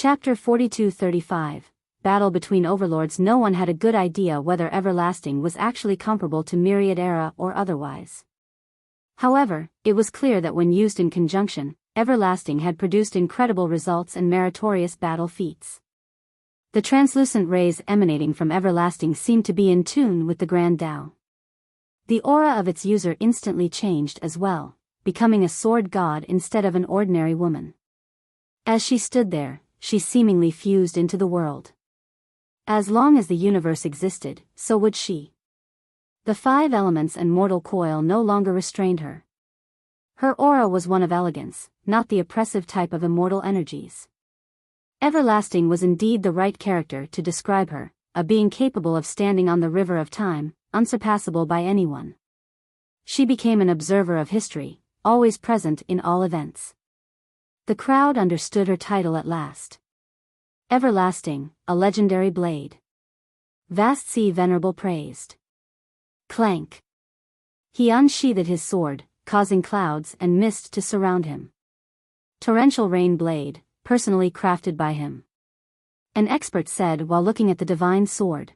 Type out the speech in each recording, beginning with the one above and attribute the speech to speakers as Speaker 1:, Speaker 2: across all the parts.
Speaker 1: Chapter 42-35. Battle between overlords. No one had a good idea whether Everlasting was actually comparable to Myriad Era or otherwise. However, it was clear that when used in conjunction, Everlasting had produced incredible results and meritorious battle feats. The translucent rays emanating from Everlasting seemed to be in tune with the Grand Tao. The aura of its user instantly changed as well, becoming a sword god instead of an ordinary woman. As she stood there, she seemingly fused into the world. As long as the universe existed, so would she. The 5 elements and mortal coil no longer restrained her. Her aura was one of elegance, not the oppressive type of immortal energies. Everlasting was indeed the right character to describe her, a being capable of standing on the river of time, unsurpassable by anyone. She became an observer of history, always present in all events. The crowd understood her title at last. Everlasting, a legendary blade. Vast Sea Venerable praised. Clank. He unsheathed his sword, causing clouds and mist to surround him. Torrential rain blade, personally crafted by him. An expert said while looking at the divine sword.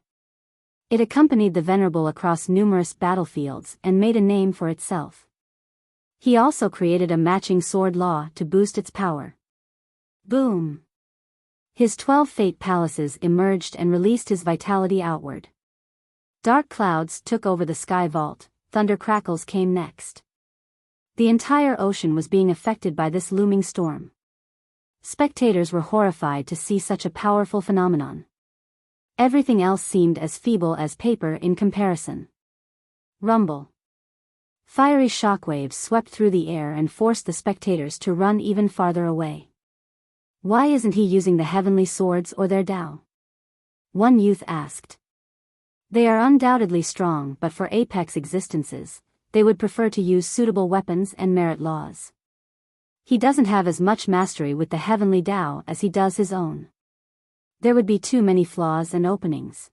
Speaker 1: It accompanied the Venerable across numerous battlefields and made a name for itself. He also created a matching sword law to boost its power. Boom! His 12 fate palaces emerged and released his vitality outward. Dark clouds took over the sky vault, thunder crackles came next. The entire ocean was being affected by this looming storm. Spectators were horrified to see such a powerful phenomenon. Everything else seemed as feeble as paper in comparison. Rumble. Fiery shockwaves swept through the air and forced the spectators to run even farther away. Why isn't he using the heavenly swords or their Tao? One youth asked. They are undoubtedly strong, but for apex existences, they would prefer to use suitable weapons and merit laws. He doesn't have as much mastery with the heavenly Tao as he does his own. There would be too many flaws and openings.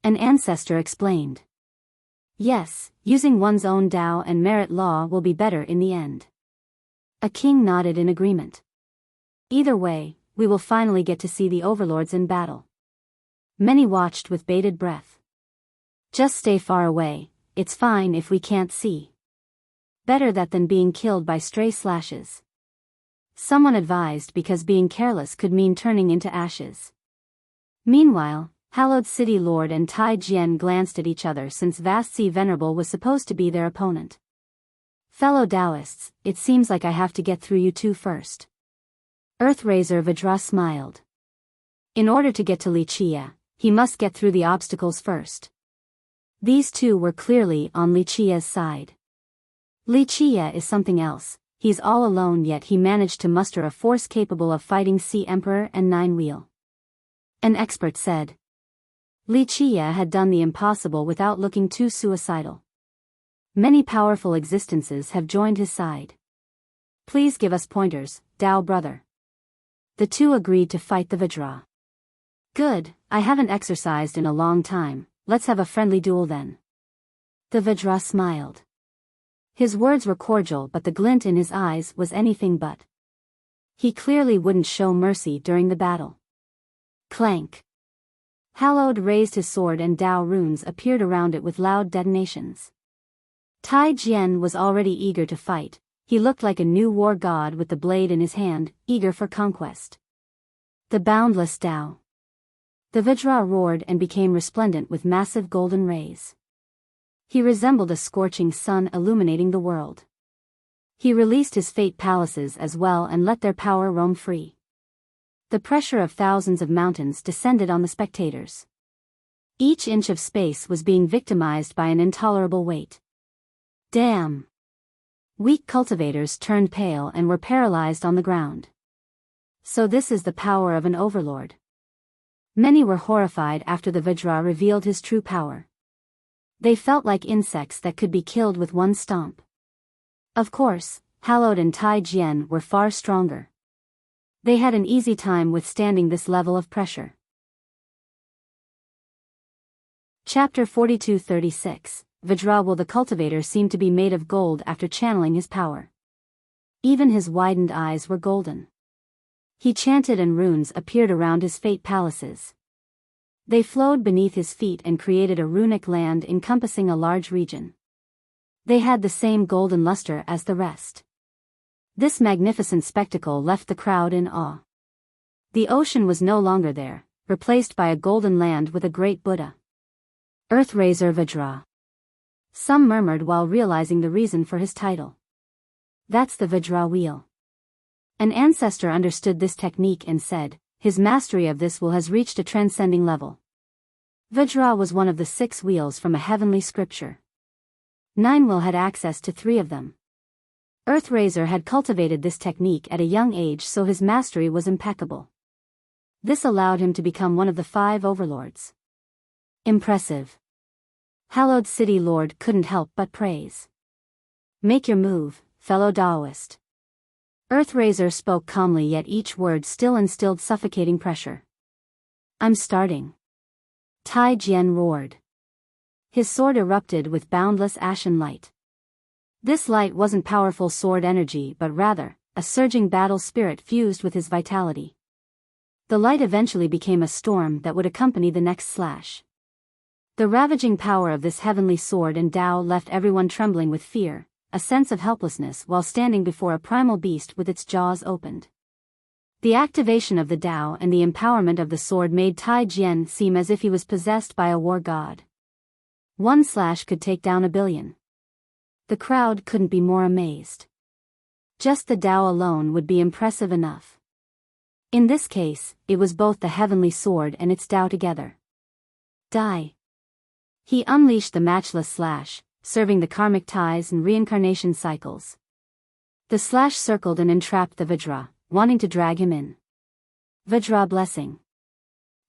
Speaker 1: An ancestor explained. Yes, using one's own Tao and merit law will be better in the end. A king nodded in agreement. Either way, we will finally get to see the overlords in battle. Many watched with bated breath. Just stay far away, it's fine if we can't see. Better that than being killed by stray slashes. Someone advised because being careless could mean turning into ashes. Meanwhile, Hallowed City Lord and Tai Jian glanced at each other since Vast Sea Venerable was supposed to be their opponent. Fellow Taoists, it seems like I have to get through you two first. Earthraiser Vajra smiled. In order to get to Wuxia, he must get through the obstacles first. These two were clearly on Wuxia's side. Wuxia is something else, he's all alone yet he managed to muster a force capable of fighting Sea Emperor and Nine Wheel. An expert said. Wuxia had done the impossible without looking too suicidal. Many powerful existences have joined his side. Please give us pointers, Tao brother. The two agreed to fight the Vajra. Good, I haven't exercised in a long time, let's have a friendly duel then. The Vajra smiled. His words were cordial but the glint in his eyes was anything but. He clearly wouldn't show mercy during the battle. Clank. Hallowed raised his sword and Tao runes appeared around it with loud detonations. Tai Jian was already eager to fight, he looked like a new war god with the blade in his hand, eager for conquest. The boundless Tao. The Vajra roared and became resplendent with massive golden rays. He resembled a scorching sun illuminating the world. He released his fate palaces as well and let their power roam free. The pressure of thousands of mountains descended on the spectators. Each inch of space was being victimized by an intolerable weight. Damn! Weak cultivators turned pale and were paralyzed on the ground. So this is the power of an overlord. Many were horrified after the Vajra revealed his true power. They felt like insects that could be killed with one stomp. Of course, Hallowed and Tai Jian were far stronger. They had an easy time withstanding this level of pressure. Chapter 42-36. Vajra. Will the cultivator seemed to be made of gold after channeling his power. Even his widened eyes were golden. He chanted and runes appeared around his fate palaces. They flowed beneath his feet and created a runic land encompassing a large region. They had the same golden luster as the rest. This magnificent spectacle left the crowd in awe. The ocean was no longer there, replaced by a golden land with a great Buddha. Earthraiser Vajra. Some murmured while realizing the reason for his title. That's the Vajra wheel. An ancestor understood this technique and said, his mastery of this wheel has reached a transcending level. Vajra was one of the 6 wheels from a heavenly scripture. Ninewheel had access to 3 of them. Earthraiser had cultivated this technique at a young age, so his mastery was impeccable. This allowed him to become one of the 5 overlords. Impressive. Hallowed City Lord couldn't help but praise. Make your move, fellow Daoist. Earthraiser spoke calmly, yet each word still instilled suffocating pressure. I'm starting. Tai Jian roared. His sword erupted with boundless ashen light. This light wasn't powerful sword energy but rather, a surging battle spirit fused with his vitality. The light eventually became a storm that would accompany the next slash. The ravaging power of this heavenly sword and Tao left everyone trembling with fear, a sense of helplessness while standing before a primal beast with its jaws opened. The activation of the Tao and the empowerment of the sword made Tai Jian seem as if he was possessed by a war god. One slash could take down 1,000,000,000. The crowd couldn't be more amazed. Just the Tao alone would be impressive enough. In this case, it was both the heavenly sword and its Tao together. Die. He unleashed the matchless slash, serving the karmic ties and reincarnation cycles. The slash circled and entrapped the Vajra, wanting to drag him in. Vajra blessing.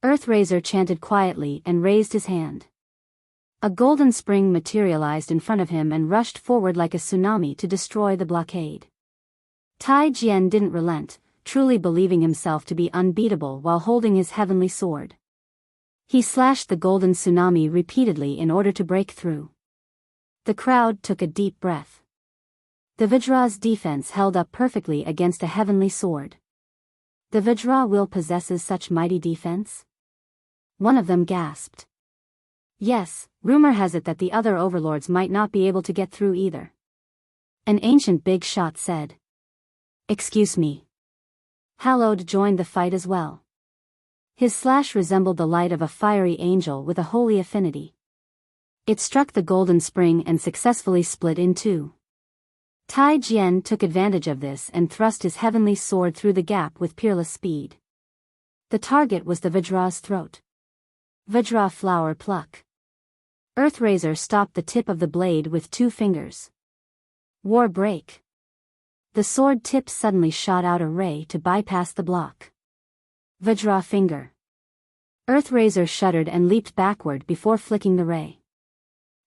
Speaker 1: Earthraiser chanted quietly and raised his hand. A golden spring materialized in front of him and rushed forward like a tsunami to destroy the blockade. Tai Jian didn't relent, truly believing himself to be unbeatable while holding his heavenly sword. He slashed the golden tsunami repeatedly in order to break through. The crowd took a deep breath. The Vajra's defense held up perfectly against a heavenly sword. The Vajra will possesses such mighty defense? One of them gasped. Yes, rumor has it that the other overlords might not be able to get through either. An ancient big shot said. Excuse me. Hallowed joined the fight as well. His slash resembled the light of a fiery angel with a holy affinity. It struck the golden spring and successfully split in 2. Tai Jian took advantage of this and thrust his heavenly sword through the gap with peerless speed. The target was the Vajra's throat. Vajra flower pluck. Earthraiser stopped the tip of the blade with 2 fingers. War break. The sword tip suddenly shot out a ray to bypass the block. Vajra finger. Earthraiser shuddered and leaped backward before flicking the ray.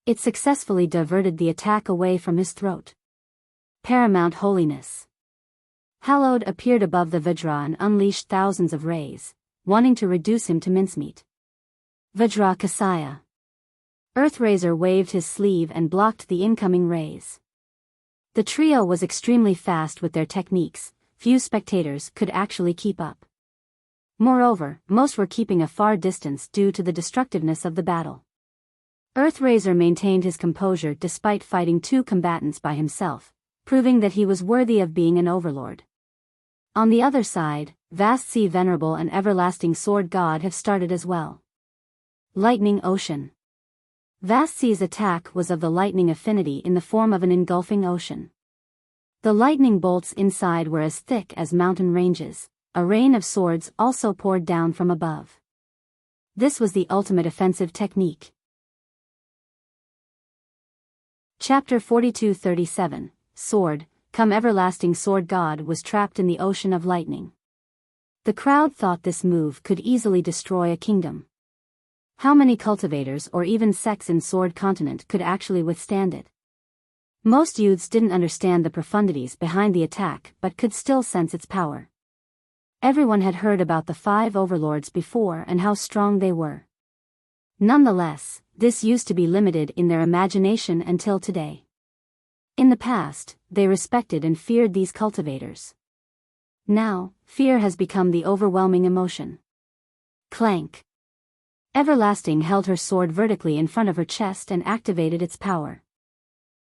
Speaker 1: It successfully diverted the attack away from his throat. Paramount holiness. Hallowed appeared above the Vajra and unleashed thousands of rays, wanting to reduce him to mincemeat. Vajra Kasaya. Earthraiser waved his sleeve and blocked the incoming rays. The trio was extremely fast with their techniques, few spectators could actually keep up. Moreover, most were keeping a far distance due to the destructiveness of the battle. Earthraiser maintained his composure despite fighting 2 combatants by himself, proving that he was worthy of being an overlord. On the other side, Vast Sea Venerable and Everlasting Sword God have started as well. Lightning Ocean. Vast Sea's attack was of the lightning affinity in the form of an engulfing ocean. The lightning bolts inside were as thick as mountain ranges. A rain of swords also poured down from above. This was the ultimate offensive technique. Chapter 42-37, Sword, Come Everlasting Sword God was trapped in the ocean of lightning. The crowd thought this move could easily destroy a kingdom. How many cultivators or even sects in Sword Continent could actually withstand it? Most youths didn't understand the profundities behind the attack but could still sense its power. Everyone had heard about the 5 overlords before and how strong they were. Nonetheless, this used to be limited in their imagination until today. In the past, they respected and feared these cultivators. Now, fear has become the overwhelming emotion. Clank. Everlasting held her sword vertically in front of her chest and activated its power.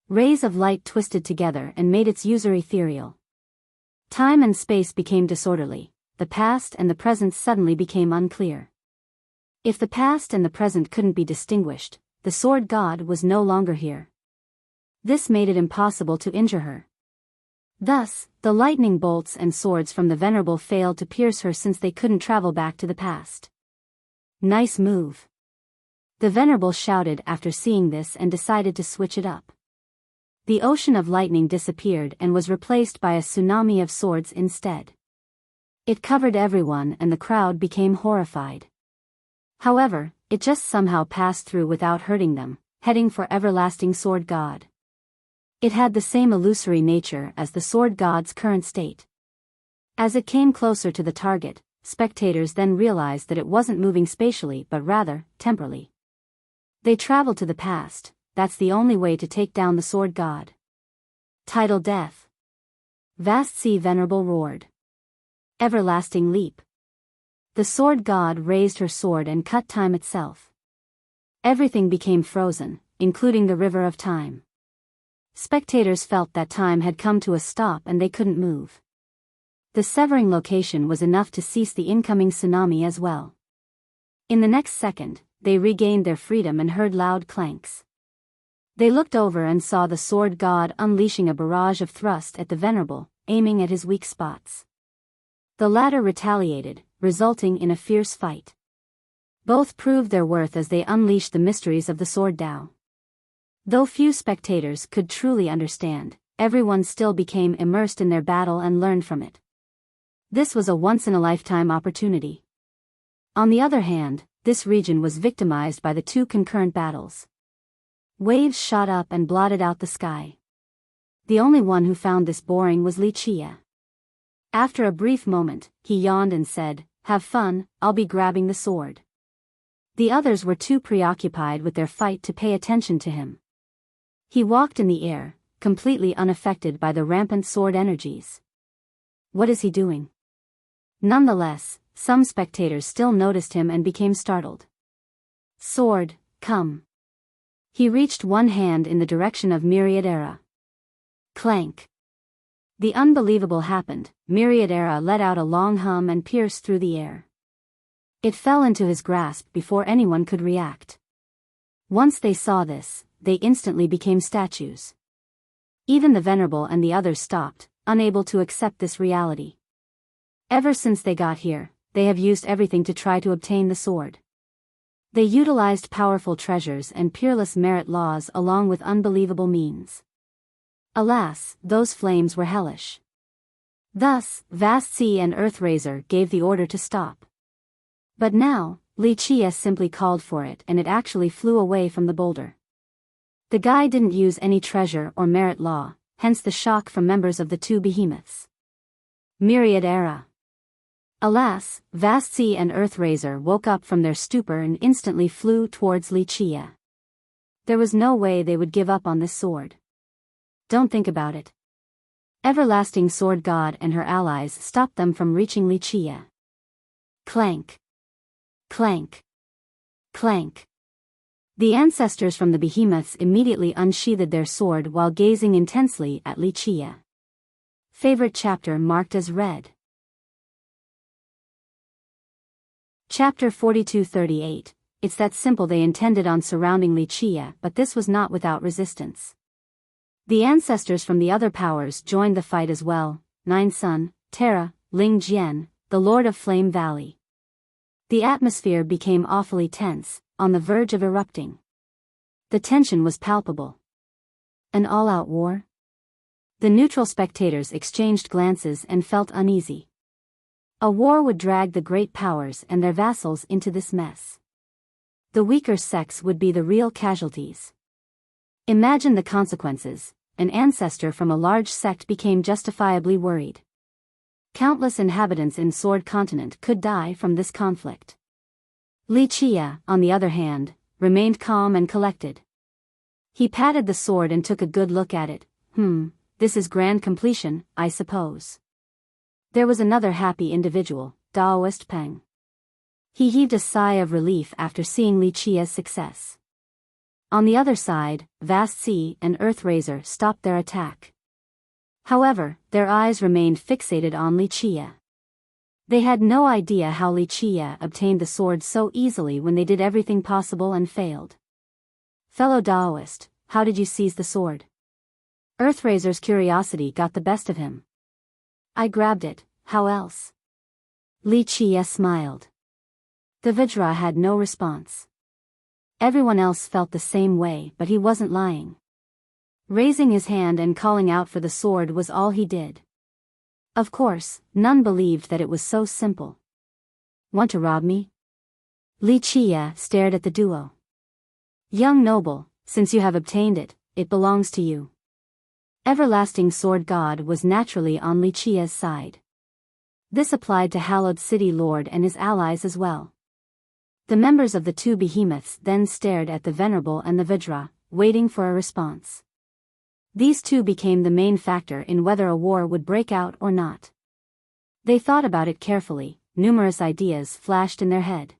Speaker 1: Rays of light twisted together and made its user ethereal. Time and space became disorderly, the past and the present suddenly became unclear. If the past and the present couldn't be distinguished, the sword god was no longer here. This made it impossible to injure her. Thus, the lightning bolts and swords from the Venerable failed to pierce her since they couldn't travel back to the past. Nice move. The Venerable shouted after seeing this and decided to switch it up. The ocean of lightning disappeared and was replaced by a tsunami of swords instead. It covered everyone and the crowd became horrified. However, it just somehow passed through without hurting them, heading for everlasting sword god. It had the same illusory nature as the sword god's current state. As it came closer to the target, spectators then realized that it wasn't moving spatially but rather, temporally. They traveled to the past, that's the only way to take down the sword god. Tidal death. Vast sea Venerable roared. Everlasting leap. The sword god raised her sword and cut time itself. Everything became frozen, including the river of time. Spectators felt that time had come to a stop and they couldn't move. The severing location was enough to cease the incoming tsunami as well. In the next second, they regained their freedom and heard loud clanks. They looked over and saw the sword god unleashing a barrage of thrust at the Venerable, aiming at his weak spots. The latter retaliated, resulting in a fierce fight. Both proved their worth as they unleashed the mysteries of the sword Tao. Though few spectators could truly understand, everyone still became immersed in their battle and learned from it. This was a once-in-a-lifetime opportunity. On the other hand, this region was victimized by the two concurrent battles. Waves shot up and blotted out the sky. The only one who found this boring was Wuxia. After a brief moment, he yawned and said, "Have fun, I'll be grabbing the sword." The others were too preoccupied with their fight to pay attention to him. He walked in the air, completely unaffected by the rampant sword energies. What is he doing? Nonetheless, some spectators still noticed him and became startled. Sword, come. He reached one hand in the direction of Myriad Era. Clank. The unbelievable happened, Myriad Era let out a long hum and pierced through the air. It fell into his grasp before anyone could react. Once they saw this, they instantly became statues. Even the Venerable and the others stopped, unable to accept this reality. Ever since they got here, they have used everything to try to obtain the sword. They utilized powerful treasures and peerless merit laws along with unbelievable means. Alas, those flames were hellish. Thus, Vast Sea and Earthraiser gave the order to stop. But now, Wuxia simply called for it and it actually flew away from the boulder. The guy didn't use any treasure or merit law, hence the shock from members of the two behemoths. Myriad Era. Alas, Vast Sea and Earthraiser woke up from their stupor and instantly flew towards Wuxia. There was no way they would give up on this sword. Don't think about it. Everlasting Sword God and her allies stopped them from reaching Wuxia. Clank. Clank. Clank. The ancestors from the behemoths immediately unsheathed their sword while gazing intensely at Wuxia. Favorite chapter marked as read. Chapter 4238. It's that simple. They intended on surrounding Wuxia, but this was not without resistance. The ancestors from the other powers joined the fight as well, Nine Sun, Terra, Ling Jian, the Lord of Flame Valley. The atmosphere became awfully tense, on the verge of erupting. The tension was palpable. An all-out war? The neutral spectators exchanged glances and felt uneasy. A war would drag the great powers and their vassals into this mess. The weaker sects would be the real casualties. Imagine the consequences. An ancestor from a large sect became justifiably worried. Countless inhabitants in Sword Continent could die from this conflict. Wuxia, on the other hand, remained calm and collected. He patted the sword and took a good look at it. This is grand completion, I suppose. There was another happy individual, Daoist Peng. He heaved a sigh of relief after seeing Li Qia's success. On the other side, Vast Sea and Earthraiser stopped their attack. However, their eyes remained fixated on Li Qia. They had no idea how Li Qia obtained the sword so easily when they did everything possible and failed. Fellow Daoist, how did you seize the sword? Earthraiser's curiosity got the best of him. I grabbed it, how else? Li Qia smiled. The Vajra had no response. Everyone else felt the same way, but he wasn't lying. Raising his hand and calling out for the sword was all he did. Of course, none believed that it was so simple. Want to rob me? Li Qia stared at the duo. Young noble, since you have obtained it, it belongs to you. Everlasting Sword God was naturally on Li Qia's side. This applied to Hallowed City Lord and his allies as well. The members of the two behemoths then stared at the Venerable and the Vajra, waiting for a response. These two became the main factor in whether a war would break out or not. They thought about it carefully, numerous ideas flashed in their head.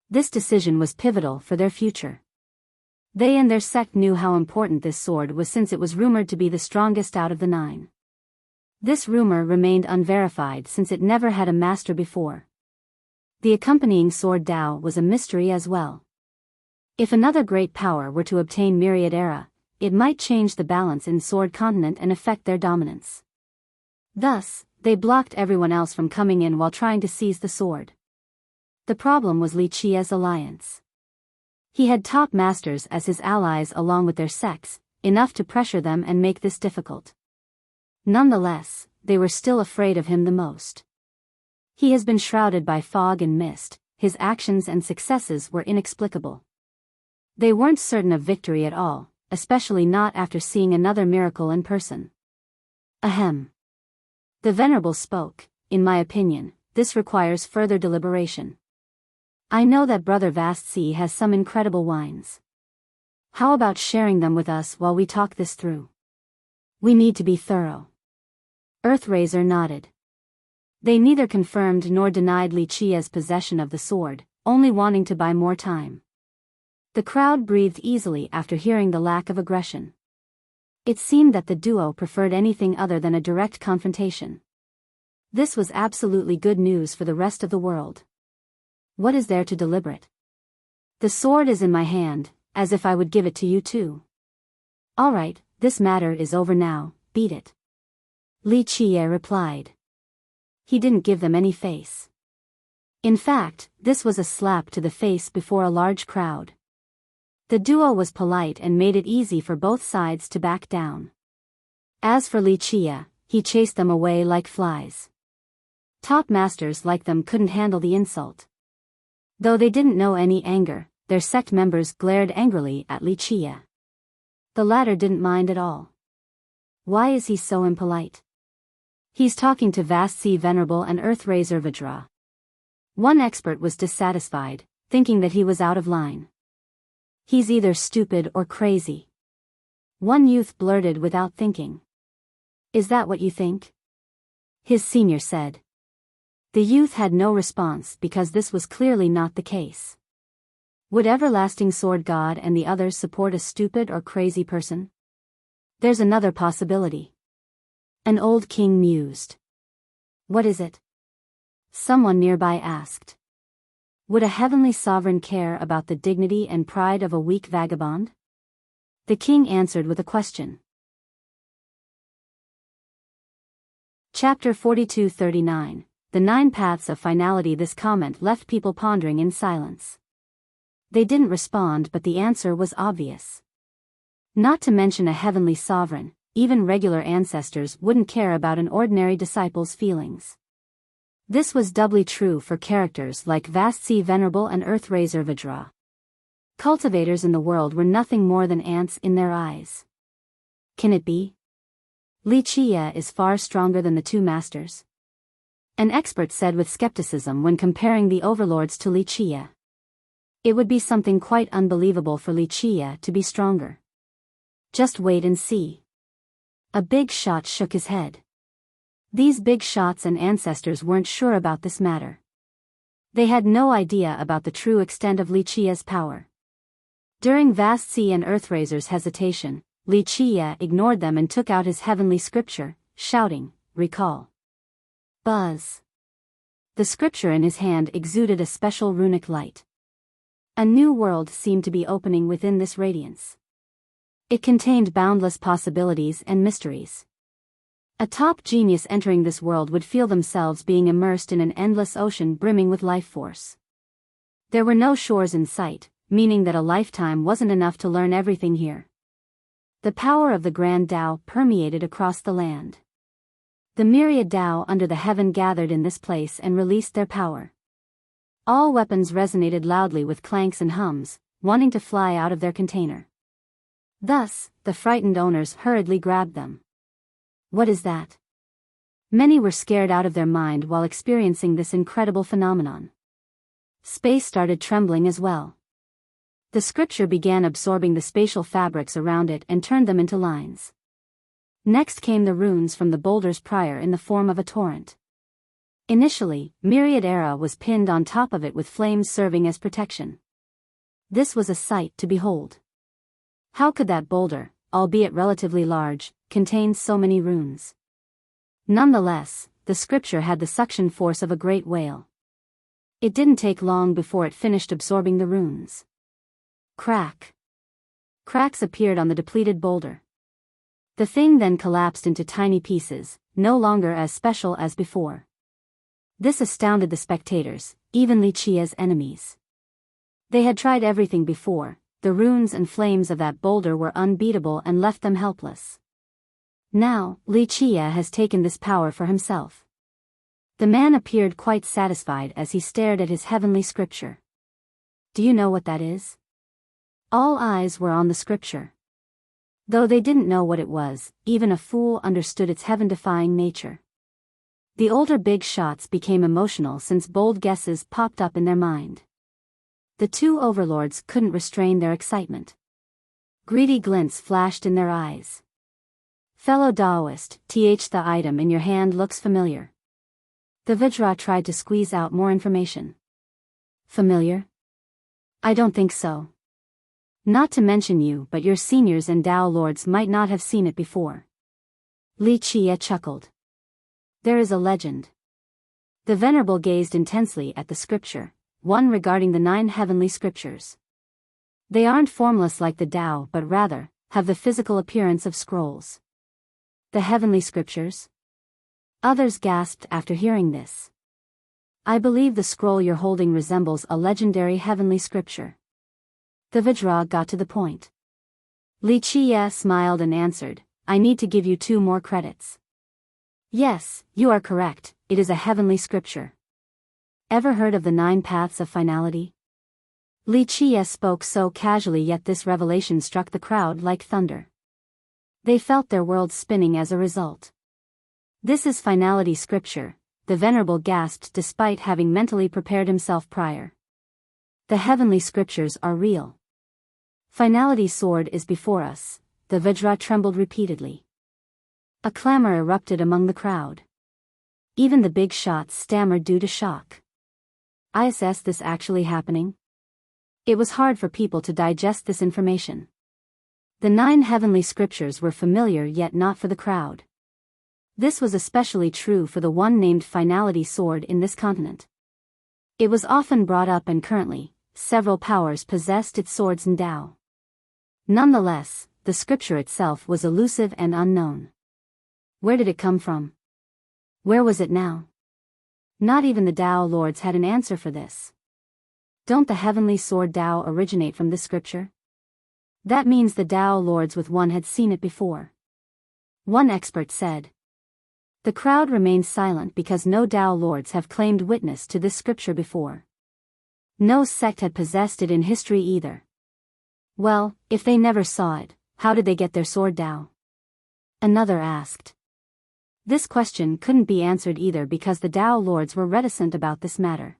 Speaker 1: This decision was pivotal for their future. They and their sect knew how important this sword was since it was rumored to be the strongest out of the 9. This rumor remained unverified since it never had a master before. The accompanying sword Dao was a mystery as well. If another great power were to obtain Myriad Era, it might change the balance in Sword Continent and affect their dominance. Thus, they blocked everyone else from coming in while trying to seize the sword. The problem was Li Qia's alliance. He had top masters as his allies along with their sects, enough to pressure them and make this difficult. Nonetheless, they were still afraid of him the most. He has been shrouded by fog and mist, his actions and successes were inexplicable. They weren't certain of victory at all, especially not after seeing another miracle in person. Ahem. The Venerable spoke, in my opinion, this requires further deliberation. I know that Brother Vast Sea has some incredible wines. How about sharing them with us while we talk this through? We need to be thorough. Earthraiser nodded. They neither confirmed nor denied Li Qia's possession of the sword, only wanting to buy more time. The crowd breathed easily after hearing the lack of aggression. It seemed that the duo preferred anything other than a direct confrontation. This was absolutely good news for the rest of the world. What is there to deliberate? The sword is in my hand, as if I would give it to you too. All right, this matter is over now, beat it. Li Qia replied. He didn't give them any face. In fact, this was a slap to the face before a large crowd. The duo was polite and made it easy for both sides to back down. As for Li Qia, he chased them away like flies. Top masters like them couldn't handle the insult. Though they didn't know any anger, their sect members glared angrily at Li Qia. The latter didn't mind at all. Why is he so impolite? He's talking to Vast Sea Venerable and Earthraiser Vajra. One expert was dissatisfied, thinking that he was out of line. He's either stupid or crazy. One youth blurted without thinking. Is that what you think? His senior said. The youth had no response because this was clearly not the case. Would Everlasting Sword God and the others support a stupid or crazy person? There's another possibility. An old king mused. What is it? Someone nearby asked. Would a heavenly sovereign care about the dignity and pride of a weak vagabond? The king answered with a question. Chapter 42-39, The 9 Paths of Finality. This comment left people pondering in silence. They didn't respond, but the answer was obvious. Not to mention a heavenly sovereign, even regular ancestors wouldn't care about an ordinary disciple's feelings. This was doubly true for characters like Vast Sea Venerable and Earthraiser Vajra. Cultivators in the world were nothing more than ants in their eyes. Can it be? Li Qia is far stronger than the two masters. An expert said with skepticism when comparing the overlords to Li Qia. It would be something quite unbelievable for Li Qia to be stronger. Just wait and see. A big shot shook his head. These big shots and ancestors weren't sure about this matter. They had no idea about the true extent of Wuxia's power. During Vast Sea and Earthrazer's hesitation, Wuxia ignored them and took out his heavenly scripture, shouting, "Recall." Buzz. The scripture in his hand exuded a special runic light. A new world seemed to be opening within this radiance. It contained boundless possibilities and mysteries. A top genius entering this world would feel themselves being immersed in an endless ocean brimming with life force. There were no shores in sight, meaning that a lifetime wasn't enough to learn everything here. The power of the Grand Tao permeated across the land. The myriad Tao under the heaven gathered in this place and released their power. All weapons resonated loudly with clanks and hums, wanting to fly out of their container. Thus, the frightened owners hurriedly grabbed them. What is that? Many were scared out of their mind while experiencing this incredible phenomenon. Space started trembling as well. The scripture began absorbing the spatial fabrics around it and turned them into lines. Next came the runes from the boulders prior in the form of a torrent. Initially, Myriad Era was pinned on top of it with flames serving as protection. This was a sight to behold. How could that boulder, albeit relatively large, contain so many runes? Nonetheless, the scripture had the suction force of a great whale. It didn't take long before it finished absorbing the runes. Crack. Cracks appeared on the depleted boulder. The thing then collapsed into tiny pieces, no longer as special as before. This astounded the spectators, even Wuxia's enemies. They had tried everything before. The runes and flames of that boulder were unbeatable and left them helpless. Now, Wuxia has taken this power for himself. The man appeared quite satisfied as he stared at his heavenly scripture. Do you know what that is? All eyes were on the scripture. Though they didn't know what it was, even a fool understood its heaven-defying nature. The older big shots became emotional since bold guesses popped up in their mind. The two overlords couldn't restrain their excitement. Greedy glints flashed in their eyes. Fellow Daoist, the item in your hand looks familiar. The Vajra tried to squeeze out more information. Familiar? I don't think so. Not to mention you, but your seniors and Tao lords might not have seen it before. Wuxia chuckled. There is a legend. The Venerable gazed intensely at the scripture. One regarding the 9 heavenly scriptures. They aren't formless like the Tao but rather, have the physical appearance of scrolls. The heavenly scriptures? Others gasped after hearing this. I believe the scroll you're holding resembles a legendary heavenly scripture. The Vajra got to the point. Wuxia smiled and answered, I need to give you 2 more credits. Yes, you are correct, it is a heavenly scripture. Ever heard of the 9 paths of finality? Wuxia spoke so casually, yet this revelation struck the crowd like thunder. They felt their worlds spinning as a result. This is finality scripture, the Venerable gasped despite having mentally prepared himself prior. The heavenly scriptures are real. Finality sword is before us, the Vajra trembled repeatedly. A clamor erupted among the crowd. Even the big shots stammered due to shock. Is this actually happening? It was hard for people to digest this information. The 9 heavenly scriptures were familiar yet not for the crowd. This was especially true for the one named Finality Sword in this continent. It was often brought up and currently, several powers possessed its swords and Tao. Nonetheless, the scripture itself was elusive and unknown. Where did it come from? Where was it now? Not even the Tao lords had an answer for this. Don't the heavenly sword Tao originate from this scripture? That means the Tao lords with one had seen it before. One expert said. The crowd remained silent because no Tao lords have claimed witness to this scripture before. No sect had possessed it in history either. Well, if they never saw it, how did they get their sword Tao? Another asked. This question couldn't be answered either because the Tao lords were reticent about this matter.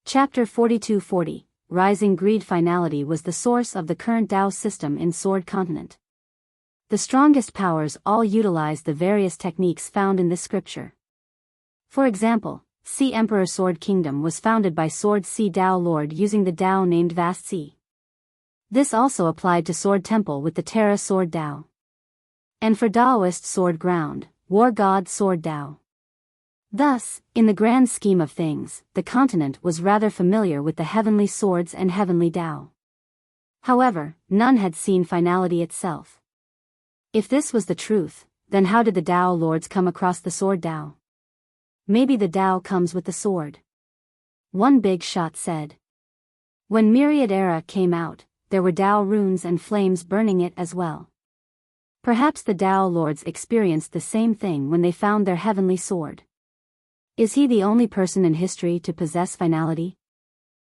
Speaker 1: Chapter 4240, Rising Greed. Finality was the source of the current Tao system in Sword Continent. The strongest powers all utilized the various techniques found in this scripture. For example, Sea Emperor Sword Kingdom was founded by Sword Sea Dao Lord using the Dao named Vast Sea. This also applied to Sword Temple with the Terra Sword Dao. And for Daoist Sword Ground, War God Sword Dao. Thus, in the grand scheme of things, the continent was rather familiar with the heavenly swords and heavenly Dao. However, none had seen finality itself. If this was the truth, then how did the Dao Lords come across the Sword Dao? Maybe the Dao comes with the sword. One big shot said. When Myriad Era came out, there were Dao runes and flames burning it as well. Perhaps the Dao Lords experienced the same thing when they found their heavenly sword. Is he the only person in history to possess finality?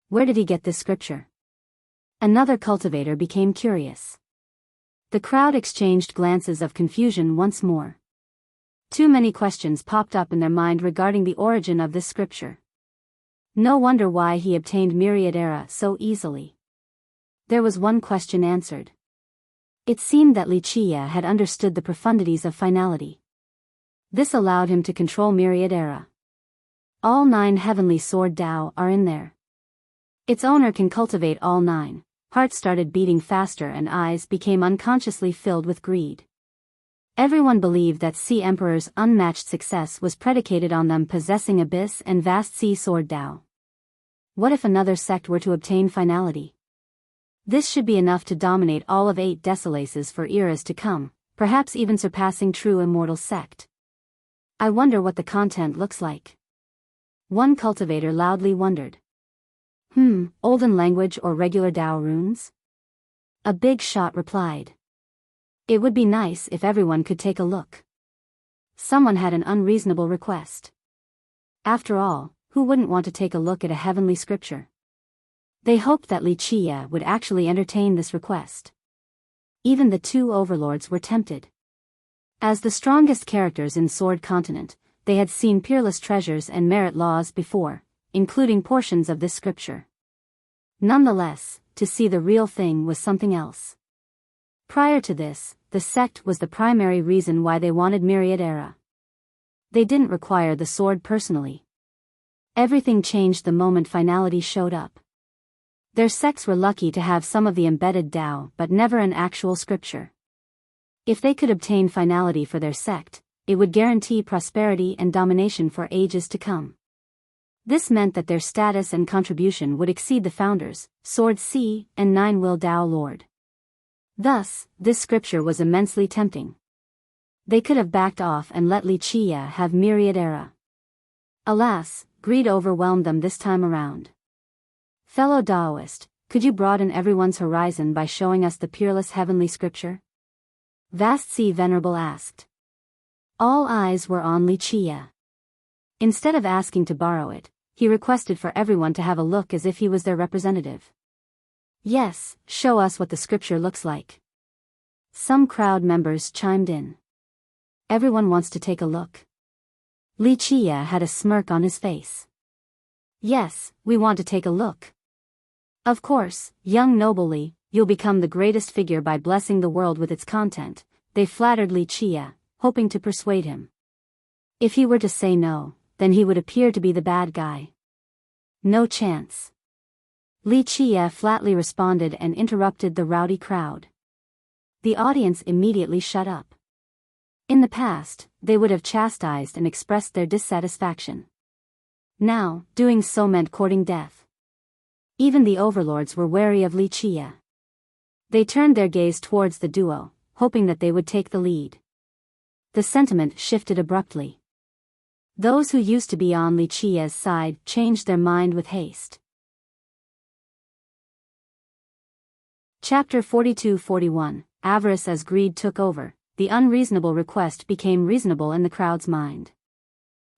Speaker 1: Where did he get this scripture? Another cultivator became curious. The crowd exchanged glances of confusion once more. Too many questions popped up in their mind regarding the origin of this scripture. No wonder why he obtained Myriad Era so easily. There was one question answered. It seemed that Wuxia had understood the profundities of finality. This allowed him to control Myriad Era. All 9 heavenly sword Dao are in there. Its owner can cultivate all 9. Heart started beating faster and eyes became unconsciously filled with greed. Everyone believed that Sea Emperor's unmatched success was predicated on them possessing Abyss and Vast Sea Sword Dao. What if another sect were to obtain finality? This should be enough to dominate all of 8 Desolaces for eras to come, perhaps even surpassing true immortal sect. I wonder what the content looks like. One cultivator loudly wondered. Olden language or regular Dao runes? A big shot replied. It would be nice if everyone could take a look. Someone had an unreasonable request. After all, who wouldn't want to take a look at a heavenly scripture? They hoped that Wuxia would actually entertain this request. Even the 2 overlords were tempted. As the strongest characters in Sword Continent, they had seen peerless treasures and merit laws before, including portions of this scripture. Nonetheless, to see the real thing was something else. Prior to this, the sect was the primary reason why they wanted Myriad Era. They didn't require the sword personally. Everything changed the moment finality showed up. Their sects were lucky to have some of the embedded Dao but never an actual scripture. If they could obtain finality for their sect, it would guarantee prosperity and domination for ages to come. This meant that their status and contribution would exceed the founders, Sword Sea and 9-Will Dao Lord. Thus, this scripture was immensely tempting. They could have backed off and let Wuxia have Myriad Era. Alas, greed overwhelmed them this time around. Fellow Daoist, could you broaden everyone's horizon by showing us the peerless heavenly scripture? Vast Sea Venerable asked. All eyes were on Wuxia. Instead of asking to borrow it, he requested for everyone to have a look as if he was their representative. Yes, show us what the scripture looks like. Some crowd members chimed in. Everyone wants to take a look. Wuxia had a smirk on his face. Yes, we want to take a look. Of course, young nobly, you'll become the greatest figure by blessing the world with its content, they flattered Wuxia, hoping to persuade him. If he were to say no, then he would appear to be the bad guy. No chance. Wuxia flatly responded and interrupted the rowdy crowd. The audience immediately shut up. In the past, they would have chastised and expressed their dissatisfaction. Now, doing so meant courting death. Even the overlords were wary of Wuxia. They turned their gaze towards the duo, hoping that they would take the lead. The sentiment shifted abruptly. Those who used to be on Wuxia's side changed their mind with haste. Chapter 42-41, Avarice as greed took over, the unreasonable request became reasonable in the crowd's mind.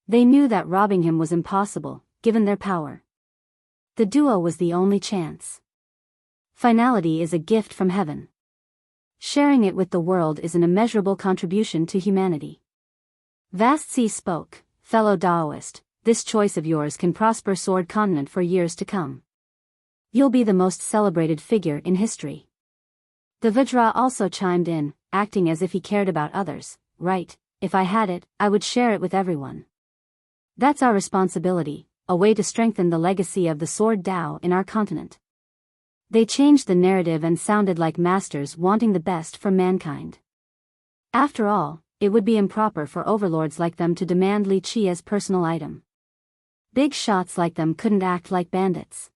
Speaker 1: They knew that robbing him was impossible, given their power. The duo was the only chance. Finality is a gift from heaven. Sharing it with the world is an immeasurable contribution to humanity. Vast Sea spoke, fellow Daoist, this choice of yours can prosper Sword Continent for years to come. You'll be the most celebrated figure in history. The Vajra also chimed in, acting as if he cared about others. Right, if I had it, I would share it with everyone. That's our responsibility, a way to strengthen the legacy of the Sword Dao in our continent. They changed the narrative and sounded like masters wanting the best for mankind. After all, it would be improper for overlords like them to demand Li Qia's personal item. Big shots like them couldn't act like bandits.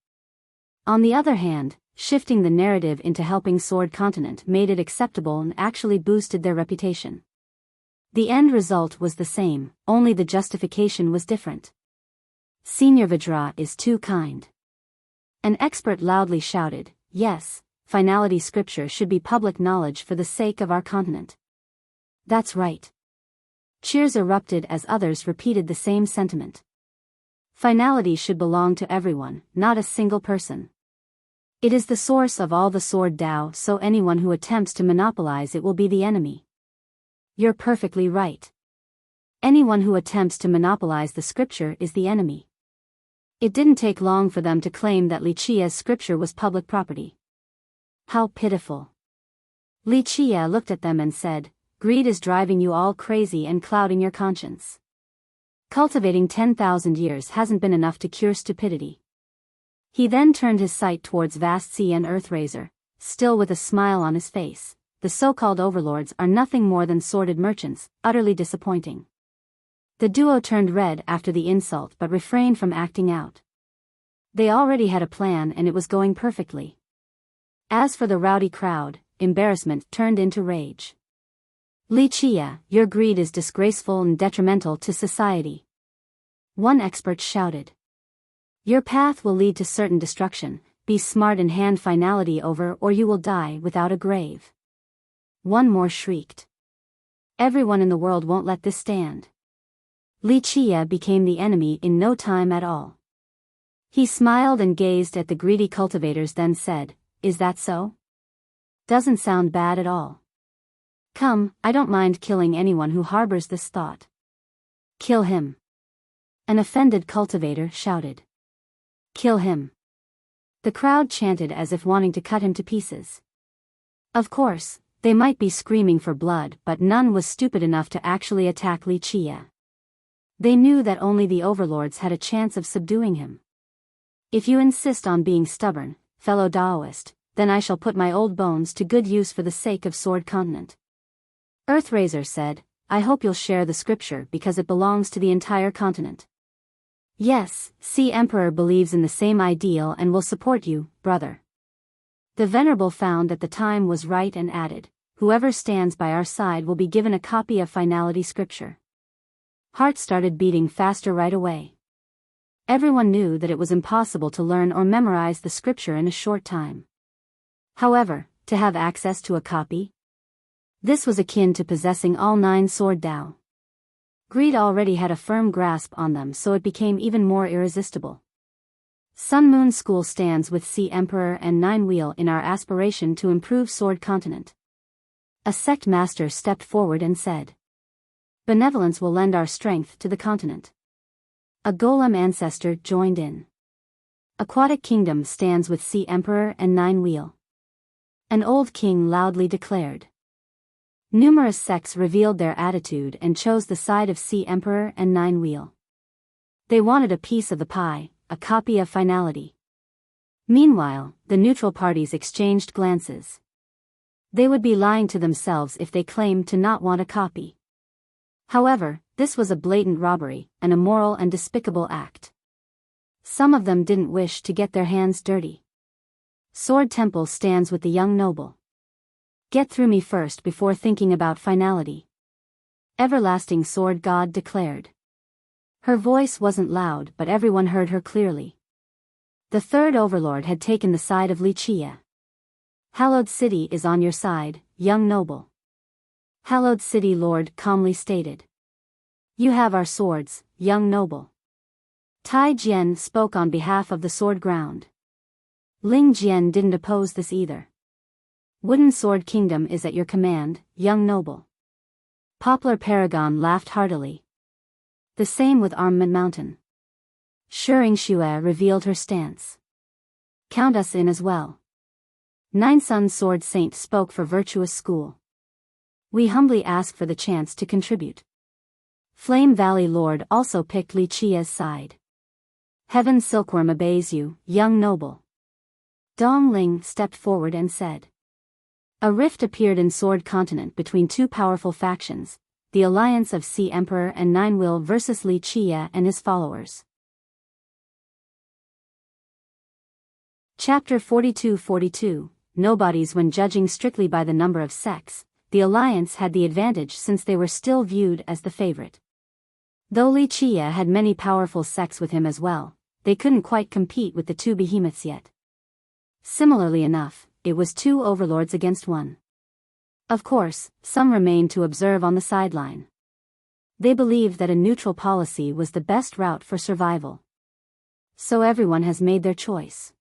Speaker 1: On the other hand, shifting the narrative into helping Sword Continent made it acceptable and actually boosted their reputation. The end result was the same, only the justification was different. Senior Vajra is too kind. An expert loudly shouted, yes, finality scripture should be public knowledge for the sake of our continent. That's right. Cheers erupted as others repeated the same sentiment. Finality should belong to everyone, not a single person. It is the source of all the Sword Dao, so anyone who attempts to monopolize it will be the enemy. You're perfectly right. Anyone who attempts to monopolize the scripture is the enemy. It didn't take long for them to claim that Li Qia's scripture was public property. How pitiful. Li Qia looked at them and said, greed is driving you all crazy and clouding your conscience. Cultivating 10,000 years hasn't been enough to cure stupidity. He then turned his sight towards Vast Sea and Earthraiser, still with a smile on his face. The so-called overlords are nothing more than sordid merchants, utterly disappointing. The duo turned red after the insult but refrained from acting out. They already had a plan and it was going perfectly. As for the rowdy crowd, embarrassment turned into rage. Li Qia, your greed is disgraceful and detrimental to society. One expert shouted. Your path will lead to certain destruction, be smart and hand finality over or you will die without a grave. One more shrieked. Everyone in the world won't let this stand. Li Qia became the enemy in no time at all. He smiled and gazed at the greedy cultivators, then said, is that so? Doesn't sound bad at all. Come, I don't mind killing anyone who harbors this thought. Kill him. An offended cultivator shouted. Kill him. The crowd chanted as if wanting to cut him to pieces. Of course, they might be screaming for blood, but none was stupid enough to actually attack Li Qia. They knew that only the overlords had a chance of subduing him. If you insist on being stubborn, fellow Daoist, then I shall put my old bones to good use for the sake of Sword Continent. Earthraiser said, I hope you'll share the scripture because it belongs to the entire continent. Yes, Sea Emperor believes in the same ideal and will support you, brother. The Venerable found that the time was right and added, whoever stands by our side will be given a copy of finality scripture. Heart started beating faster right away. Everyone knew that it was impossible to learn or memorize the scripture in a short time. However, to have access to a copy? This was akin to possessing all 9 Sword Dao. Greed already had a firm grasp on them, so it became even more irresistible. Sun Moon School stands with Sea Emperor and Nine Wheel in our aspiration to improve Sword Continent. A sect master stepped forward and said, benevolence will lend our strength to the continent. A golem ancestor joined in. Aquatic Kingdom stands with Sea Emperor and Nine Wheel. An old king loudly declared. Numerous sects revealed their attitude and chose the side of Sea Emperor and Nine Wheel. They wanted a piece of the pie, a copy of finality. Meanwhile, the neutral parties exchanged glances. They would be lying to themselves if they claimed to not want a copy. However, this was a blatant robbery, an immoral and despicable act. Some of them didn't wish to get their hands dirty. Sword Temple stands with the young noble. Get through me first before thinking about finality. Everlasting Sword God declared. Her voice wasn't loud, but everyone heard her clearly. The third overlord had taken the side of Li Qia. Hallowed City is on your side, young noble. Hallowed City Lord calmly stated. You have our swords, young noble. Tai Jian spoke on behalf of the sword ground. Ling Jian didn't oppose this either. Wooden Sword Kingdom is at your command, young noble. Poplar Paragon laughed heartily. The same with Armament Mountain. Shering Shue revealed her stance. Count us in as well. Nine Sun Sword Saint spoke for Virtuous School. We humbly ask for the chance to contribute. Flame Valley Lord also picked Li Qia's side. Heaven's silkworm obeys you, young noble. Dong Ling stepped forward and said. A rift appeared in Sword Continent between two powerful factions, the alliance of Sea Emperor and Nine Will versus Li Qia and his followers. Chapter 42-42, Nobodies. When judging strictly by the number of sects, the alliance had the advantage since they were still viewed as the favorite. Though Li Qia had many powerful sects with him as well, they couldn't quite compete with the two behemoths yet. Similarly enough, it was two overlords against one. Of course, some remained to observe on the sideline. They believed that a neutral policy was the best route for survival. So everyone has made their choice.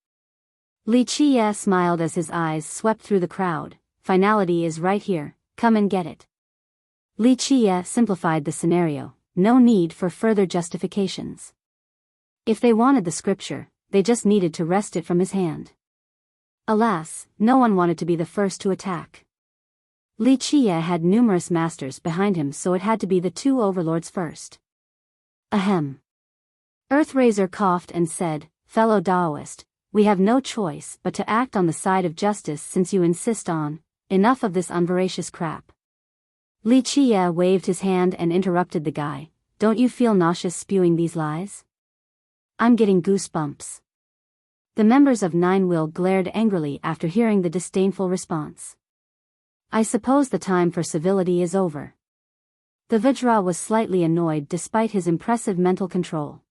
Speaker 1: Li Qia smiled as his eyes swept through the crowd. Finality is right here, come and get it. Li Qia simplified the scenario, no need for further justifications. If they wanted the scripture, they just needed to wrest it from his hand. Alas, no one wanted to be the first to attack. Li Qia had numerous masters behind him, so it had to be the two overlords first. Ahem. Earthraiser coughed and said, fellow Daoist, we have no choice but to act on the side of justice since you insist on. Enough of this unveracious crap. Li Qia waved his hand and interrupted the guy. Don't you feel nauseous spewing these lies? I'm getting goosebumps. The members of Nine Will glared angrily after hearing the disdainful response. I suppose the time for civility is over. The Vajra was slightly annoyed despite his impressive mental control.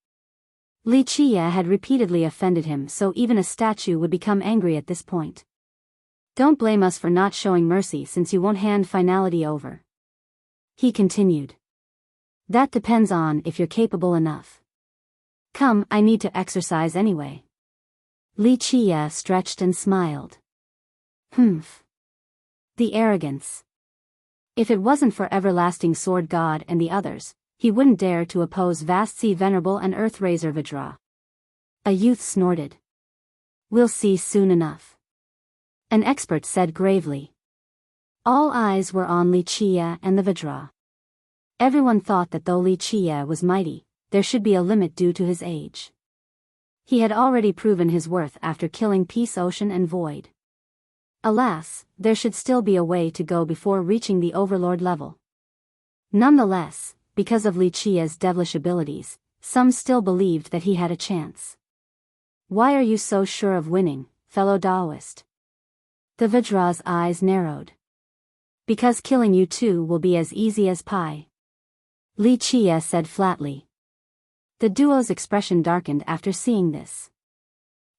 Speaker 1: Li Qia had repeatedly offended him, so even a statue would become angry at this point. Don't blame us for not showing mercy since you won't hand finality over. He continued. That depends on if you're capable enough. Come, I need to exercise anyway. Li Qia stretched and smiled. Humph. The arrogance. If it wasn't for Everlasting Sword God and the others, he wouldn't dare to oppose Vast Sea Venerable and Earthraiser Vajra. A youth snorted. We'll see soon enough. An expert said gravely. All eyes were on Li Qia and the Vajra. Everyone thought that though Li Qia was mighty, there should be a limit due to his age. He had already proven his worth after killing Peace Ocean and Void. Alas, there should still be a way to go before reaching the Overlord level. Nonetheless, because of Li Qia's devilish abilities, some still believed that he had a chance. Why are you so sure of winning, fellow Daoist? The Vajra's eyes narrowed. Because killing you two will be as easy as pie. Li Qia said flatly. The duo's expression darkened after seeing this.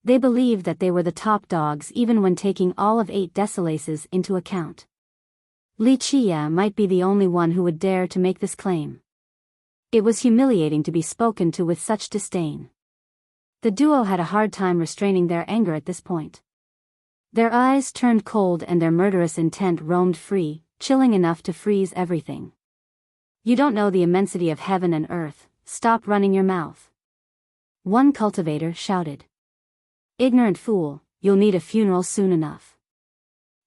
Speaker 1: They believed that they were the top dogs even when taking all of 8 Desolaces into account. Li Qia might be the only one who would dare to make this claim. It was humiliating to be spoken to with such disdain. The duo had a hard time restraining their anger at this point. Their eyes turned cold and their murderous intent roamed free, chilling enough to freeze everything. You don't know the immensity of heaven and earth, stop running your mouth. One cultivator shouted. Ignorant fool, you'll need a funeral soon enough.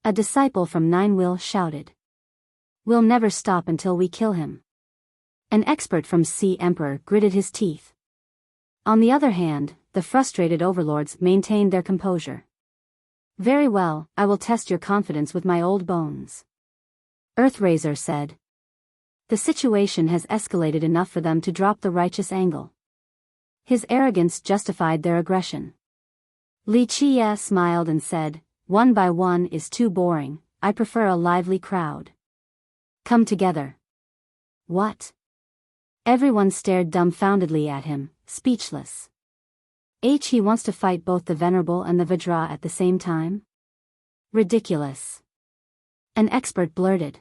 Speaker 1: A disciple from Nine Will shouted. We'll never stop until we kill him. An expert from Sea Emperor gritted his teeth. On the other hand, the frustrated overlords maintained their composure. Very well, I will test your confidence with my old bones. Earthraiser said. The situation has escalated enough for them to drop the righteous angle. His arrogance justified their aggression. Li Qia smiled and said, one by one is too boring, I prefer a lively crowd. Come together. What? Everyone stared dumbfoundedly at him, speechless. He wants to fight both the Venerable and the Vajra at the same time? Ridiculous. An expert blurted.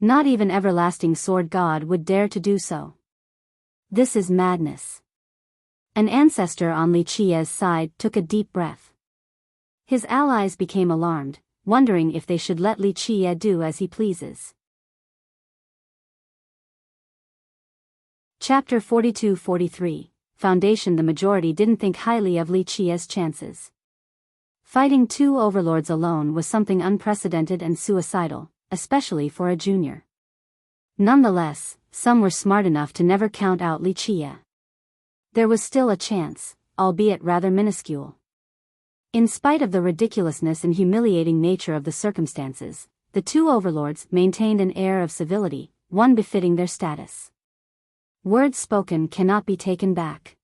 Speaker 1: Not even Everlasting Sword God would dare to do so. This is madness. An ancestor on Li Qia's side took a deep breath. His allies became alarmed, wondering if they should let Li Qia do as he pleases. Chapter 42-43, Foundation. The majority didn't think highly of Li Qia's chances. Fighting 2 overlords alone was something unprecedented and suicidal, especially for a junior. Nonetheless, some were smart enough to never count out Li Qia. There was still a chance, albeit rather minuscule. In spite of the ridiculousness and humiliating nature of the circumstances, the two overlords maintained an air of civility, one befitting their status. Words spoken cannot be taken back.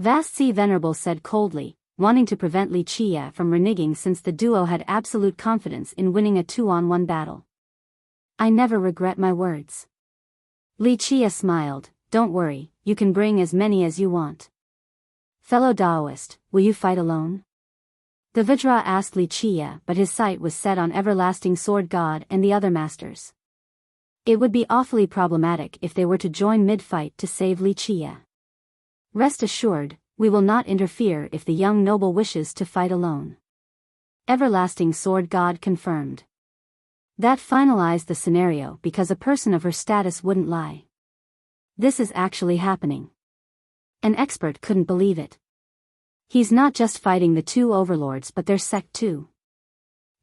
Speaker 1: Vastsi Venerable said coldly, wanting to prevent Li Qia from reneging since the duo had absolute confidence in winning a 2-on-1 battle. I never regret my words. Li Qia smiled, don't worry, you can bring as many as you want. Fellow Daoist, will you fight alone? The Vajra asked Li Qia, but his sight was set on Everlasting Sword God and the other masters. It would be awfully problematic if they were to join mid-fight to save Li Qia. Rest assured, we will not interfere if the young noble wishes to fight alone. Everlasting Sword God confirmed. That finalized the scenario because a person of her status wouldn't lie. This is actually happening. An expert couldn't believe it. He's not just fighting the two overlords but their sect too.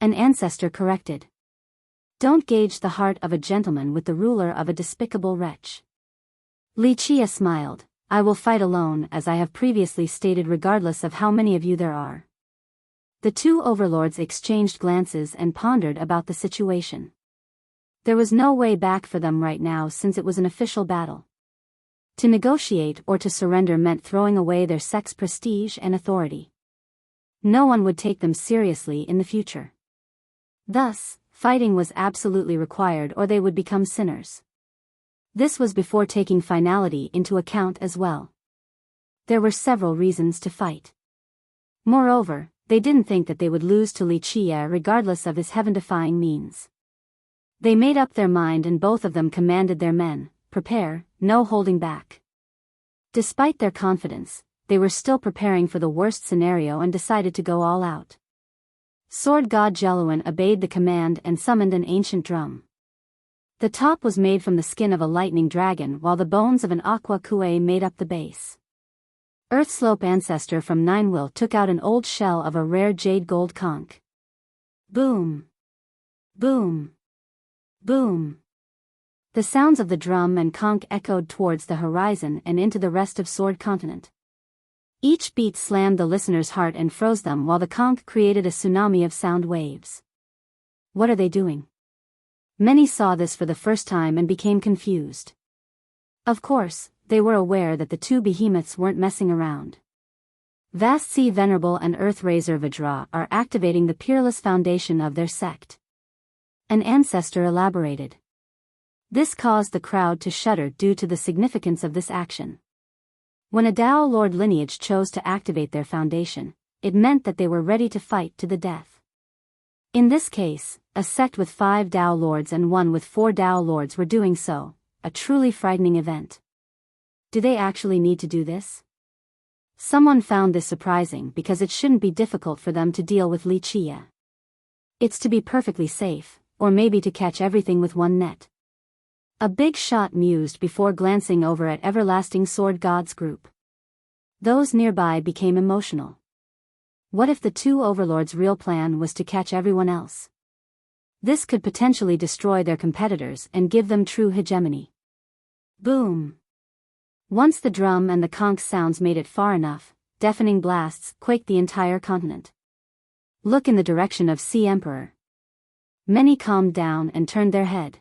Speaker 1: An ancestor corrected. Don't gauge the heart of a gentleman with the ruler of a despicable wretch. Li Qia smiled. I will fight alone as I have previously stated regardless of how many of you there are. The two overlords exchanged glances and pondered about the situation. There was no way back for them right now since it was an official battle. To negotiate or to surrender meant throwing away their sect's prestige and authority. No one would take them seriously in the future. Thus, fighting was absolutely required or they would become sinners. This was before taking finality into account as well. There were several reasons to fight. Moreover, they didn't think that they would lose to Li Qia regardless of his heaven-defying means. They made up their mind and both of them commanded their men, prepare, no holding back. Despite their confidence, they were still preparing for the worst scenario and decided to go all out. Sword God Jeluan obeyed the command and summoned an ancient drum. The top was made from the skin of a lightning dragon while the bones of an aqua kue made up the base. Earthslope ancestor from Ninewill took out an old shell of a rare jade gold conch. Boom! Boom! Boom! The sounds of the drum and conch echoed towards the horizon and into the rest of Sword Continent. Each beat slammed the listener's heart and froze them while the conch created a tsunami of sound waves. What are they doing? Many saw this for the first time and became confused. Of course, they were aware that the two behemoths weren't messing around. Vastsi Venerable and Earthraiser Vajra are activating the peerless foundation of their sect. An ancestor elaborated. This caused the crowd to shudder due to the significance of this action. When a Dao Lord lineage chose to activate their foundation, it meant that they were ready to fight to the death. In this case, a sect with 5 Dao Lords and one with 4 Dao Lords were doing so, a truly frightening event. Do they actually need to do this? Someone found this surprising because it shouldn't be difficult for them to deal with Li Qia. It's to be perfectly safe, or maybe to catch everything with one net. A big shot mused before glancing over at Everlasting Sword God's group. Those nearby became emotional. What if the two overlords' real plan was to catch everyone else? This could potentially destroy their competitors and give them true hegemony. Boom! Once the drum and the conch sounds made it far enough, deafening blasts quaked the entire continent. Look in the direction of Sea Emperor. Many calmed down and turned their head.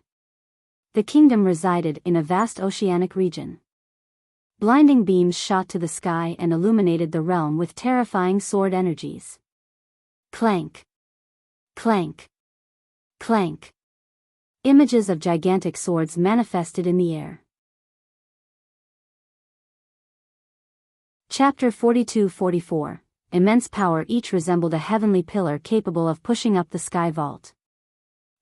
Speaker 1: The kingdom resided in a vast oceanic region. Blinding beams shot to the sky and illuminated the realm with terrifying sword energies. Clank! Clank! Clank! Images of gigantic swords manifested in the air. Chapter 42-44. Immense power. Each resembled a heavenly pillar capable of pushing up the sky vault.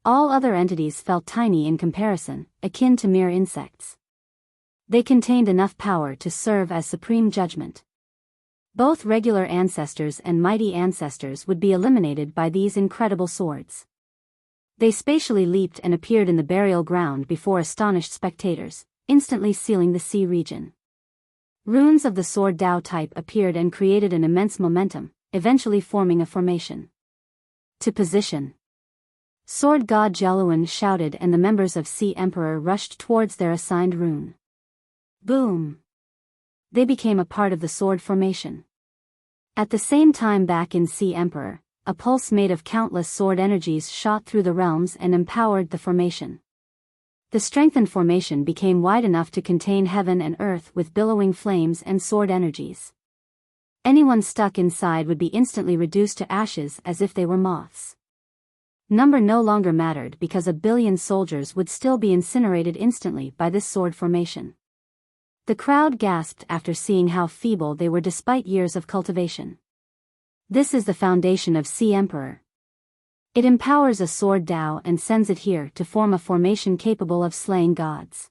Speaker 1: All other entities felt tiny in comparison, akin to mere insects. They contained enough power to serve as supreme judgment. Both regular ancestors and mighty ancestors would be eliminated by these incredible swords. They spatially leaped and appeared in the burial ground before astonished spectators, instantly sealing the sea region. Runes of the sword Dao type appeared and created an immense momentum, eventually forming a formation. To position. Sword God Jeluan shouted, and the members of Sea Emperor rushed towards their assigned rune. Boom! They became a part of the sword formation. At the same time, back in Sea Emperor, a pulse made of countless sword energies shot through the realms and empowered the formation. The strengthened formation became wide enough to contain heaven and earth with billowing flames and sword energies. Anyone stuck inside would be instantly reduced to ashes as if they were moths. Number no longer mattered because 1 billion soldiers would still be incinerated instantly by this sword formation. The crowd gasped after seeing how feeble they were despite years of cultivation. This is the foundation of Sea Emperor. It empowers a sword Tao and sends it here to form a formation capable of slaying gods.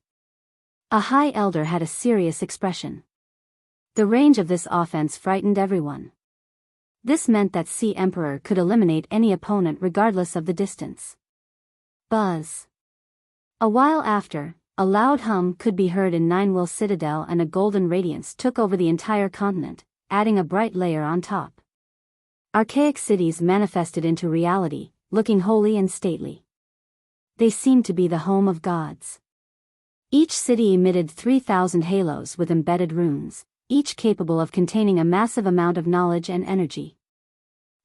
Speaker 1: A high elder had a serious expression. The range of this offense frightened everyone. This meant that Sea Emperor could eliminate any opponent regardless of the distance. Buzz. A while after, a loud hum could be heard in Ninewell Citadel, and a golden radiance took over the entire continent, adding a bright layer on top. Archaic cities manifested into reality, looking holy and stately. They seemed to be the home of gods. Each city emitted 3,000 halos with embedded runes, each capable of containing a massive amount of knowledge and energy.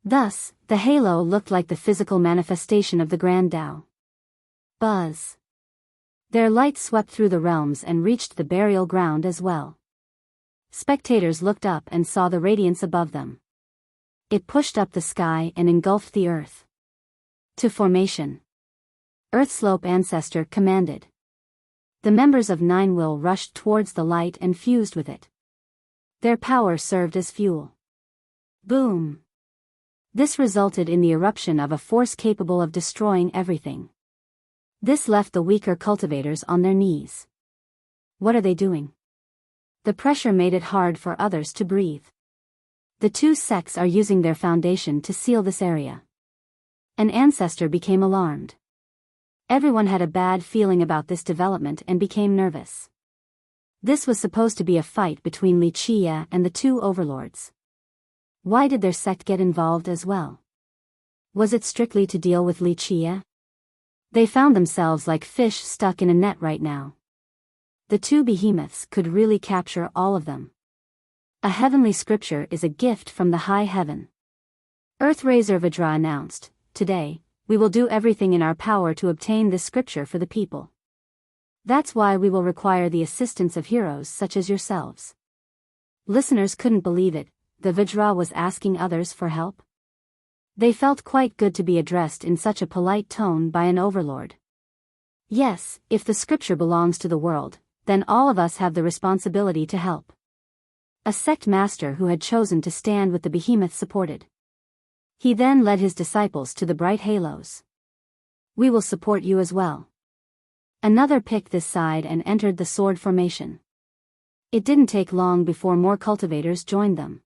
Speaker 1: Thus, the halo looked like the physical manifestation of the Grand Tao. Buzz. Their light swept through the realms and reached the burial ground as well. Spectators looked up and saw the radiance above them. It pushed up the sky and engulfed the earth. To formation. Earthslope Ancestor commanded. The members of Ninewell rushed towards the light and fused with it. Their power served as fuel. Boom! This resulted in the eruption of a force capable of destroying everything. This left the weaker cultivators on their knees. What are they doing? The pressure made it hard for others to breathe. The two sects are using their foundation to seal this area. An ancestor became alarmed. Everyone had a bad feeling about this development and became nervous. This was supposed to be a fight between Wuxia and the two overlords. Why did their sect get involved as well? Was it strictly to deal with Wuxia? They found themselves like fish stuck in a net right now. The two behemoths could really capture all of them. A heavenly scripture is a gift from the high heaven. Earthraiser Vidra announced, "Today, we will do everything in our power to obtain this scripture for the people. That's why we will require the assistance of heroes such as yourselves." Listeners couldn't believe it. The Vidra was asking others for help. They felt quite good to be addressed in such a polite tone by an overlord. Yes, if the scripture belongs to the world, then all of us have the responsibility to help. A sect master who had chosen to stand with the behemoth supported. He then led his disciples to the bright halos. "We will support you as well." Another picked this side and entered the sword formation. It didn't take long before more cultivators joined them.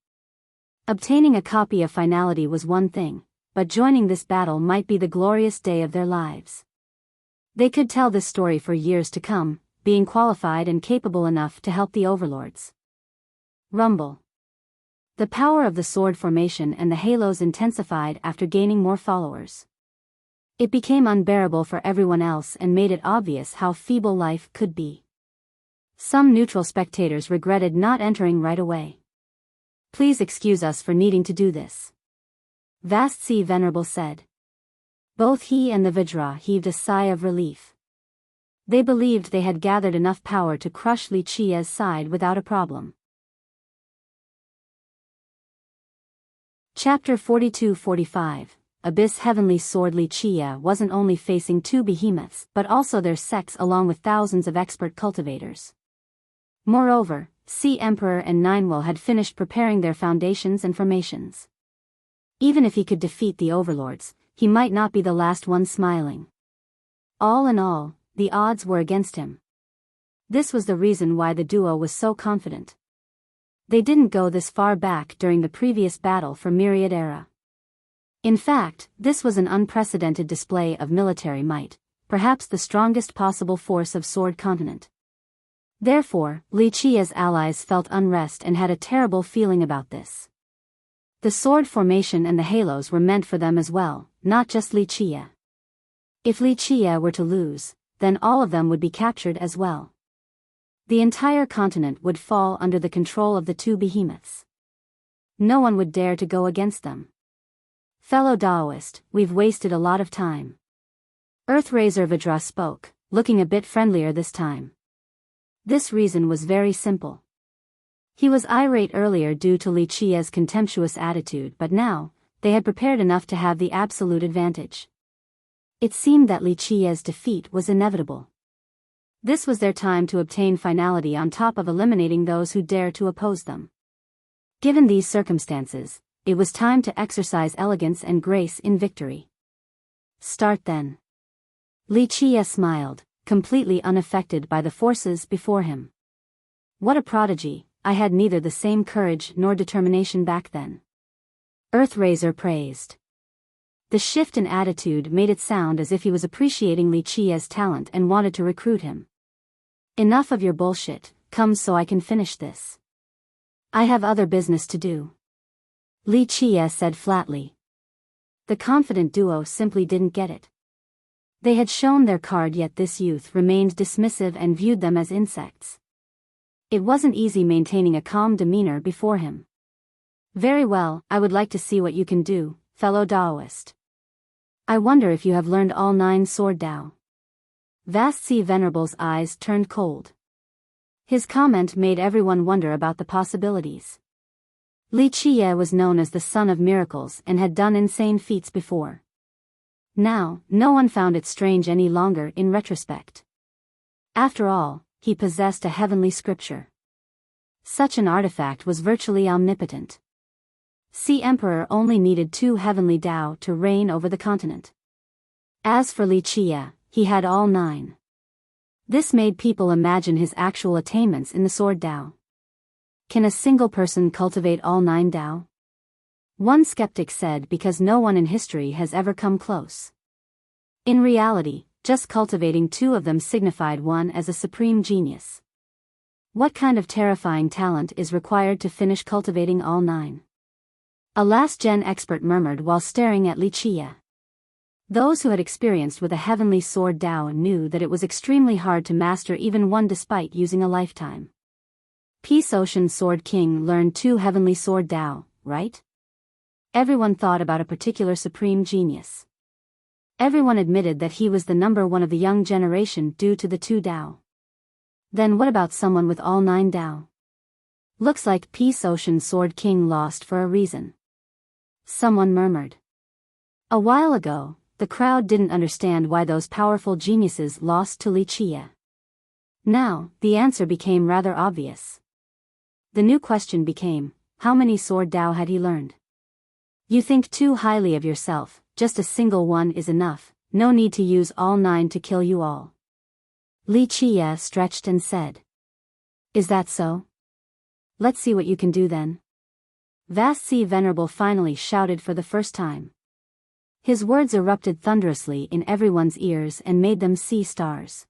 Speaker 1: Obtaining a copy of finality was one thing, but joining this battle might be the glorious day of their lives. They could tell this story for years to come, being qualified and capable enough to help the overlords. Rumble. The power of the sword formation and the halos intensified after gaining more followers. It became unbearable for everyone else and made it obvious how feeble life could be. Some neutral spectators regretted not entering right away. "Please excuse us for needing to do this," Vast Sea Venerable said. Both he and the Vidra heaved a sigh of relief. They believed they had gathered enough power to crush Wuxia's side without a problem. Chapter 42-45. Abyss Heavenly Sword. Wuxia wasn't only facing two behemoths but also their sects along with thousands of expert cultivators. Moreover, Sea Emperor and Ninewell had finished preparing their foundations and formations. Even if he could defeat the overlords, he might not be the last one smiling. All in all, the odds were against him. This was the reason why the duo was so confident. They didn't go this far back during the previous battle for Myriad Era. In fact, this was an unprecedented display of military might, perhaps the strongest possible force of Sword Continent. Therefore, Wuxia's allies felt unrest and had a terrible feeling about this. The sword formation and the halos were meant for them as well, not just Wuxia. If Li Qie were to lose, then all of them would be captured as well. The entire continent would fall under the control of the two behemoths. No one would dare to go against them. Fellow Daoist, we've wasted a lot of time. Earthraiser Vidra spoke, looking a bit friendlier this time. This reason was very simple. He was irate earlier due to Li Qie's contemptuous attitude, but now, they had prepared enough to have the absolute advantage. It seemed that Li Qie's defeat was inevitable. This was their time to obtain finality on top of eliminating those who dare to oppose them. Given these circumstances, it was time to exercise elegance and grace in victory. Start then. Li Qie smiled, completely unaffected by the forces before him. What a prodigy, I had neither the same courage nor determination back then. Earthraiser praised. The shift in attitude made it sound as if he was appreciating Li Qie's talent and wanted to recruit him. Enough of your bullshit, come so I can finish this. I have other business to do. Li Qie said flatly. The confident duo simply didn't get it. They had shown their card, yet this youth remained dismissive and viewed them as insects. It wasn't easy maintaining a calm demeanor before him. Very well, I would like to see what you can do, fellow Daoist. I wonder if you have learned all 9 sword Dao. Vast Sea Venerable's eyes turned cold. His comment made everyone wonder about the possibilities. Li Qie was known as the son of miracles and had done insane feats before. Now, no one found it strange any longer in retrospect. After all, he possessed a heavenly scripture. Such an artifact was virtually omnipotent. Sea Emperor only needed 2 heavenly Dao to reign over the continent. As for Li Qie, he had all 9. This made people imagine his actual attainments in the sword Dao. Can a single person cultivate all 9 Dao? One skeptic said because no one in history has ever come close. In reality, just cultivating 2 of them signified one as a supreme genius. What kind of terrifying talent is required to finish cultivating all 9? A last-gen expert murmured while staring at Li Qie. Those who had experienced with a heavenly sword Dao knew that it was extremely hard to master even one despite using a lifetime. Peace Ocean Sword King learned 2 heavenly sword Dao, right? Everyone thought about a particular supreme genius. Everyone admitted that he was the number 1 of the young generation due to the 2 Dao. Then what about someone with all 9 Dao? Looks like Peace Ocean Sword King lost for a reason. Someone murmured. A while ago, the crowd didn't understand why those powerful geniuses lost to Li Qie. Now, the answer became rather obvious. The new question became, how many sword Dao had he learned? You think too highly of yourself, just a single one is enough, no need to use all 9 to kill you all. Li Qie stretched and said. Is that so? Let's see what you can do then. Vast Sea Venerable finally shouted for the first time. His words erupted thunderously in everyone's ears and made them see stars.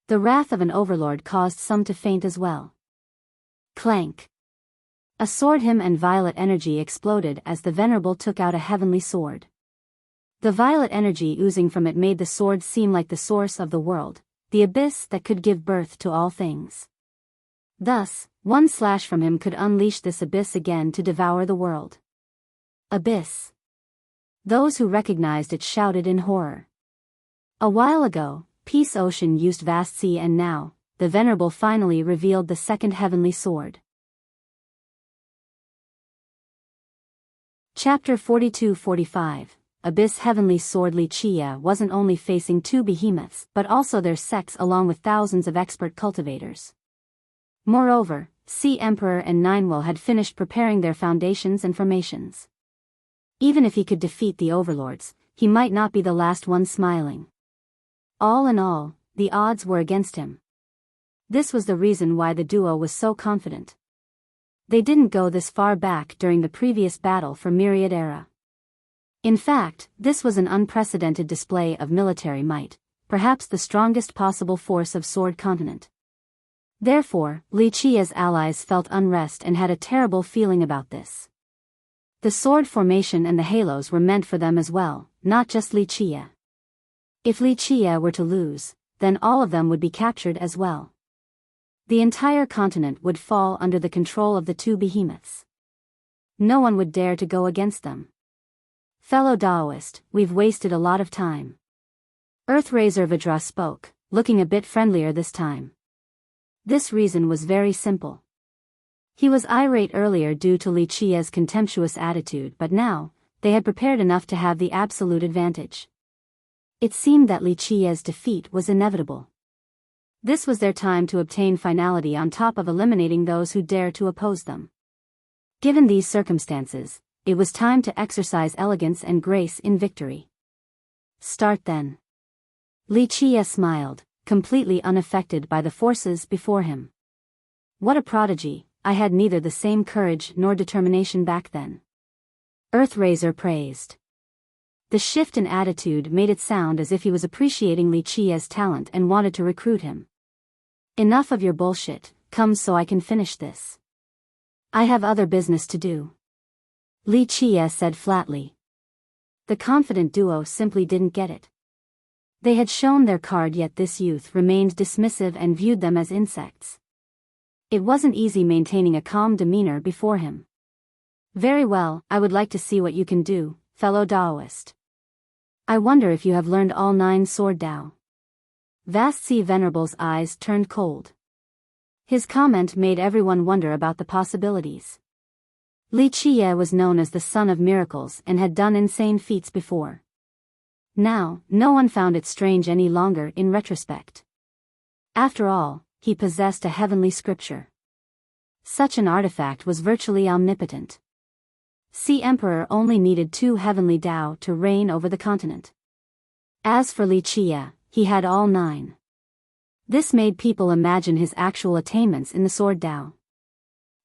Speaker 1: The wrath of an overlord caused some to faint as well. Clank. A sword hymn and violet energy exploded as the Venerable took out a heavenly sword. The violet energy oozing from it made the sword seem like the source of the world, the abyss that could give birth to all things. Thus, one slash from him could unleash this abyss again to devour the world. Abyss. Those who recognized it shouted in horror. A while ago, Peace Ocean used Vast Sea, and now, the Venerable finally revealed the second heavenly sword. Chapter 42-45. Abyss Heavenly Sword. Li Qie wasn't only facing 2 behemoths but also their sects along with thousands of expert cultivators. Moreover, Sea Emperor and Ninewell had finished preparing their foundations and formations. Even if he could defeat the overlords, he might not be the last one smiling. All in all, the odds were against him. This was the reason why the duo was so confident. They didn't go this far back during the previous battle for Myriad Era. In fact, this was an unprecedented display of military might, perhaps the strongest possible force of Sword Continent. Therefore, Li Qie's allies felt unrest and had a terrible feeling about this. The sword formation and the halos were meant for them as well, not just Li Qie. If Li Qie were to lose, then all of them would be captured as well. The entire continent would fall under the control of the two behemoths. No one would dare to go against them. Fellow Daoist, we've wasted a lot of time. Earthraiser Vidra spoke, looking a bit friendlier this time. This reason was very simple. He was irate earlier due to Li Qie's contemptuous attitude, but now, they had prepared enough to have the absolute advantage. It seemed that Li Qie's defeat was inevitable. This was their time to obtain finality on top of eliminating those who dare to oppose them. Given these circumstances, it was time to exercise elegance and grace in victory. Start then. Li Qie smiled, completely unaffected by the forces before him. What a prodigy, I had neither the same courage nor determination back then. Earthraiser praised. The shift in attitude made it sound as if he was appreciating Li Qie's talent and wanted to recruit him. Enough of your bullshit, come so I can finish this. I have other business to do. Li Qie said flatly. The confident duo simply didn't get it. They had shown their card, yet this youth remained dismissive and viewed them as insects. It wasn't easy maintaining a calm demeanor before him. Very well, I would like to see what you can do, fellow Daoist. I wonder if you have learned all 9 sword Dao. Vast Sea Venerable's eyes turned cold. His comment made everyone wonder about the possibilities. Li Qie was known as the son of miracles and had done insane feats before. Now, no one found it strange any longer in retrospect. After all, he possessed a heavenly scripture. Such an artifact was virtually omnipotent. Sea Emperor only needed 2 heavenly Dao to reign over the continent. As for Li Qie, he had all 9. This made people imagine his actual attainments in the sword Dao.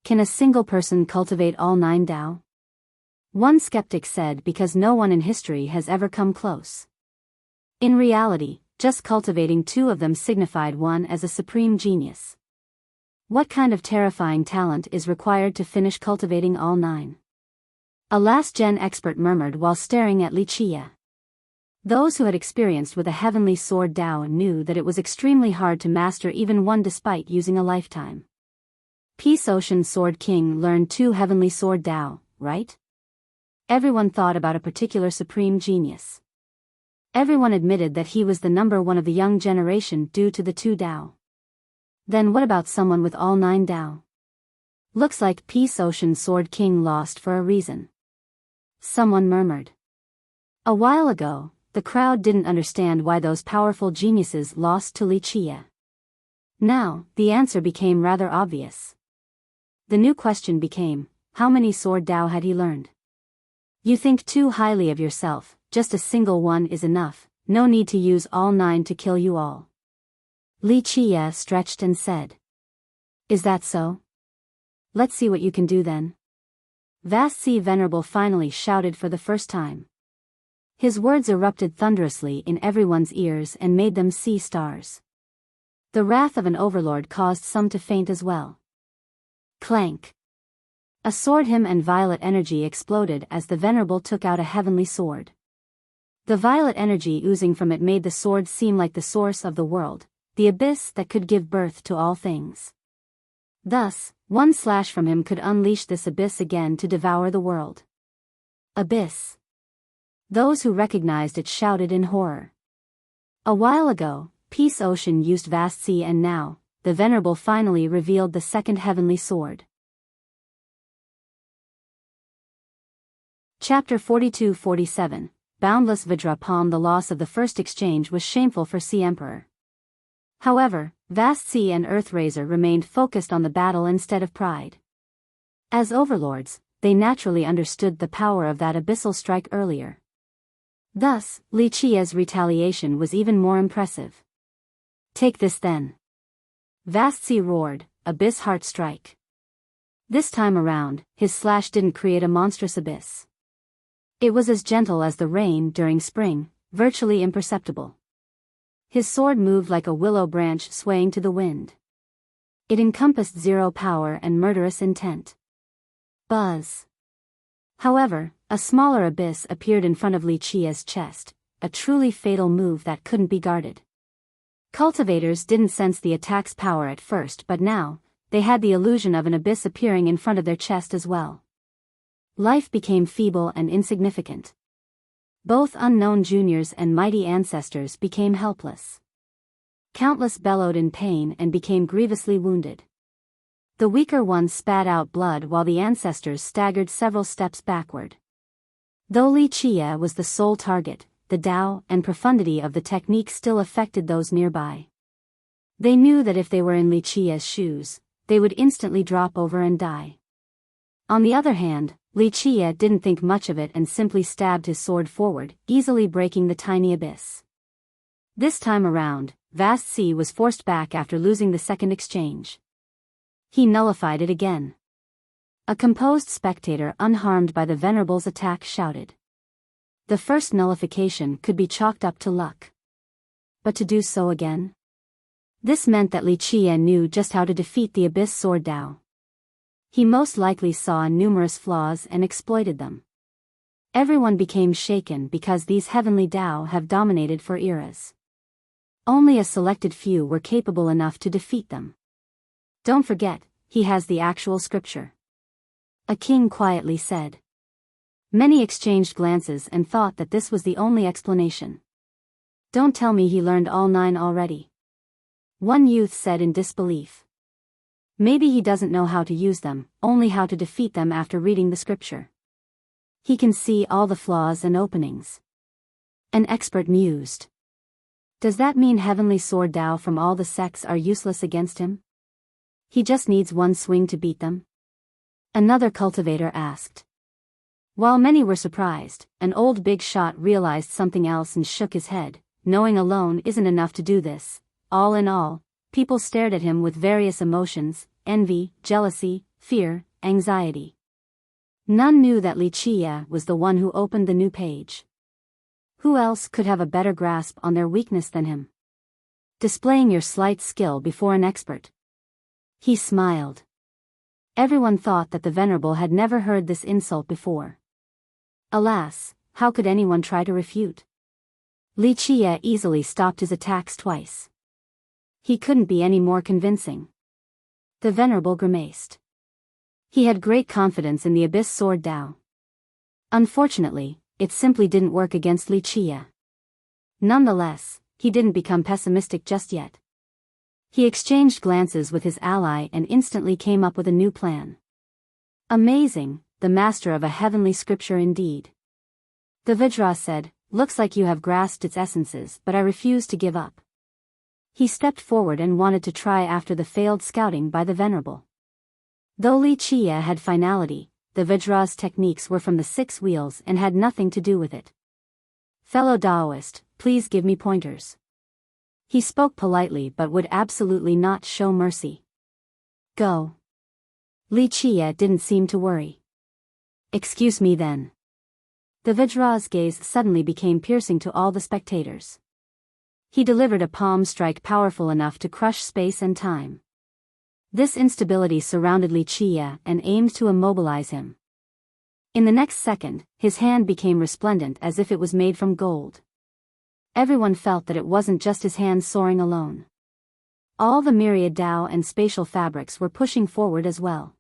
Speaker 1: Can a single person cultivate all 9 Dao? One skeptic said, because no one in history has ever come close. In reality, just cultivating 2 of them signified one as a supreme genius. What kind of terrifying talent is required to finish cultivating all 9? A last-gen expert murmured while staring at Li Qie. Those who had experienced with a heavenly sword Dao knew that it was extremely hard to master even one despite using a lifetime. Peace Ocean Sword King learned 2 heavenly sword Dao, right? Everyone thought about a particular supreme genius. Everyone admitted that he was the number 1 of the young generation due to the 2 Dao. Then what about someone with all 9 Dao? Looks like Peace Ocean Sword King lost for a reason. Someone murmured. A while ago, the crowd didn't understand why those powerful geniuses lost to Li Qie. Now, the answer became rather obvious. The new question became, how many sword Dao had he learned? You think too highly of yourself, just a single one is enough, no need to use all 9 to kill you all. Li Qie stretched and said. Is that so? Let's see what you can do then. Vast Sea Venerable finally shouted for the first time. His words erupted thunderously in everyone's ears and made them see stars. The wrath of an overlord caused some to faint as well. Clank. A sword hymn and violet energy exploded as the Venerable took out a heavenly sword. The violet energy oozing from it made the sword seem like the source of the world, the abyss that could give birth to all things. Thus, one slash from him could unleash this abyss again to devour the world. Abyss. Those who recognized it shouted in horror. A while ago, Peace Ocean used Vast Sea, and now, the Venerable finally revealed the second heavenly sword. Chapter 42-47, Boundless Vidra Palm. The loss of the first exchange was shameful for Sea Emperor. However, Vast Sea and Earthraiser remained focused on the battle instead of pride. As overlords, they naturally understood the power of that abyssal strike earlier. Thus, Li Qie's retaliation was even more impressive. Take this then. Vast Sea roared, Abyss Heart Strike. This time around, his slash didn't create a monstrous abyss. It was as gentle as the rain during spring, virtually imperceptible. His sword moved like a willow branch swaying to the wind. It encompassed zero power and murderous intent. Buzz. However, a smaller abyss appeared in front of Li Qie's chest, a truly fatal move that couldn't be guarded. Cultivators didn't sense the attack's power at first, but now, they had the illusion of an abyss appearing in front of their chest as well. Life became feeble and insignificant. Both unknown juniors and mighty ancestors became helpless. Countless bellowed in pain and became grievously wounded. The weaker ones spat out blood while the ancestors staggered several steps backward. Though Li Qie was the sole target, the Tao and profundity of the technique still affected those nearby. They knew that if they were in Li Qie's shoes, they would instantly drop over and die. On the other hand, Li Qie didn't think much of it and simply stabbed his sword forward, easily breaking the tiny abyss. This time around, Vast Sea was forced back after losing the second exchange. He nullified it again. A composed spectator unharmed by the Venerable's attack shouted. The first nullification could be chalked up to luck. But to do so again? This meant that Li Qie knew just how to defeat the Abyss Sword Tao. He most likely saw numerous flaws and exploited them. Everyone became shaken because these heavenly Tao have dominated for eras. Only a selected few were capable enough to defeat them. Don't forget, he has the actual scripture. A king quietly said. Many exchanged glances and thought that this was the only explanation. Don't tell me he learned all 9 already. One youth said in disbelief. Maybe he doesn't know how to use them, only how to defeat them after reading the scripture. He can see all the flaws and openings. An expert mused. Does that mean heavenly sword Tao from all the sects are useless against him? He just needs one swing to beat them? Another cultivator asked. While many were surprised, an old big shot realized something else and shook his head. Knowing alone isn't enough to do this. All in all, people stared at him with various emotions: envy, jealousy, fear, anxiety. None knew that Li Qie was the one who opened the new page. Who else could have a better grasp on their weakness than him? Displaying your slight skill before an expert. He smiled. Everyone thought that the Venerable had never heard this insult before. Alas, how could anyone try to refute? Li Qie easily stopped his attacks twice. He couldn't be any more convincing. The Venerable grimaced. He had great confidence in the Abyss Sword Tao. Unfortunately, it simply didn't work against Li Qie. Nonetheless, he didn't become pessimistic just yet. He exchanged glances with his ally and instantly came up with a new plan. Amazing, the master of a heavenly scripture indeed. The Vajra said, looks like you have grasped its essences, but I refuse to give up. He stepped forward and wanted to try after the failed scouting by the Venerable. Though Li Qie had finality, the Vajra's techniques were from the 6 wheels and had nothing to do with it. Fellow Taoist, please give me pointers. He spoke politely but would absolutely not show mercy. Go. Li Qie didn't seem to worry. Excuse me then. The Vajra's gaze suddenly became piercing to all the spectators. He delivered a palm strike powerful enough to crush space and time. This instability surrounded Li Qie and aimed to immobilize him. In the next second, his hand became resplendent as if it was made from gold. Everyone felt that it wasn't just his hand soaring alone. All the myriad Tao and spatial fabrics were pushing forward as well.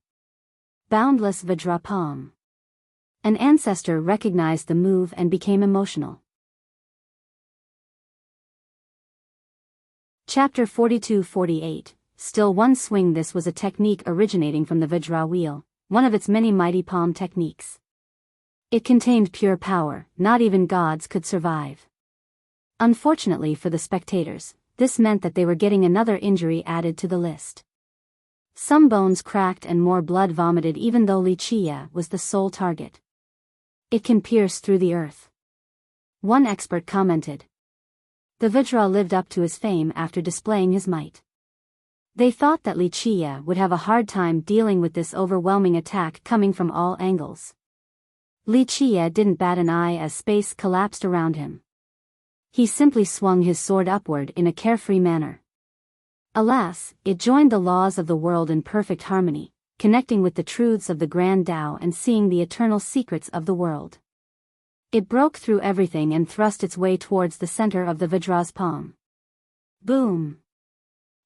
Speaker 1: Boundless Vajra palm. An ancestor recognized the move and became emotional. Chapter 42-48. Still one swing. This was a technique originating from the Vajra wheel, one of its many mighty palm techniques. It contained pure power, not even gods could survive. Unfortunately for the spectators, this meant that they were getting another injury added to the list. Some bones cracked and more blood vomited even though Li Qie was the sole target. It can pierce through the earth. One expert commented. The Vajra lived up to his fame after displaying his might. They thought that Li Qie would have a hard time dealing with this overwhelming attack coming from all angles. Li Qie didn't bat an eye as space collapsed around him. He simply swung his sword upward in a carefree manner. Alas, it joined the laws of the world in perfect harmony, connecting with the truths of the Grand Tao and seeing the eternal secrets of the world. It broke through everything and thrust its way towards the center of the Vajra's palm. Boom!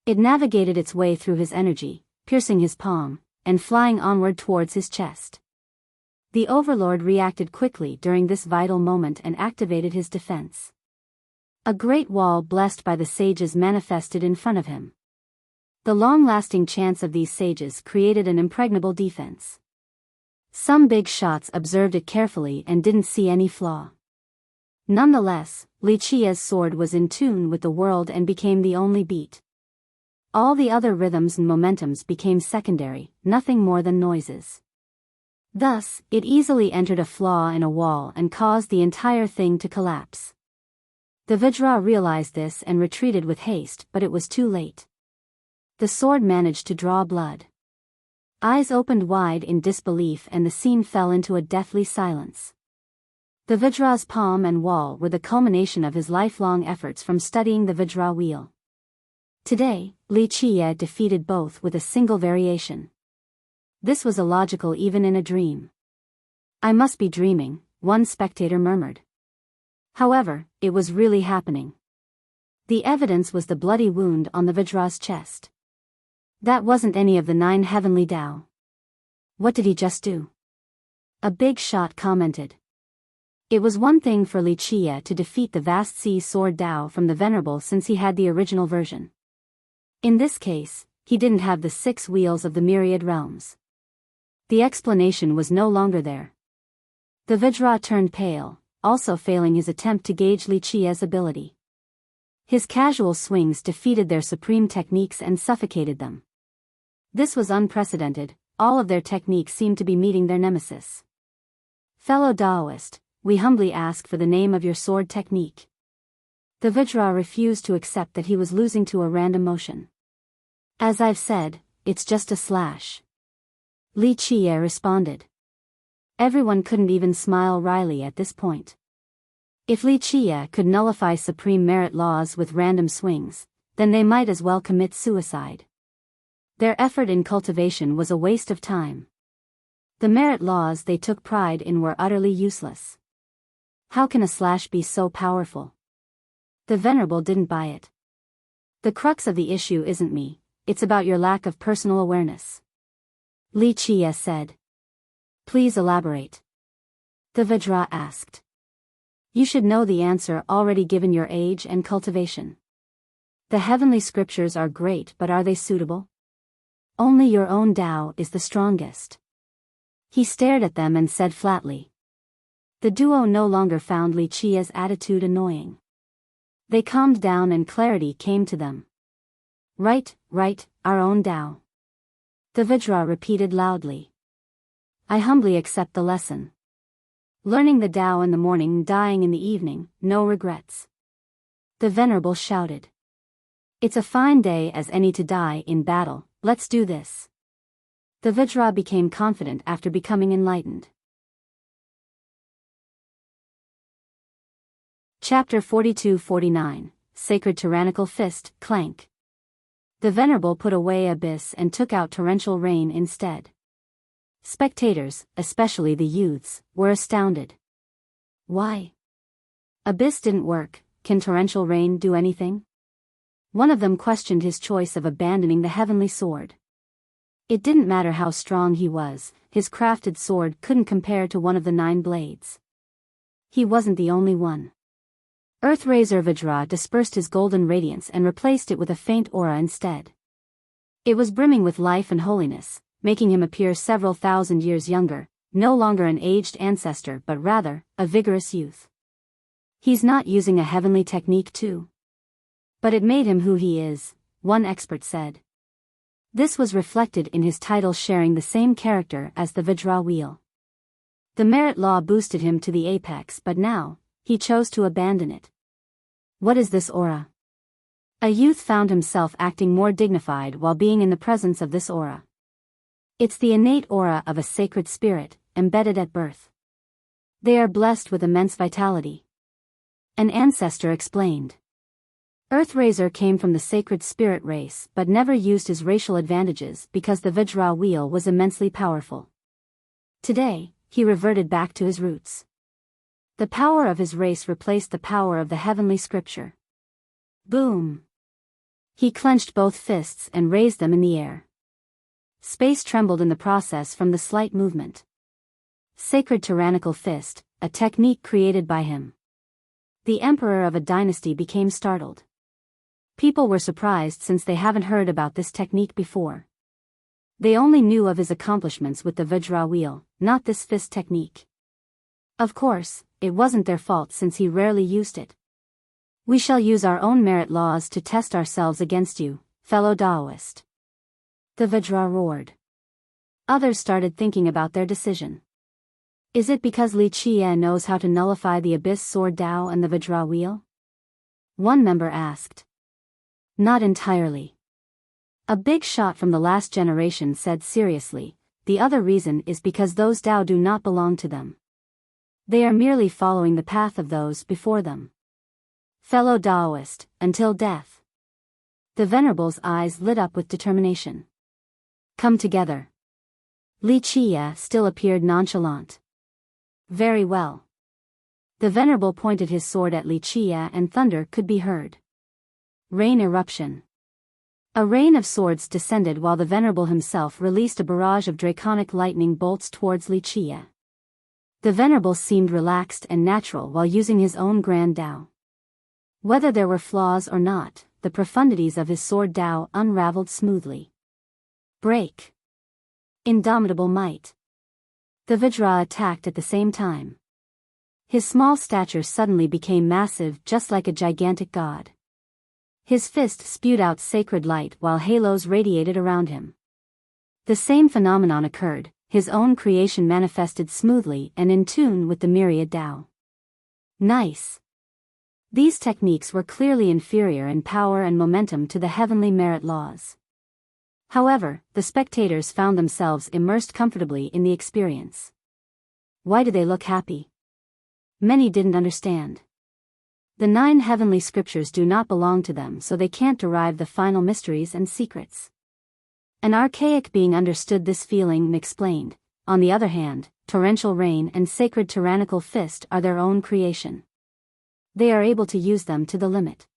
Speaker 1: It navigated its way through his energy, piercing his palm, and flying onward towards his chest. The Overlord reacted quickly during this vital moment and activated his defense. A great wall blessed by the sages manifested in front of him. The long-lasting chants of these sages created an impregnable defense. Some big shots observed it carefully and didn't see any flaw. Nonetheless, Li Qia's sword was in tune with the world and became the only beat. All the other rhythms and momentums became secondary, nothing more than noises. Thus, it easily entered a flaw in a wall and caused the entire thing to collapse. The Vajra realized this and retreated with haste, but it was too late. The sword managed to draw blood. Eyes opened wide in disbelief and the scene fell into a deathly silence. The Vajra's palm and wall were the culmination of his lifelong efforts from studying the Vajra wheel. Today, Li Qia defeated both with a single variation. This was illogical even in a dream. I must be dreaming, one spectator murmured. However, it was really happening. The evidence was the bloody wound on the Vajra's chest. That wasn't any of the 9 heavenly Tao. What did he just do? A big shot commented. It was one thing for Li Qia to defeat the vast sea sword Tao from the Venerable since he had the original version. In this case, he didn't have the 6 wheels of the myriad realms. The explanation was no longer there. The Vajra turned pale, also failing his attempt to gauge Li Qia's ability. His casual swings defeated their supreme techniques and suffocated them. This was unprecedented, all of their techniques seemed to be meeting their nemesis. Fellow Taoist, we humbly ask for the name of your sword technique. The Vajra refused to accept that he was losing to a random motion. As I've said, it's just a slash. Li Qia responded. Everyone couldn't even smile wryly at this point. If Li Qia could nullify supreme merit laws with random swings, then they might as well commit suicide. Their effort in cultivation was a waste of time. The merit laws they took pride in were utterly useless. How can a slash be so powerful? The Venerable didn't buy it. The crux of the issue isn't me, it's about your lack of personal awareness. Li Qia said. Please elaborate. The Vajra asked. You should know the answer already given your age and cultivation. The heavenly scriptures are great, but are they suitable? Only your own Tao is the strongest. He stared at them and said flatly. The duo no longer found Li Qia's attitude annoying. They calmed down and clarity came to them. Right, our own Tao. The Vajra repeated loudly. I humbly accept the lesson. Learning the Tao in the morning, dying in the evening, no regrets. The Venerable shouted. It's a fine day as any to die in battle, let's do this. The Vajra became confident after becoming enlightened. Chapter 42-49, Sacred Tyrannical Fist, Clank. The Venerable put away Abyss and took out Torrential Rain instead. Spectators, especially the youths, were astounded. Why? Abyss didn't work, can Torrential Rain do anything? One of them questioned his choice of abandoning the heavenly sword. It didn't matter how strong he was, his crafted sword couldn't compare to one of the 9 blades. He wasn't the only one. Earthraiser Vajra dispersed his golden radiance and replaced it with a faint aura instead. It was brimming with life and holiness, making him appear several thousand years younger, no longer an aged ancestor but rather, a vigorous youth. He's not using a heavenly technique too. But it made him who he is, one expert said. This was reflected in his title sharing the same character as the Vajra wheel. The merit law boosted him to the apex but now, he chose to abandon it. What is this aura? A youth found himself acting more dignified while being in the presence of this aura. It's the innate aura of a sacred spirit, embedded at birth. They are blessed with immense vitality. An ancestor explained. Earthraiser came from the sacred spirit race but never used his racial advantages because the Vajra wheel was immensely powerful. Today, he reverted back to his roots. The power of his race replaced the power of the heavenly scripture. Boom! He clenched both fists and raised them in the air. Space trembled in the process from the slight movement. Sacred tyrannical fist, a technique created by him. The emperor of a dynasty became startled. People were surprised since they haven't heard about this technique before. They only knew of his accomplishments with the Vajra wheel, not this fist technique. Of course, it wasn't their fault since he rarely used it. We shall use our own merit laws to test ourselves against you, fellow Taoist. The Vajra roared. Others started thinking about their decision. Is it because Li Qie knows how to nullify the Abyss Sword Dao and the Vajra wheel? One member asked. Not entirely. A big shot from the last generation said seriously, the other reason is because those Dao do not belong to them. They are merely following the path of those before them. Fellow Taoist, until death. The Venerable's eyes lit up with determination. Come together. Li Qie still appeared nonchalant. Very well. The Venerable pointed his sword at Li Qie and thunder could be heard. Rain eruption. A rain of swords descended while the Venerable himself released a barrage of draconic lightning bolts towards Li Qie. The Venerable seemed relaxed and natural while using his own grand Dao. Whether there were flaws or not, the profundities of his sword Dao unraveled smoothly. Break. Indomitable might. The Vajra attacked at the same time. His small stature suddenly became massive, just like a gigantic god. His fist spewed out sacred light while halos radiated around him. The same phenomenon occurred, his own creation manifested smoothly and in tune with the myriad Dao. Nice. These techniques were clearly inferior in power and momentum to the heavenly merit laws. However, the spectators found themselves immersed comfortably in the experience. Why do they look happy? Many didn't understand. The 9 heavenly scriptures do not belong to them, so they can't derive the final mysteries and secrets. An archaic being understood this feeling and explained. On the other hand, torrential rain and sacred tyrannical fist are their own creation. They are able to use them to the limit.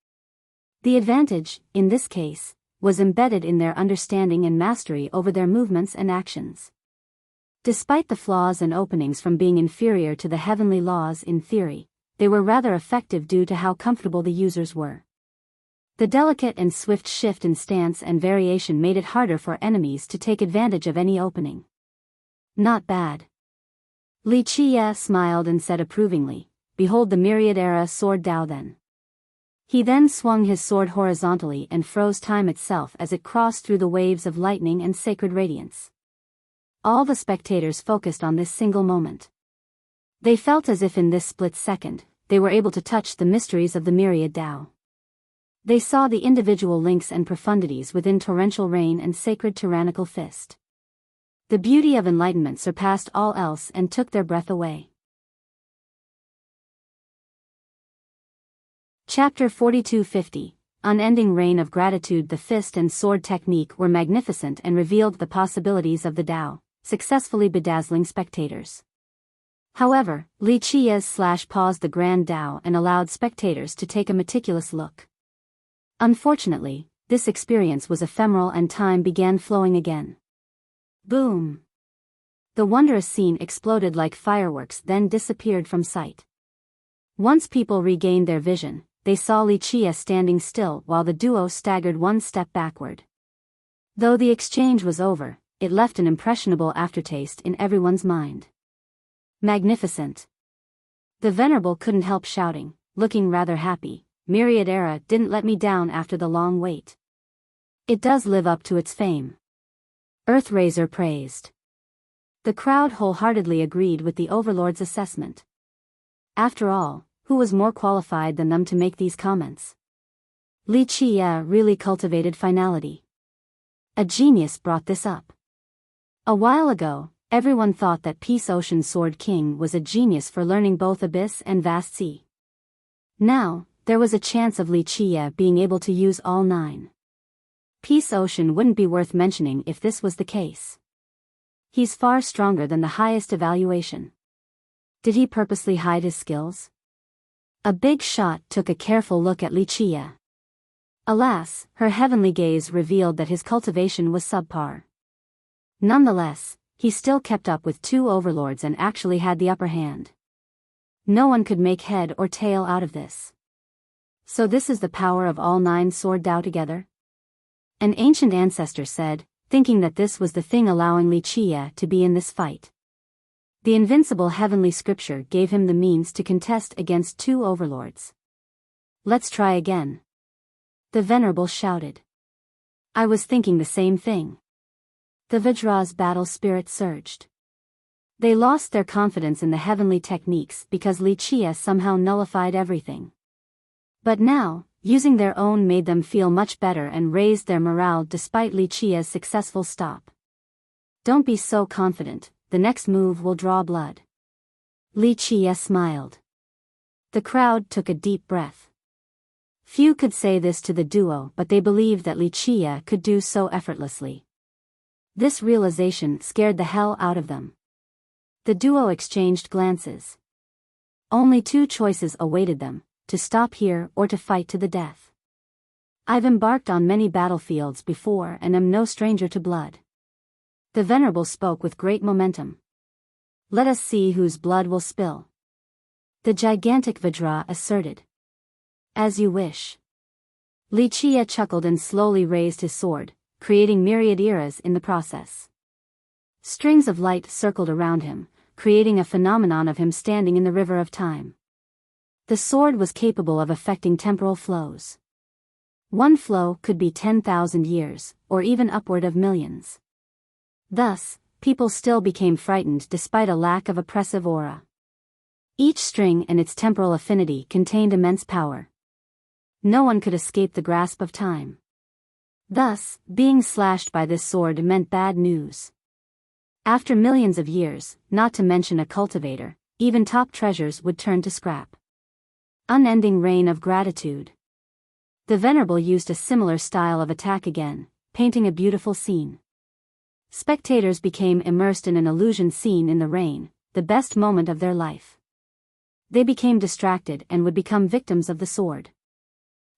Speaker 1: The advantage, in this case, was embedded in their understanding and mastery over their movements and actions. Despite the flaws and openings from being inferior to the heavenly laws in theory, they were rather effective due to how comfortable the users were. The delicate and swift shift in stance and variation made it harder for enemies to take advantage of any opening. Not bad. Li Qie smiled and said approvingly, "Behold the myriad era sword Dao then." He then swung his sword horizontally and froze time itself as it crossed through the waves of lightning and sacred radiance. All the spectators focused on this single moment. They felt as if in this split second, they were able to touch the mysteries of the myriad Dao. They saw the individual links and profundities within torrential rain and sacred tyrannical fist. The beauty of enlightenment surpassed all else and took their breath away. Chapter 4250, Unending Rain of Gratitude. The fist and sword technique were magnificent and revealed the possibilities of the Tao, successfully bedazzling spectators. However, Li Qie paused the grand Tao and allowed spectators to take a meticulous look. Unfortunately, this experience was ephemeral and time began flowing again. Boom! The wondrous scene exploded like fireworks, then disappeared from sight. Once people regained their vision, they saw Li Qie standing still while the duo staggered one step backward. Though the exchange was over, it left an impressionable aftertaste in everyone's mind. Magnificent! The Venerable couldn't help shouting, looking rather happy. Myriad Era didn't let me down after the long wait. It does live up to its fame. Earthraiser praised. The crowd wholeheartedly agreed with the Overlord's assessment. After all, who was more qualified than them to make these comments? Li Qie really cultivated finality. A genius brought this up. A while ago, everyone thought that Peace Ocean Sword King was a genius for learning both Abyss and Vast Sea. Now, there was a chance of Li Qie being able to use all 9. Peace Ocean wouldn't be worth mentioning if this was the case. He's far stronger than the highest evaluation. Did he purposely hide his skills? A big shot took a careful look at Wuxia. Alas, her heavenly gaze revealed that his cultivation was subpar. Nonetheless, he still kept up with 2 overlords and actually had the upper hand. No one could make head or tail out of this. So this is the power of all 9 sword Dao together? An ancient ancestor said, thinking that this was the thing allowing Wuxia to be in this fight. The invincible heavenly scripture gave him the means to contest against 2 overlords. Let's try again. The Venerable shouted. I was thinking the same thing. The Vajra's battle spirit surged. They lost their confidence in the heavenly techniques because Wuxia somehow nullified everything. But now, using their own made them feel much better and raised their morale despite Wuxia's successful stop. Don't be so confident, the next move will draw blood. Wuxia smiled. The crowd took a deep breath. Few could say this to the duo, but they believed that Wuxia could do so effortlessly. This realization scared the hell out of them. The duo exchanged glances. Only 2 choices awaited them, to stop here or to fight to the death. I've embarked on many battlefields before and am no stranger to blood. The Venerable spoke with great momentum. Let us see whose blood will spill. The gigantic Vajra asserted. As you wish. Wuxia chuckled and slowly raised his sword, creating myriad eras in the process. Strings of light circled around him, creating a phenomenon of him standing in the river of time. The sword was capable of affecting temporal flows. One flow could be 10,000 years, or even upward of millions. Thus, people still became frightened despite a lack of oppressive aura. Each string and its temporal affinity contained immense power. No one could escape the grasp of time. Thus, being slashed by this sword meant bad news. After millions of years, not to mention a cultivator, even top treasures would turn to scrap. Unending rain of gratitude. The Venerable used a similar style of attack again, painting a beautiful scene. Spectators became immersed in an illusion scene in the rain, the best moment of their life. They became distracted and would become victims of the sword.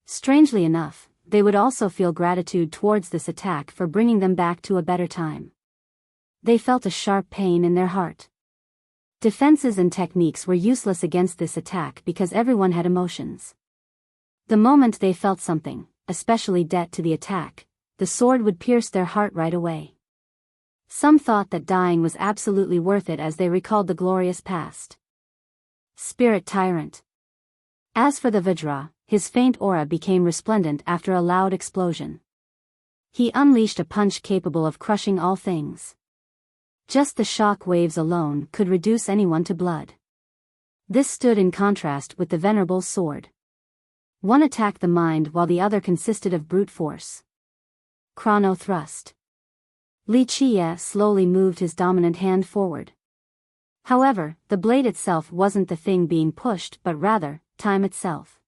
Speaker 1: Strangely enough, they would also feel gratitude towards this attack for bringing them back to a better time. They felt a sharp pain in their heart. Defenses and techniques were useless against this attack because everyone had emotions. The moment they felt something, especially debt to the attack, the sword would pierce their heart right away. Some thought that dying was absolutely worth it as they recalled the glorious past. Spirit Tyrant. As for the Vajra, his faint aura became resplendent after a loud explosion. He unleashed a punch capable of crushing all things. Just the shock waves alone could reduce anyone to blood. This stood in contrast with the Venerable's sword. One attacked the mind while the other consisted of brute force. Chrono thrust. Wuxia slowly moved his dominant hand forward. However, the blade itself wasn't the thing being pushed but rather, time itself.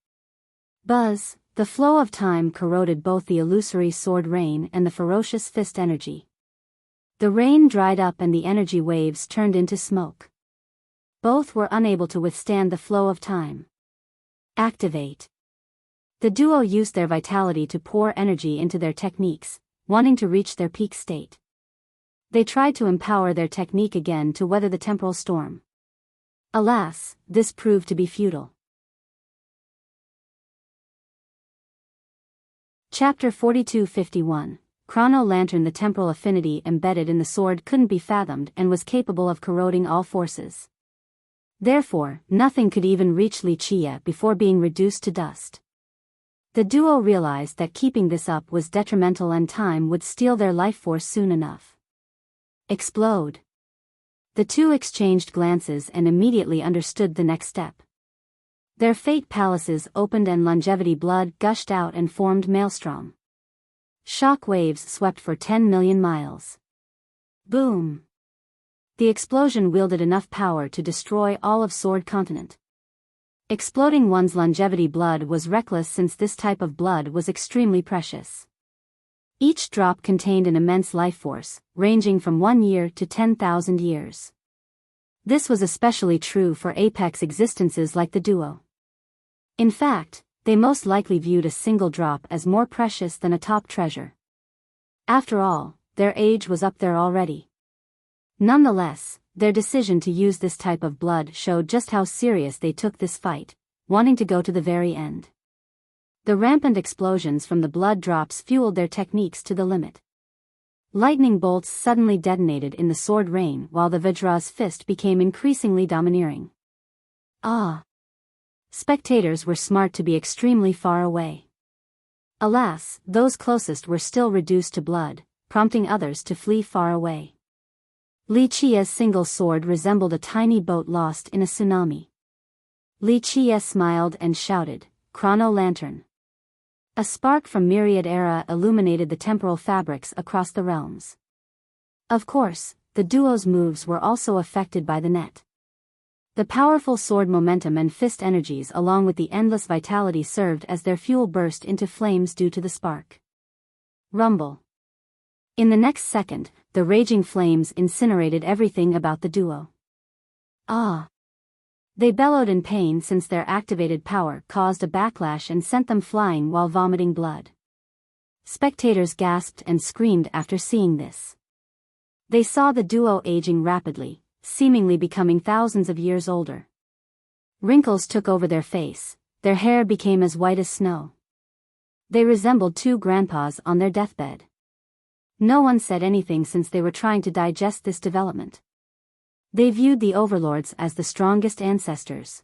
Speaker 1: Buzz, the flow of time corroded both the illusory sword rain and the ferocious fist energy. The rain dried up and the energy waves turned into smoke. Both were unable to withstand the flow of time. Activate. The duo used their vitality to pour energy into their techniques, wanting to reach their peak state. They tried to empower their technique again to weather the temporal storm. Alas, this proved to be futile. Chapter 42-51. Chrono Lantern. The temporal affinity embedded in the sword couldn't be fathomed and was capable of corroding all forces. Therefore, nothing could even reach Wuxia before being reduced to dust. The duo realized that keeping this up was detrimental and time would steal their life force soon enough. Explode. The two exchanged glances and immediately understood the next step. Their fate palaces opened and longevity blood gushed out and formed maelstrom. Shock waves swept for 10 million miles. Boom! The explosion wielded enough power to destroy all of Sword Continent. Exploding one's longevity blood was reckless since this type of blood was extremely precious. Each drop contained an immense life force, ranging from 1 year to 10,000 years. This was especially true for apex existences like the duo. In fact, they most likely viewed a single drop as more precious than a top treasure. After all, their age was up there already. Nonetheless, their decision to use this type of blood showed just how serious they took this fight, wanting to go to the very end. The rampant explosions from the blood drops fueled their techniques to the limit. Lightning bolts suddenly detonated in the sword rain while the Vajra's fist became increasingly domineering. Ah! Spectators were smart to be extremely far away. Alas, those closest were still reduced to blood, prompting others to flee far away. Li Qia's single sword resembled a tiny boat lost in a tsunami. Li Qia smiled and shouted, "Chrono Lantern." A spark from Myriad Era illuminated the temporal fabrics across the realms. Of course, the duo's moves were also affected by the net. The powerful sword momentum and fist energies along with the endless vitality served as their fuel burst into flames due to the spark. Rumble. In the next second, the raging flames incinerated everything about the duo. Ah! They bellowed in pain since their activated power caused a backlash and sent them flying while vomiting blood. Spectators gasped and screamed after seeing this. They saw the duo aging rapidly, seemingly becoming thousands of years older. Wrinkles took over their face, their hair became as white as snow. They resembled two grandpas on their deathbed. No one said anything since they were trying to digest this development. They viewed the overlords as the strongest ancestors.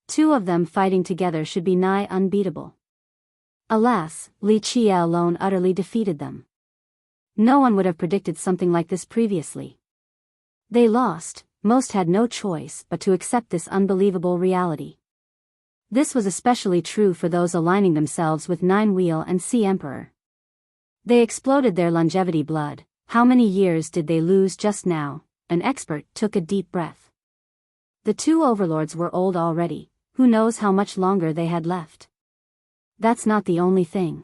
Speaker 1: Two of them fighting together should be nigh unbeatable. Alas, Li Qia alone utterly defeated them. No one would have predicted something like this previously. They lost, most had no choice but to accept this unbelievable reality. This was especially true for those aligning themselves with Nine Wheel and Sea Emperor. They exploded their longevity blood. How many years did they lose just now? An expert took a deep breath. The two overlords were old already, who knows how much longer they had left. That's not the only thing.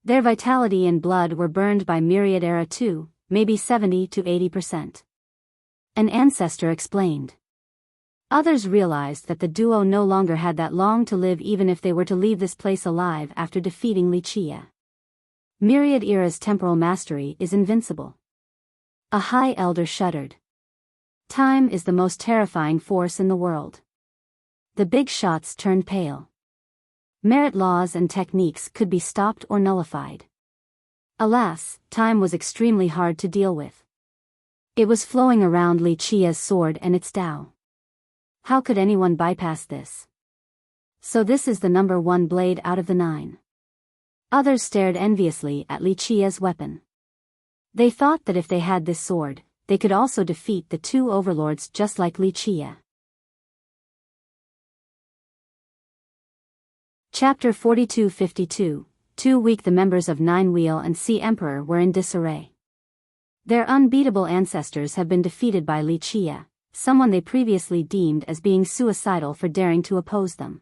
Speaker 1: Their vitality and blood were burned by Myriad Era too, maybe 70 to 80%. An ancestor explained. Others realized that the duo no longer had that long to live even if they were to leave this place alive after defeating Li Qia. Myriad Era's temporal mastery is invincible. A high elder shuddered. Time is the most terrifying force in the world. The big shots turned pale. Merit laws and techniques could be stopped or nullified. Alas, time was extremely hard to deal with. It was flowing around Li Qia's sword and its Dao. How could anyone bypass this? So this is the number one blade out of the 9. Others stared enviously at Li Qia's weapon. They thought that if they had this sword, they could also defeat the two overlords just like Li Qia. Chapter 42-52. Too weak. The members of Nine Wheel and Sea Emperor were in disarray. Their unbeatable ancestors have been defeated by Li Qia, someone they previously deemed as being suicidal for daring to oppose them.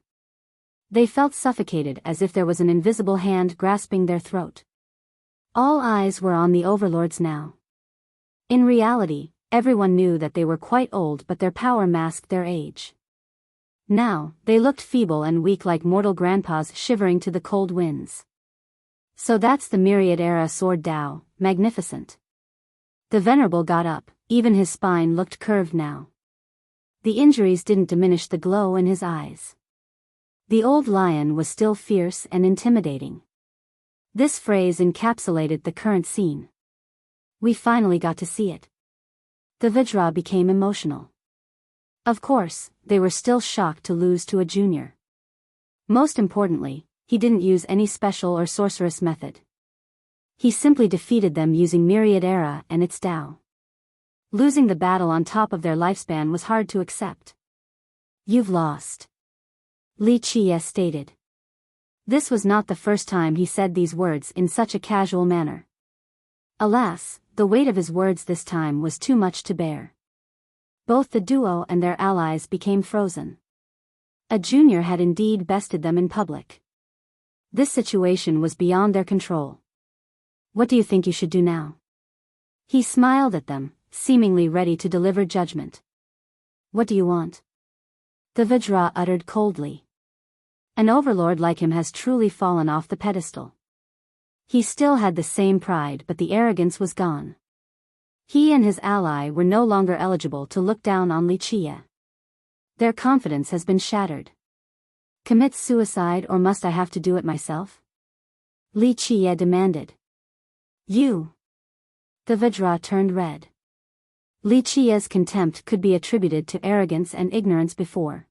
Speaker 1: They felt suffocated as if there was an invisible hand grasping their throat. All eyes were on the overlords now. In reality, everyone knew that they were quite old, but their power masked their age. Now, they looked feeble and weak like mortal grandpas shivering to the cold winds. So that's the Myriad Era sword Dao, magnificent. The Venerable got up, even his spine looked curved now. The injuries didn't diminish the glow in his eyes. The old lion was still fierce and intimidating. This phrase encapsulated the current scene. We finally got to see it. The Vajra became emotional. Of course, they were still shocked to lose to a junior. Most importantly, he didn't use any special or sorcerous method. He simply defeated them using Myriad Era and its Dao. Losing the battle on top of their lifespan was hard to accept. You've lost. Li Qia stated. This was not the first time he said these words in such a casual manner. Alas, the weight of his words this time was too much to bear. Both the duo and their allies became frozen. A junior had indeed bested them in public. This situation was beyond their control. What do you think you should do now? He smiled at them, seemingly ready to deliver judgment. What do you want? The Vajra uttered coldly. An overlord like him has truly fallen off the pedestal. He still had the same pride, but the arrogance was gone. He and his ally were no longer eligible to look down on Wuxia. Their confidence has been shattered. Commit suicide, or must I have to do it myself? Wuxia demanded. You. The Vajra turned red. Wuxia's contempt could be attributed to arrogance and ignorance before.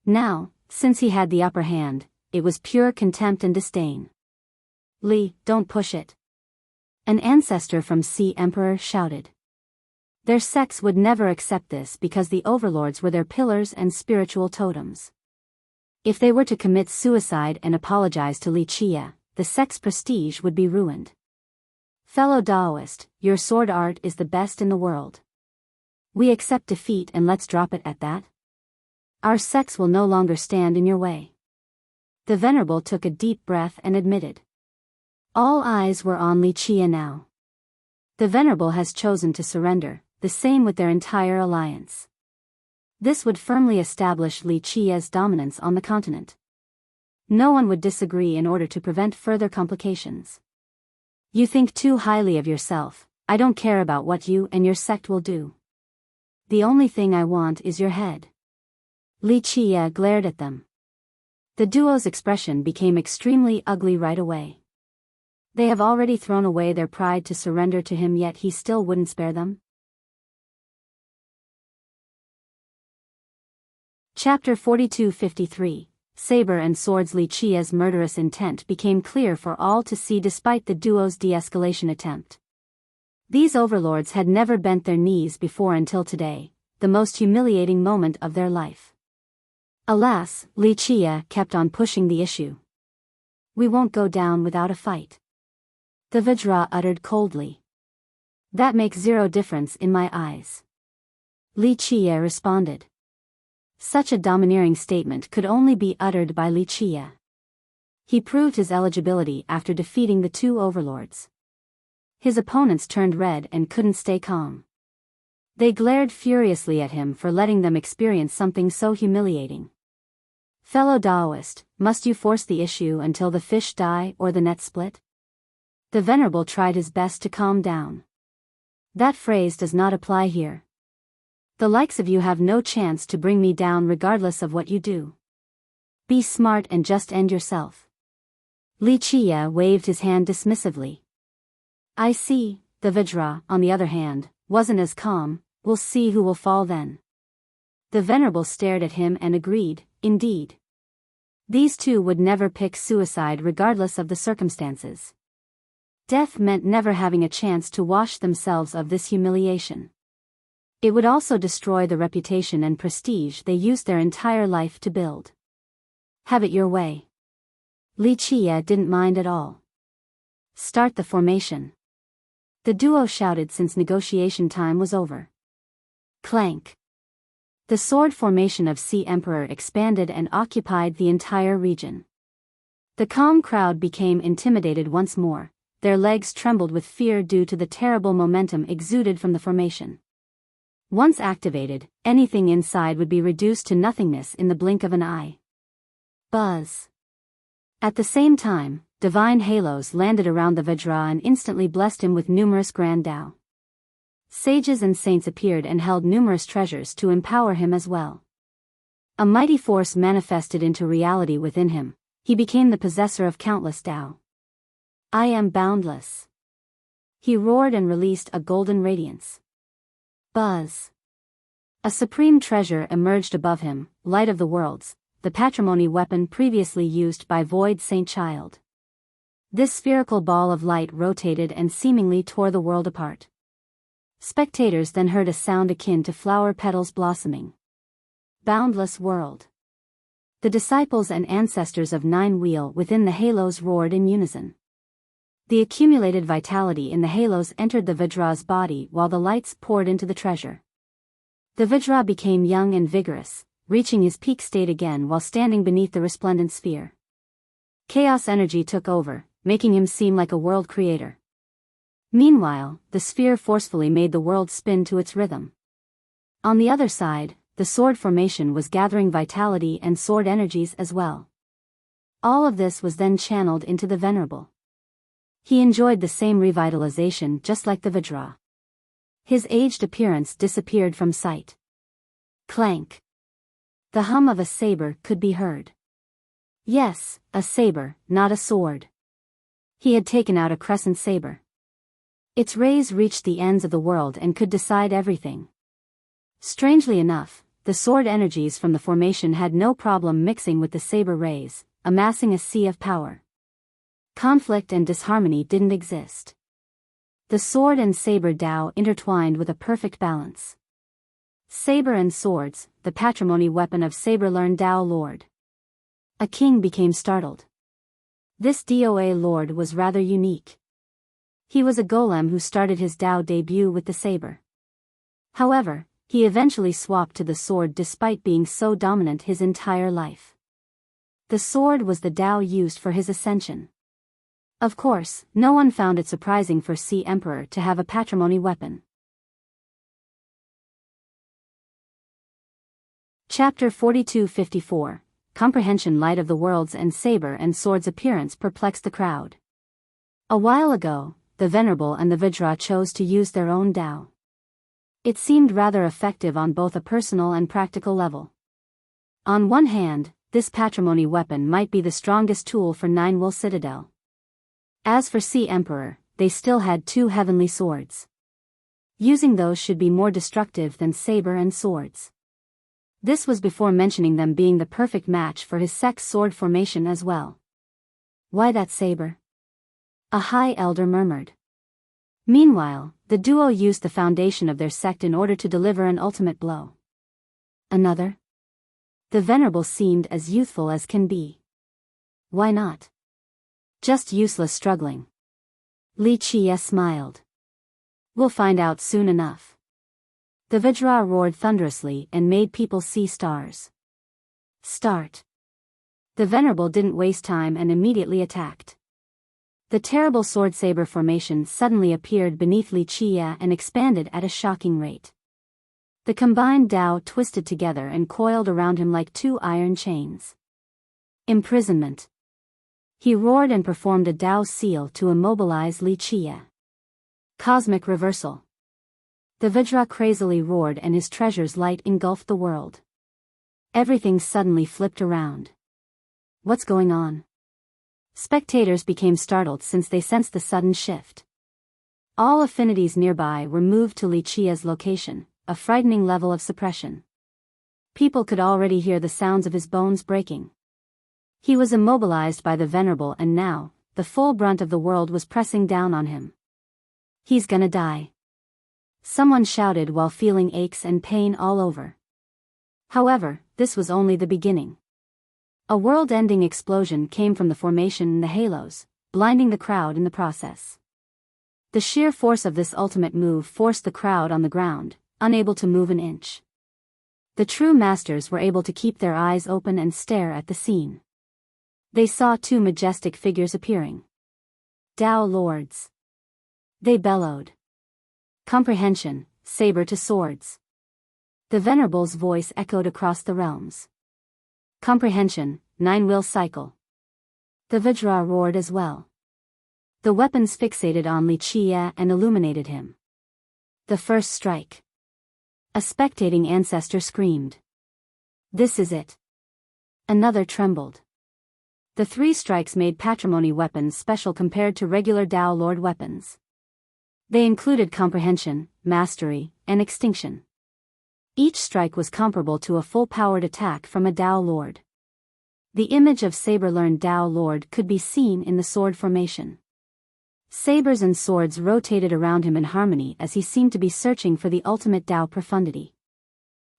Speaker 1: Now, since he had the upper hand, it was pure contempt and disdain. Li, don't push it. An ancestor from Sea Emperor shouted. Their sects would never accept this because the overlords were their pillars and spiritual totems. If they were to commit suicide and apologize to Wuxia, the sect's prestige would be ruined. Fellow Daoist, your sword art is the best in the world. We accept defeat and let's drop it at that. Our sects will no longer stand in your way. The Venerable took a deep breath and admitted. All eyes were on Wuxia now. The Venerable has chosen to surrender, the same with their entire alliance. This would firmly establish Wuxia's dominance on the continent. No one would disagree in order to prevent further complications. You think too highly of yourself. I don't care about what you and your sect will do. The only thing I want is your head. Wuxia glared at them. The duo's expression became extremely ugly right away. They have already thrown away their pride to surrender to him, yet he still wouldn't spare them. Chapter 42-53. Saber and Swords. Wuxia's murderous intent became clear for all to see despite the duo's de-escalation attempt. These overlords had never bent their knees before until today, the most humiliating moment of their life. Alas, Wuxia kept on pushing the issue. We won't go down without a fight. The Vajra uttered coldly. That makes zero difference in my eyes. Wuxia responded. Such a domineering statement could only be uttered by Wuxia. He proved his eligibility after defeating the two overlords. His opponents turned red and couldn't stay calm. They glared furiously at him for letting them experience something so humiliating. Fellow Daoist, must you force the issue until the fish die or the net split? The Venerable tried his best to calm down. That phrase does not apply here. The likes of you have no chance to bring me down regardless of what you do. Be smart and just end yourself. Wuxia waved his hand dismissively. I see. The Vajra, on the other hand, wasn't as calm. We'll see who will fall then. The Venerable stared at him and agreed, indeed. These two would never pick suicide regardless of the circumstances. Death meant never having a chance to wash themselves of this humiliation. It would also destroy the reputation and prestige they used their entire life to build. Have it your way. Wuxia didn't mind at all. Start the formation. The duo shouted since negotiation time was over. Clank. The sword formation of Sea Emperor expanded and occupied the entire region. The calm crowd became intimidated once more. Their legs trembled with fear due to the terrible momentum exuded from the formation. Once activated, anything inside would be reduced to nothingness in the blink of an eye. Buzz. At the same time, divine halos landed around the Vajra and instantly blessed him with numerous grand Dao. Sages and saints appeared and held numerous treasures to empower him as well. A mighty force manifested into reality within him. He became the possessor of countless Dao. I am boundless. He roared and released a golden radiance. Buzz. A supreme treasure emerged above him, Light of the Worlds, the patrimony weapon previously used by Void Saint Child. This spherical ball of light rotated and seemingly tore the world apart. Spectators then heard a sound akin to flower petals blossoming. Boundless world. The disciples and ancestors of Nine Wheel within the halos roared in unison. The accumulated vitality in the halos entered the Vajra's body while the lights poured into the treasure. The Vajra became young and vigorous, reaching his peak state again while standing beneath the resplendent sphere. Chaos energy took over, making him seem like a world creator. Meanwhile, the sphere forcefully made the world spin to its rhythm. On the other side, the sword formation was gathering vitality and sword energies as well. All of this was then channeled into the Venerable. He enjoyed the same revitalization just like the Vajra. His aged appearance disappeared from sight. Clank. The hum of a saber could be heard. Yes, a saber, not a sword. He had taken out a crescent saber. Its rays reached the ends of the world and could decide everything. Strangely enough, the sword energies from the formation had no problem mixing with the saber rays, amassing a sea of power. Conflict and disharmony didn't exist. The sword and saber Tao intertwined with a perfect balance. Saber and swords, the patrimony weapon of saber-learned Tao Lord. A king became startled. This DOA Lord was rather unique. He was a golem who started his Tao debut with the saber. However, he eventually swapped to the sword despite being so dominant his entire life. The sword was the Tao used for his ascension. Of course, no one found it surprising for Sea Emperor to have a patrimony weapon. Chapter 42-54, Comprehension. Light of the worlds and saber and sword's appearance perplexed the crowd. A while ago, the Venerable and the Vajra chose to use their own Tao. It seemed rather effective on both a personal and practical level. On one hand, this patrimony weapon might be the strongest tool for Nine-Will Citadel. As for Sea Emperor, they still had two heavenly swords. Using those should be more destructive than saber and swords. This was before mentioning them being the perfect match for his sect's sword formation as well. Why that saber? A high elder murmured. Meanwhile, the duo used the foundation of their sect in order to deliver an ultimate blow. Another? The Venerable seemed as youthful as can be. Why not? Just useless struggling. Li Qie smiled. We'll find out soon enough. The Vajra roared thunderously and made people see stars. Start. The Venerable didn't waste time and immediately attacked. The terrible sword-saber formation suddenly appeared beneath Li Qie and expanded at a shocking rate. The combined Tao twisted together and coiled around him like two iron chains. Imprisonment. He roared and performed a Tao seal to immobilize Li Qie. Cosmic reversal. The Vajra crazily roared and his treasure's light engulfed the world. Everything suddenly flipped around. What's going on? Spectators became startled since they sensed the sudden shift. All affinities nearby were moved to Li Qie's location, a frightening level of suppression. People could already hear the sounds of his bones breaking. He was immobilized by the Venerable and now, the full brunt of the world was pressing down on him. He's gonna die. Someone shouted while feeling aches and pain all over. However, this was only the beginning. A world-ending explosion came from the formation in the halos, blinding the crowd in the process. The sheer force of this ultimate move forced the crowd on the ground, unable to move an inch. The true masters were able to keep their eyes open and stare at the scene. They saw two majestic figures appearing. Tao Lords. They bellowed. Comprehension, saber to swords. The Venerable's voice echoed across the realms. Comprehension, Nine-Will cycle. The Vajra roared as well. The weapons fixated on Li Qie and illuminated him. The first strike. A spectating ancestor screamed. This is it. Another trembled. The three strikes made patrimony weapons special compared to regular Tao Lord weapons. They included comprehension, mastery, and extinction. Each strike was comparable to a full-powered attack from a Tao Lord. The image of saber-learned Tao Lord could be seen in the sword formation. Sabers and swords rotated around him in harmony as he seemed to be searching for the ultimate Tao profundity.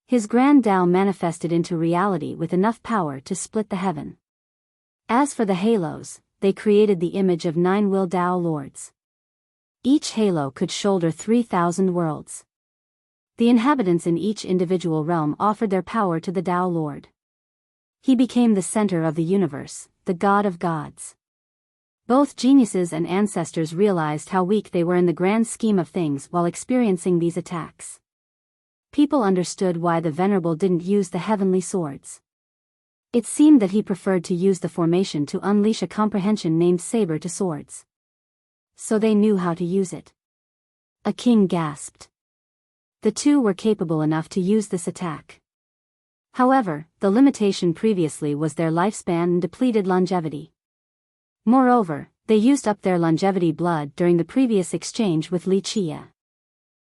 Speaker 1: His grand Tao manifested into reality with enough power to split the heaven. As for the halos, they created the image of 9-will Tao Lords. Each halo could shoulder 3,000 worlds. The inhabitants in each individual realm offered their power to the Tao Lord. He became the center of the universe, the god of gods. Both geniuses and ancestors realized how weak they were in the grand scheme of things while experiencing these attacks. People understood why the Venerable didn't use the heavenly swords. It seemed that he preferred to use the formation to unleash a comprehension named saber to swords. So they knew how to use it. A king gasped. The two were capable enough to use this attack. However, the limitation previously was their lifespan and depleted longevity. Moreover, they used up their longevity blood during the previous exchange with Wuxia.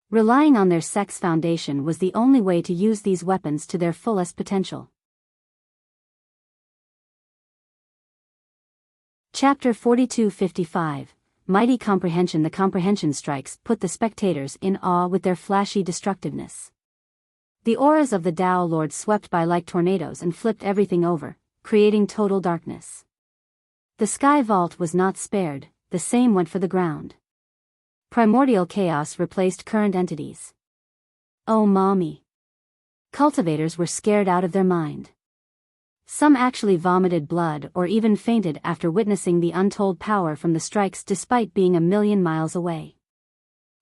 Speaker 1: Relying on their sex foundation was the only way to use these weapons to their fullest potential. Chapter 42-55, Mighty Comprehension. The comprehension strikes put the spectators in awe with their flashy destructiveness. The auras of the Tao Lord swept by like tornadoes and flipped everything over, creating total darkness. The sky vault was not spared, the same went for the ground. Primordial chaos replaced current entities. Oh mommy! Cultivators were scared out of their mind. Some actually vomited blood or even fainted after witnessing the untold power from the strikes despite being a million miles away.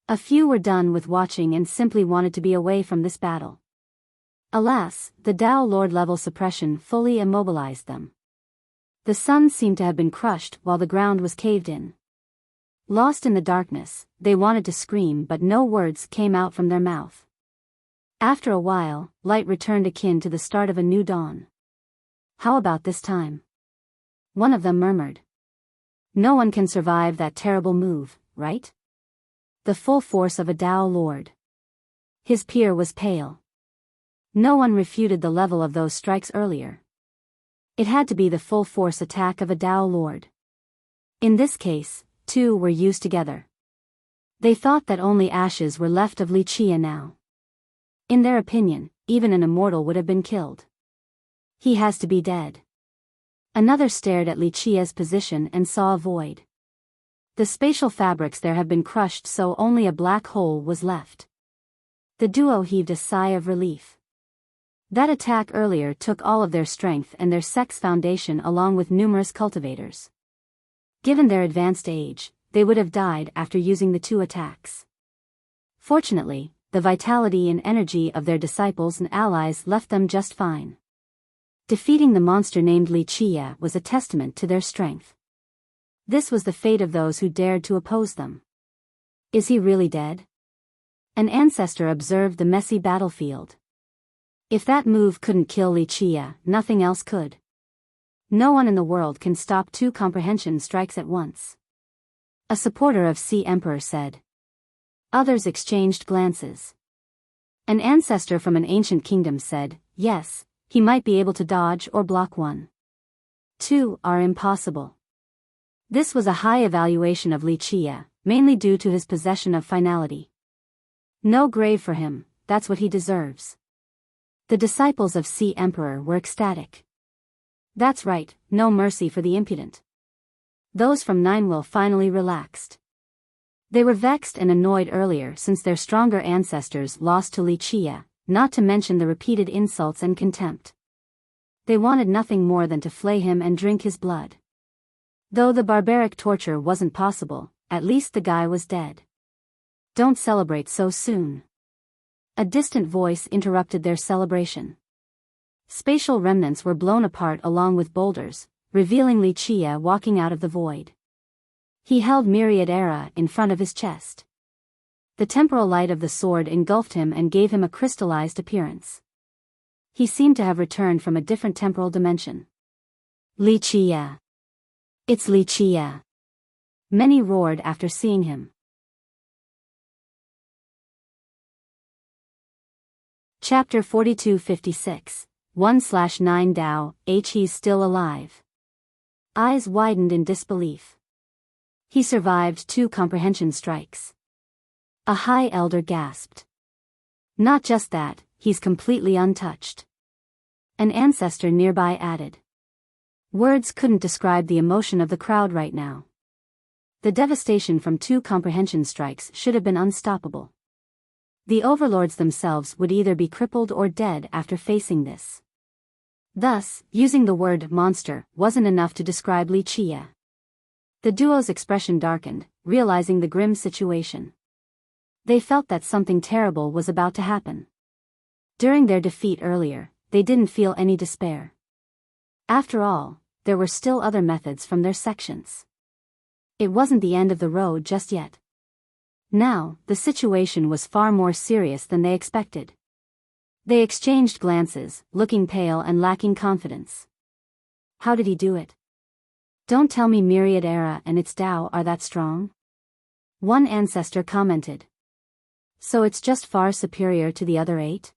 Speaker 1: A few were done with watching and simply wanted to be away from this battle. Alas, the Tao Lord level suppression fully immobilized them. The sun seemed to have been crushed while the ground was caved in. Lost in the darkness, they wanted to scream but no words came out from their mouth. After a while, light returned akin to the start of a new dawn. How about this time? One of them murmured. No one can survive that terrible move, right? The full force of a Tao Lord. His peer was pale. No one refuted the level of those strikes earlier. It had to be the full force attack of a Tao Lord. In this case, two were used together. They thought that only ashes were left of Wuxia now. In their opinion, even an immortal would have been killed. He has to be dead. Another stared at Wuxia's position and saw a void. The spatial fabrics there have been crushed so only a black hole was left. The duo heaved a sigh of relief. That attack earlier took all of their strength and their sex foundation along with numerous cultivators. Given their advanced age, they would have died after using the two attacks. Fortunately, the vitality and energy of their disciples and allies left them just fine. Defeating the monster named Wuxia was a testament to their strength. This was the fate of those who dared to oppose them. Is he really dead? An ancestor observed the messy battlefield. If that move couldn't kill Wuxia, nothing else could. No one in the world can stop two comprehension strikes at once. A supporter of Sea Emperor said. Others exchanged glances. An ancestor from an ancient kingdom said, yes, he might be able to dodge or block one. Two are impossible. This was a high evaluation of Wuxia, mainly due to his possession of finality. No grave for him, that's what he deserves. The disciples of Sea Emperor were ecstatic. That's right, no mercy for the impudent. Those from Ninewell finally relaxed. They were vexed and annoyed earlier since their stronger ancestors lost to Wuxia, not to mention the repeated insults and contempt. They wanted nothing more than to flay him and drink his blood. Though the barbaric torture wasn't possible, at least the guy was dead. Don't celebrate so soon. A distant voice interrupted their celebration. Spatial remnants were blown apart along with boulders, revealing Wuxia walking out of the void. He held myriad era in front of his chest. The temporal light of the sword engulfed him and gave him a crystallized appearance. He seemed to have returned from a different temporal dimension. Wuxia! It's Wuxia! Many roared after seeing him. Chapter 42-56, 1/9 Tao, he's still alive. Eyes widened in disbelief. He survived two comprehension strikes. A high elder gasped. Not just that, he's completely untouched. An ancestor nearby added. Words couldn't describe the emotion of the crowd right now. The devastation from two comprehension strikes should have been unstoppable. The overlords themselves would either be crippled or dead after facing this. Thus, using the word monster wasn't enough to describe Wuxia. The duo's expression darkened, realizing the grim situation. They felt that something terrible was about to happen. During their defeat earlier, they didn't feel any despair. After all, there were still other methods from their sections. It wasn't the end of the road just yet. Now, the situation was far more serious than they expected. They exchanged glances, looking pale and lacking confidence. How did he do it? Don't tell me Myriad Era and its Tao are that strong? One ancestor commented. So it's just far superior to the other 8?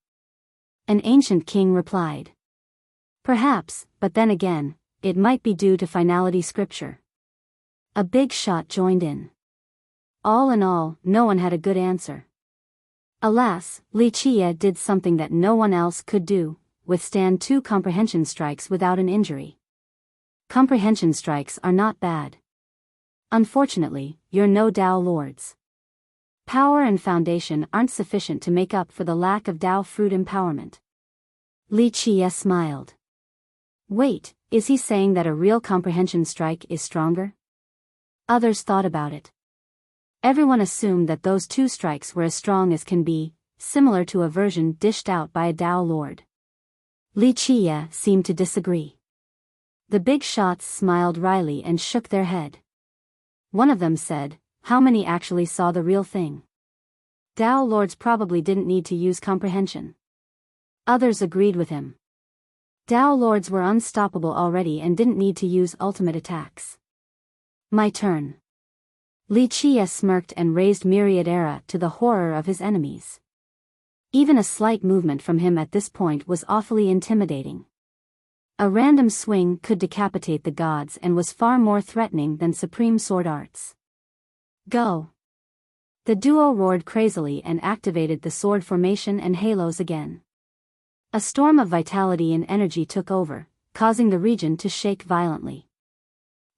Speaker 1: An ancient king replied. Perhaps, but then again, it might be due to finality scripture. A big shot joined in. All in all, no one had a good answer. Alas, Li Chia did something that no one else could do, withstand 2 comprehension strikes without an injury. Comprehension strikes are not bad. Unfortunately, you're no Tao lords. Power and foundation aren't sufficient to make up for the lack of Tao fruit empowerment. Li Chia smiled. Wait, is he saying that a real comprehension strike is stronger? Others thought about it. Everyone assumed that those 2 strikes were as strong as can be, similar to a version dished out by a Tao lord. Li Chia seemed to disagree. The big shots smiled wryly and shook their head. One of them said, how many actually saw the real thing? Tao lords probably didn't need to use comprehension. Others agreed with him. Tao lords were unstoppable already and didn't need to use ultimate attacks. My turn. Li Chia smirked and raised Myriad Era to the horror of his enemies. Even a slight movement from him at this point was awfully intimidating. A random swing could decapitate the gods and was far more threatening than supreme sword arts. Go! The duo roared crazily and activated the sword formation and halos again. A storm of vitality and energy took over, causing the region to shake violently.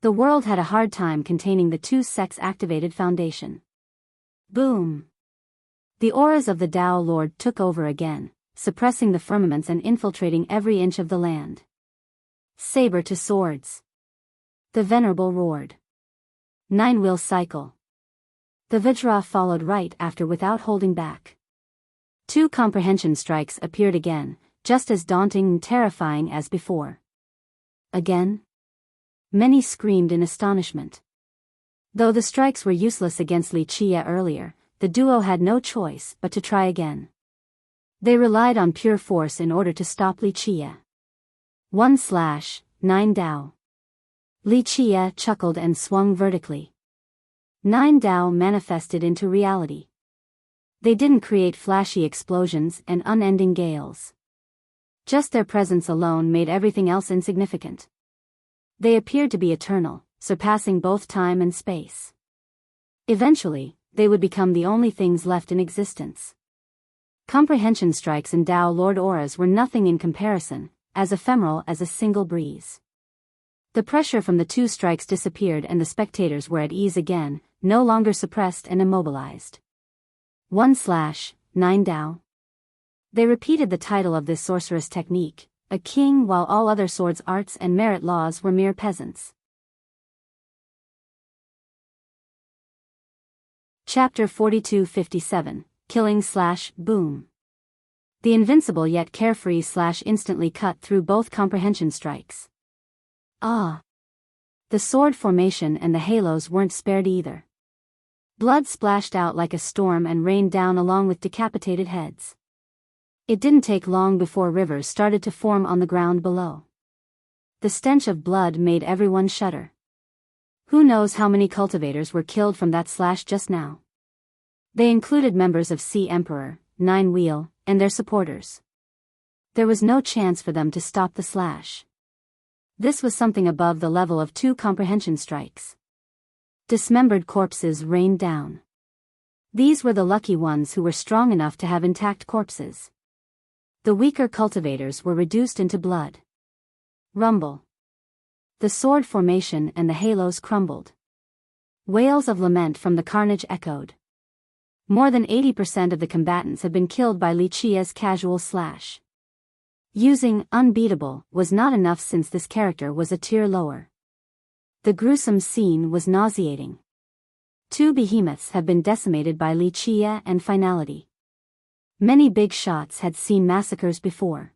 Speaker 1: The world had a hard time containing the 2 sex-activated foundation. Boom! The auras of the Tao Lord took over again, suppressing the firmaments and infiltrating every inch of the land. Saber to swords. The Venerable roared. 9-wheel cycle. The Vajra followed right after without holding back. 2 comprehension strikes appeared again, just as daunting and terrifying as before. Again? Many screamed in astonishment. Though the strikes were useless against Li Chia earlier, the duo had no choice but to try again. They relied on pure force in order to stop Li Chia. 1/9 Tao. Li Chia chuckled and swung vertically. 9 Tao manifested into reality. They didn't create flashy explosions and unending gales. Just their presence alone made everything else insignificant. They appeared to be eternal, surpassing both time and space. Eventually, they would become the only things left in existence. Comprehension strikes and Tao Lord auras were nothing in comparison, as ephemeral as a single breeze. The pressure from the 2 strikes disappeared and the spectators were at ease again, no longer suppressed and immobilized. 1/9 Tao. They repeated the title of this sorceress technique, a king, while all other swords arts and merit laws were mere peasants. Chapter 4257, Killing/Boom. The invincible yet carefree / instantly cut through both comprehension strikes. Ah! The sword formation and the halos weren't spared either. Blood splashed out like a storm and rained down along with decapitated heads. It didn't take long before rivers started to form on the ground below. The stench of blood made everyone shudder. Who knows how many cultivators were killed from that slash just now? They included members of Sea Emperor, 9-wheel, and their supporters. There was no chance for them to stop the slash. This was something above the level of 2 comprehension strikes. Dismembered corpses rained down. These were the lucky ones who were strong enough to have intact corpses. The weaker cultivators were reduced into blood. Rumble. The sword formation and the halos crumbled. Wails of lament from the carnage echoed. More than 80% of the combatants had been killed by Li Chia's casual slash. Using unbeatable was not enough since this character was a tier lower. The gruesome scene was nauseating. 2 behemoths have been decimated by Li Chia and finality. Many big shots had seen massacres before.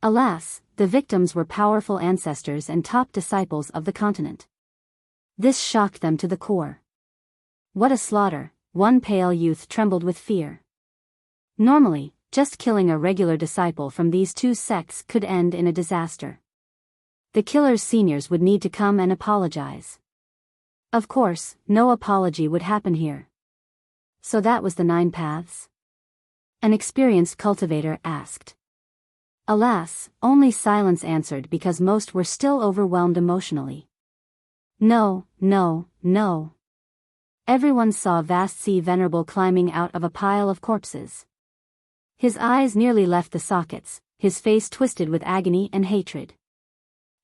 Speaker 1: Alas, the victims were powerful ancestors and top disciples of the continent. This shocked them to the core. What a slaughter, one pale youth trembled with fear. Normally, just killing a regular disciple from these two sects could end in a disaster. The killer's seniors would need to come and apologize. Of course, no apology would happen here. So that was the 9 paths? An experienced cultivator asked. Alas, only silence answered because most were still overwhelmed emotionally. No, no, no. Everyone saw Wuxia Venerable climbing out of a pile of corpses. His eyes nearly left the sockets, his face twisted with agony and hatred.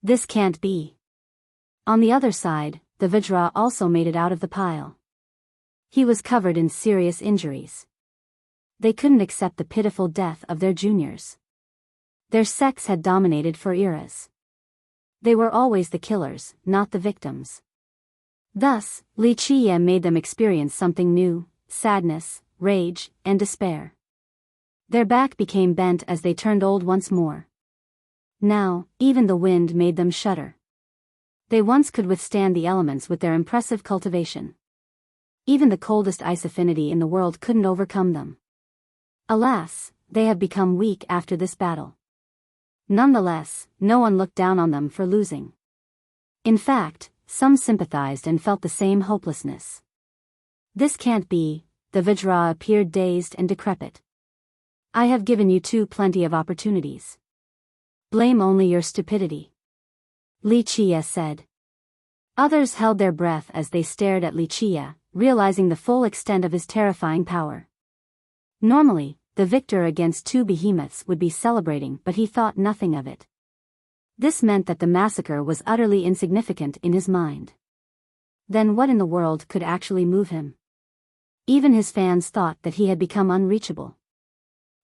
Speaker 1: This can't be. On the other side, the Vajra also made it out of the pile. He was covered in serious injuries. They couldn't accept the pitiful death of their juniors. Their sects had dominated for eras. They were always the killers, not the victims. Thus, Li Qiye made them experience something new: sadness, rage, and despair. Their back became bent as they turned old once more. Now, even the wind made them shudder. They once could withstand the elements with their impressive cultivation. Even the coldest ice affinity in the world couldn't overcome them. Alas, they have become weak after this battle. Nonetheless, no one looked down on them for losing. In fact, some sympathized and felt the same hopelessness. This can't be. The Vajra appeared dazed and decrepit. I have given you two plenty of opportunities. Blame only your stupidity. Li Qiye said. Others held their breath as they stared at Li Qiye, realizing the full extent of his terrifying power. Normally, the victor against two behemoths would be celebrating, but he thought nothing of it. This meant that the massacre was utterly insignificant in his mind. Then what in the world could actually move him? Even his fans thought that he had become unreachable.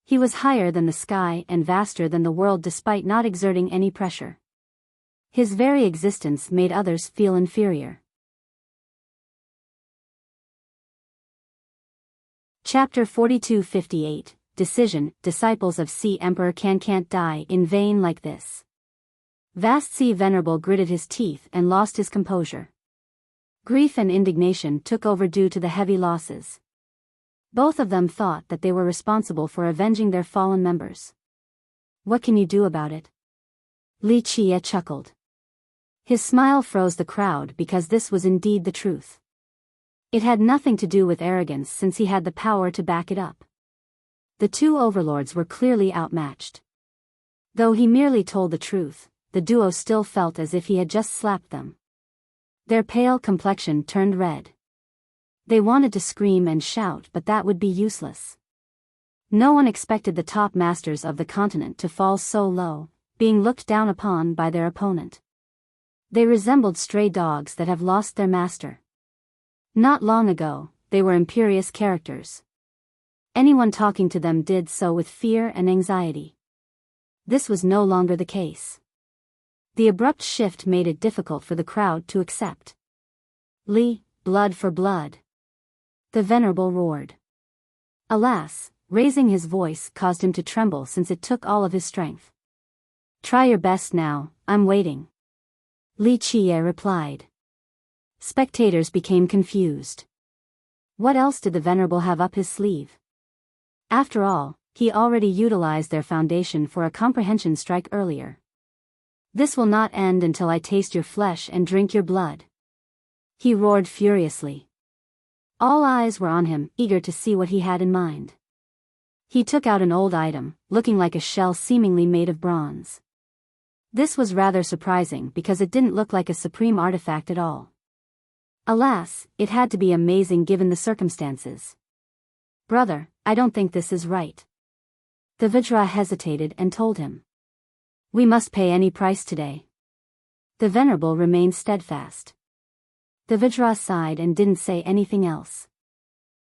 Speaker 1: He was higher than the sky and vaster than the world despite not exerting any pressure. His very existence made others feel inferior. Chapter 42-58, Decision. Disciples of Sea Emperor can't die in vain like this. Wuxia Venerable gritted his teeth and lost his composure. Grief and indignation took over due to the heavy losses. Both of them thought that they were responsible for avenging their fallen members. What can you do about it? Li Qiye chuckled. His smile froze the crowd because this was indeed the truth. It had nothing to do with arrogance since he had the power to back it up. The two overlords were clearly outmatched. Though he merely told the truth, the duo still felt as if he had just slapped them. Their pale complexion turned red. They wanted to scream and shout, but that would be useless. No one expected the top masters of the continent to fall so low, being looked down upon by their opponent. They resembled stray dogs that have lost their master. Not long ago, they were imperious characters. Anyone talking to them did so with fear and anxiety. This was no longer the case. The abrupt shift made it difficult for the crowd to accept. Li, blood for blood. The Venerable roared. Alas, raising his voice caused him to tremble since it took all of his strength. Try your best now, I'm waiting. Li Qiye replied. Spectators became confused. What else did the Venerable have up his sleeve? After all, he already utilized their foundation for a comprehension strike earlier. This will not end until I taste your flesh and drink your blood. He roared furiously. All eyes were on him, eager to see what he had in mind. He took out an old item, looking like a shell seemingly made of bronze. This was rather surprising because it didn't look like a supreme artifact at all. Alas, it had to be amazing given the circumstances. Brother, I don't think this is right. The Vajra hesitated and told him. We must pay any price today. The Venerable remained steadfast. The Vajra sighed and didn't say anything else.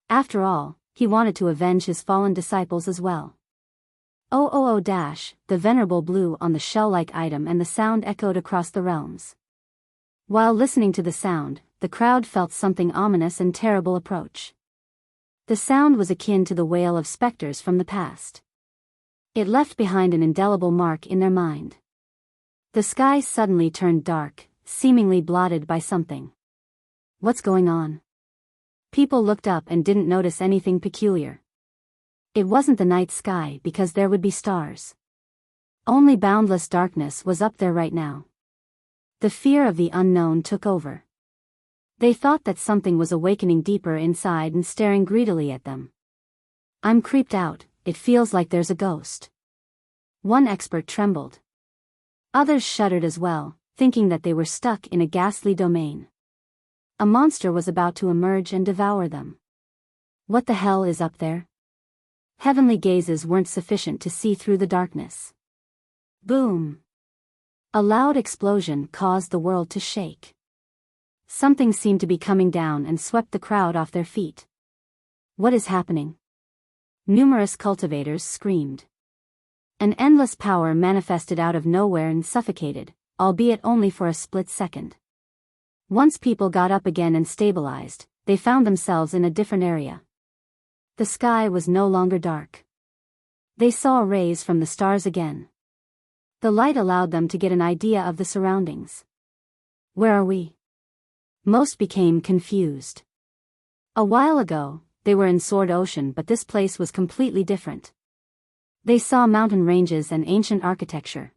Speaker 1: After all, he wanted to avenge his fallen disciples as well. The Venerable blew on the shell-like item and the sound echoed across the realms. While listening to the sound, the crowd felt something ominous and terrible approach. The sound was akin to the wail of specters from the past. It left behind an indelible mark in their mind. The sky suddenly turned dark, seemingly blotted by something. What's going on? People looked up and didn't notice anything peculiar. It wasn't the night sky because there would be stars. Only boundless darkness was up there right now. The fear of the unknown took over. They thought that something was awakening deeper inside and staring greedily at them. I'm creeped out, it feels like there's a ghost. One expert trembled. Others shuddered as well, thinking that they were stuck in a ghastly domain. A monster was about to emerge and devour them. What the hell is up there? Heavenly gazes weren't sufficient to see through the darkness. Boom! A loud explosion caused the world to shake. Something seemed to be coming down and swept the crowd off their feet. What is happening? Numerous cultivators screamed. An endless power manifested out of nowhere and suffocated, albeit only for a split second. Once people got up again and stabilized, they found themselves in a different area. The sky was no longer dark. They saw rays from the stars again. The light allowed them to get an idea of the surroundings. Where are we? Most became confused. A while ago, they were in Sword Ocean, but this place was completely different. They saw mountain ranges and ancient architecture.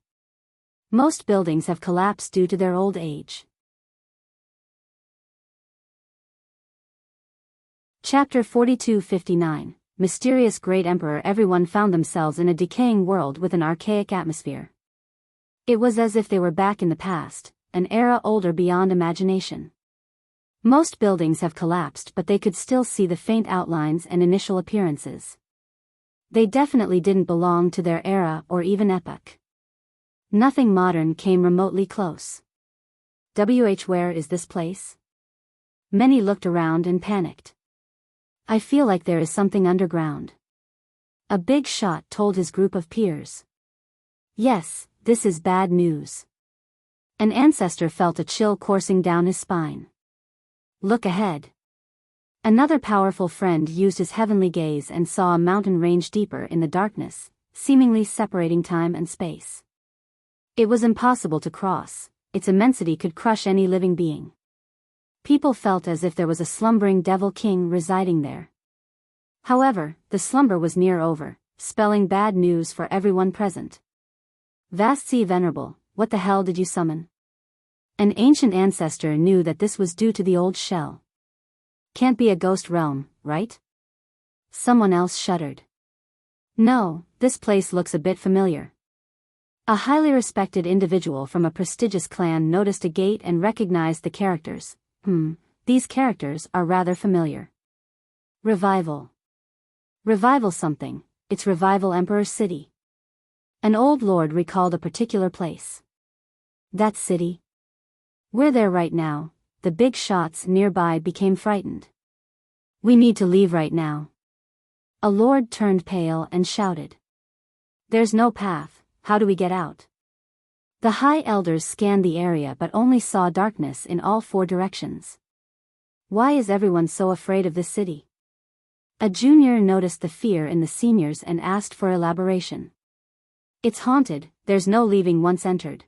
Speaker 1: Most buildings have collapsed due to their old age. Chapter 42-59, Mysterious Great Emperor. Everyone found themselves in a decaying world with an archaic atmosphere. It was as if they were back in the past, an era older beyond imagination. Most buildings have collapsed, but they could still see the faint outlines and initial appearances. They definitely didn't belong to their era or even epoch. Nothing modern came remotely close. Where is this place? Many looked around and panicked. I feel like there is something underground. A big shot told his group of peers. Yes, this is bad news. An ancestor felt a chill coursing down his spine. Look ahead. Another powerful friend used his heavenly gaze and saw a mountain range deeper in the darkness, seemingly separating time and space. It was impossible to cross, its immensity could crush any living being. People felt as if there was a slumbering devil king residing there. However, the slumber was near over, spelling bad news for everyone present. Vast Sea Venerable, what the hell did you summon? An ancient ancestor knew that this was due to the old shell. Can't be a ghost realm, right? Someone else shuddered. No, this place looks a bit familiar. A highly respected individual from a prestigious clan noticed a gate and recognized the characters. These characters are rather familiar. Revival. Revival something, it's Revival Emperor City. An old lord recalled a particular place. That city? We're there right now. The big shots nearby became frightened. We need to leave right now. A lord turned pale and shouted. There's no path, how do we get out? The high elders scanned the area but only saw darkness in all four directions. Why is everyone so afraid of this city? A junior noticed the fear in the seniors and asked for elaboration. It's haunted, there's no leaving once entered.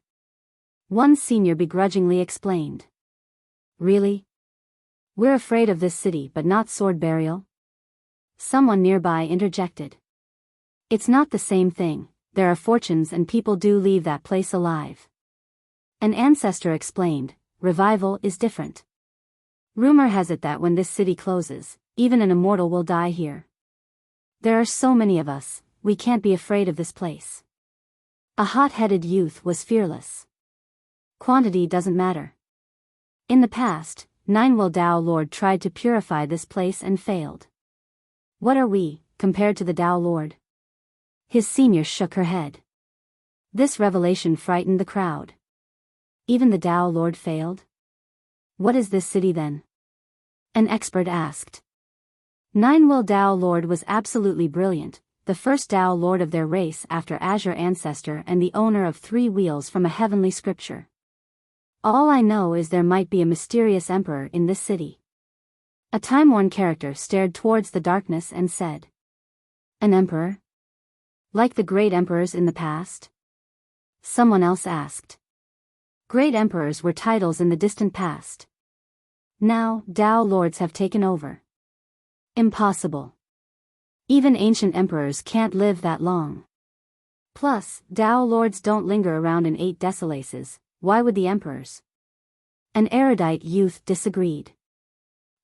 Speaker 1: One senior begrudgingly explained. Really? We're afraid of this city but not sword burial? Someone nearby interjected. It's not the same thing. There are fortunes and people do leave that place alive. An ancestor explained, revival is different. Rumor has it that when this city closes, even an immortal will die here. There are so many of us, we can't be afraid of this place. A hot-headed youth was fearless. Quantity doesn't matter. In the past, Ninewell Dao Lord tried to purify this place and failed. What are we, compared to the Dao Lord? His senior shook her head. This revelation frightened the crowd. Even the Dao Lord failed? What is this city then? An expert asked. Ninewell Dao Lord was absolutely brilliant, the first Dao Lord of their race after Azure Ancestor and the owner of 3 wheels from a heavenly scripture. All I know is there might be a mysterious emperor in this city. A time-worn character stared towards the darkness and said, "An emperor? Like the great emperors in the past?" Someone else asked. Great emperors were titles in the distant past. Now, Dao lords have taken over. Impossible. Even ancient emperors can't live that long. Plus, Dao lords don't linger around in 8 decimalaces, why would the emperors? An erudite youth disagreed.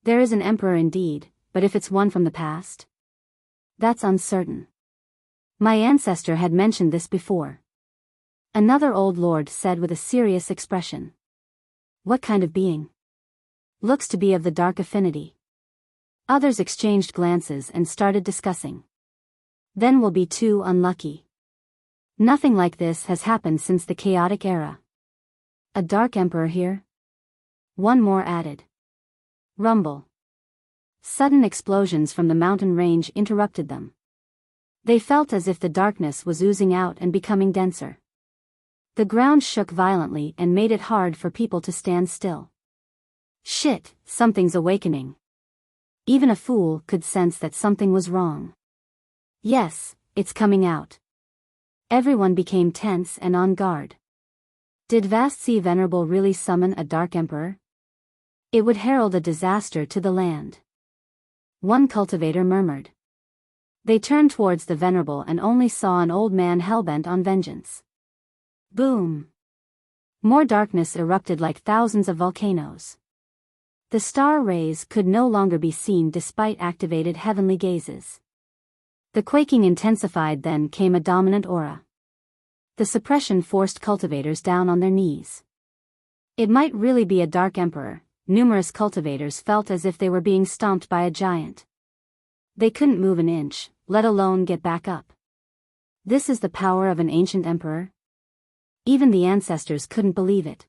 Speaker 1: There is an emperor indeed, but if it's one from the past? That's uncertain. My ancestor had mentioned this before. Another old lord said with a serious expression. What kind of being? Looks to be of the dark affinity. Others exchanged glances and started discussing. Then we'll be too unlucky. Nothing like this has happened since the chaotic era. A dark emperor here? One more added. Rumble. Sudden explosions from the mountain range interrupted them. They felt as if the darkness was oozing out and becoming denser. The ground shook violently and made it hard for people to stand still. Shit, something's awakening. Even a fool could sense that something was wrong. Yes, it's coming out. Everyone became tense and on guard. Did Wuxia Venerable really summon a dark emperor? It would herald a disaster to the land. One cultivator murmured. They turned towards the Venerable and only saw an old man hellbent on vengeance. Boom! More darkness erupted like thousands of volcanoes. The star rays could no longer be seen despite activated heavenly gazes. The quaking intensified, then came a dominant aura. The suppression forced cultivators down on their knees. It might really be a dark emperor. Numerous cultivators felt as if they were being stomped by a giant. They couldn't move an inch, let alone get back up. This is the power of an ancient emperor? Even the ancestors couldn't believe it.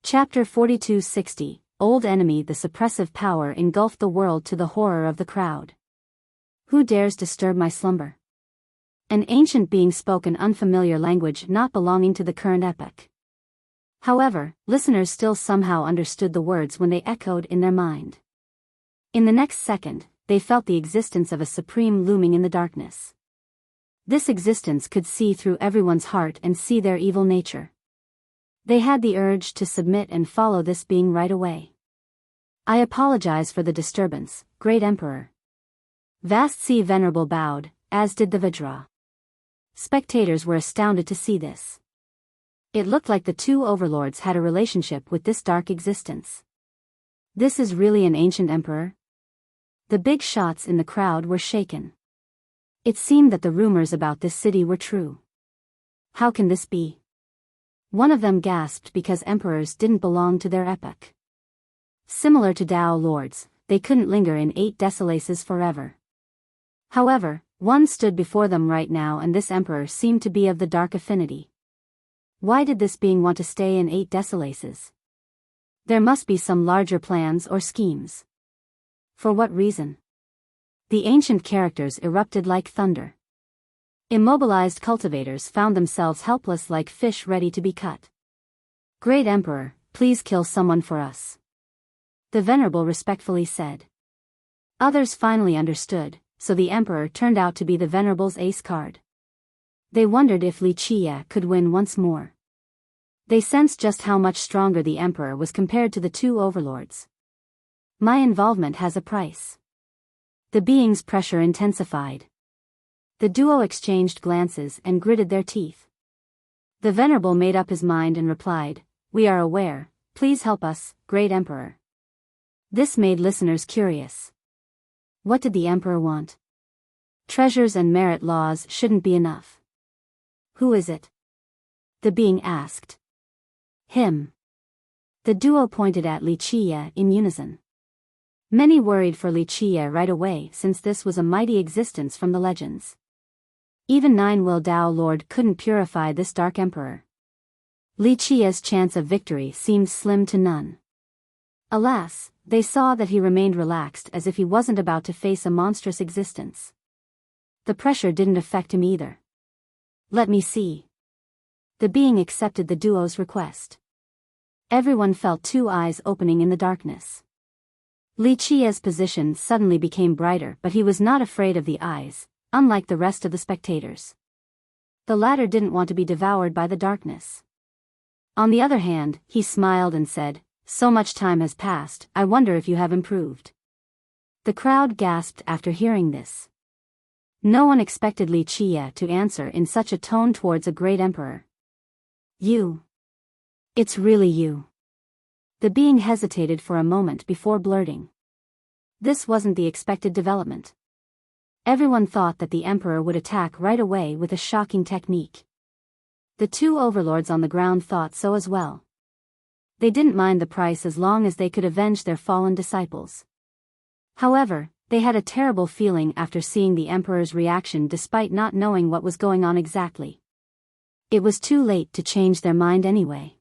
Speaker 1: Chapter 4260, Old Enemy. The suppressive power engulfed the world to the horror of the crowd. Who dares disturb my slumber? An ancient being spoke an unfamiliar language not belonging to the current epoch. However, listeners still somehow understood the words when they echoed in their mind. In the next second, they felt the existence of a supreme looming in the darkness. This existence could see through everyone's heart and see their evil nature. They had the urge to submit and follow this being right away. I apologize for the disturbance, Great Emperor. Wuxia Venerable bowed, as did the Vajra. Spectators were astounded to see this. It looked like the two overlords had a relationship with this dark existence. This is really an ancient emperor? The big shots in the crowd were shaken. It seemed that the rumors about this city were true. How can this be? One of them gasped because emperors didn't belong to their epoch. Similar to Dao lords, they couldn't linger in 8 decimalaces forever. However, one stood before them right now, and this emperor seemed to be of the dark affinity. Why did this being want to stay in 8 decimalaces? There must be some larger plans or schemes. For what reason? The ancient characters erupted like thunder. Immobilized cultivators found themselves helpless like fish ready to be cut. Great Emperor, please kill someone for us. The Venerable respectfully said. Others finally understood, so the Emperor turned out to be the Venerable's ace card. They wondered if Wuxia could win once more. They sensed just how much stronger the Emperor was compared to the two overlords. My involvement has a price. The being's pressure intensified. The duo exchanged glances and gritted their teeth. The Venerable made up his mind and replied, "We are aware, please help us, Great Emperor." This made listeners curious. What did the Emperor want? Treasures and merit laws shouldn't be enough. Who is it? The being asked. Him. The duo pointed at Wuxia in unison. Many worried for Wuxia right away, since this was a mighty existence from the legends. Even Nine-Will Dao Lord couldn't purify this dark emperor. Wuxia's chance of victory seemed slim to none. Alas, they saw that he remained relaxed as if he wasn't about to face a monstrous existence. The pressure didn't affect him either. Let me see. The being accepted the duo's request. Everyone felt two eyes opening in the darkness. Li Qia's position suddenly became brighter, but he was not afraid of the eyes, unlike the rest of the spectators. The latter didn't want to be devoured by the darkness. On the other hand, he smiled and said, "So much time has passed, I wonder if you have improved." The crowd gasped after hearing this. No one expected Li Qia to answer in such a tone towards a great emperor. "You. It's really you." The being hesitated for a moment before blurting. This wasn't the expected development. Everyone thought that the emperor would attack right away with a shocking technique. The two overlords on the ground thought so as well. They didn't mind the price as long as they could avenge their fallen disciples. However, they had a terrible feeling after seeing the emperor's reaction despite not knowing what was going on exactly. It was too late to change their mind anyway.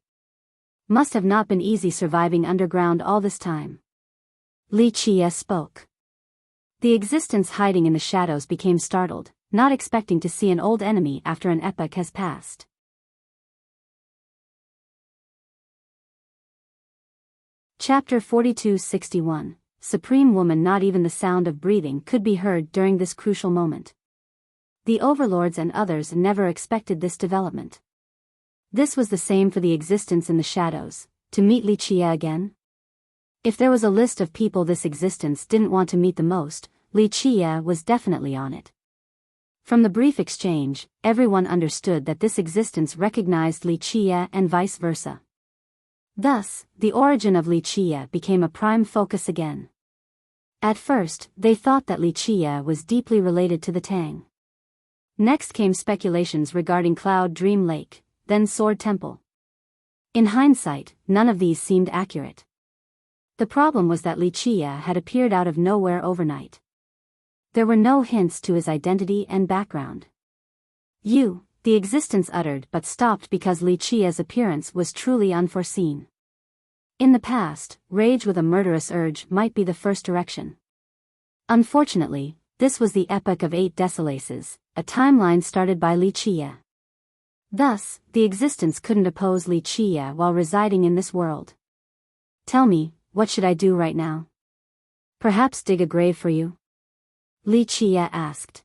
Speaker 1: Must have not been easy surviving underground all this time. Li Qia spoke. The existence hiding in the shadows became startled, not expecting to see an old enemy after an epoch has passed. Chapter 42-61. Supreme Woman. Not even the sound of breathing could be heard during this crucial moment. The overlords and others never expected this development. This was the same for the existence in the shadows, to meet Li Qia again. If there was a list of people this existence didn't want to meet the most, Li Qia was definitely on it. From the brief exchange, everyone understood that this existence recognized Li Qia and vice versa. Thus, the origin of Li Qia became a prime focus again. At first, they thought that Li Qia was deeply related to the Tang. Next came speculations regarding Cloud Dream Lake, then Sword Temple. In hindsight, none of these seemed accurate. The problem was that Li Qia had appeared out of nowhere overnight. There were no hints to his identity and background. The existence uttered but stopped because Li Qia's appearance was truly unforeseen. In the past, rage with a murderous urge might be the first direction. Unfortunately, this was the epoch of 8 Desolaces, a timeline started by Li Qia. Thus, the existence couldn't oppose Li Qia while residing in this world. "Tell me, what should I do right now? Perhaps dig a grave for you?" Li Qia asked.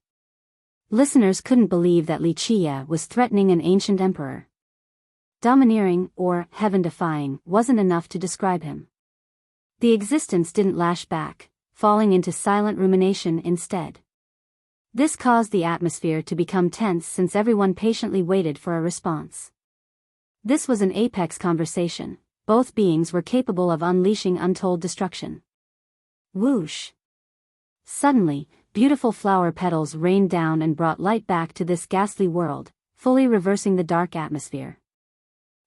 Speaker 1: Listeners couldn't believe that Li Qia was threatening an ancient emperor. Domineering, or heaven-defying, wasn't enough to describe him. The existence didn't lash back, falling into silent rumination instead. This caused the atmosphere to become tense since everyone patiently waited for a response. This was an apex conversation. Both beings were capable of unleashing untold destruction. Whoosh! Suddenly, beautiful flower petals rained down and brought light back to this ghastly world, fully reversing the dark atmosphere.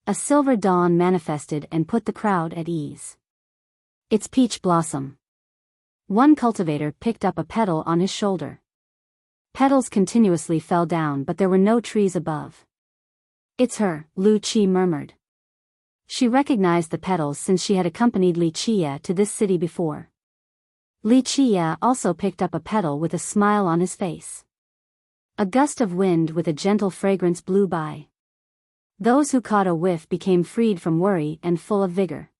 Speaker 1: A silver dawn manifested and put the crowd at ease. "It's Peach Blossom." One cultivator picked up a petal on his shoulder. Petals continuously fell down, but there were no trees above. "It's her," Lu Qi murmured. She recognized the petals since she had accompanied Li Qia to this city before. Li Qia also picked up a petal with a smile on his face. A gust of wind with a gentle fragrance blew by. Those who caught a whiff became freed from worry and full of vigor.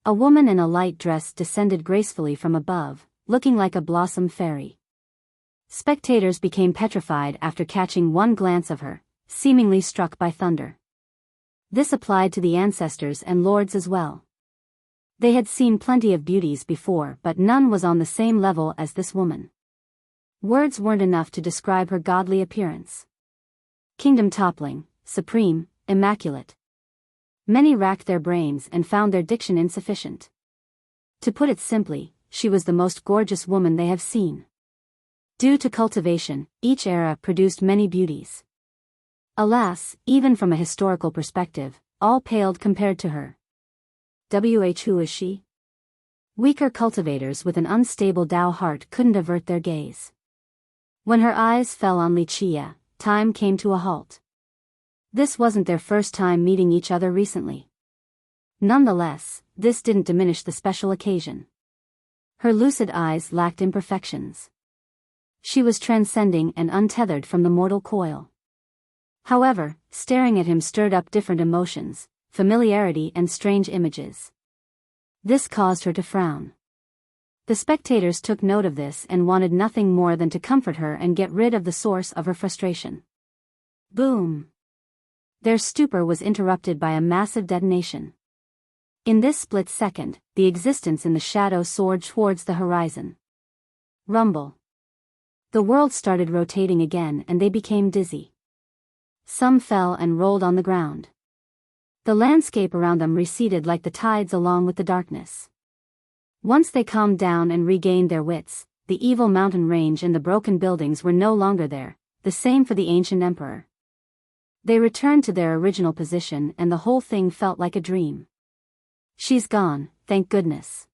Speaker 1: A woman in a light dress descended gracefully from above, looking like a blossom fairy. Spectators became petrified after catching one glance of her, seemingly struck by thunder. This applied to the ancestors and lords as well. They had seen plenty of beauties before, but none was on the same level as this woman. Words weren't enough to describe her godly appearance. Kingdom-toppling, supreme, immaculate. Many racked their brains and found their diction insufficient. To put it simply, she was the most gorgeous woman they have seen. Due to cultivation, each era produced many beauties. Alas, even from a historical perspective, all paled compared to her. Who is she? Weaker cultivators with an unstable Tao heart couldn't avert their gaze. When her eyes fell on Li Qia, time came to a halt. This wasn't their first time meeting each other recently. Nonetheless, this didn't diminish the special occasion. Her lucid eyes lacked imperfections. She was transcending and untethered from the mortal coil. However, staring at him stirred up different emotions, familiarity and strange images. This caused her to frown. The spectators took note of this and wanted nothing more than to comfort her and get rid of the source of her frustration. Boom! Their stupor was interrupted by a massive detonation. In this split second, the existence in the shadow soared towards the horizon. Rumble. The world started rotating again and they became dizzy. Some fell and rolled on the ground. The landscape around them receded like the tides along with the darkness. Once they calmed down and regained their wits, the evil mountain range and the broken buildings were no longer there, the same for the ancient emperor. They returned to their original position and the whole thing felt like a dream. She's gone, thank goodness.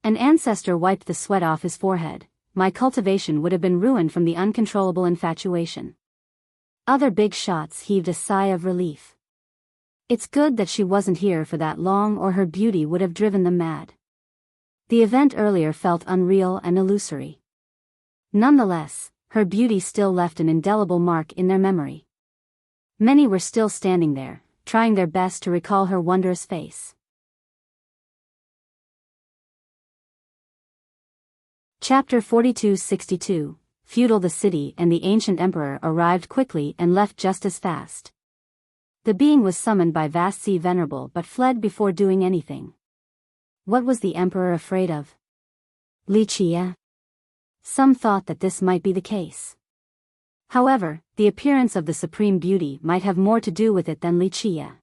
Speaker 1: An ancestor wiped the sweat off his forehead. My cultivation would have been ruined from the uncontrollable infatuation. Other big shots heaved a sigh of relief. It's good that she wasn't here for that long or her beauty would have driven them mad. The event earlier felt unreal and illusory. Nonetheless, her beauty still left an indelible mark in their memory. Many were still standing there, trying their best to recall her wondrous face. Chapter 42-62, Feudal. The city and the ancient emperor arrived quickly and left just as fast. The being was summoned by Vasthi Venerable but fled before doing anything. What was the emperor afraid of? Wuxia? Some thought that this might be the case. However, the appearance of the supreme beauty might have more to do with it than Wuxia.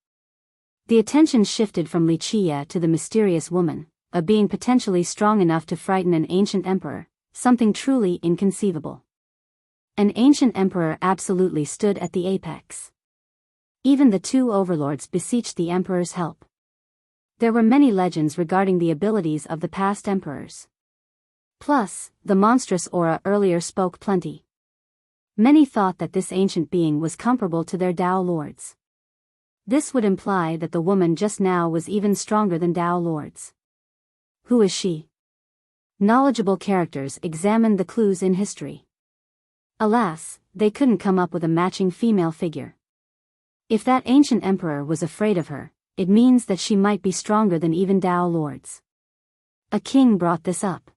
Speaker 1: The attention shifted from Wuxia to the mysterious woman, a being potentially strong enough to frighten an ancient emperor, something truly inconceivable. An ancient emperor absolutely stood at the apex. Even the two overlords beseeched the emperor's help. There were many legends regarding the abilities of the past emperors. Plus, the monstrous aura earlier spoke plenty. Many thought that this ancient being was comparable to their Dao lords. This would imply that the woman just now was even stronger than Dao lords. Who is she? Knowledgeable characters examined the clues in history. Alas, they couldn't come up with a matching female figure. If that ancient emperor was afraid of her, it means that she might be stronger than even Dao lords. A king brought this up.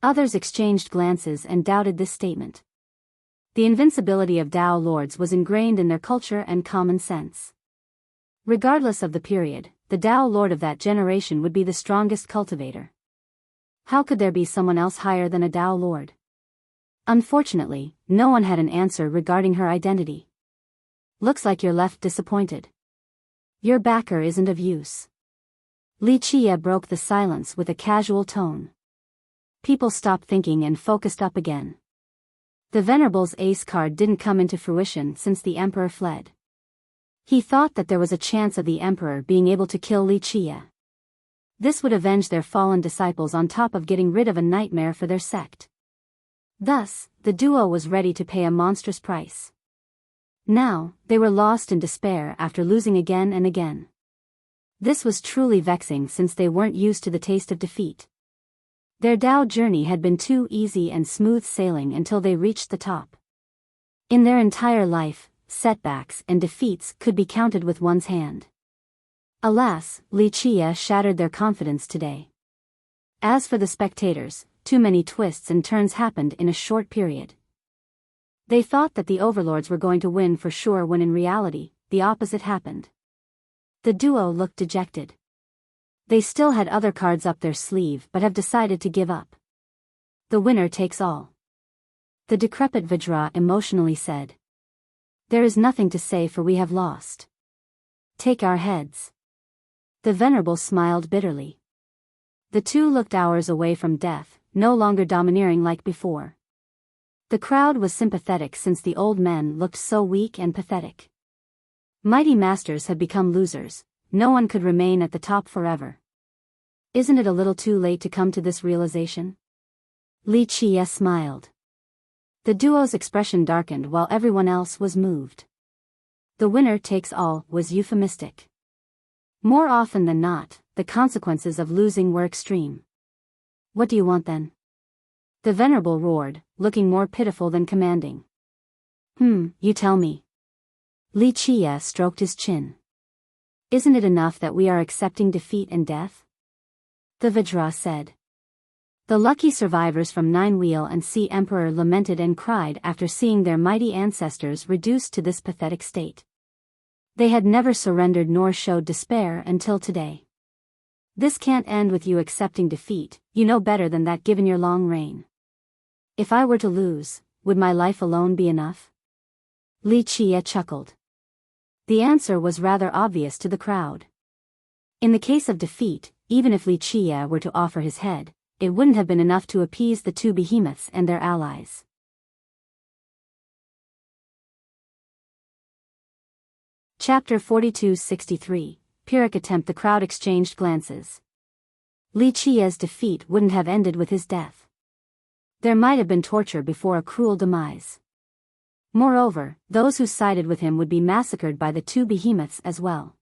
Speaker 1: Others exchanged glances and doubted this statement. The invincibility of Dao lords was ingrained in their culture and common sense. Regardless of the period, the Dao lord of that generation would be the strongest cultivator. How could there be someone else higher than a Dao lord? Unfortunately, no one had an answer regarding her identity. Looks like you're left disappointed. Your backer isn't of use. Wuxia broke the silence with a casual tone. People stopped thinking and focused up again. The Venerable's ace card didn't come into fruition since the emperor fled. He thought that there was a chance of the emperor being able to kill Wuxia. This would avenge their fallen disciples on top of getting rid of a nightmare for their sect. Thus, the duo was ready to pay a monstrous price. Now, they were lost in despair after losing again and again. This was truly vexing since they weren't used to the taste of defeat. Their Dao journey had been too easy and smooth sailing until they reached the top. In their entire life, setbacks and defeats could be counted with one's hand. Alas, Wuxia shattered their confidence today. As for the spectators, too many twists and turns happened in a short period. They thought that the overlords were going to win for sure when in reality, the opposite happened. The duo looked dejected. They still had other cards up their sleeve but have decided to give up. The winner takes all. The decrepit Vajra emotionally said. There is nothing to say for we have lost. Take our heads. The Venerable smiled bitterly. The two looked hours away from death, no longer domineering like before. The crowd was sympathetic since the old men looked so weak and pathetic. Mighty masters had become losers, no one could remain at the top forever. Isn't it a little too late to come to this realization? Wuxia smiled. The duo's expression darkened while everyone else was moved. The winner takes all was euphemistic. More often than not, the consequences of losing were extreme. What do you want then? The Venerable roared, looking more pitiful than commanding. You tell me. Wuxia stroked his chin. Isn't it enough that we are accepting defeat and death? The Vajra said. The lucky survivors from Nine Wheel and Sea Emperor lamented and cried after seeing their mighty ancestors reduced to this pathetic state. They had never surrendered nor showed despair until today. This can't end with you accepting defeat, you know better than that given your long reign. If I were to lose, would my life alone be enough? Li Chia chuckled. The answer was rather obvious to the crowd. In the case of defeat, even if Li Chia were to offer his head, it wouldn't have been enough to appease the two behemoths and their allies. Chapter 42-63, Pyrrhic Attempt. The crowd exchanged glances. Li Chia's defeat wouldn't have ended with his death. There might have been torture before a cruel demise. Moreover, those who sided with him would be massacred by the two behemoths as well.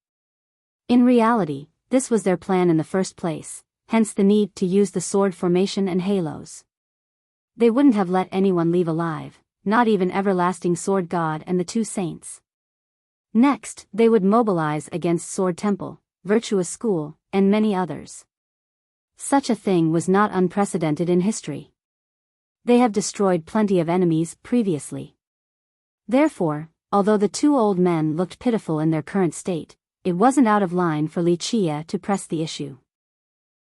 Speaker 1: In reality, this was their plan in the first place, hence the need to use the sword formation and halos. They wouldn't have let anyone leave alive, not even Everlasting Sword God and the two saints. Next, they would mobilize against Sword Temple, Virtuous School, and many others. Such a thing was not unprecedented in history. They have destroyed plenty of enemies previously. Therefore, although the two old men looked pitiful in their current state, it wasn't out of line for Li Chia to press the issue.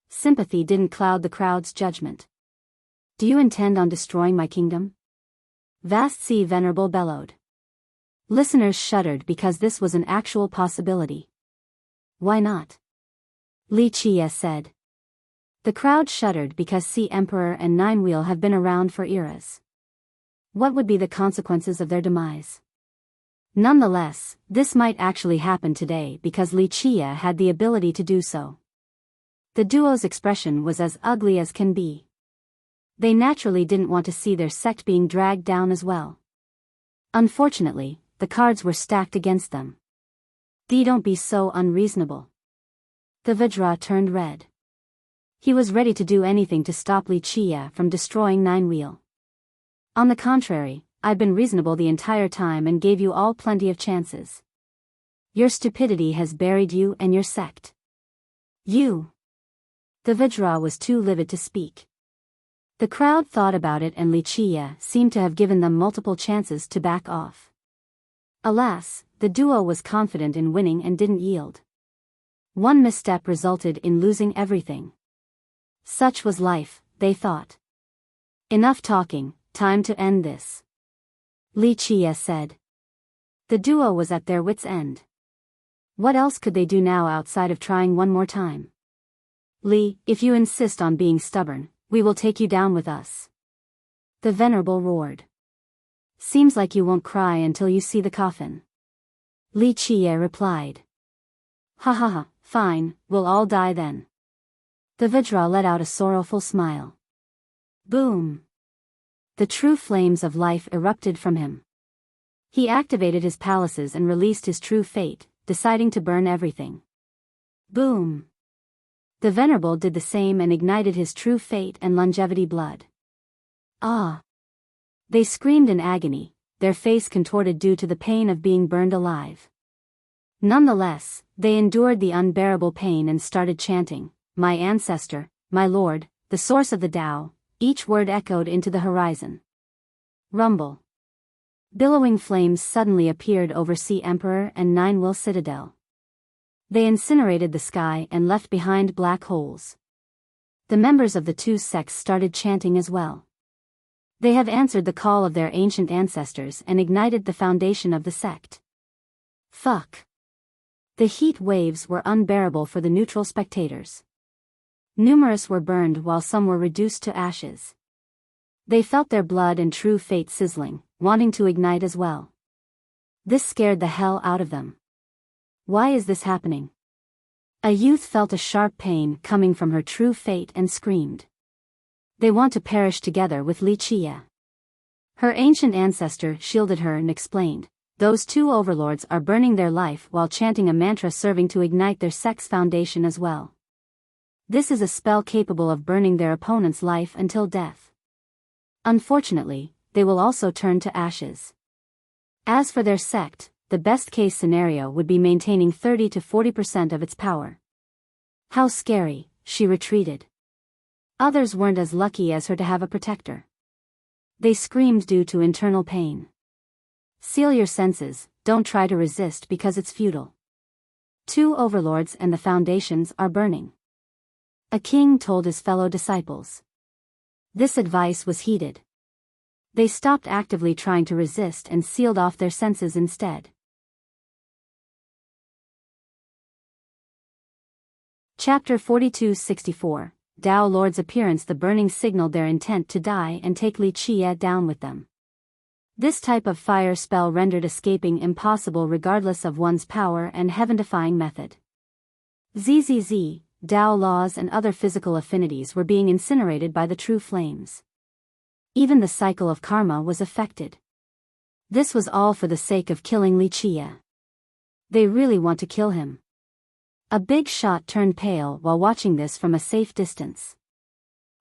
Speaker 1: Sympathy didn't cloud the crowd's judgment. Do you intend on destroying my kingdom? Vast Sea Venerable bellowed. Listeners shuddered because this was an actual possibility. Why not? Li Chia said. The crowd shuddered because Sea Emperor and Nine Wheel have been around for eras. What would be the consequences of their demise? Nonetheless, this might actually happen today because Li Chia had the ability to do so. The duo's expression was as ugly as can be. They naturally didn't want to see their sect being dragged down as well. Unfortunately, the cards were stacked against them. Don't be so unreasonable. The Vajra turned red. He was ready to do anything to stop Li Chia from destroying Nine Wheel. On the contrary, I've been reasonable the entire time and gave you all plenty of chances. Your stupidity has buried you and your sect. You. The Vajra was too livid to speak. The crowd thought about it and Li Chia seemed to have given them multiple chances to back off. Alas, the duo was confident in winning and didn't yield. One misstep resulted in losing everything. Such was life, they thought. Enough talking, time to end this. Li Chia said. The duo was at their wits' end. What else could they do now outside of trying one more time? Li, if you insist on being stubborn, we will take you down with us. The Venerable roared. Seems like you won't cry until you see the coffin. Li Chia replied. Ha ha ha, fine, we'll all die then. The Vajra let out a sorrowful smile. Boom. The true flames of life erupted from him. He activated his palaces and released his true fate, deciding to burn everything. Boom. The Venerable did the same and ignited his true fate and longevity blood. Ah! They screamed in agony, their face contorted due to the pain of being burned alive. Nonetheless, they endured the unbearable pain and started chanting, "My ancestor, my lord, the source of the Tao," each word echoed into the horizon. Rumble. Billowing flames suddenly appeared over Sea Emperor and Nine Wheel Citadel. They incinerated the sky and left behind black holes. The members of the two sects started chanting as well. They have answered the call of their ancient ancestors and ignited the foundation of the sect. Fuck. The heat waves were unbearable for the neutral spectators. Numerous were burned while some were reduced to ashes. They felt their blood and true fate sizzling, wanting to ignite as well. This scared the hell out of them. Why is this happening? A youth felt a sharp pain coming from her true fate and screamed. They want to perish together with Li Chia. Her ancient ancestor shielded her and explained, those two overlords are burning their life while chanting a mantra serving to ignite their sect's foundation as well. This is a spell capable of burning their opponent's life until death. Unfortunately, they will also turn to ashes. As for their sect, the best-case scenario would be maintaining 30 to 40% of its power. How scary, she retreated. Others weren't as lucky as her to have a protector. They screamed due to internal pain. Seal your senses, don't try to resist because it's futile. 2 overlords and the foundations are burning. A king told his fellow disciples. This advice was heeded. They stopped actively trying to resist and sealed off their senses instead. Chapter 42-64, Dao Lord's appearance. The burning signaled their intent to die and take Li Qie down with them. This type of fire spell rendered escaping impossible regardless of one's power and heaven-defying method. ZZZ, Dao laws and other physical affinities were being incinerated by the true flames. Even the cycle of karma was affected. This was all for the sake of killing Li Qie. They really want to kill him. A big shot turned pale while watching this from a safe distance.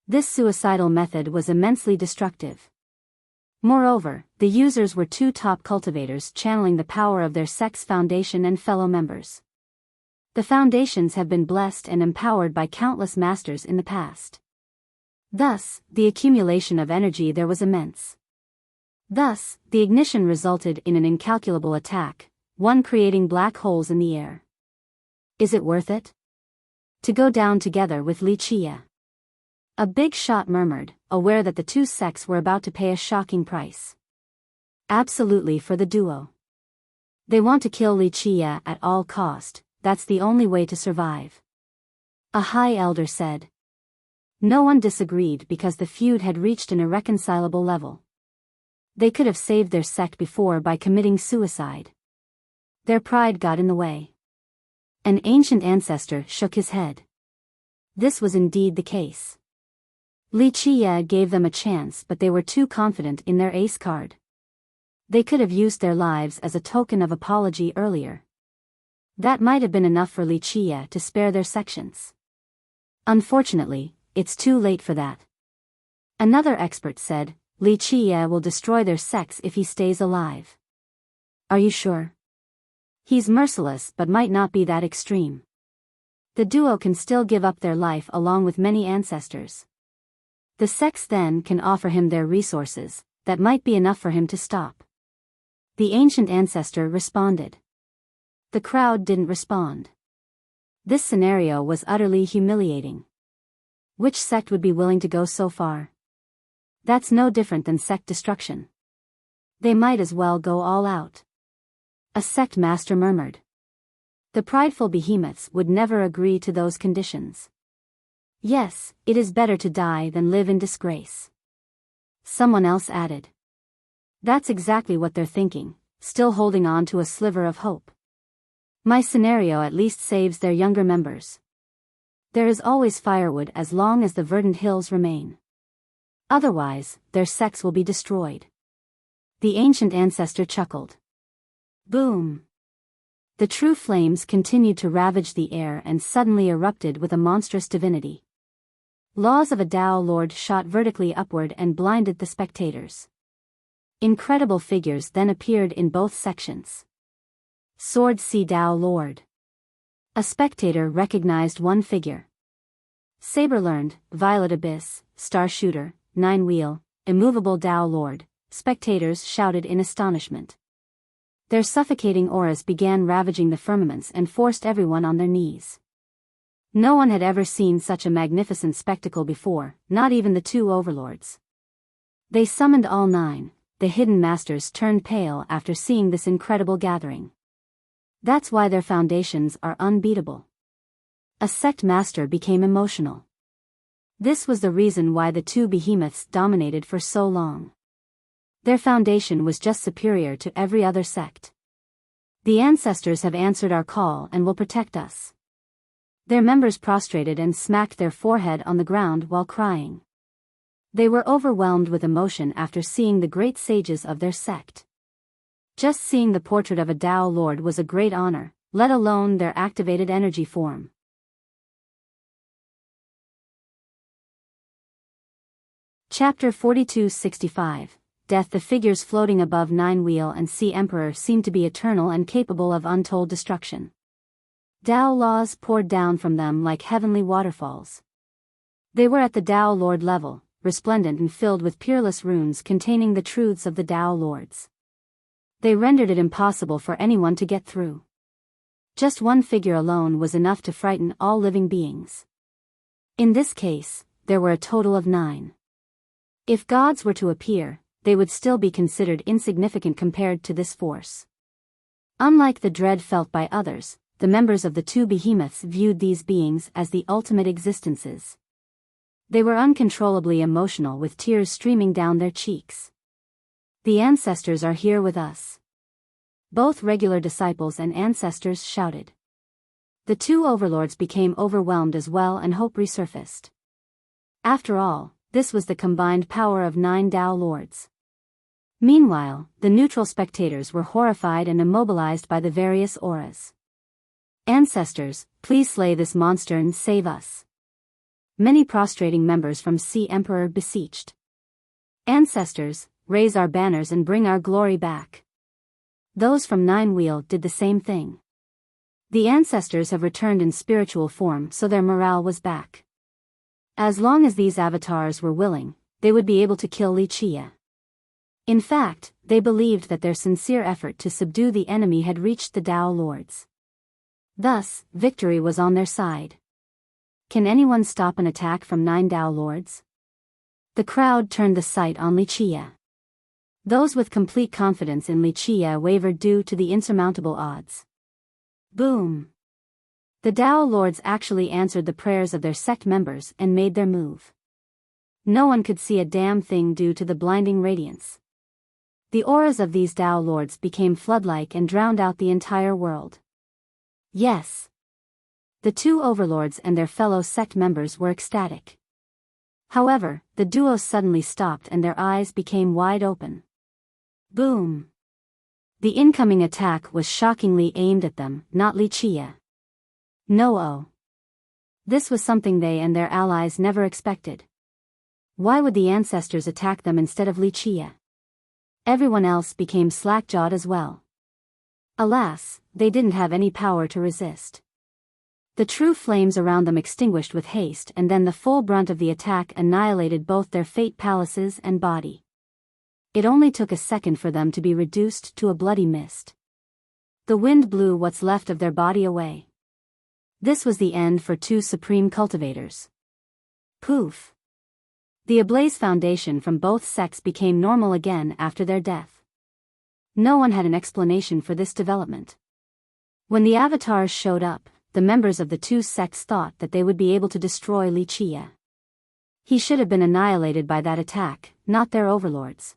Speaker 1: This suicidal method was immensely destructive. Moreover, the users were 2 top cultivators channeling the power of their sect's foundation and fellow members. The foundations have been blessed and empowered by countless masters in the past. Thus, the accumulation of energy there was immense. Thus, the ignition resulted in an incalculable attack, one creating black holes in the air. Is it worth it? To go down together with Li Qie? A big shot murmured, aware that the 2 sects were about to pay a shocking price. Absolutely for the duo. They want to kill Li Qie at all cost, that's the only way to survive. A high elder said. No one disagreed because the feud had reached an irreconcilable level. They could have saved their sect before by committing suicide. Their pride got in the way. An ancient ancestor shook his head. This was indeed the case. Li Qie gave them a chance, but they were too confident in their ace card. They could have used their lives as a token of apology earlier. That might have been enough for Li Qie to spare their sections. Unfortunately, it's too late for that. Another expert said, Li Qie will destroy their sects if he stays alive. Are you sure? He's merciless but might not be that extreme. The duo can still give up their life along with many ancestors. The sects then can offer him their resources, that might be enough for him to stop. The ancient ancestor responded. The crowd didn't respond. This scenario was utterly humiliating. Which sect would be willing to go so far? That's no different than sect destruction. They might as well go all out. A sect master murmured. The prideful behemoths would never agree to those conditions. Yes, it is better to die than live in disgrace. Someone else added. That's exactly what they're thinking, still holding on to a sliver of hope. My scenario at least saves their younger members. There is always firewood as long as the verdant hills remain. Otherwise, their sects will be destroyed. The ancient ancestor chuckled. Boom! The true flames continued to ravage the air and suddenly erupted with a monstrous divinity. Laws of a Dao Lord shot vertically upward and blinded the spectators. Incredible figures then appeared in both sections. Sword C Dao Lord. A spectator recognized one figure. Saber learned, Violet Abyss, Star Shooter, Nine Wheel, Immovable Dao Lord, spectators shouted in astonishment. Their suffocating auras began ravaging the firmaments and forced everyone on their knees. No one had ever seen such a magnificent spectacle before, not even the 2 overlords. They summoned all 9, the hidden masters turned pale after seeing this incredible gathering. That's why their foundations are unbeatable. A sect master became emotional. This was the reason why the 2 behemoths dominated for so long. Their foundation was just superior to every other sect. The ancestors have answered our call and will protect us. Their members prostrated and smacked their forehead on the ground while crying. They were overwhelmed with emotion after seeing the great sages of their sect. Just seeing the portrait of a Dao Lord was a great honor, let alone their activated energy form. Chapter 42-65, death. The figures floating above Nine Wheel and Sea Emperor seemed to be eternal and capable of untold destruction. Tao laws poured down from them like heavenly waterfalls. They were at the Tao Lord level, resplendent and filled with peerless runes containing the truths of the Tao Lords. They rendered it impossible for anyone to get through. Just one figure alone was enough to frighten all living beings. In this case, there were a total of 9. If gods were to appear, they would still be considered insignificant compared to this force. Unlike the dread felt by others, the members of the 2 behemoths viewed these beings as the ultimate existences. They were uncontrollably emotional, with tears streaming down their cheeks. The ancestors are here with us. Both regular disciples and ancestors shouted. The 2 overlords became overwhelmed as well, and hope resurfaced. After all, this was the combined power of 9 Tao Lords. Meanwhile, the neutral spectators were horrified and immobilized by the various auras. Ancestors, please slay this monster and save us. Many prostrating members from Sea Emperor beseeched. Ancestors, raise our banners and bring our glory back. Those from Nine Wheel did the same thing. The ancestors have returned in spiritual form, so their morale was back. As long as these avatars were willing, they would be able to kill Wuxia. In fact, they believed that their sincere effort to subdue the enemy had reached the Tao Lords. Thus, victory was on their side. Can anyone stop an attack from 9 Tao Lords? The crowd turned the sight on Wuxia. Those with complete confidence in Wuxia wavered due to the insurmountable odds. Boom! The Tao Lords actually answered the prayers of their sect members and made their move. No one could see a damn thing due to the blinding radiance. The auras of these Tao Lords became flood-like and drowned out the entire world. Yes. The 2 overlords and their fellow sect members were ecstatic. However, the duo suddenly stopped and their eyes became wide open. Boom! The incoming attack was shockingly aimed at them, not Wuxia. No. This was something they and their allies never expected. Why would the ancestors attack them instead of Wuxia? Everyone else became slack-jawed as well. Alas, they didn't have any power to resist. The true flames around them extinguished with haste, and then the full brunt of the attack annihilated both their fate palaces and body. It only took a second for them to be reduced to a bloody mist. The wind blew what's left of their body away. This was the end for 2 supreme cultivators. Poof! The ablaze foundation from both sects became normal again after their death. No one had an explanation for this development. When the avatars showed up, the members of the 2 sects thought that they would be able to destroy Wuxia. He should have been annihilated by that attack, not their overlords.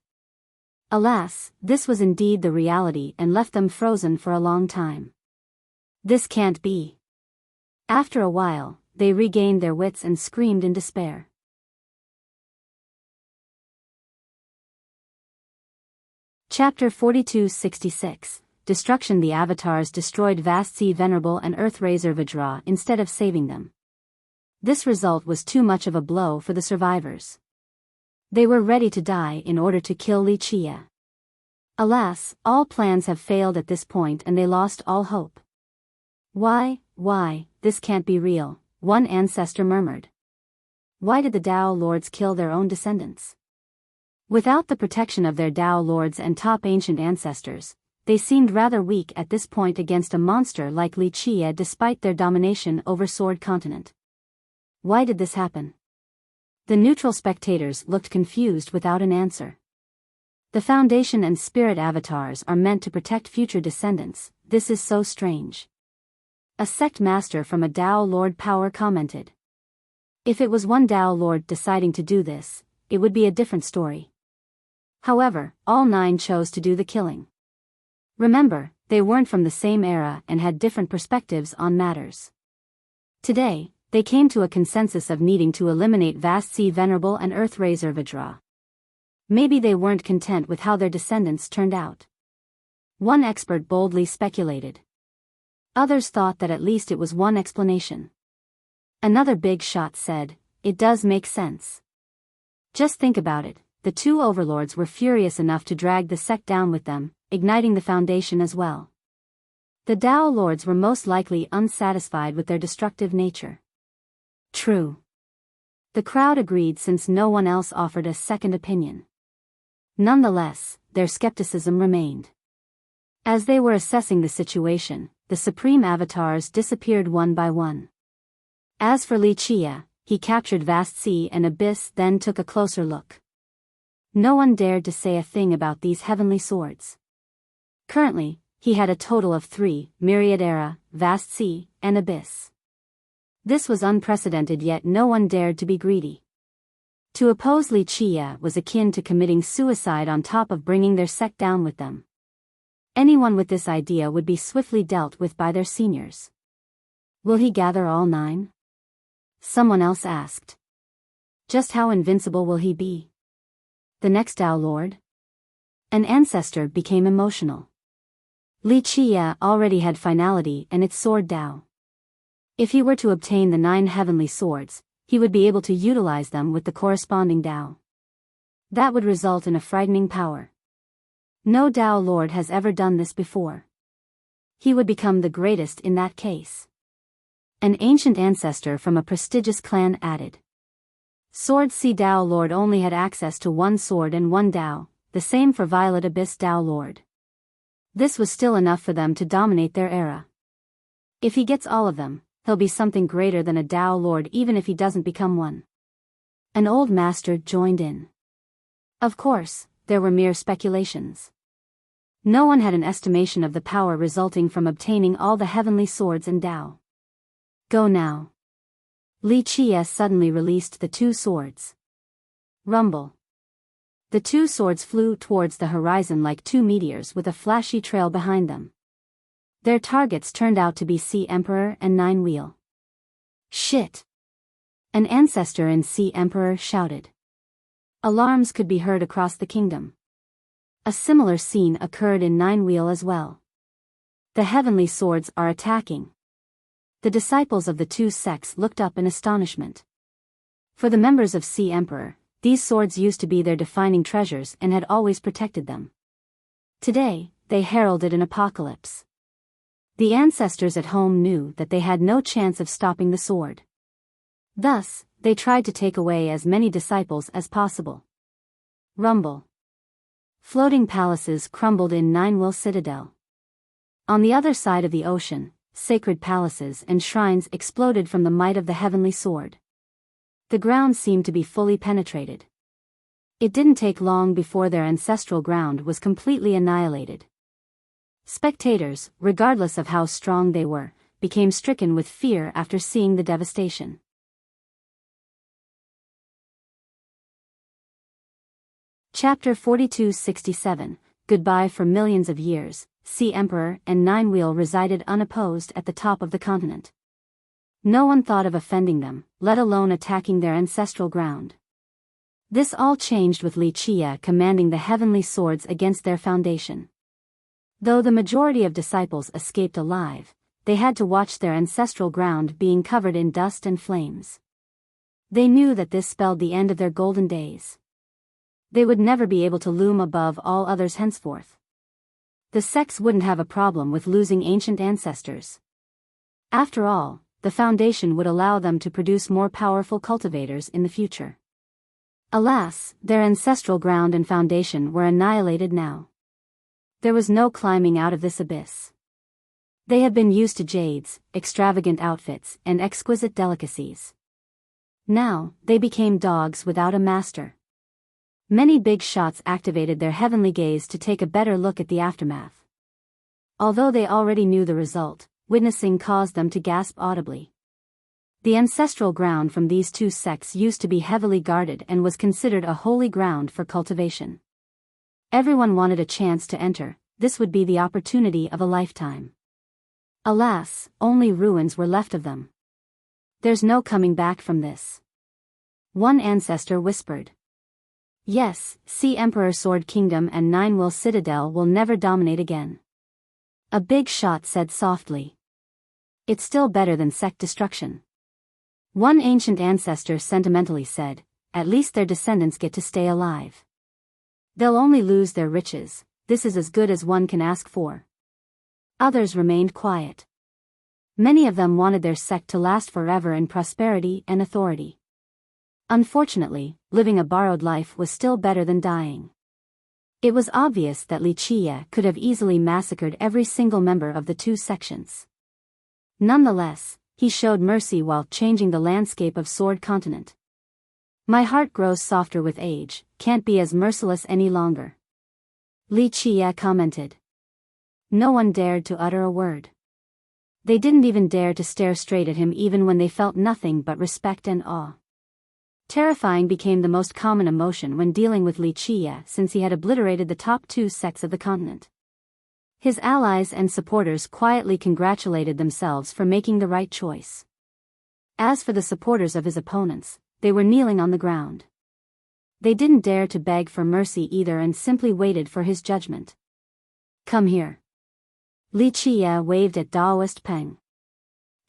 Speaker 1: Alas, this was indeed the reality and left them frozen for a long time. This can't be. After a while, they regained their wits and screamed in despair. Chapter 42-66, Destruction. The avatars destroyed Vast-Sea Venerable and Earthraiser Vajra instead of saving them. This result was too much of a blow for the survivors. They were ready to die in order to kill Wuxia. Alas, all plans have failed at this point and they lost all hope. Why, this can't be real, one ancestor murmured. Why did the Tao Lords kill their own descendants? Without the protection of their Tao Lords and top ancient ancestors, they seemed rather weak at this point against a monster like Wuxia despite their domination over Sword Continent. Why did this happen? The neutral spectators looked confused without an answer. The Foundation and Spirit avatars are meant to protect future descendants. This is so strange. A sect master from a Tao Lord power commented. If it was one Tao Lord deciding to do this, it would be a different story. However, all 9 chose to do the killing. Remember, they weren't from the same era and had different perspectives on matters. Today, they came to a consensus of needing to eliminate Vast-Sea Venerable and Earthraiser Vajra. Maybe they weren't content with how their descendants turned out. One expert boldly speculated. Others thought that at least it was one explanation. Another big shot said, it does make sense. Just think about it, the two overlords were furious enough to drag the sect down with them, igniting the foundation as well. The Dao lords were most likely unsatisfied with their destructive nature. True. The crowd agreed since no one else offered a second opinion. Nonetheless, their skepticism remained. As they were assessing the situation, the supreme avatars disappeared one by one. As for Li Chia, he captured Vast Sea and Abyss, then took a closer look. No one dared to say a thing about these heavenly swords. Currently, he had a total of 3, Myriad Era, Vast Sea, and Abyss. This was unprecedented, yet no one dared to be greedy. To oppose Li Chia was akin to committing suicide on top of bringing their sect down with them. Anyone with this idea would be swiftly dealt with by their seniors. Will he gather all 9? Someone else asked. Just how invincible will he be? The next Dao Lord? An ancestor became emotional. Li Chia already had finality and its sword Dao. If he were to obtain the 9 heavenly swords, he would be able to utilize them with the corresponding Dao. That would result in a frightening power. No Dao Lord has ever done this before. He would become the greatest in that case. An ancient ancestor from a prestigious clan added. Sword C Dao Lord only had access to 1 sword and 1 Dao, the same for Violet Abyss Dao Lord. This was still enough for them to dominate their era. If he gets all of them, he'll be something greater than a Dao Lord even if he doesn't become one. An old master joined in. Of course, there were mere speculations. No one had an estimation of the power resulting from obtaining all the heavenly swords and Dao. Go now. Li Chia suddenly released the 2 swords. Rumble. The 2 swords flew towards the horizon like 2 meteors with a flashy trail behind them. Their targets turned out to be Sea Emperor and 9 Wheel. Shit! An ancestor in Sea Emperor shouted. Alarms could be heard across the kingdom. A similar scene occurred in 9 Wheel as well. The heavenly swords are attacking. The disciples of the 2 sects looked up in astonishment. For the members of Sea Emperor, these swords used to be their defining treasures and had always protected them. Today, they heralded an apocalypse. The ancestors at home knew that they had no chance of stopping the sword. Thus, they tried to take away as many disciples as possible. Rumble. Floating palaces crumbled in 9 Will Citadel. On the other side of the ocean, sacred palaces and shrines exploded from the might of the heavenly sword. The ground seemed to be fully penetrated. It didn't take long before their ancestral ground was completely annihilated. Spectators, regardless of how strong they were, became stricken with fear after seeing the devastation. Chapter 4267, Goodbye for millions of years, Sea Emperor and 9 Wheel resided unopposed at the top of the continent. No one thought of offending them, let alone attacking their ancestral ground. This all changed with Li Chia commanding the heavenly swords against their foundation. Though the majority of disciples escaped alive, they had to watch their ancestral ground being covered in dust and flames. They knew that this spelled the end of their golden days. They would never be able to loom above all others henceforth. The sects wouldn't have a problem with losing ancient ancestors. After all, the foundation would allow them to produce more powerful cultivators in the future. Alas, their ancestral ground and foundation were annihilated now. There was no climbing out of this abyss. They had been used to jades, extravagant outfits, and exquisite delicacies. Now, they became dogs without a master. Many big shots activated their heavenly gaze to take a better look at the aftermath. Although they already knew the result, witnessing caused them to gasp audibly. The ancestral ground from these 2 sects used to be heavily guarded and was considered a holy ground for cultivation. Everyone wanted a chance to enter, this would be the opportunity of a lifetime. Alas, only ruins were left of them. There's no coming back from this. One ancestor whispered. Yes, Sea Emperor Sword Kingdom and 9 Will Citadel will never dominate again. A big shot said softly. It's still better than sect destruction. One ancient ancestor sentimentally said, at least their descendants get to stay alive. They'll only lose their riches, this is as good as one can ask for. Others remained quiet. Many of them wanted their sect to last forever in prosperity and authority. Unfortunately, living a borrowed life was still better than dying. It was obvious that Li Qie could have easily massacred every single member of the two sections. Nonetheless, he showed mercy while changing the landscape of Sword Continent. My heart grows softer with age, can't be as merciless any longer. Li Qie commented. No one dared to utter a word. They didn't even dare to stare straight at him even when they felt nothing but respect and awe. Terrifying became the most common emotion when dealing with Li Qie since he had obliterated the top two sects of the continent. His allies and supporters quietly congratulated themselves for making the right choice. As for the supporters of his opponents, they were kneeling on the ground. They didn't dare to beg for mercy either and simply waited for his judgment. Come here. Li Qie waved at Daoist Peng.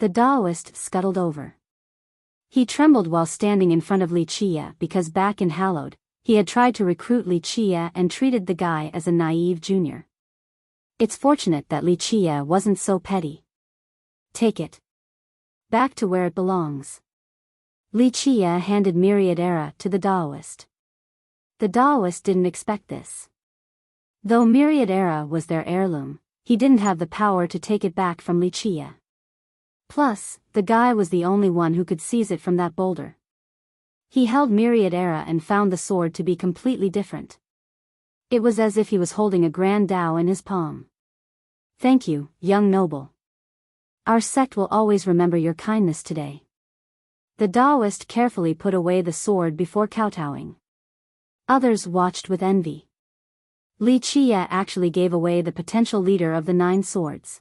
Speaker 1: The Daoist scuttled over. He trembled while standing in front of Li Qie because back in Hallowed, he had tried to recruit Li Qie and treated the guy as a naive junior. It's fortunate that Li Qie wasn't so petty. Take it. Back to where it belongs. Li Qie handed Myriad Era to the Daoist. The Daoist didn't expect this. Though Myriad Era was their heirloom, he didn't have the power to take it back from Li Qie. Plus, the guy was the only one who could seize it from that boulder. He held Myriad Era and found the sword to be completely different. It was as if he was holding a grand Dao in his palm. Thank you, young noble. Our sect will always remember your kindness today. The Daoist carefully put away the sword before kowtowing. Others watched with envy. Li Qie actually gave away the potential leader of the 9 swords.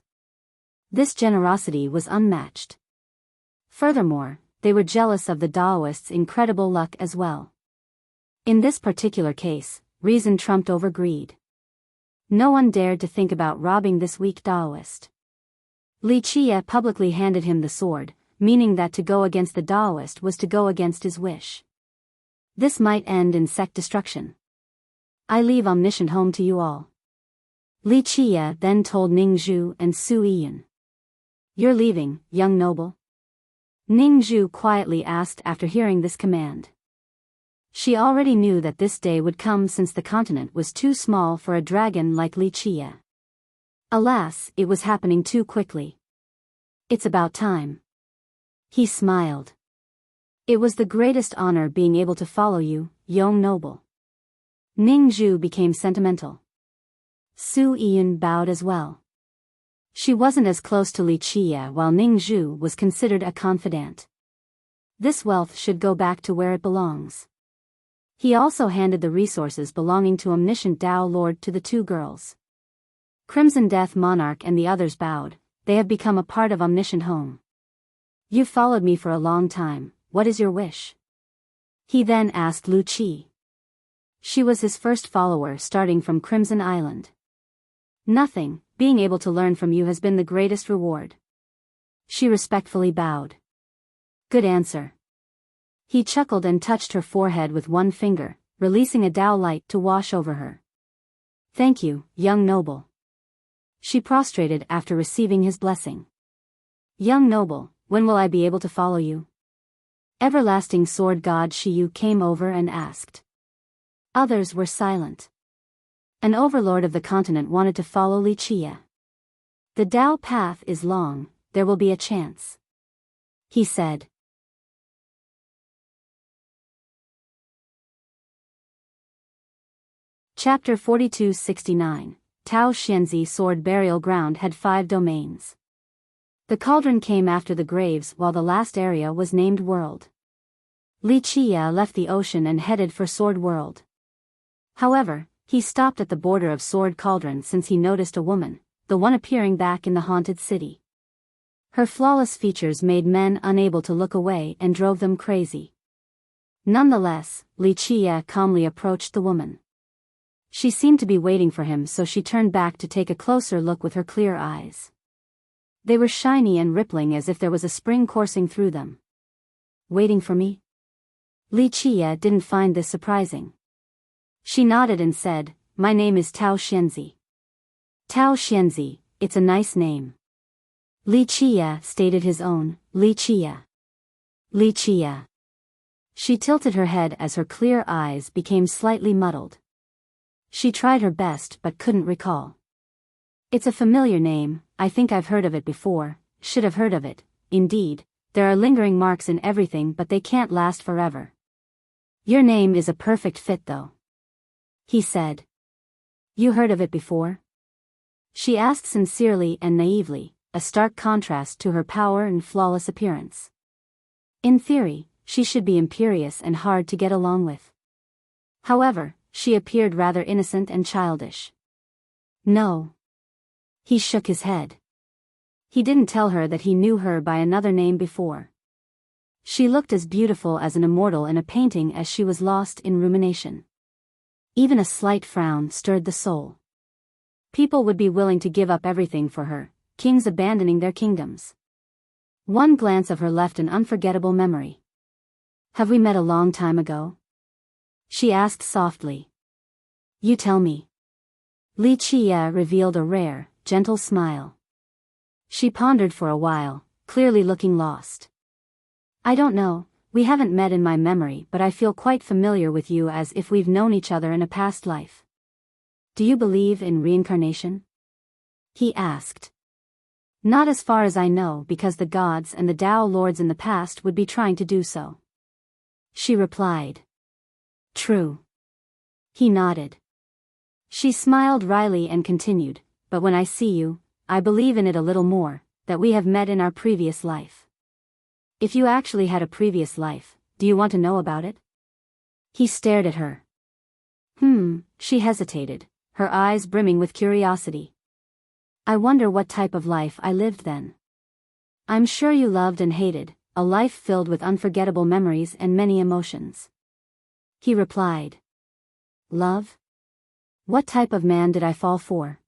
Speaker 1: This generosity was unmatched. Furthermore, they were jealous of the Daoist's incredible luck as well. In this particular case, reason trumped over greed. No one dared to think about robbing this weak Daoist. Li Qie publicly handed him the sword, meaning that to go against the Daoist was to go against his wish. This might end in sect destruction. I leave Omniscient home to you all. Li Qie then told Ning Zhu and Su Yiyan. You're leaving, young noble? Ning Zhu quietly asked after hearing this command. She already knew that this day would come since the continent was too small for a dragon like Li Qie. Alas, it was happening too quickly. It's about time. He smiled. It was the greatest honor being able to follow you, young noble. Ning Zhu became sentimental. Su Yiyan bowed as well. She wasn't as close to Li Qie while Ning Zhu was considered a confidant. This wealth should go back to where it belongs. He also handed the resources belonging to Omniscient Dao Lord to the 2 girls. Crimson Death Monarch and the others bowed, they have become a part of Omniscient Home. You've followed me for a long time, what is your wish? He then asked Lu Qi. She was his first follower starting from Crimson Island. Nothing, being able to learn from you has been the greatest reward. She respectfully bowed. Good answer. He chuckled and touched her forehead with one finger, releasing a Dao light to wash over her. Thank you, young noble. She prostrated after receiving his blessing. Young noble, when will I be able to follow you? Everlasting Sword God Shiyu came over and asked. Others were silent. An overlord of the continent wanted to follow Li Qie. The Dao path is long, there will be a chance. He said. Chapter 4269, Tao Xianzi Sword Burial Ground had 5 domains. The cauldron came after the graves while the last area was named World. Li Qie left the ocean and headed for Sword World. However, he stopped at the border of Sword Cauldron since he noticed a woman, the one appearing back in the haunted city. Her flawless features made men unable to look away and drove them crazy. Nonetheless, Li Qie calmly approached the woman. She seemed to be waiting for him, so she turned back to take a closer look with her clear eyes. They were shiny and rippling as if there was a spring coursing through them. Waiting for me? Li Qie didn't find this surprising. She nodded and said, "My name is Tao Xianzi." Tao Xianzi, it's a nice name. Li Qia stated his own, Li Qia. Li Qia. She tilted her head as her clear eyes became slightly muddled. She tried her best but couldn't recall. It's a familiar name, I think I've heard of it before, should have heard of it, indeed, there are lingering marks in everything but they can't last forever. Your name is a perfect fit though. He said. You heard of it before? She asked sincerely and naively, a stark contrast to her power and flawless appearance. In theory, she should be imperious and hard to get along with. However, she appeared rather innocent and childish. No. He shook his head. He didn't tell her that he knew her by another name before. She looked as beautiful as an immortal in a painting as she was lost in rumination. Even a slight frown stirred the soul. People would be willing to give up everything for her, kings abandoning their kingdoms. One glance of her left an unforgettable memory. Have we met a long time ago? She asked softly. You tell me. Li Qia revealed a rare, gentle smile. She pondered for a while, clearly looking lost. I don't know, we haven't met in my memory, but I feel quite familiar with you, as if we've known each other in a past life. Do you believe in reincarnation? He asked. Not as far as I know, because the gods and the Tao lords in the past would be trying to do so. She replied. True. He nodded. She smiled wryly and continued, but when I see you, I believe in it a little more, that we have met in our previous life. If you actually had a previous life, do you want to know about it? He stared at her. She hesitated, her eyes brimming with curiosity. I wonder what type of life I lived then. I'm sure you loved and hated, a life filled with unforgettable memories and many emotions. He replied. Love? What type of man did I fall for?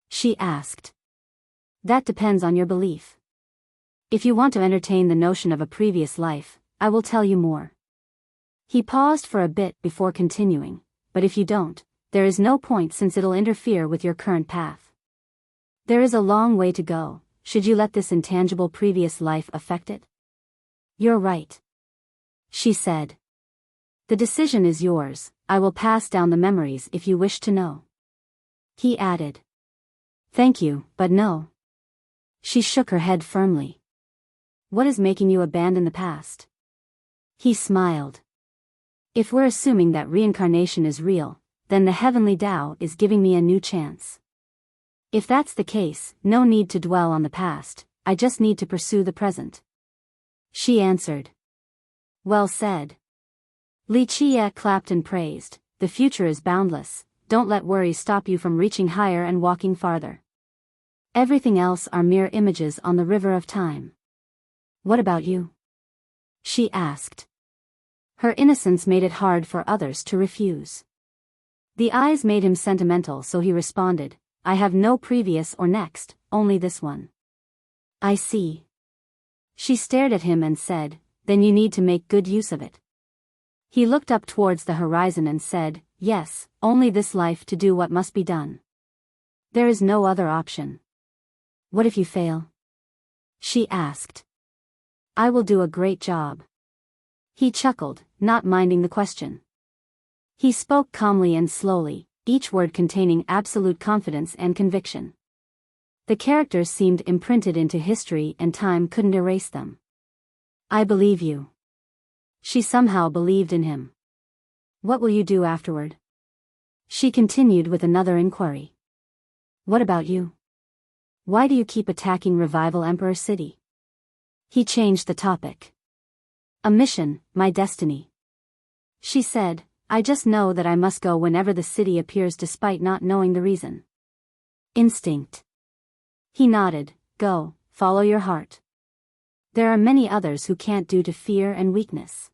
Speaker 1: She asked. That depends on your belief. If you want to entertain the notion of a previous life, I will tell you more. He paused for a bit before continuing, but if you don't, there is no point, since it'll interfere with your current path. There is a long way to go, should you let this intangible previous life affect it. You're right. She said. The decision is yours, I will pass down the memories if you wish to know. He added. Thank you, but no. She shook her head firmly. What is making you abandon the past? He smiled. If we're assuming that reincarnation is real, then the heavenly Tao is giving me a new chance. If that's the case, no need to dwell on the past, I just need to pursue the present. She answered. Well said. Li Qia clapped and praised, the future is boundless, don't let worries stop you from reaching higher and walking farther. Everything else are mere images on the river of time. What about you? She asked. Her innocence made it hard for others to refuse. The eyes made him sentimental, so he responded, I have no previous or next, only this one. I see. She stared at him and said, then you need to make good use of it. He looked up towards the horizon and said, yes, only this life to do what must be done. There is no other option. What if you fail? She asked. I will do a great job. He chuckled, not minding the question. He spoke calmly and slowly, each word containing absolute confidence and conviction. The characters seemed imprinted into history and time couldn't erase them. I believe you. She somehow believed in him. What will you do afterward? She continued with another inquiry. What about you? Why do you keep attacking Revival Emperor City? He changed the topic. A mission, my destiny. She said, I just know that I must go whenever the city appears despite not knowing the reason. Instinct. He nodded, go, follow your heart. There are many others who can't due to fear and weakness.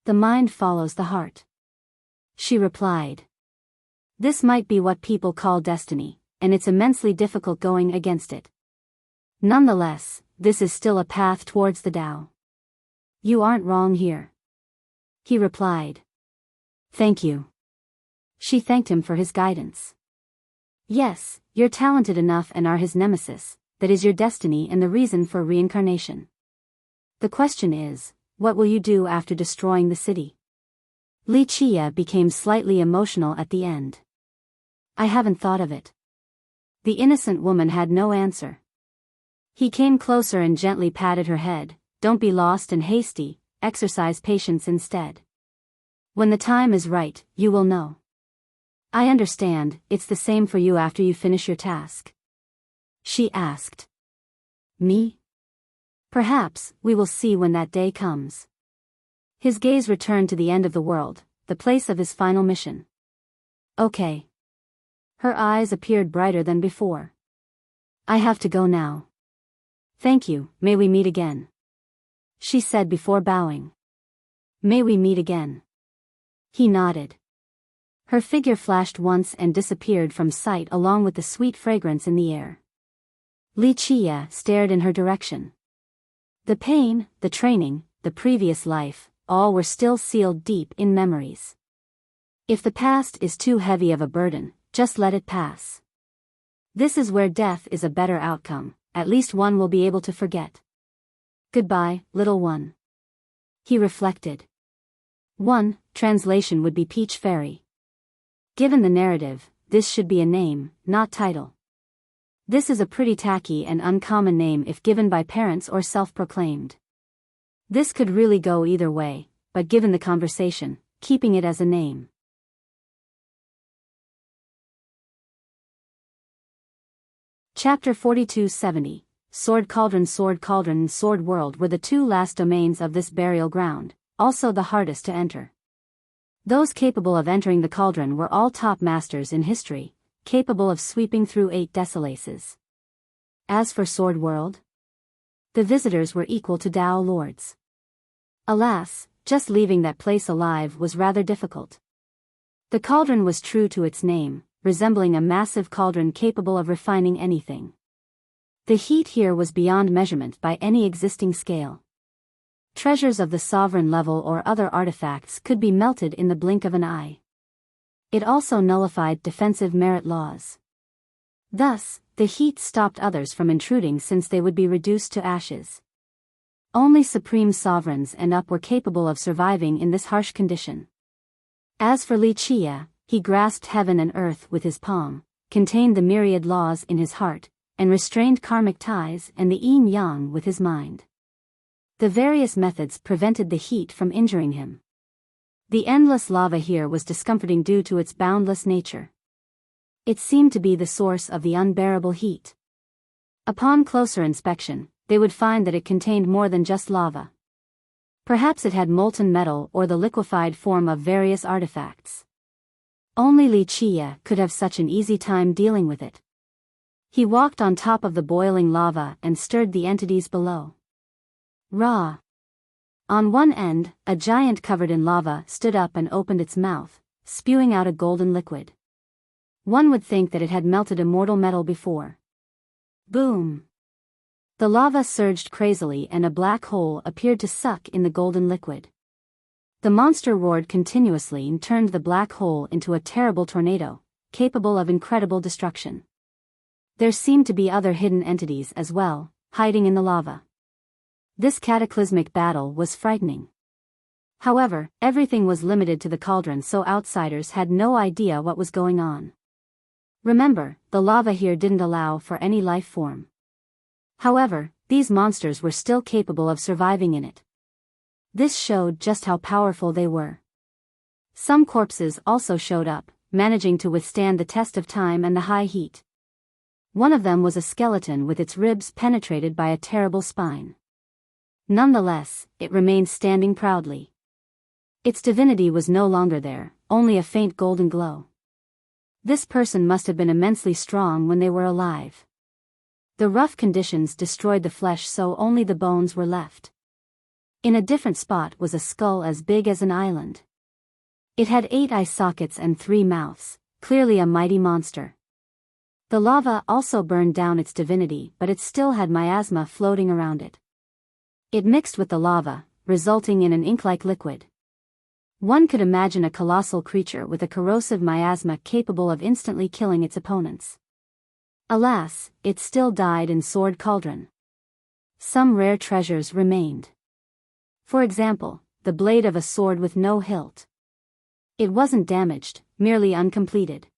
Speaker 1: The mind follows the heart. She replied. This might be what people call destiny, and it's immensely difficult going against it. Nonetheless, this is still a path towards the Tao. You aren't wrong here. He replied. Thank you. She thanked him for his guidance. Yes, you're talented enough and are his nemesis, that is your destiny and the reason for reincarnation. The question is, what will you do after destroying the city? Li Chia became slightly emotional at the end. I haven't thought of it. The innocent woman had no answer. He came closer and gently patted her head. Don't be lost and hasty, exercise patience instead. When the time is right, you will know. I understand, it's the same for you after you finish your task. She asked. Me? Perhaps, we will see when that day comes. His gaze returned to the end of the world, the place of his final mission. Okay. Her eyes appeared brighter than before. I have to go now. Thank you, may we meet again. She said before bowing. May we meet again. He nodded. Her figure flashed once and disappeared from sight along with the sweet fragrance in the air. Li Chia stared in her direction. The pain, the training, the previous life, all were still sealed deep in memories. If the past is too heavy of a burden, just let it pass. This is where death is a better outcome, at least one will be able to forget. Goodbye, little one. He reflected. One translation would be Peach Fairy. Given the narrative, this should be a name, not title. This is a pretty tacky and uncommon name if given by parents or self-proclaimed. This could really go either way, but given the conversation, keeping it as a name. Chapter 4270, Sword Cauldron and Sword World were the two last domains of this burial ground, also the hardest to enter. Those capable of entering the cauldron were all top masters in history, capable of sweeping through 8 desolaces. As for Sword World, the visitors were equal to Dao lords. Alas, just leaving that place alive was rather difficult. The cauldron was true to its name, resembling a massive cauldron capable of refining anything. The heat here was beyond measurement by any existing scale. Treasures of the sovereign level or other artifacts could be melted in the blink of an eye. It also nullified defensive merit laws. Thus, the heat stopped others from intruding since they would be reduced to ashes. Only supreme sovereigns and up were capable of surviving in this harsh condition. As for Li Chia, he grasped heaven and earth with his palm, contained the myriad laws in his heart, and restrained karmic ties and the yin-yang with his mind. The various methods prevented the heat from injuring him. The endless lava here was discomforting due to its boundless nature. It seemed to be the source of the unbearable heat. Upon closer inspection, they would find that it contained more than just lava. Perhaps it had molten metal or the liquefied form of various artifacts. Only Li Chia could have such an easy time dealing with it. He walked on top of the boiling lava and stirred the entities below. Raw. On one end, a giant covered in lava stood up and opened its mouth, spewing out a golden liquid. One would think that it had melted immortal metal before. Boom! The lava surged crazily and a black hole appeared to suck in the golden liquid. The monster roared continuously and turned the black hole into a terrible tornado, capable of incredible destruction. There seemed to be other hidden entities as well, hiding in the lava. This cataclysmic battle was frightening. However, everything was limited to the cauldron, so outsiders had no idea what was going on. Remember, the lava here didn't allow for any life form. However, these monsters were still capable of surviving in it. This showed just how powerful they were. Some corpses also showed up, managing to withstand the test of time and the high heat. One of them was a skeleton with its ribs penetrated by a terrible spine. Nonetheless, it remained standing proudly. Its divinity was no longer there, only a faint golden glow. This person must have been immensely strong when they were alive. The rough conditions destroyed the flesh, so only the bones were left. In a different spot was a skull as big as an island. It had 8 eye sockets and 3 mouths, clearly a mighty monster. The lava also burned down its divinity, but it still had miasma floating around it. It mixed with the lava, resulting in an ink-like liquid. One could imagine a colossal creature with a corrosive miasma capable of instantly killing its opponents. Alas, it still died in Sword Cauldron. Some rare treasures remained. For example, the blade of a sword with no hilt. It wasn't damaged, merely uncompleted.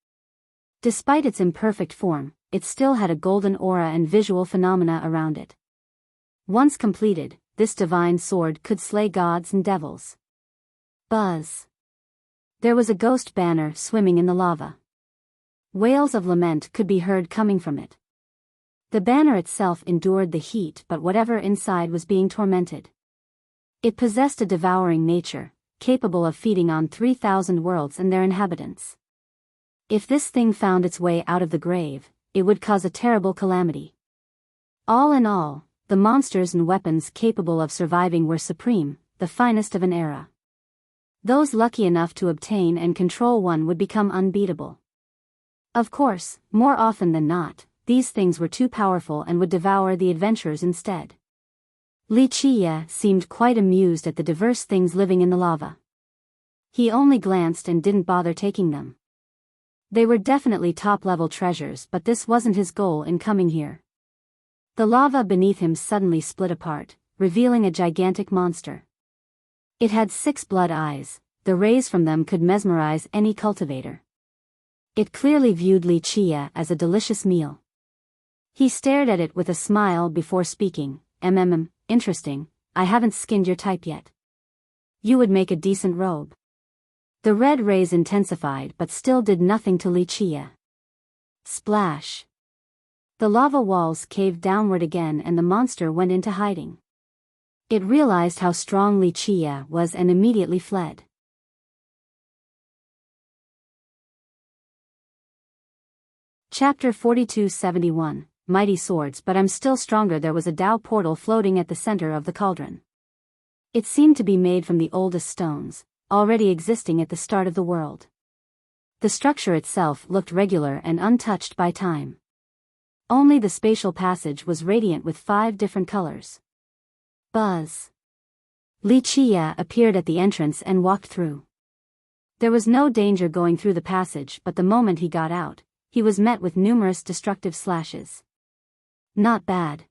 Speaker 1: Despite its imperfect form, it still had a golden aura and visual phenomena around it. Once completed, this divine sword could slay gods and devils. Buzz. There was a ghost banner swimming in the lava. Wails of lament could be heard coming from it. The banner itself endured the heat, but whatever inside was being tormented. It possessed a devouring nature, capable of feeding on 3,000 worlds and their inhabitants. If this thing found its way out of the grave, it would cause a terrible calamity. All in all, the monsters and weapons capable of surviving were supreme, the finest of an era. Those lucky enough to obtain and control one would become unbeatable. Of course, more often than not, these things were too powerful and would devour the adventurers instead. Li Qiye seemed quite amused at the diverse things living in the lava. He only glanced and didn't bother taking them. They were definitely top-level treasures, but this wasn't his goal in coming here. The lava beneath him suddenly split apart, revealing a gigantic monster. It had 6 blood eyes. The rays from them could mesmerize any cultivator. It clearly viewed Li Qiye as a delicious meal. He stared at it with a smile before speaking. Interesting, I haven't skinned your type yet. You would make a decent robe. The red rays intensified but still did nothing to Li Qiye. Splash. The lava walls caved downward again and the monster went into hiding. It realized how strong Li Qiye was and immediately fled. Chapter 4271, Mighty Swords. But I'm still stronger. There was a Tao portal floating at the center of the cauldron. It seemed to be made from the oldest stones, already existing at the start of the world. The structure itself looked regular and untouched by time. Only the spatial passage was radiant with 5 different colors. Buzz. Li Qiye appeared at the entrance and walked through. There was no danger going through the passage, but the moment he got out, he was met with numerous destructive slashes. Not bad.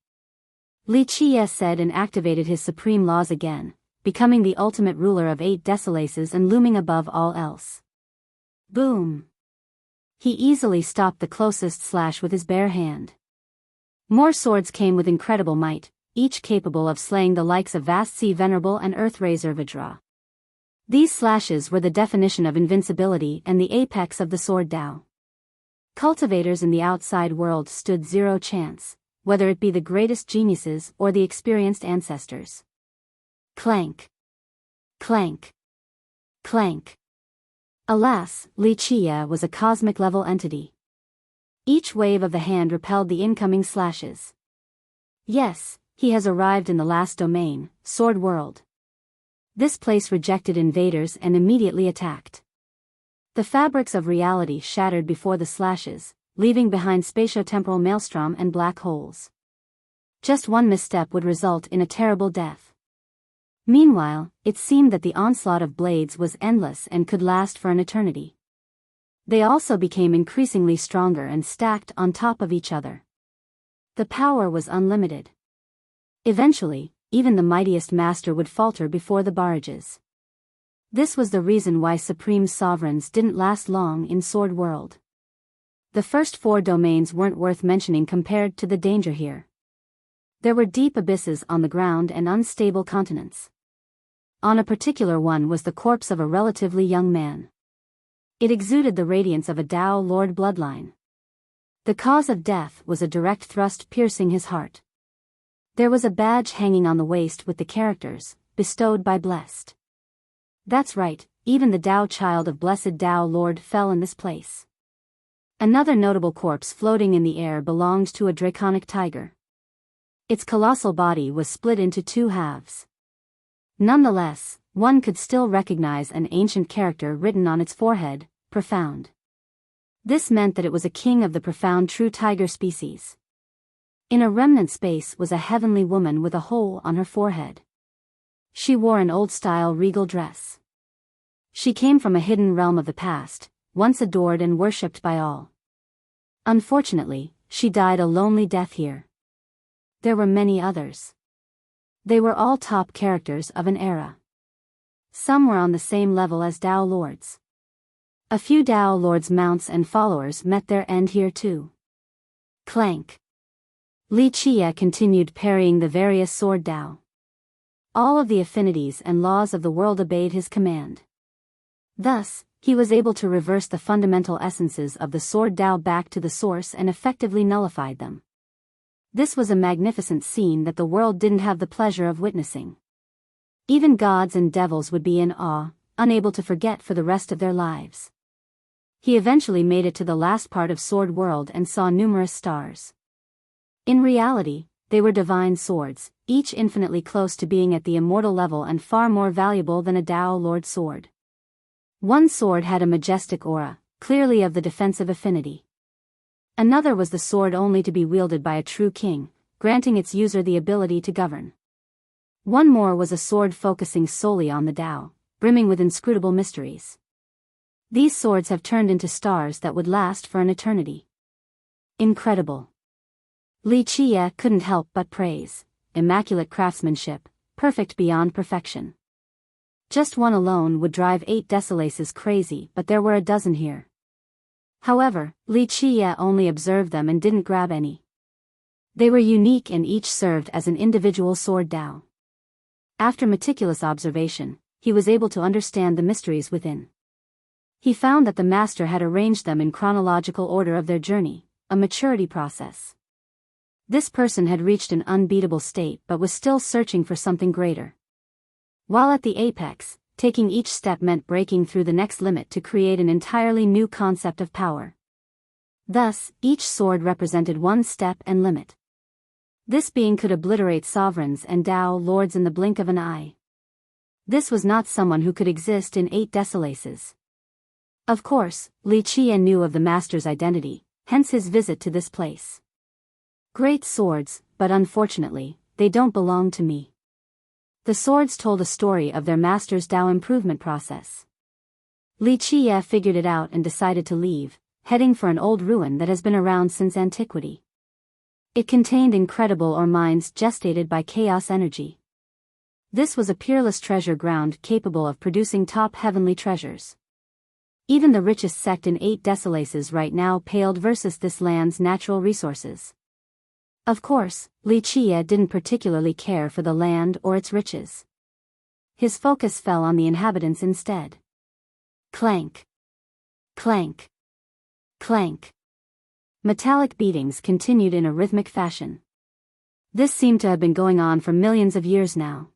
Speaker 1: Li Qiye said and activated his supreme laws again, becoming the ultimate ruler of 8 desolaces and looming above all else. Boom. He easily stopped the closest slash with his bare hand. More swords came with incredible might, each capable of slaying the likes of Vast Sea Venerable and Earthraiser Vidra. These slashes were the definition of invincibility and the apex of the sword Tao. Cultivators in the outside world stood zero chance, whether it be the greatest geniuses or the experienced ancestors. Clank. Clank. Clank. Alas, Li Qiye was a cosmic-level entity. Each wave of the hand repelled the incoming slashes. Yes, he has arrived in the last domain, Sword World. This place rejected invaders and immediately attacked. The fabrics of reality shattered before the slashes, leaving behind spatio-temporal maelstrom and black holes. Just one misstep would result in a terrible death. Meanwhile, it seemed that the onslaught of blades was endless and could last for an eternity. They also became increasingly stronger and stacked on top of each other. The power was unlimited. Eventually, even the mightiest master would falter before the barrages. This was the reason why supreme sovereigns didn't last long in Sword World. The first 4 domains weren't worth mentioning compared to the danger here. There were deep abysses on the ground and unstable continents. On a particular one was the corpse of a relatively young man. It exuded the radiance of a Tao Lord bloodline. The cause of death was a direct thrust piercing his heart. There was a badge hanging on the waist with the characters, bestowed by Blessed. That's right, even the Tao child of Blessed Tao Lord fell in this place. Another notable corpse floating in the air belonged to a draconic tiger. Its colossal body was split into 2 halves. Nonetheless, one could still recognize an ancient character written on its forehead, Profound. This meant that it was a king of the profound true tiger species. In a remnant space was a heavenly woman with a hole on her forehead. She wore an old-style regal dress. She came from a hidden realm of the past, once adored and worshipped by all. Unfortunately, she died a lonely death here. There were many others. They were all top characters of an era. Some were on the same level as Dao Lords. A few Dao Lords' mounts and followers met their end here too. Clank. Li Chia continued parrying the various sword Dao. All of the affinities and laws of the world obeyed his command. Thus, he was able to reverse the fundamental essences of the sword Dao back to the source and effectively nullified them. This was a magnificent scene that the world didn't have the pleasure of witnessing. Even gods and devils would be in awe, unable to forget for the rest of their lives. He eventually made it to the last part of Sword World and saw numerous stars. In reality, they were divine swords, each infinitely close to being at the immortal level and far more valuable than a Dao Lord sword. One sword had a majestic aura, clearly of the defensive affinity. Another was the sword only to be wielded by a true king, granting its user the ability to govern. One more was a sword focusing solely on the Dao, brimming with inscrutable mysteries. These swords have turned into stars that would last for an eternity. Incredible. Li Chia couldn't help but praise. Immaculate craftsmanship, perfect beyond perfection. Just one alone would drive 8 Desolaces crazy, but there were a dozen here. However, Li Chia only observed them and didn't grab any. They were unique and each served as an individual sword Dao. After meticulous observation, he was able to understand the mysteries within. He found that the master had arranged them in chronological order of their journey, a maturity process. This person had reached an unbeatable state but was still searching for something greater. While at the apex, taking each step meant breaking through the next limit to create an entirely new concept of power. Thus, each sword represented one step and limit. This being could obliterate sovereigns and Dao Lords in the blink of an eye. This was not someone who could exist in 8 Desolaces. Of course, Li Chia knew of the master's identity, hence his visit to this place. Great swords, but unfortunately, they don't belong to me. The swords told a story of their master's Dao improvement process. Li Chia figured it out and decided to leave, heading for an old ruin that has been around since antiquity. It contained incredible ore mines gestated by chaos energy. This was a peerless treasure ground capable of producing top heavenly treasures. Even the richest sect in 8 Desolaces right now paled versus this land's natural resources. Of course, Li Chia didn't particularly care for the land or its riches. His focus fell on the inhabitants instead. Clank. Clank. Clank. Metallic beatings continued in a rhythmic fashion. This seemed to have been going on for millions of years now.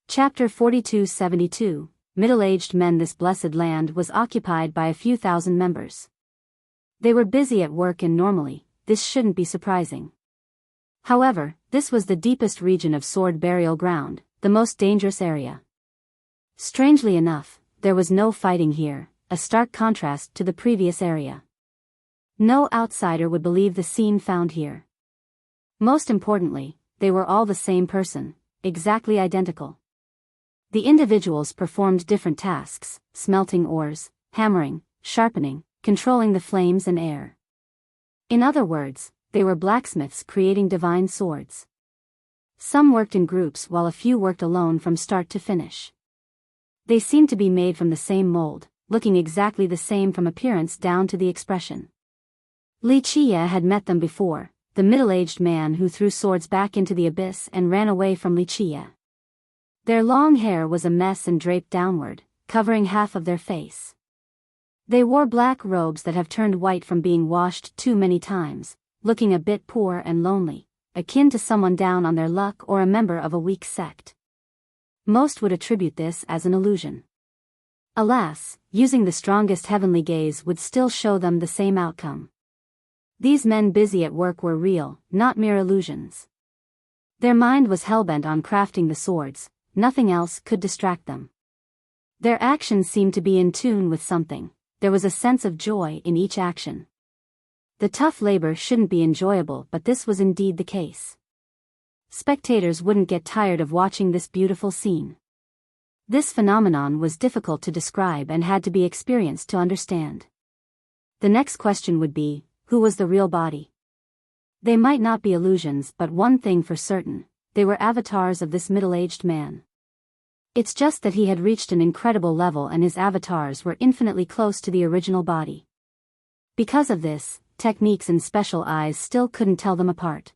Speaker 1: Chapter 4272. Middle-aged men. This blessed land was occupied by a few thousand members. They were busy at work and normally, this shouldn't be surprising. However, this was the deepest region of sword burial ground, the most dangerous area. Strangely enough, there was no fighting here, a stark contrast to the previous area. No outsider would believe the scene found here. Most importantly, they were all the same person, exactly identical. The individuals performed different tasks, smelting ores, hammering, sharpening, controlling the flames and air. In other words, they were blacksmiths creating divine swords. Some worked in groups while a few worked alone from start to finish. They seemed to be made from the same mold, looking exactly the same from appearance down to the expression. Li Chia had met them before, the middle-aged man who threw swords back into the abyss and ran away from Li Chia. Their long hair was a mess and draped downward, covering half of their face. They wore black robes that have turned white from being washed too many times, looking a bit poor and lonely, akin to someone down on their luck or a member of a weak sect. Most would attribute this as an illusion. Alas, using the strongest heavenly gaze would still show them the same outcome. These men busy at work were real, not mere illusions. Their mind was hellbent on crafting the swords. Nothing else could distract them. Their actions seemed to be in tune with something. There was a sense of joy in each action. The tough labor shouldn't be enjoyable, but this was indeed the case. spectators wouldn't get tired of watching this beautiful scene. This phenomenon was difficult to describe and had to be experienced to understand. The next question would be, who was the real body? They might not be illusions, but one thing for certain, they were avatars of this middle-aged man. It's just that he had reached an incredible level and his avatars were infinitely close to the original body. Because of this, techniques and special eyes still couldn't tell them apart.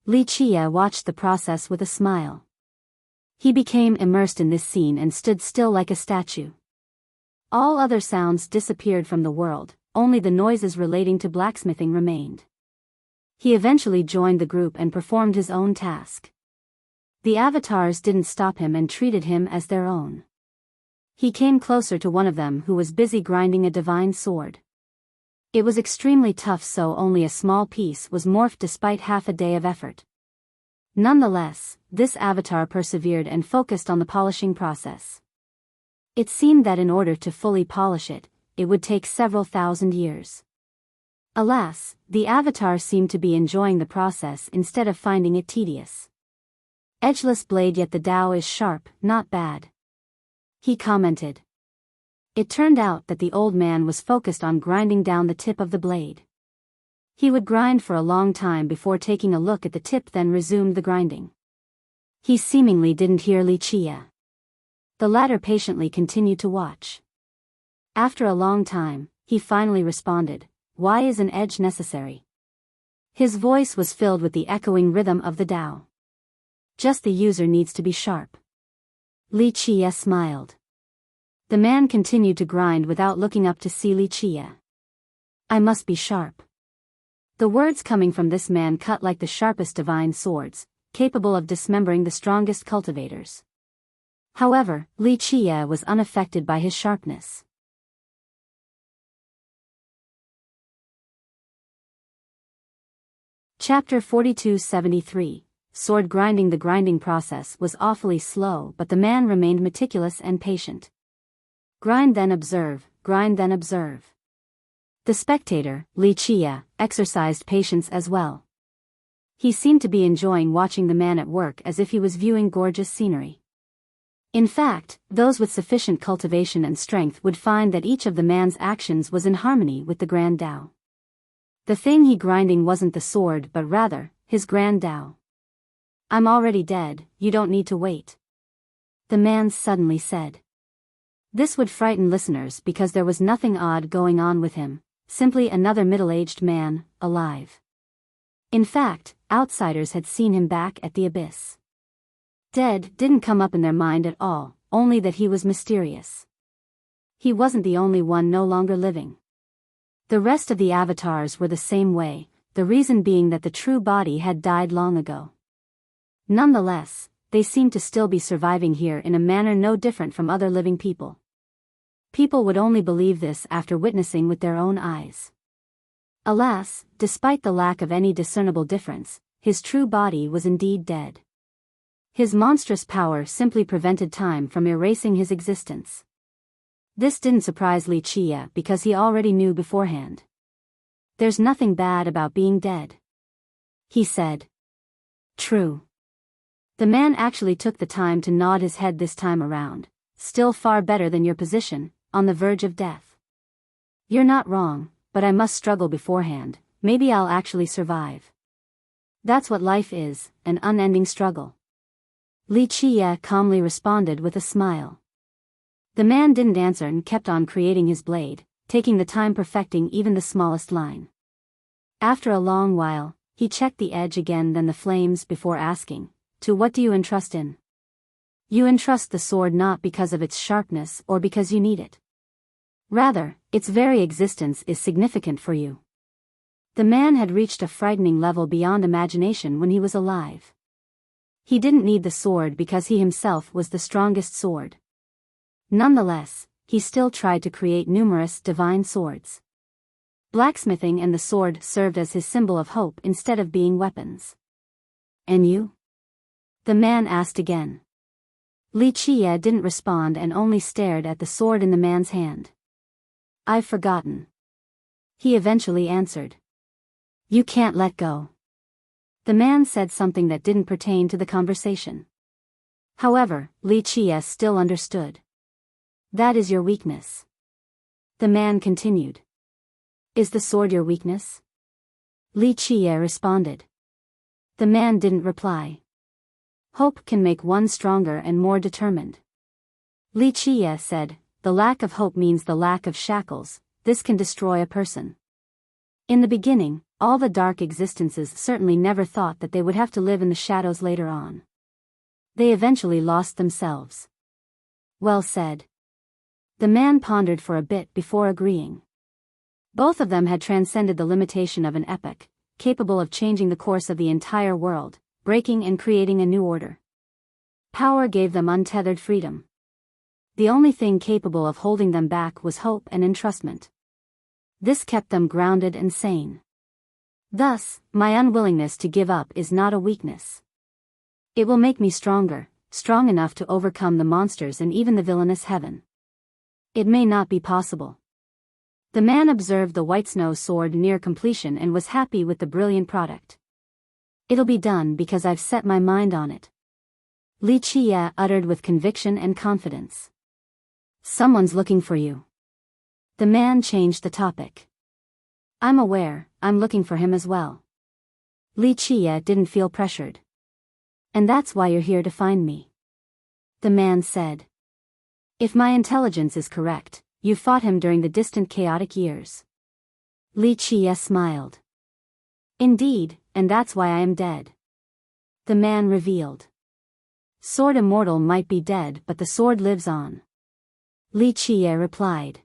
Speaker 1: Li Chia watched the process with a smile. He became immersed in this scene and stood still like a statue. All other sounds disappeared from the world, only the noises relating to blacksmithing remained. He eventually joined the group and performed his own task. The avatars didn't stop him and treated him as their own. He came closer to one of them who was busy grinding a divine sword. It was extremely tough, so only a small piece was morphed despite half a day of effort. Nonetheless, this avatar persevered and focused on the polishing process. It seemed that in order to fully polish it, it would take several thousand years. Alas, the avatar seemed to be enjoying the process instead of finding it tedious. Edgeless blade, yet the Tao is sharp, not bad, he commented. It turned out that the old man was focused on grinding down the tip of the blade. He would grind for a long time before taking a look at the tip, then resumed the grinding. He seemingly didn't hear Li Chia. The latter patiently continued to watch. After a long time, he finally responded, "Why is an edge necessary?" His voice was filled with the echoing rhythm of the Tao. "Just the user needs to be sharp." Li Chia smiled. The man continued to grind without looking up to see Li Chia. "I must be sharp." The words coming from this man cut like the sharpest divine swords, capable of dismembering the strongest cultivators. However, Li Chia was unaffected by his sharpness. Chapter 42-73. Sword grinding. The grinding process was awfully slow, but the man remained meticulous and patient. Grind then observe, grind then observe. The spectator, Li Chia, exercised patience as well. He seemed to be enjoying watching the man at work as if he was viewing gorgeous scenery. In fact, those with sufficient cultivation and strength would find that each of the man's actions was in harmony with the grand Tao. The thing he grinding wasn't the sword but rather, his grand Tao. "I'm already dead, you don't need to wait," the man suddenly said. This would frighten listeners because there was nothing odd going on with him, simply another middle-aged man, alive. In fact, outsiders had seen him back at the abyss. Dead didn't come up in their mind at all, only that he was mysterious. He wasn't the only one no longer living. The rest of the avatars were the same way, the reason being that the true body had died long ago. Nonetheless, they seemed to still be surviving here in a manner no different from other living people. People would only believe this after witnessing with their own eyes. Alas, despite the lack of any discernible difference, his true body was indeed dead. His monstrous power simply prevented time from erasing his existence. This didn't surprise Li Chia because he already knew beforehand. "There's nothing bad about being dead," he said. "True." The man actually took the time to nod his head this time around. "Still far better than your position, on the verge of death. You're not wrong, but I must struggle beforehand, maybe I'll actually survive. That's what life is, an unending struggle." Li Chia calmly responded with a smile. The man didn't answer and kept on creating his blade, taking the time perfecting even the smallest line. After a long while, he checked the edge again, then the flames, before asking, "To what do you entrust in?" "You entrust the sword not because of its sharpness or because you need it. Rather, its very existence is significant for you." The man had reached a frightening level beyond imagination when he was alive. He didn't need the sword because he himself was the strongest sword. Nonetheless, he still tried to create numerous divine swords. Blacksmithing and the sword served as his symbol of hope instead of being weapons. "And you?" the man asked again. Li Chia didn't respond and only stared at the sword in the man's hand. "I've forgotten," he eventually answered. "You can't let go." The man said something that didn't pertain to the conversation. However, Li Qie still understood. That is your weakness. The man continued. Is the sword your weakness? Li Qie responded. The man didn't reply. Hope can make one stronger and more determined. Li Qie said, the lack of hope means the lack of shackles, this can destroy a person. In the beginning, all the dark existences certainly never thought that they would have to live in the shadows later on. They eventually lost themselves. Well said. The man pondered for a bit before agreeing. Both of them had transcended the limitation of an epoch, capable of changing the course of the entire world, breaking and creating a new order. Power gave them untethered freedom. The only thing capable of holding them back was hope and entrustment. This kept them grounded and sane. Thus, my unwillingness to give up is not a weakness. It will make me stronger, strong enough to overcome the monsters and even the villainous heaven. It may not be possible. The man observed the white snow sword near completion and was happy with the brilliant product. It'll be done because I've set my mind on it. Li Qie uttered with conviction and confidence. Someone's looking for you. The man changed the topic. I'm aware, I'm looking for him as well. Li Qie didn't feel pressured. And that's why you're here to find me. The man said. If my intelligence is correct, you fought him during the distant chaotic years. Li Qie smiled. Indeed, and that's why I am dead. The man revealed. Sword immortal might be dead, but the sword lives on. Li Qie replied.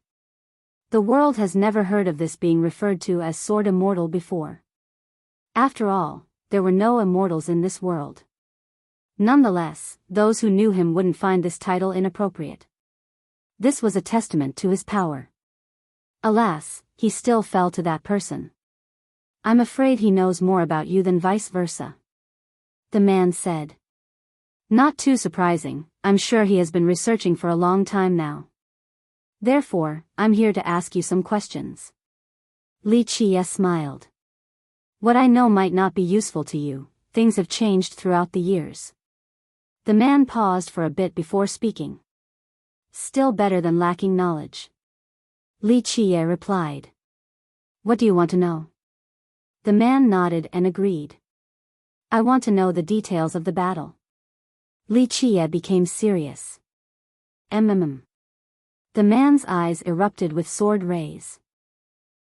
Speaker 1: The world has never heard of this being referred to as sword immortal before. After all, there were no immortals in this world. Nonetheless, those who knew him wouldn't find this title inappropriate. This was a testament to his power. Alas, he still fell to that person. I'm afraid he knows more about you than vice versa. The man said. Not too surprising, I'm sure he has been researching for a long time now. Therefore, I'm here to ask you some questions. Li Qie smiled. What I know might not be useful to you, things have changed throughout the years. The man paused for a bit before speaking. Still better than lacking knowledge. Li Qie replied. What do you want to know? The man nodded and agreed. I want to know the details of the battle. Li Qie became serious. The man's eyes erupted with sword rays.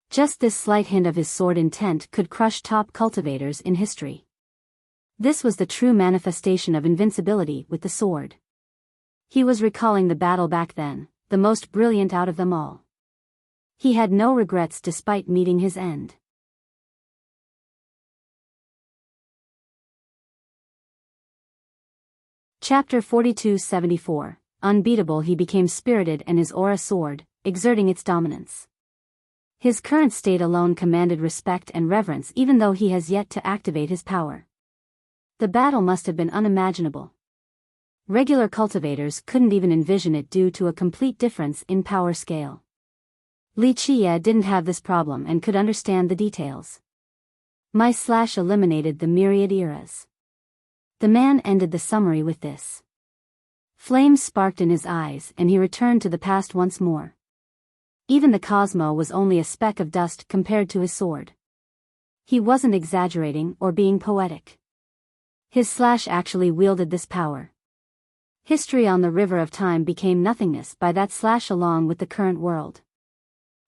Speaker 1: Just this slight hint of his sword intent could crush top cultivators in history. This was the true manifestation of invincibility with the sword. He was recalling the battle back then, the most brilliant out of them all. He had no regrets despite meeting his end. Chapter 42-74. Unbeatable, he became spirited and his aura soared, exerting its dominance. His current state alone commanded respect and reverence even though he has yet to activate his power. The battle must have been unimaginable. Regular cultivators couldn't even envision it due to a complete difference in power scale. Li Qie didn't have this problem and could understand the details. My slash eliminated the myriad eras. The man ended the summary with this. Flames sparked in his eyes and he returned to the past once more. Even the Cosmo was only a speck of dust compared to his sword. He wasn't exaggerating or being poetic. His slash actually wielded this power. History on the river of time became nothingness by that slash along with the current world.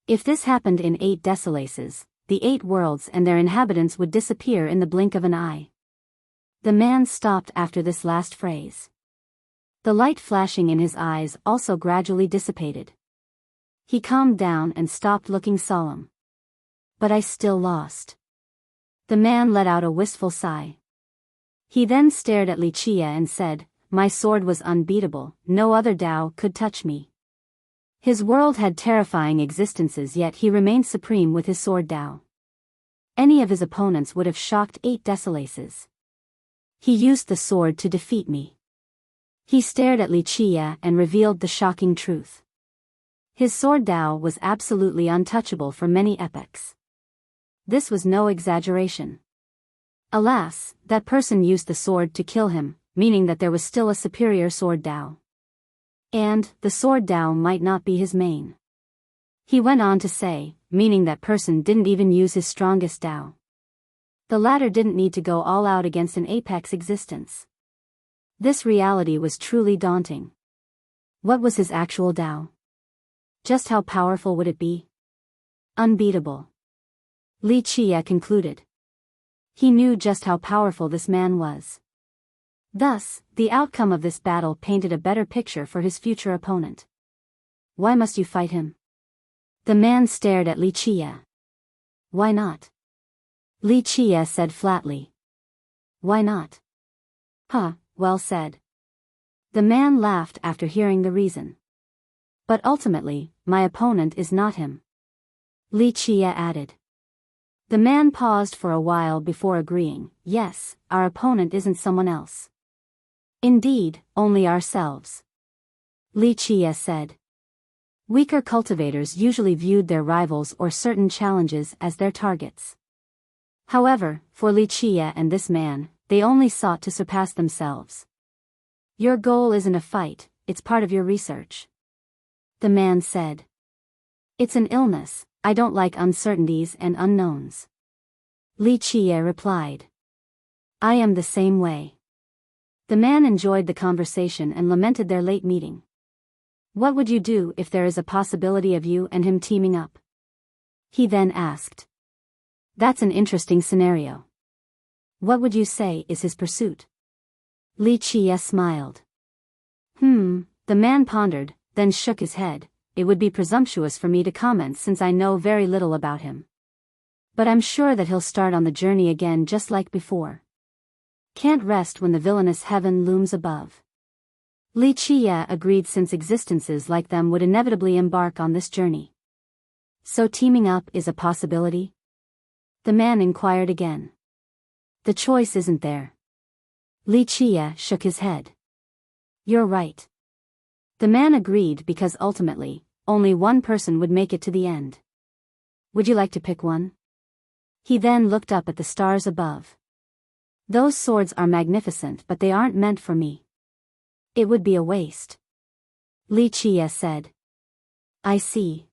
Speaker 1: If this happened in 8 desolaces, the 8 worlds and their inhabitants would disappear in the blink of an eye. The man stopped after this last phrase. The light flashing in his eyes also gradually dissipated. He calmed down and stopped looking solemn. But I still lost. The man let out a wistful sigh. He then stared at Li Qie and said, my sword was unbeatable, no other Tao could touch me. His world had terrifying existences, yet he remained supreme with his sword Tao. Any of his opponents would have shocked 8 desolaces. He used the sword to defeat me. He stared at Li Qie and revealed the shocking truth. His sword Tao was absolutely untouchable for many epochs. This was no exaggeration. Alas, that person used the sword to kill him, meaning that there was still a superior sword Dao. And, the sword Dao might not be his main. He went on to say, meaning that person didn't even use his strongest Dao. The latter didn't need to go all out against an apex existence. This reality was truly daunting. What was his actual Dao? Just how powerful would it be? Unbeatable. Li Qie concluded. He knew just how powerful this man was. Thus, the outcome of this battle painted a better picture for his future opponent. Why must you fight him? The man stared at Li Qie. Why not? Li Qie said flatly. Why not? Huh, well said. The man laughed after hearing the reason. But ultimately, my opponent is not him. Li Qie added. The man paused for a while before agreeing, yes, our opponent isn't someone else. Indeed, only ourselves. Li Qie said. Weaker cultivators usually viewed their rivals or certain challenges as their targets. However, for Li Qie and this man, they only sought to surpass themselves. Your goal isn't a fight, it's part of your research. The man said. It's an illness, I don't like uncertainties and unknowns. Li Qie replied. I am the same way. The man enjoyed the conversation and lamented their late meeting. What would you do if there is a possibility of you and him teaming up? He then asked. That's an interesting scenario. What would you say is his pursuit? Li Qie smiled. The man pondered, then shook his head. It would be presumptuous for me to comment since I know very little about him. But I'm sure that he'll start on the journey again just like before. Can't rest when the villainous heaven looms above. Li Qie agreed since existences like them would inevitably embark on this journey. So teaming up is a possibility? The man inquired again. The choice isn't there. Li Qie shook his head. You're right. The man agreed because ultimately, only one person would make it to the end. Would you like to pick one? He then looked up at the stars above. Those swords are magnificent but they aren't meant for me. It would be a waste. Li Qie said. I see.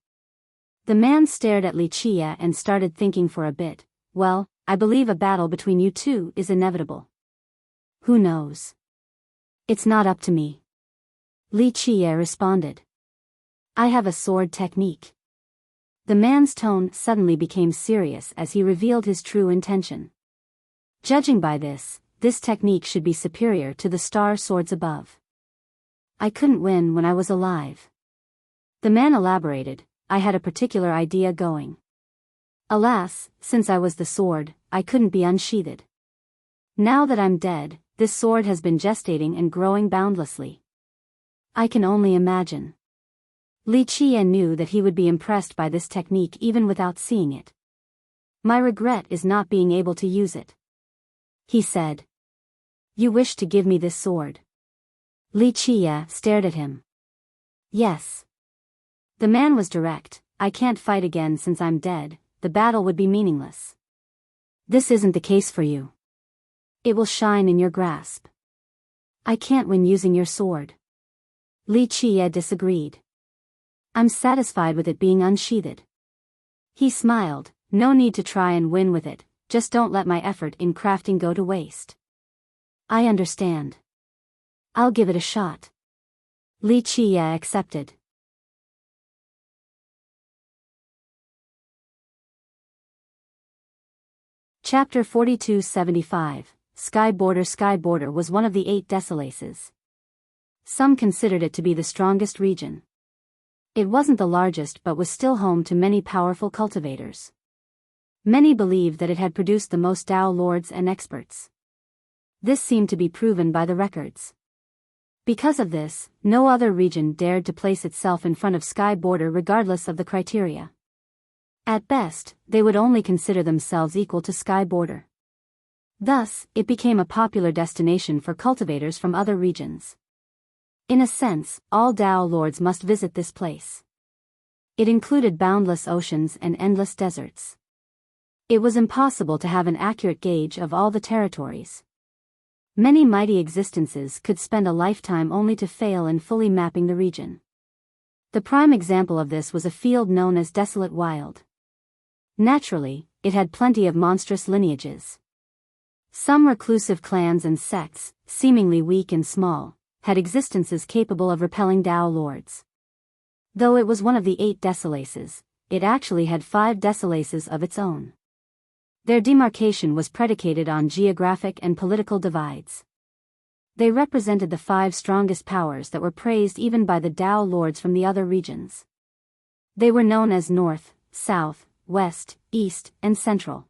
Speaker 1: The man stared at Li Qie and started thinking for a bit. Well, I believe a battle between you two is inevitable. Who knows? It's not up to me. Li Qie responded. I have a sword technique. The man's tone suddenly became serious as he revealed his true intention. Judging by this technique should be superior to the star swords above. I couldn't win when I was alive. The man elaborated, I had a particular idea going. Alas, since I was the sword, I couldn't be unsheathed. Now that I'm dead, this sword has been gestating and growing boundlessly. I can only imagine. Li Qie knew that he would be impressed by this technique even without seeing it. My regret is not being able to use it. He said. You wish to give me this sword? Li Qie stared at him. Yes. The man was direct, I can't fight again since I'm dead, the battle would be meaningless. This isn't the case for you. It will shine in your grasp. I can't win using your sword. Li Qie disagreed. I'm satisfied with it being unsheathed. He smiled, no need to try and win with it, just don't let my effort in crafting go to waste. I understand. I'll give it a shot. Li Qie accepted. Chapter 4275, Sky Border. Sky Border was one of the 8 desolaces. Some considered it to be the strongest region. It wasn't the largest but was still home to many powerful cultivators. Many believed that it had produced the most Dao lords and experts. This seemed to be proven by the records. Because of this, no other region dared to place itself in front of Sky Border regardless of the criteria. At best, they would only consider themselves equal to Sky Border. Thus, it became a popular destination for cultivators from other regions. In a sense, all Dao lords must visit this place. It included boundless oceans and endless deserts. It was impossible to have an accurate gauge of all the territories. Many mighty existences could spend a lifetime only to fail in fully mapping the region. The prime example of this was a field known as Desolate Wild. Naturally, it had plenty of monstrous lineages. Some reclusive clans and sects, seemingly weak and small, had existences capable of repelling Dao lords. Though it was one of the 8 Desolaces, it actually had 5 Desolaces of its own. Their demarcation was predicated on geographic and political divides. They represented the 5 strongest powers that were praised even by the Dao lords from the other regions. They were known as North, South, West, East, and Central.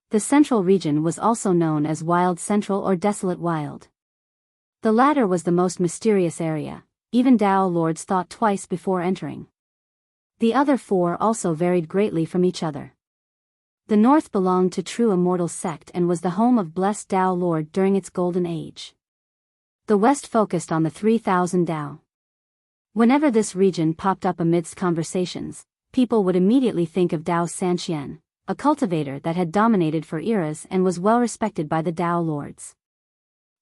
Speaker 1: The Central region was also known as Wild Central or Desolate Wild. The latter was the most mysterious area. Even Dao lords thought twice before entering. The other 4 also varied greatly from each other. The North belonged to True Immortal sect and was the home of blessed Dao Lord during its golden age. The West focused on the 3000 Dao. Whenever this region popped up amidst conversations, people would immediately think of Dao Sanqian, a cultivator that had dominated for eras and was well respected by the Dao lords.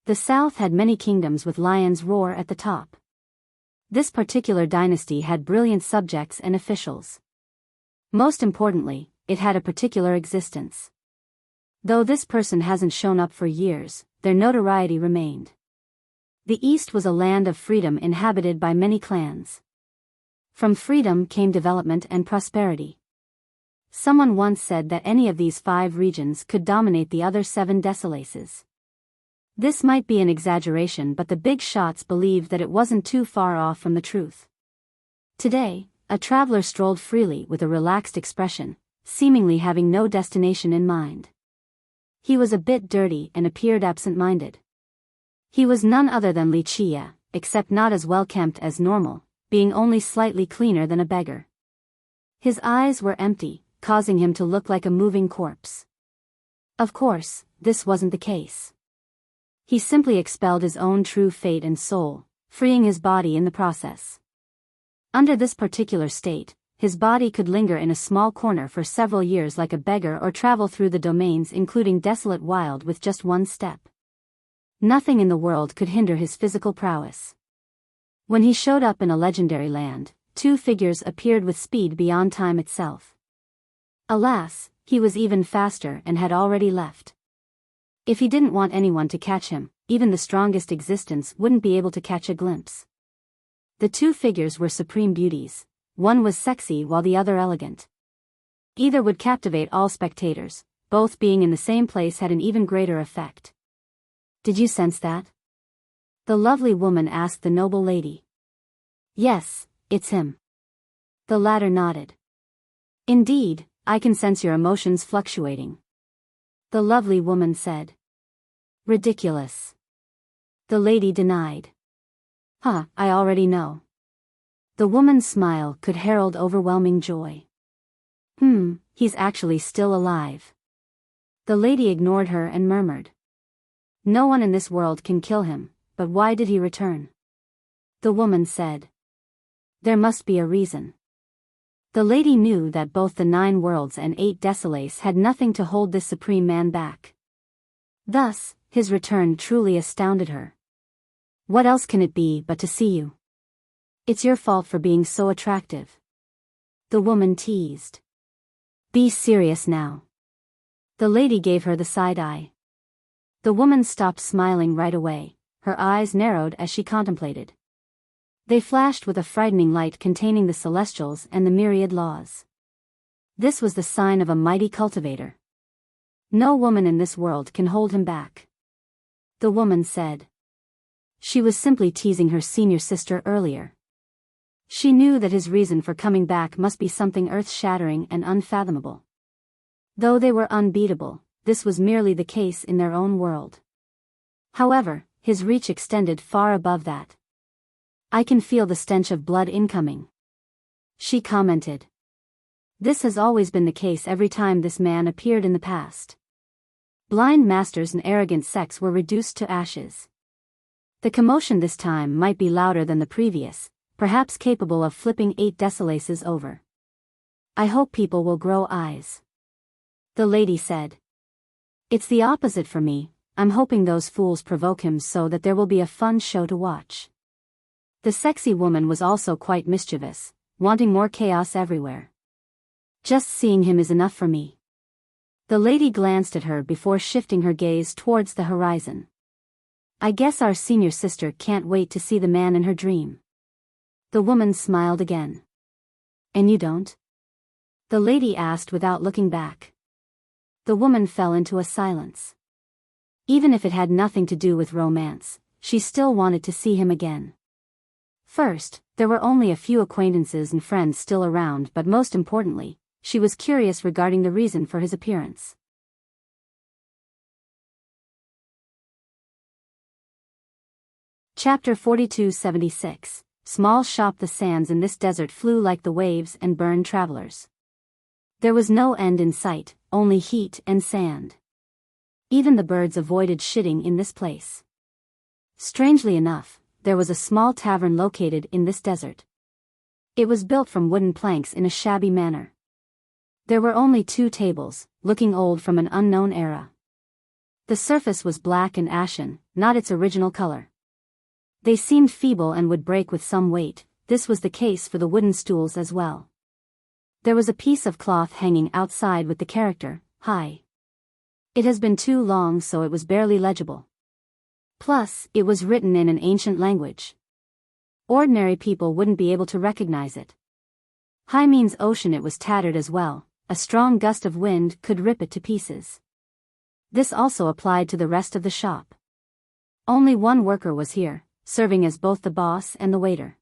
Speaker 1: The South had many kingdoms with Lion's Roar at the top. This particular dynasty had brilliant subjects and officials. Most importantly, it had a particular existence. Though this person hasn't shown up for years, their notoriety remained. The East was a land of freedom inhabited by many clans. From freedom came development and prosperity. Someone once said that any of these 5 regions could dominate the other 7 Desolaces. This might be an exaggeration, but the big shots believed that it wasn't too far off from the truth. Today, a traveler strolled freely with a relaxed expression, seemingly having no destination in mind. He was a bit dirty and appeared absent-minded. He was none other than Li Chia, except not as well-kempt as normal, being only slightly cleaner than a beggar. His eyes were empty, causing him to look like a moving corpse. Of course, this wasn't the case. He simply expelled his own true fate and soul, freeing his body in the process. Under this particular state, his body could linger in a small corner for several years like a beggar or travel through the domains including Desolate Wild with just one step. Nothing in the world could hinder his physical prowess. When he showed up in a legendary land, 2 figures appeared with speed beyond time itself. Alas, he was even faster and had already left. If he didn't want anyone to catch him, even the strongest existence wouldn't be able to catch a glimpse. The 2 figures were supreme beauties. One was sexy while the other elegant. Either would captivate all spectators, both being in the same place had an even greater effect. Did you sense that? The lovely woman asked the noble lady. Yes, it's him. The latter nodded. Indeed, I can sense your emotions fluctuating. The lovely woman said. Ridiculous. The lady denied. I already know. The woman's smile could herald overwhelming joy. He's actually still alive. The lady ignored her and murmured. No one in this world can kill him, but why did he return? The woman said. There must be a reason. The lady knew that both the 9 worlds and 8 Desolaces had nothing to hold this supreme man back. Thus, his return truly astounded her. What else can it be but to see you? It's your fault for being so attractive. The woman teased. Be serious now. The lady gave her the side eye. The woman stopped smiling right away, her eyes narrowed as she contemplated. They flashed with a frightening light containing the celestials and the myriad laws. This was the sign of a mighty cultivator. No woman in this world can hold him back. The woman said. She was simply teasing her senior sister earlier. She knew that his reason for coming back must be something earth-shattering and unfathomable. Though they were unbeatable, this was merely the case in their own world. However, his reach extended far above that. I can feel the stench of blood incoming. She commented. This has always been the case every time this man appeared in the past. Blind masters and arrogant sects were reduced to ashes. The commotion this time might be louder than the previous, perhaps capable of flipping 8 Desolaces over. I hope people will grow eyes. The lady said. It's the opposite for me. I'm hoping those fools provoke him so that there will be a fun show to watch. The sexy woman was also quite mischievous, wanting more chaos everywhere. Just seeing him is enough for me. The lady glanced at her before shifting her gaze towards the horizon. I guess our senior sister can't wait to see the man in her dream. The woman smiled again. And you don't? The lady asked without looking back. The woman fell into a silence. Even if it had nothing to do with romance, she still wanted to see him again. First, there were only a few acquaintances and friends still around, but most importantly, she was curious regarding the reason for his appearance. Chapter 4276. Small shop. The sands in this desert flew like the waves and burned travelers. There was no end in sight, only heat and sand. Even the birds avoided shitting in this place. Strangely enough, there was a small tavern located in this desert. It was built from wooden planks in a shabby manner. There were only 2 tables, looking old from an unknown era. The surface was black and ashen, not its original color. They seemed feeble and would break with some weight. This was the case for the wooden stools as well. There was a piece of cloth hanging outside with the character, "Hi." It has been too long so it was barely legible. Plus, it was written in an ancient language. Ordinary people wouldn't be able to recognize it. Hi means ocean. It was tattered as well. A strong gust of wind could rip it to pieces. This also applied to the rest of the shop. Only one worker was here, serving as both the boss and the waiter.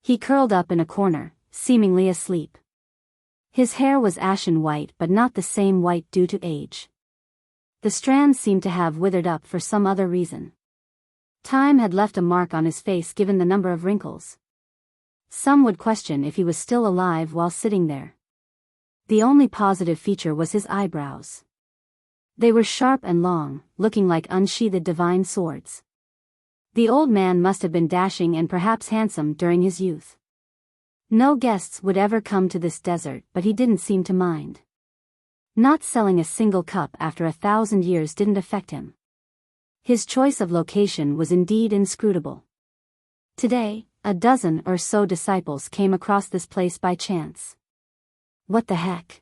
Speaker 1: He curled up in a corner, seemingly asleep. His hair was ashen white but not the same white due to age. The strands seemed to have withered up for some other reason. Time had left a mark on his face given the number of wrinkles. Some would question if he was still alive while sitting there. The only positive feature was his eyebrows. They were sharp and long, looking like unsheathed divine swords. The old man must have been dashing and perhaps handsome during his youth. No guests would ever come to this desert, but he didn't seem to mind. Not selling a single cup after 1,000 years didn't affect him. His choice of location was indeed inscrutable. Today, a dozen or so disciples came across this place by chance. What the heck?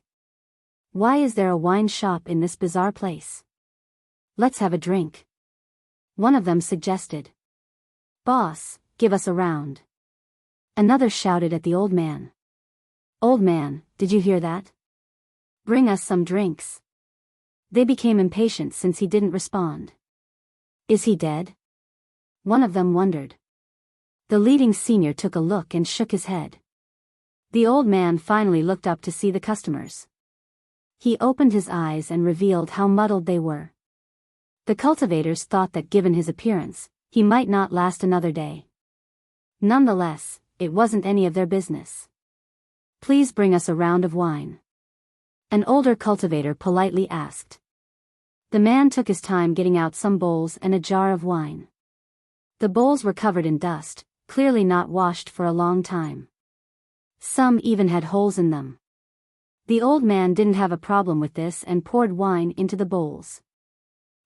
Speaker 1: Why is there a wine shop in this bizarre place? Let's have a drink. One of them suggested. Boss, give us a round. Another shouted at the old man. Old man, did you hear that? Bring us some drinks. They became impatient since he didn't respond. Is he dead? One of them wondered. The leading senior took a look and shook his head. The old man finally looked up to see the customers. He opened his eyes and revealed how muddled they were. The cultivators thought that given his appearance, he might not last another day. Nonetheless, it wasn't any of their business. Please bring us a round of wine. An older cultivator politely asked. The man took his time getting out some bowls and a jar of wine. The bowls were covered in dust, clearly not washed for a long time. Some even had holes in them. The old man didn't have a problem with this and poured wine into the bowls.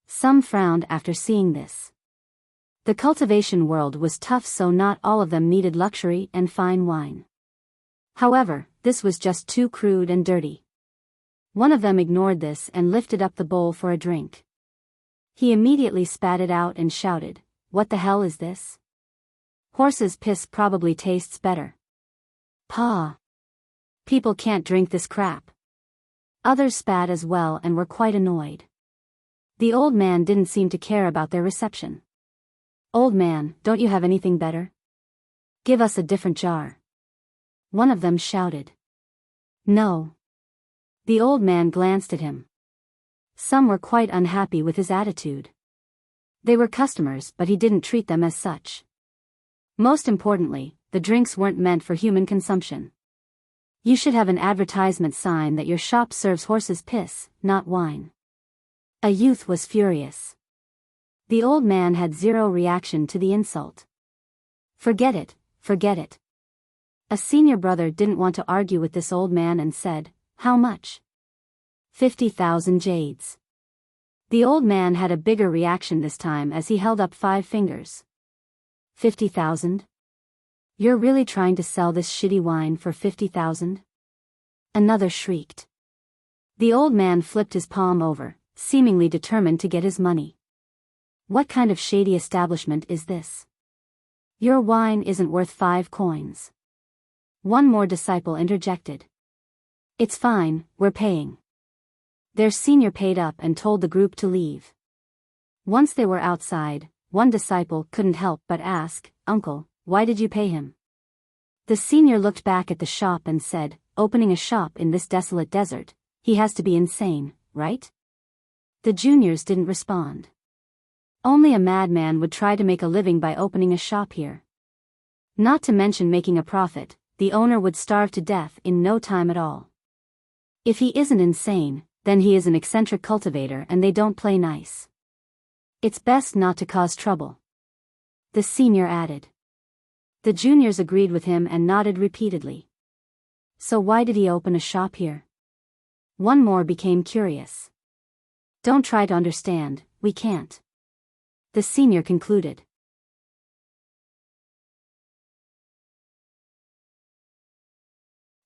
Speaker 1: Some frowned after seeing this. The cultivation world was tough, so not all of them needed luxury and fine wine. However, this was just too crude and dirty. One of them ignored this and lifted up the bowl for a drink. He immediately spat it out and shouted, "What the hell is this? Horse's piss probably tastes better. Pa! People can't drink this crap." Others spat as well and were quite annoyed. The old man didn't seem to care about their reception. Old man, don't you have anything better? Give us a different jar. One of them shouted. No. The old man glanced at him. Some were quite unhappy with his attitude. They were customers, but he didn't treat them as such. Most importantly, the drinks weren't meant for human consumption. You should have an advertisement sign that your shop serves horse's piss, not wine. A youth was furious. The old man had zero reaction to the insult. Forget it, forget it. A senior brother didn't want to argue with this old man and said, "How much?" 50,000 jades. The old man had a bigger reaction this time as he held up 5 fingers. 50,000? You're really trying to sell this shitty wine for 50,000? Another shrieked. The old man flipped his palm over, seemingly determined to get his money. What kind of shady establishment is this? Your wine isn't worth 5 coins. One more disciple interjected. It's fine, we're paying. Their senior paid up and told the group to leave. Once they were outside, one disciple couldn't help but ask, "Uncle, why did you pay him?" The senior looked back at the shop and said, "Opening a shop in this desolate desert, he has to be insane, right?" The juniors didn't respond. Only a madman would try to make a living by opening a shop here. Not to mention making a profit, the owner would starve to death in no time at all. If he isn't insane, then he is an eccentric cultivator and they don't play nice. It's best not to cause trouble. The senior added. The juniors agreed with him and nodded repeatedly. So why did he open a shop here? One more became curious. Don't try to understand, we can't. The senior concluded.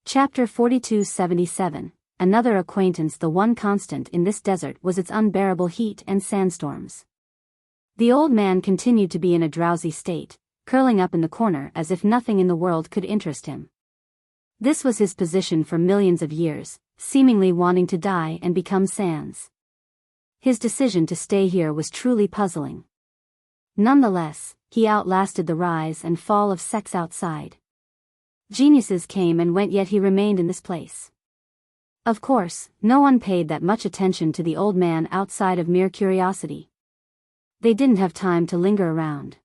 Speaker 1: Chapter 4277. Another acquaintance. The one constant in this desert was its unbearable heat and sandstorms. The old man continued to be in a drowsy state, curling up in the corner as if nothing in the world could interest him. This was his position for millions of years, seemingly wanting to die and become sands. His decision to stay here was truly puzzling. Nonetheless, he outlasted the rise and fall of sects outside. Geniuses came and went, yet he remained in this place. Of course, no one paid that much attention to the old man outside of mere curiosity. They didn't have time to linger around.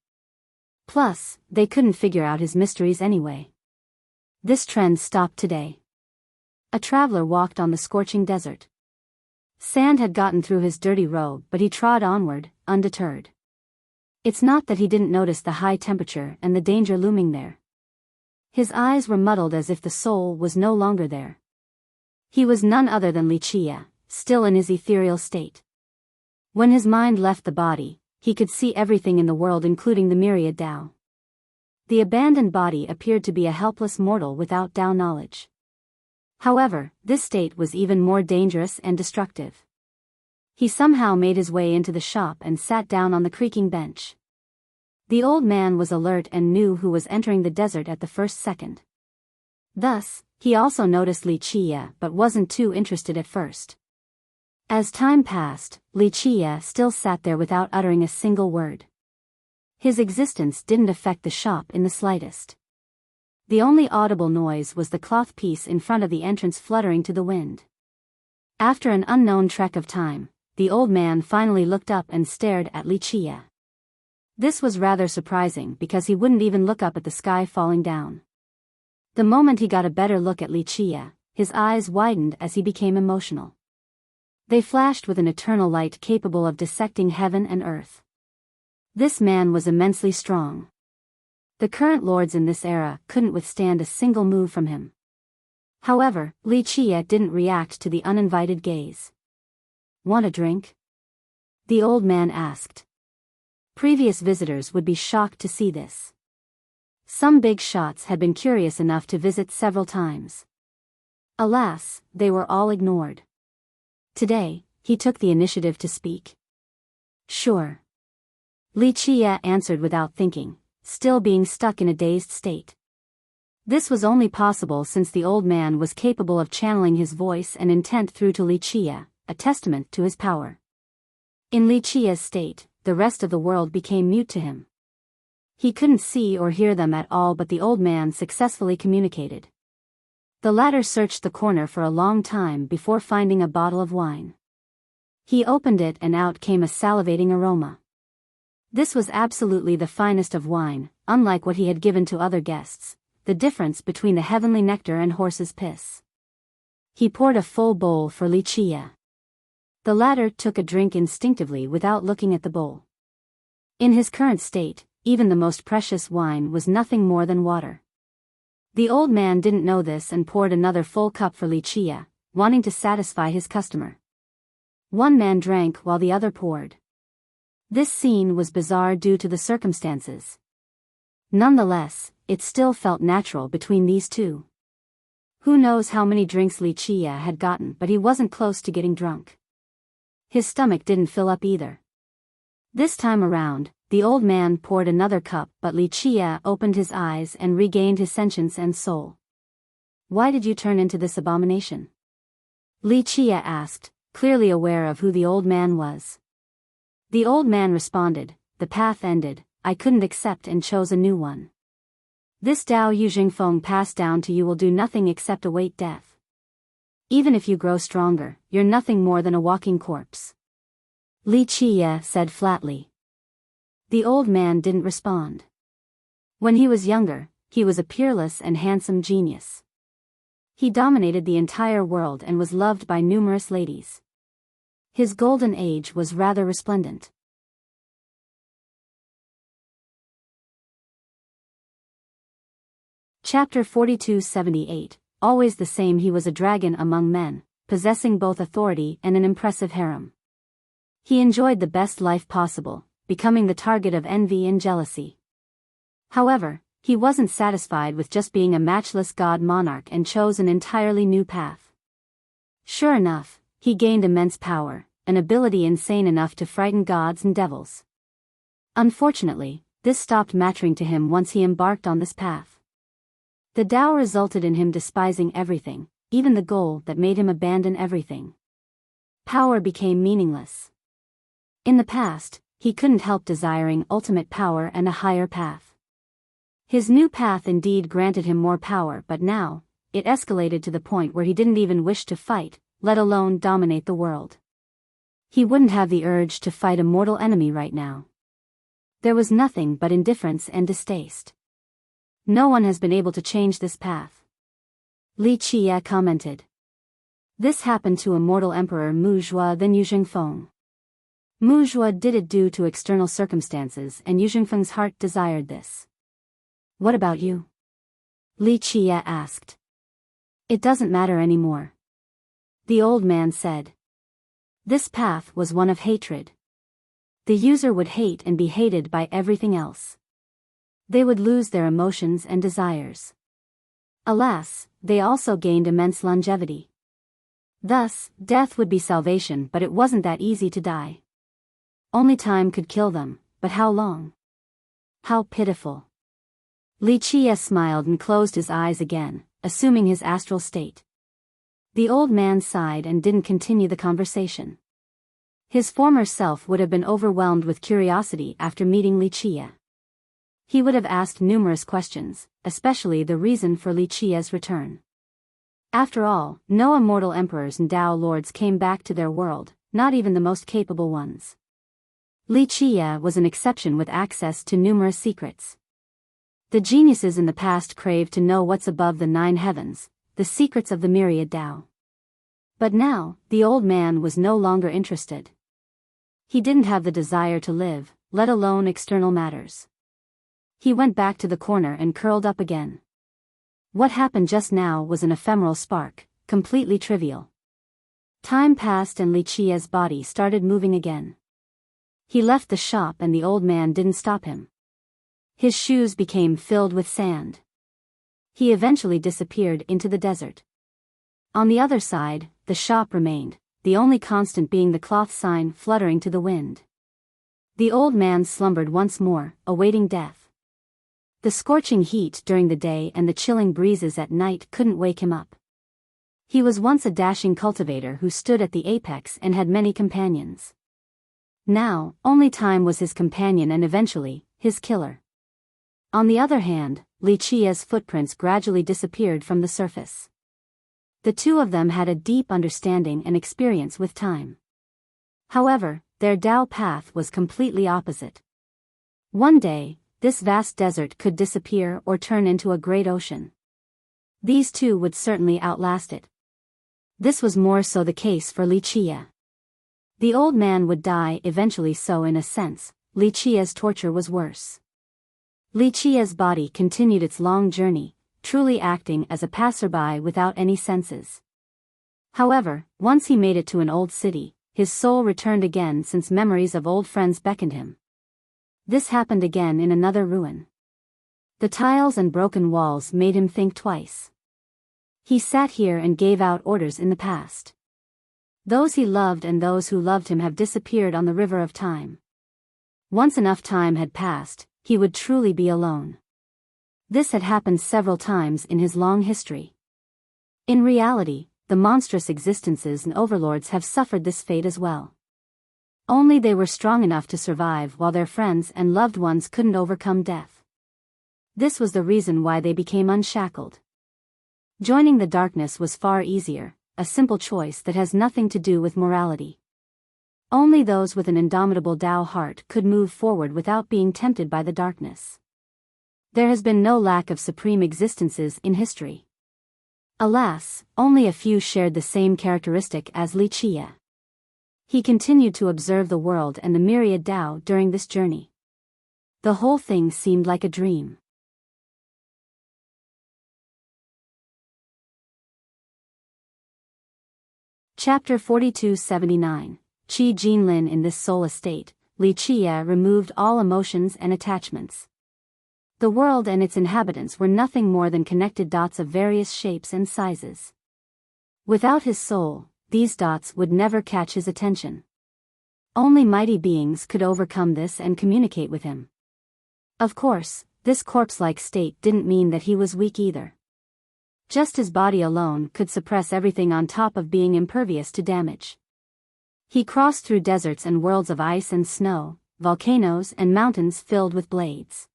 Speaker 1: Plus, they couldn't figure out his mysteries anyway. This trend stopped today. A traveler walked on the scorching desert. Sand had gotten through his dirty robe, but he trod onward, undeterred. It's not that he didn't notice the high temperature and the danger looming there. His eyes were muddled as if the soul was no longer there. He was none other than Wuxia, still in his ethereal state. When his mind left the body, he could see everything in the world, including the myriad Dao. The abandoned body appeared to be a helpless mortal without Dao knowledge. However, this state was even more dangerous and destructive. He somehow made his way into the shop and sat down on the creaking bench. The old man was alert and knew who was entering the desert at the first second. Thus, he also noticed Wuxia but wasn't too interested at first. As time passed, Wuxia still sat there without uttering a single word. His existence didn't affect the shop in the slightest. The only audible noise was the cloth piece in front of the entrance fluttering to the wind. After an unknown trek of time, the old man finally looked up and stared at Wuxia. This was rather surprising because he wouldn't even look up at the sky falling down. The moment he got a better look at Wuxia, his eyes widened as he became emotional. They flashed with an eternal light capable of dissecting heaven and earth. This man was immensely strong. The current lords in this era couldn't withstand a single move from him. However, Wuxia didn't react to the uninvited gaze. "Want a drink?" the old man asked. Previous visitors would be shocked to see this. Some big shots had been curious enough to visit several times. Alas, they were all ignored. Today, he took the initiative to speak. "Sure." Wuxia answered without thinking, still being stuck in a dazed state. This was only possible since the old man was capable of channeling his voice and intent through to Wuxia, a testament to his power. In Wuxia's state, the rest of the world became mute to him. He couldn't see or hear them at all, but the old man successfully communicated. The latter searched the corner for a long time before finding a bottle of wine. He opened it and out came a salivating aroma. This was absolutely the finest of wine, unlike what he had given to other guests, the difference between the heavenly nectar and horse's piss. He poured a full bowl for Wuxia. The latter took a drink instinctively without looking at the bowl. In his current state, even the most precious wine was nothing more than water. The old man didn't know this and poured another full cup for Wuxia, wanting to satisfy his customer. One man drank while the other poured. This scene was bizarre due to the circumstances. Nonetheless, it still felt natural between these two. Who knows how many drinks Li Chia had gotten, but he wasn't close to getting drunk. His stomach didn't fill up either. This time around, the old man poured another cup, but Li Chia opened his eyes and regained his sentience and soul. "Why did you turn into this abomination?" Li Chia asked, clearly aware of who the old man was. The old man responded, "The path ended, I couldn't accept and chose a new one. This Dao Yu Jingfeng passed down to you will do nothing except await death. Even if you grow stronger, you're nothing more than a walking corpse." Li Chia said flatly. The old man didn't respond. When he was younger, he was a peerless and handsome genius. He dominated the entire world and was loved by numerous ladies. His golden age was rather resplendent. Chapter 4278, always the same. He was a dragon among men, possessing both authority and an impressive harem. He enjoyed the best life possible, becoming the target of envy and jealousy. However, he wasn't satisfied with just being a matchless god monarch and chose an entirely new path. Sure enough, he gained immense power, an ability insane enough to frighten gods and devils. Unfortunately, this stopped mattering to him once he embarked on this path. The Tao resulted in him despising everything, even the goal that made him abandon everything. Power became meaningless. In the past, he couldn't help desiring ultimate power and a higher path. His new path indeed granted him more power, but now, it escalated to the point where he didn't even wish to fight, let alone dominate the world. He wouldn't have the urge to fight a mortal enemy right now. There was nothing but indifference and distaste. No one has been able to change this path. Li Chia commented. This happened to immortal Emperor Mu Zhuo then Yu Jingfeng. Mu Zhuo did it due to external circumstances, and Yu Jingfeng's heart desired this. What about you? Li Chia asked. It doesn't matter anymore. The old man said. This path was one of hatred. The user would hate and be hated by everything else. They would lose their emotions and desires. Alas, they also gained immense longevity. Thus, death would be salvation, but it wasn't that easy to die. Only time could kill them, but how long? How pitiful. Li Chia smiled and closed his eyes again, assuming his astral state. The old man sighed and didn't continue the conversation. His former self would have been overwhelmed with curiosity after meeting Li Chia. He would have asked numerous questions, especially the reason for Li Chia's return. After all, no immortal emperors and Tao lords came back to their world, not even the most capable ones. Li Chia was an exception with access to numerous secrets. The geniuses in the past craved to know what's above the 9 heavens, the secrets of the myriad Tao. But now, the old man was no longer interested. He didn't have the desire to live, let alone external matters. He went back to the corner and curled up again. What happened just now was an ephemeral spark, completely trivial. Time passed and Li Chia's body started moving again. He left the shop and the old man didn't stop him. His shoes became filled with sand. He eventually disappeared into the desert. On the other side, the shop remained, the only constant being the cloth sign fluttering to the wind. The old man slumbered once more, awaiting death. The scorching heat during the day and the chilling breezes at night couldn't wake him up. He was once a dashing cultivator who stood at the apex and had many companions. Now, only time was his companion and eventually, his killer. On the other hand, Li Chia's footprints gradually disappeared from the surface. The two of them had a deep understanding and experience with time. However, their Tao path was completely opposite. One day, this vast desert could disappear or turn into a great ocean. These two would certainly outlast it. This was more so the case for Li Chia. The old man would die eventually, so in a sense, Li Chia's torture was worse. Li Chia's body continued its long journey, truly acting as a passerby without any senses. However, once he made it to an old city, his soul returned again since memories of old friends beckoned him. This happened again in another ruin. The tiles and broken walls made him think twice. He sat here and gave out orders in the past. Those he loved and those who loved him have disappeared on the river of time. Once enough time had passed, he would truly be alone. This had happened several times in his long history. In reality, the monstrous existences and overlords have suffered this fate as well. Only they were strong enough to survive while their friends and loved ones couldn't overcome death. This was the reason why they became unshackled. Joining the darkness was far easier, a simple choice that has nothing to do with morality. Only those with an indomitable Tao heart could move forward without being tempted by the darkness. There has been no lack of supreme existences in history. Alas, only a few shared the same characteristic as Li Qie. He continued to observe the world and the myriad Tao during this journey. The whole thing seemed like a dream. Chapter 4279. Qi Jinlin. In this soul estate, Li Qie removed all emotions and attachments. The world and its inhabitants were nothing more than connected dots of various shapes and sizes. Without his soul, these dots would never catch his attention. Only mighty beings could overcome this and communicate with him. Of course, this corpse-like state didn't mean that he was weak either. Just his body alone could suppress everything on top of being impervious to damage. He crossed through deserts and worlds of ice and snow, volcanoes and mountains filled with blades.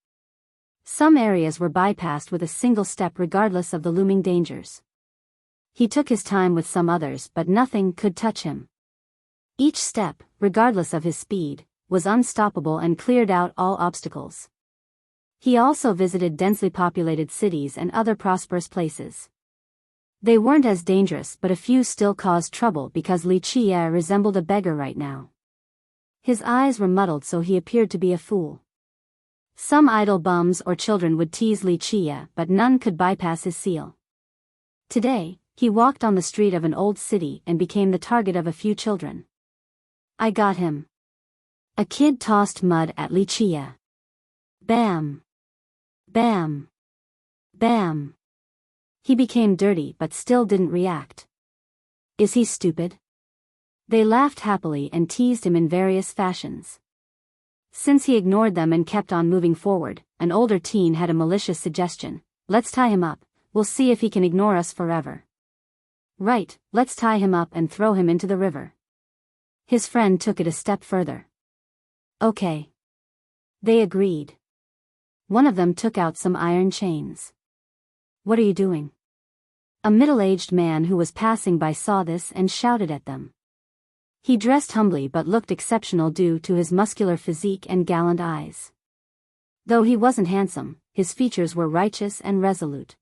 Speaker 1: Some areas were bypassed with a single step regardless of the looming dangers. He took his time with some others, but nothing could touch him. Each step, regardless of his speed, was unstoppable and cleared out all obstacles. He also visited densely populated cities and other prosperous places. They weren't as dangerous, but a few still caused trouble because Li Qie resembled a beggar right now. His eyes were muddled, so he appeared to be a fool. Some idle bums or children would tease Li Qie, but none could bypass his seal. Today, he walked on the street of an old city and became the target of a few children. I got him. A kid tossed mud at Li Qie. Bam! Bam! Bam! He became dirty but still didn't react. Is he stupid? They laughed happily and teased him in various fashions. Since he ignored them and kept on moving forward, an older teen had a malicious suggestion. Let's tie him up, we'll see if he can ignore us forever. Right, let's tie him up and throw him into the river. His friend took it a step further. Okay. They agreed. One of them took out some iron chains. What are you doing? A middle-aged man who was passing by saw this and shouted at them. He dressed humbly but looked exceptional due to his muscular physique and gallant eyes. Though he wasn't handsome, his features were righteous and resolute.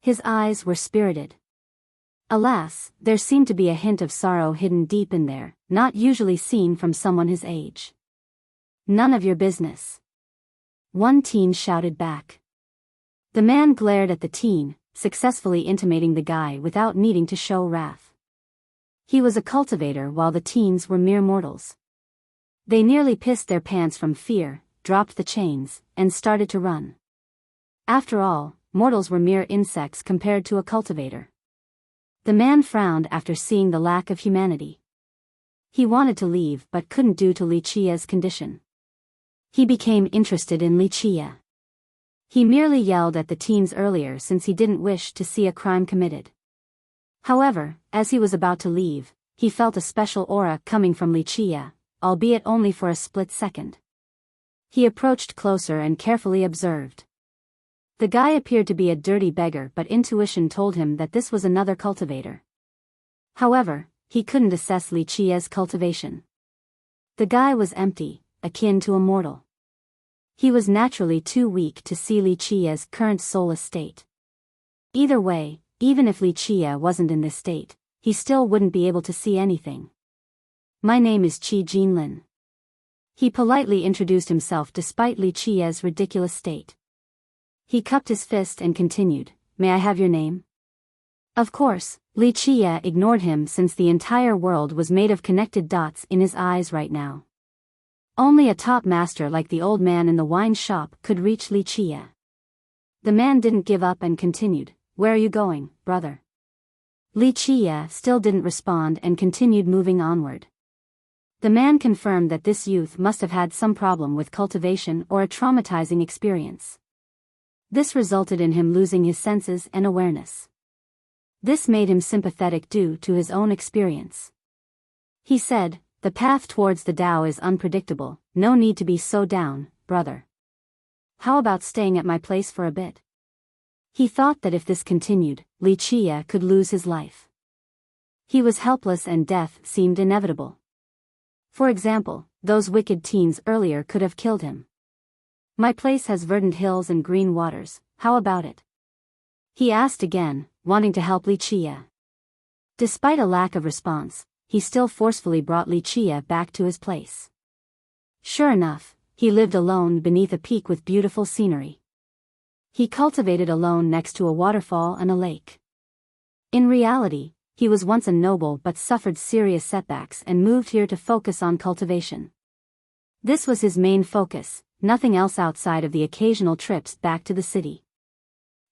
Speaker 1: His eyes were spirited. Alas, there seemed to be a hint of sorrow hidden deep in there, not usually seen from someone his age. None of your business. One teen shouted back. The man glared at the teen, successfully intimidating the guy without needing to show wrath. He was a cultivator while the teens were mere mortals. They nearly pissed their pants from fear, dropped the chains, and started to run. After all, mortals were mere insects compared to a cultivator. The man frowned after seeing the lack of humanity. He wanted to leave but couldn't due to Li Qie's condition. He became interested in Li Qie. He merely yelled at the teens earlier since he didn't wish to see a crime committed. However, as he was about to leave, he felt a special aura coming from Li Qie, albeit only for a split second. He approached closer and carefully observed. The guy appeared to be a dirty beggar, but intuition told him that this was another cultivator. However, he couldn't assess Li Qie's cultivation. The guy was empty, akin to a mortal. He was naturally too weak to see Li Qie's current soulless state. Either way, even if Li Qie wasn't in this state, he still wouldn't be able to see anything. My name is Qi Jinlin. He politely introduced himself despite Li Qie's ridiculous state. He cupped his fist and continued, May I have your name? Of course, Li Qie ignored him since the entire world was made of connected dots in his eyes right now. Only a top master like the old man in the wine shop could reach Li Qie. The man didn't give up and continued, "Where are you going, brother?" Li Qie still didn't respond and continued moving onward. The man confirmed that this youth must have had some problem with cultivation or a traumatizing experience. This resulted in him losing his senses and awareness. This made him sympathetic due to his own experience. He said, "The path towards the Tao is unpredictable, no need to be so down, brother. How about staying at my place for a bit?" He thought that if this continued, Li Qie could lose his life. He was helpless and death seemed inevitable. For example, those wicked teens earlier could have killed him. "My place has verdant hills and green waters, how about it?" He asked again, wanting to help Li Qie. Despite a lack of response, he still forcefully brought Li Qie back to his place. Sure enough, he lived alone beneath a peak with beautiful scenery. He cultivated alone next to a waterfall and a lake. In reality, he was once a noble but suffered serious setbacks and moved here to focus on cultivation. This was his main focus, nothing else outside of the occasional trips back to the city.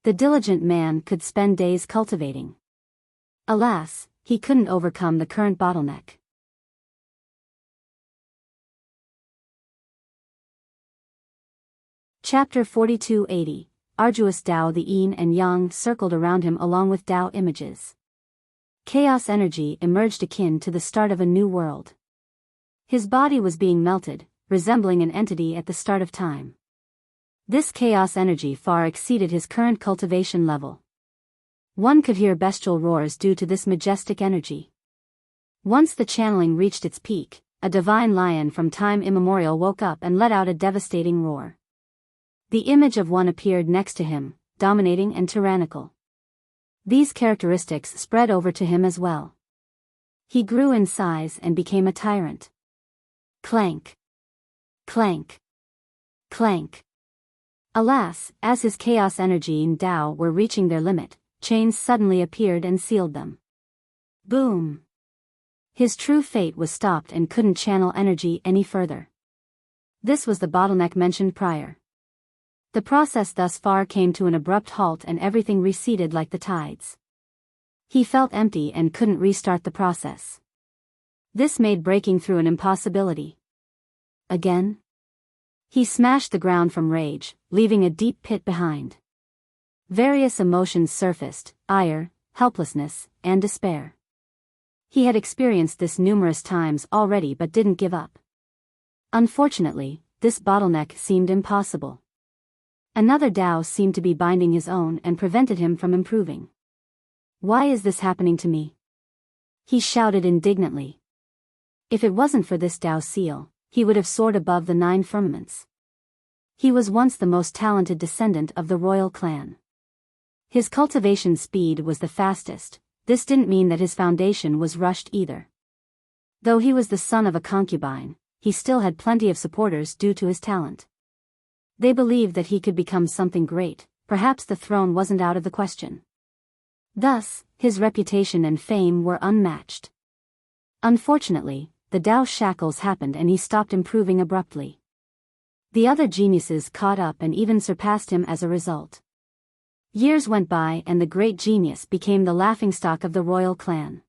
Speaker 1: The diligent man could spend days cultivating. Alas, he couldn't overcome the current bottleneck. Chapter 4280, Arduous Tao. The yin and yang circled around him along with Tao images. Chaos energy emerged akin to the start of a new world. His body was being melted, resembling an entity at the start of time. This chaos energy far exceeded his current cultivation level. One could hear bestial roars due to this majestic energy. Once the channeling reached its peak, a divine lion from time immemorial woke up and let out a devastating roar. The image of one appeared next to him, dominating and tyrannical. These characteristics spread over to him as well. He grew in size and became a tyrant. Clank. Clank. Clank. Alas, as his chaos energy and Tao were reaching their limit, chains suddenly appeared and sealed them. Boom! His true fate was stopped and couldn't channel energy any further. This was the bottleneck mentioned prior. The process thus far came to an abrupt halt and everything receded like the tides. He felt empty and couldn't restart the process. This made breaking through an impossibility. Again? He smashed the ground from rage, leaving a deep pit behind. Various emotions surfaced: ire, helplessness, and despair. He had experienced this numerous times already but didn't give up. Unfortunately, this bottleneck seemed impossible. Another Tao seemed to be binding his own and prevented him from improving. "Why is this happening to me?" he shouted indignantly. If it wasn't for this Tao seal, he would have soared above the 9 firmaments. He was once the most talented descendant of the royal clan. His cultivation speed was the fastest. This didn't mean that his foundation was rushed either. Though he was the son of a concubine, he still had plenty of supporters due to his talent. They believed that he could become something great, perhaps the throne wasn't out of the question. Thus, his reputation and fame were unmatched. Unfortunately, the Tao shackles happened and he stopped improving abruptly. The other geniuses caught up and even surpassed him as a result. Years went by and the great genius became the laughingstock of the royal clan.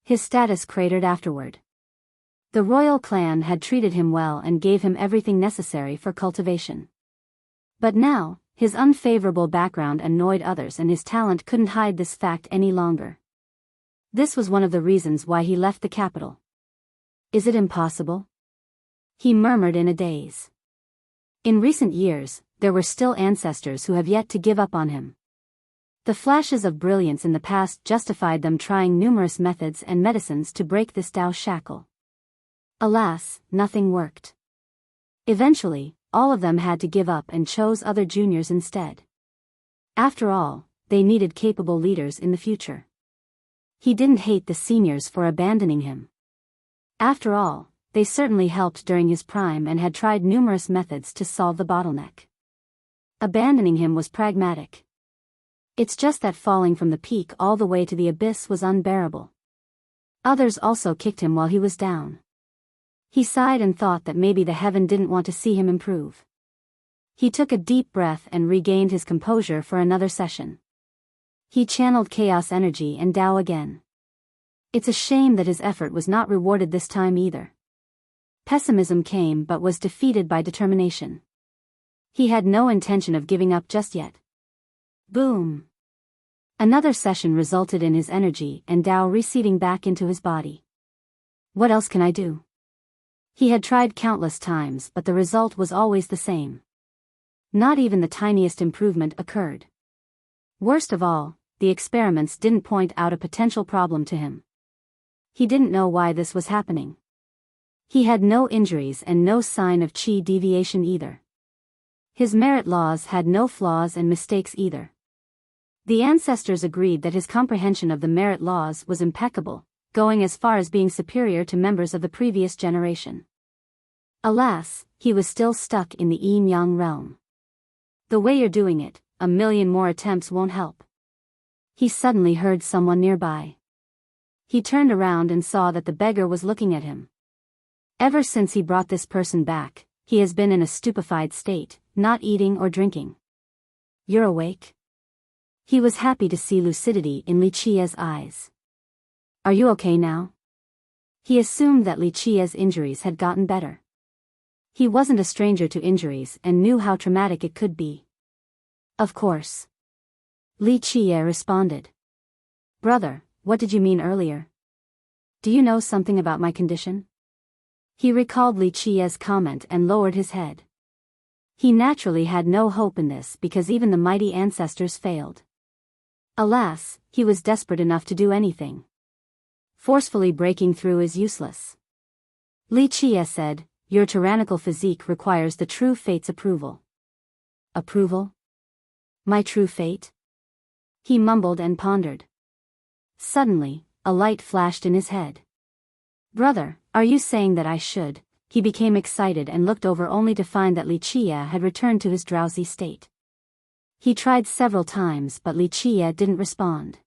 Speaker 1: His status cratered afterward. The royal clan had treated him well and gave him everything necessary for cultivation. But now, his unfavorable background annoyed others and his talent couldn't hide this fact any longer. This was one of the reasons why he left the capital. "Is it impossible?" he murmured in a daze. In recent years, there were still ancestors who have yet to give up on him. The flashes of brilliance in the past justified them trying numerous methods and medicines to break this Tao shackle. Alas, nothing worked. Eventually, all of them had to give up and chose other juniors instead. After all, they needed capable leaders in the future. He didn't hate the seniors for abandoning him. After all, they certainly helped during his prime and had tried numerous methods to solve the bottleneck. Abandoning him was pragmatic. It's just that falling from the peak all the way to the abyss was unbearable. Others also kicked him while he was down. He sighed and thought that maybe the heaven didn't want to see him improve. He took a deep breath and regained his composure for another session. He channeled chaos energy and Tao again. It's a shame that his effort was not rewarded this time either. Pessimism came but was defeated by determination. He had no intention of giving up just yet. Boom! Another session resulted in his energy and Tao receding back into his body. What else can I do? He had tried countless times but the result was always the same. Not even the tiniest improvement occurred. Worst of all, the experiments didn't point out a potential problem to him. He didn't know why this was happening. He had no injuries and no sign of chi deviation either. His merit laws had no flaws and mistakes either. The ancestors agreed that his comprehension of the merit laws was impeccable, going as far as being superior to members of the previous generation. Alas, he was still stuck in the yin-yang realm. The way you're doing it, 1,000,000 more attempts won't help. He suddenly heard someone nearby. He turned around and saw that the beggar was looking at him. Ever since he brought this person back, he has been in a stupefied state, not eating or drinking. You're awake? He was happy to see lucidity in Li Qia's eyes. Are you okay now? He assumed that Li Qia's injuries had gotten better. He wasn't a stranger to injuries and knew how traumatic it could be. Of course. Li Qia responded. Brother, what did you mean earlier? Do you know something about my condition? He recalled Li Qia's comment and lowered his head. He naturally had no hope in this because even the mighty ancestors failed. Alas, he was desperate enough to do anything. Forcefully breaking through is useless. Li Qia said, your tyrannical physique requires the true fate's approval. Approval? My true fate? He mumbled and pondered. Suddenly, a light flashed in his head. Brother, are you saying that I should? He became excited and looked over only to find that Li Qia had returned to his drowsy state. He tried several times but Li Qia didn't respond.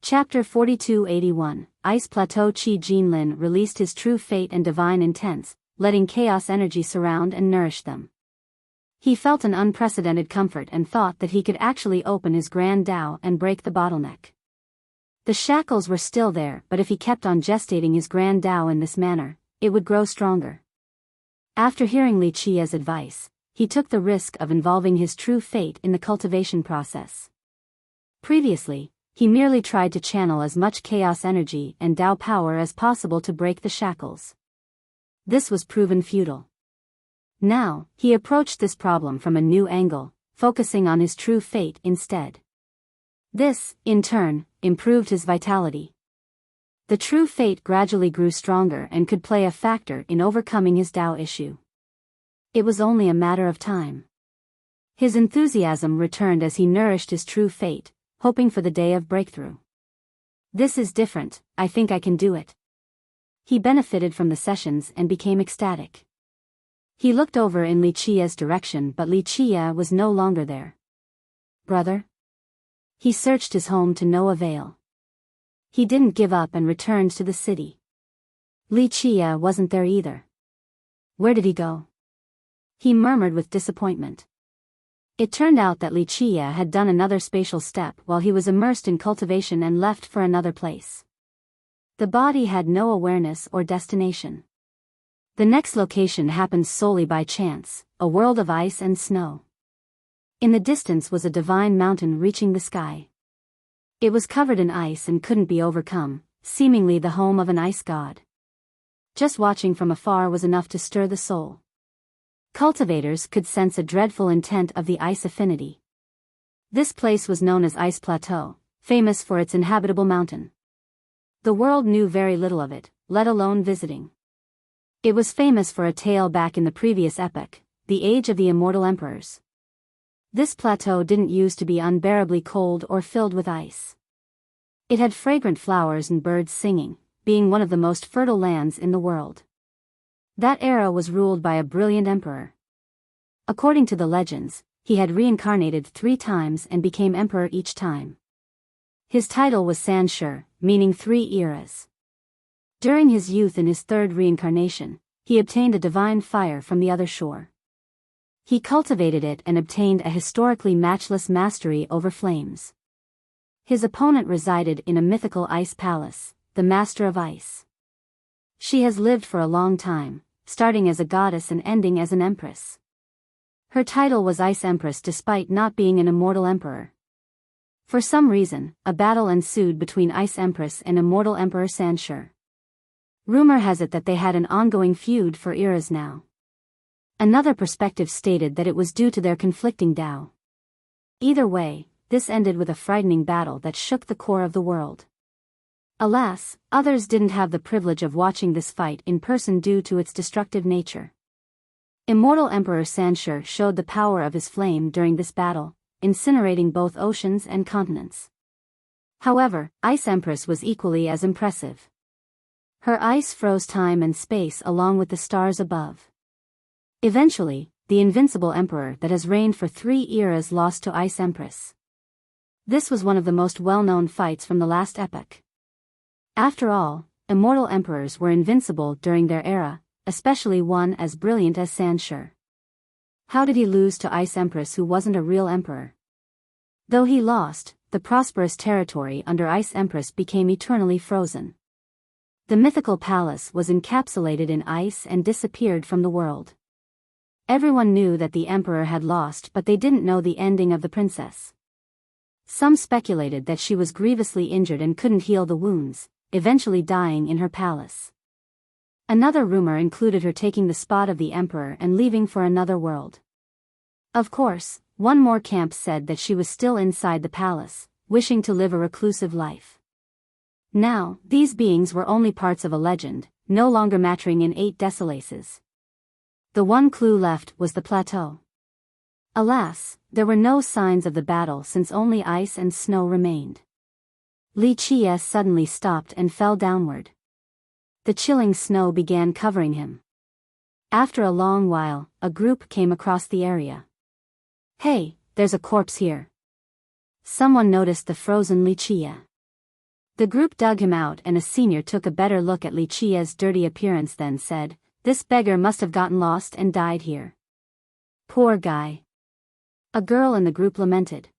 Speaker 1: Chapter 4281, Ice Plateau. Qi Jinlin released his true fate and divine intents, letting chaos energy surround and nourish them. He felt an unprecedented comfort and thought that he could actually open his grand Tao and break the bottleneck. The shackles were still there, but if he kept on gestating his grand Tao in this manner, it would grow stronger. After hearing Li Qia's advice, he took the risk of involving his true fate in the cultivation process. Previously, he merely tried to channel as much chaos energy and Tao power as possible to break the shackles. This was proven futile. Now, he approached this problem from a new angle, focusing on his true fate instead. This, in turn, improved his vitality. The true fate gradually grew stronger and could play a factor in overcoming his Tao issue. It was only a matter of time. His enthusiasm returned as he nourished his true fate, hoping for the day of breakthrough. This is different, I think I can do it. He benefited from the sessions and became ecstatic. He looked over in Li Qia's direction but Li Qia was no longer there. Brother? He searched his home to no avail. He didn't give up and returned to the city. Li Qia wasn't there either. Where did he go? He murmured with disappointment. It turned out that Li Qia had done another spatial step while he was immersed in cultivation and left for another place. The body had no awareness or destination. The next location happened solely by chance, a world of ice and snow. In the distance was a divine mountain reaching the sky. It was covered in ice and couldn't be overcome, seemingly the home of an ice god. Just watching from afar was enough to stir the soul. Cultivators could sense a dreadful intent of the ice affinity. This place was known as Ice Plateau, famous for its inhabitable mountain. The world knew very little of it, let alone visiting. It was famous for a tale back in the previous epoch, the age of the immortal emperors. This plateau didn't used to be unbearably cold or filled with ice. It had fragrant flowers and birds singing, being one of the most fertile lands in the world. That era was ruled by a brilliant emperor. According to the legends, he had reincarnated 3 times and became emperor each time. His title was Sanshi, meaning 3 eras. During his youth in his 3rd reincarnation, he obtained a divine fire from the other shore. He cultivated it and obtained a historically matchless mastery over flames. His opponent resided in a mythical ice palace, the Master of Ice. She has lived for a long time, starting as a goddess and ending as an empress. Her title was Ice Empress despite not being an immortal emperor. For some reason, a battle ensued between Ice Empress and immortal Emperor Sanshi. Rumor has it that they had an ongoing feud for eras now. Another perspective stated that it was due to their conflicting Tao. Either way, this ended with a frightening battle that shook the core of the world. Alas, others didn't have the privilege of watching this fight in person due to its destructive nature. Immortal Emperor Sanshi showed the power of his flame during this battle, incinerating both oceans and continents. However, Ice Empress was equally as impressive. Her ice froze time and space along with the stars above. Eventually, the invincible emperor that has reigned for 3 eras lost to Ice Empress. This was one of the most well-known fights from the last epoch. After all, immortal emperors were invincible during their era, especially one as brilliant as Sanshi. How did he lose to Ice Empress who wasn't a real emperor? Though he lost, the prosperous territory under Ice Empress became eternally frozen. The mythical palace was encapsulated in ice and disappeared from the world. Everyone knew that the emperor had lost, but they didn't know the ending of the princess. Some speculated that she was grievously injured and couldn't heal the wounds, eventually dying in her palace. Another rumor included her taking the spot of the emperor and leaving for another world. Of course, one more camp said that she was still inside the palace, wishing to live a reclusive life. Now, these beings were only parts of a legend, no longer mattering in 8 decimalaces. The one clue left was the plateau. Alas, there were no signs of the battle since only ice and snow remained. Li Qie suddenly stopped and fell downward. The chilling snow began covering him. After a long while, a group came across the area. "Hey, there's a corpse here." Someone noticed the frozen Li Qie. The group dug him out and a senior took a better look at Li Qie's dirty appearance then said, "This beggar must have gotten lost and died here. Poor guy." A girl in the group lamented.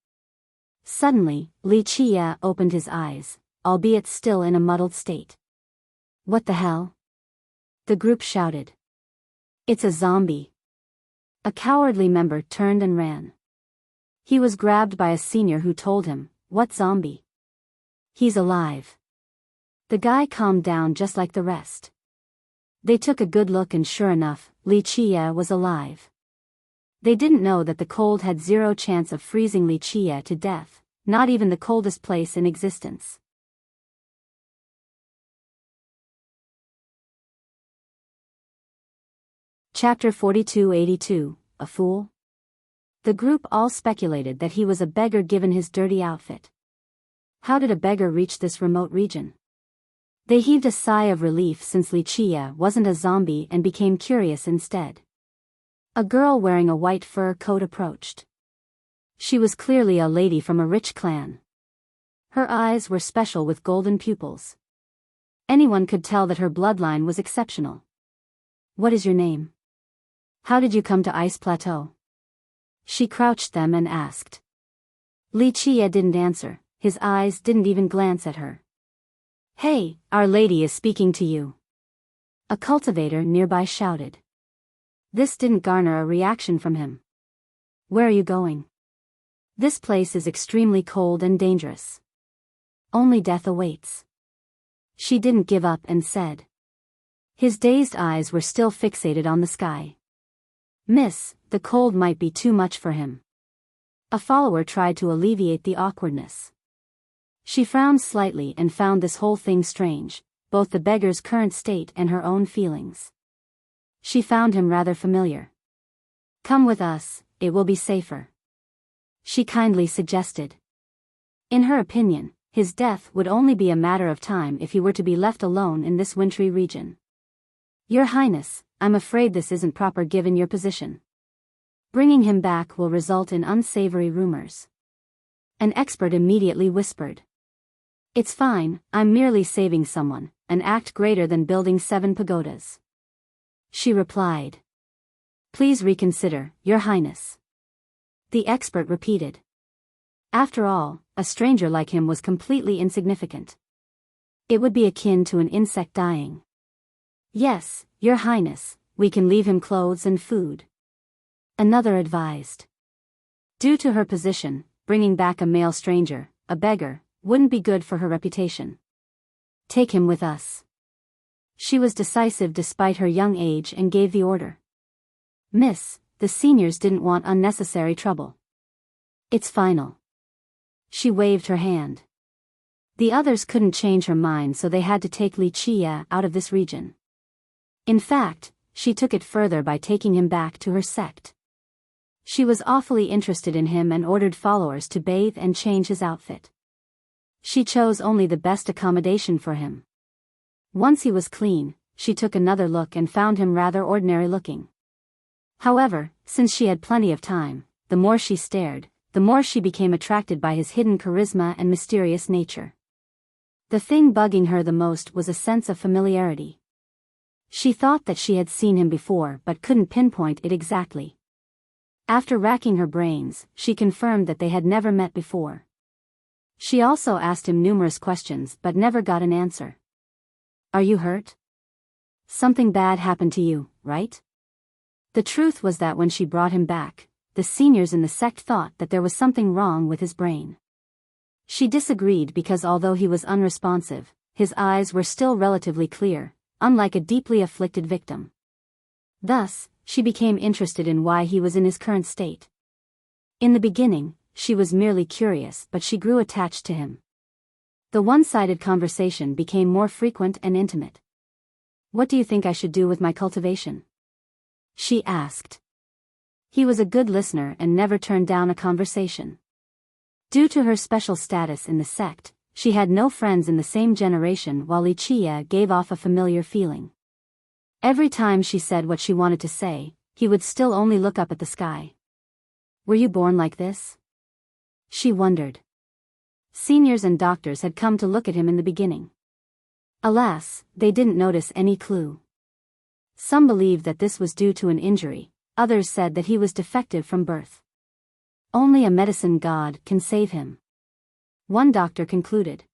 Speaker 1: Suddenly, Li Qie opened his eyes, albeit still in a muddled state. "What the hell?" the group shouted. "It's a zombie." A cowardly member turned and ran. He was grabbed by a senior who told him, "What zombie? He's alive." The guy calmed down just like the rest. They took a good look and sure enough, Li Qie was alive. They didn't know that the cold had 0 chance of freezing Li Qie to death, not even the coldest place in existence. Chapter 4282, A Fool? The group all speculated that he was a beggar given his dirty outfit. How did a beggar reach this remote region? They heaved a sigh of relief since Li Qie wasn't a zombie and became curious instead. A girl wearing a white fur coat approached. She was clearly a lady from a rich clan. Her eyes were special with golden pupils. Anyone could tell that her bloodline was exceptional. "What is your name? How did you come to Ice Plateau?" She crouched them and asked. Li Qie didn't answer, his eyes didn't even glance at her. "Hey, Our Lady is speaking to you," a cultivator nearby shouted. This didn't garner a reaction from him. "Where are you going?" "This place is extremely cold and dangerous. Only death awaits." She didn't give up and said. His dazed eyes were still fixated on the sky. "Miss, the cold might be too much for him." A follower tried to alleviate the awkwardness. She frowned slightly and found this whole thing strange, both the beggar's current state and her own feelings. She found him rather familiar. "Come with us, it will be safer," she kindly suggested. In her opinion, his death would only be a matter of time if he were to be left alone in this wintry region. "Your Highness, I'm afraid this isn't proper given your position. Bringing him back will result in unsavory rumors. An expert immediately whispered. It's fine, I'm merely saving someone, an act greater than building 7 pagodas. She replied. Please reconsider, Your Highness. The expert repeated. After all, a stranger like him was completely insignificant. It would be akin to an insect dying. Yes, Your Highness, we can leave him clothes and food. Another advised. Due to her position, bringing back a male stranger, a beggar, wouldn't be good for her reputation. Take him with us. She was decisive despite her young age and gave the order. Miss, the seniors didn't want unnecessary trouble. It's final. She waved her hand. The others couldn't change her mind, so they had to take Wuxia out of this region. In fact, she took it further by taking him back to her sect. She was awfully interested in him and ordered followers to bathe and change his outfit. She chose only the best accommodation for him. Once he was clean, she took another look and found him rather ordinary looking. However, since she had plenty of time, the more she stared, the more she became attracted by his hidden charisma and mysterious nature. The thing bugging her the most was a sense of familiarity. She thought that she had seen him before but couldn't pinpoint it exactly. After racking her brains, she confirmed that they had never met before. She also asked him numerous questions but never got an answer. Are you hurt? Something bad happened to you, right? The truth was that when she brought him back, the seniors in the sect thought that there was something wrong with his brain. She disagreed because although he was unresponsive, his eyes were still relatively clear, unlike a deeply afflicted victim. Thus, she became interested in why he was in his current state. In the beginning, she was merely curious, but she grew attached to him. The one-sided conversation became more frequent and intimate. What do you think I should do with my cultivation? She asked. He was a good listener and never turned down a conversation. Due to her special status in the sect, she had no friends in the same generation, while Wuxia gave off a familiar feeling. Every time she said what she wanted to say, he would still only look up at the sky. Were you born like this? She wondered. Seniors and doctors had come to look at him in the beginning. Alas, they didn't notice any clue. Some believed that this was due to an injury, others said that he was defective from birth. Only a medicine god can save him. One doctor concluded.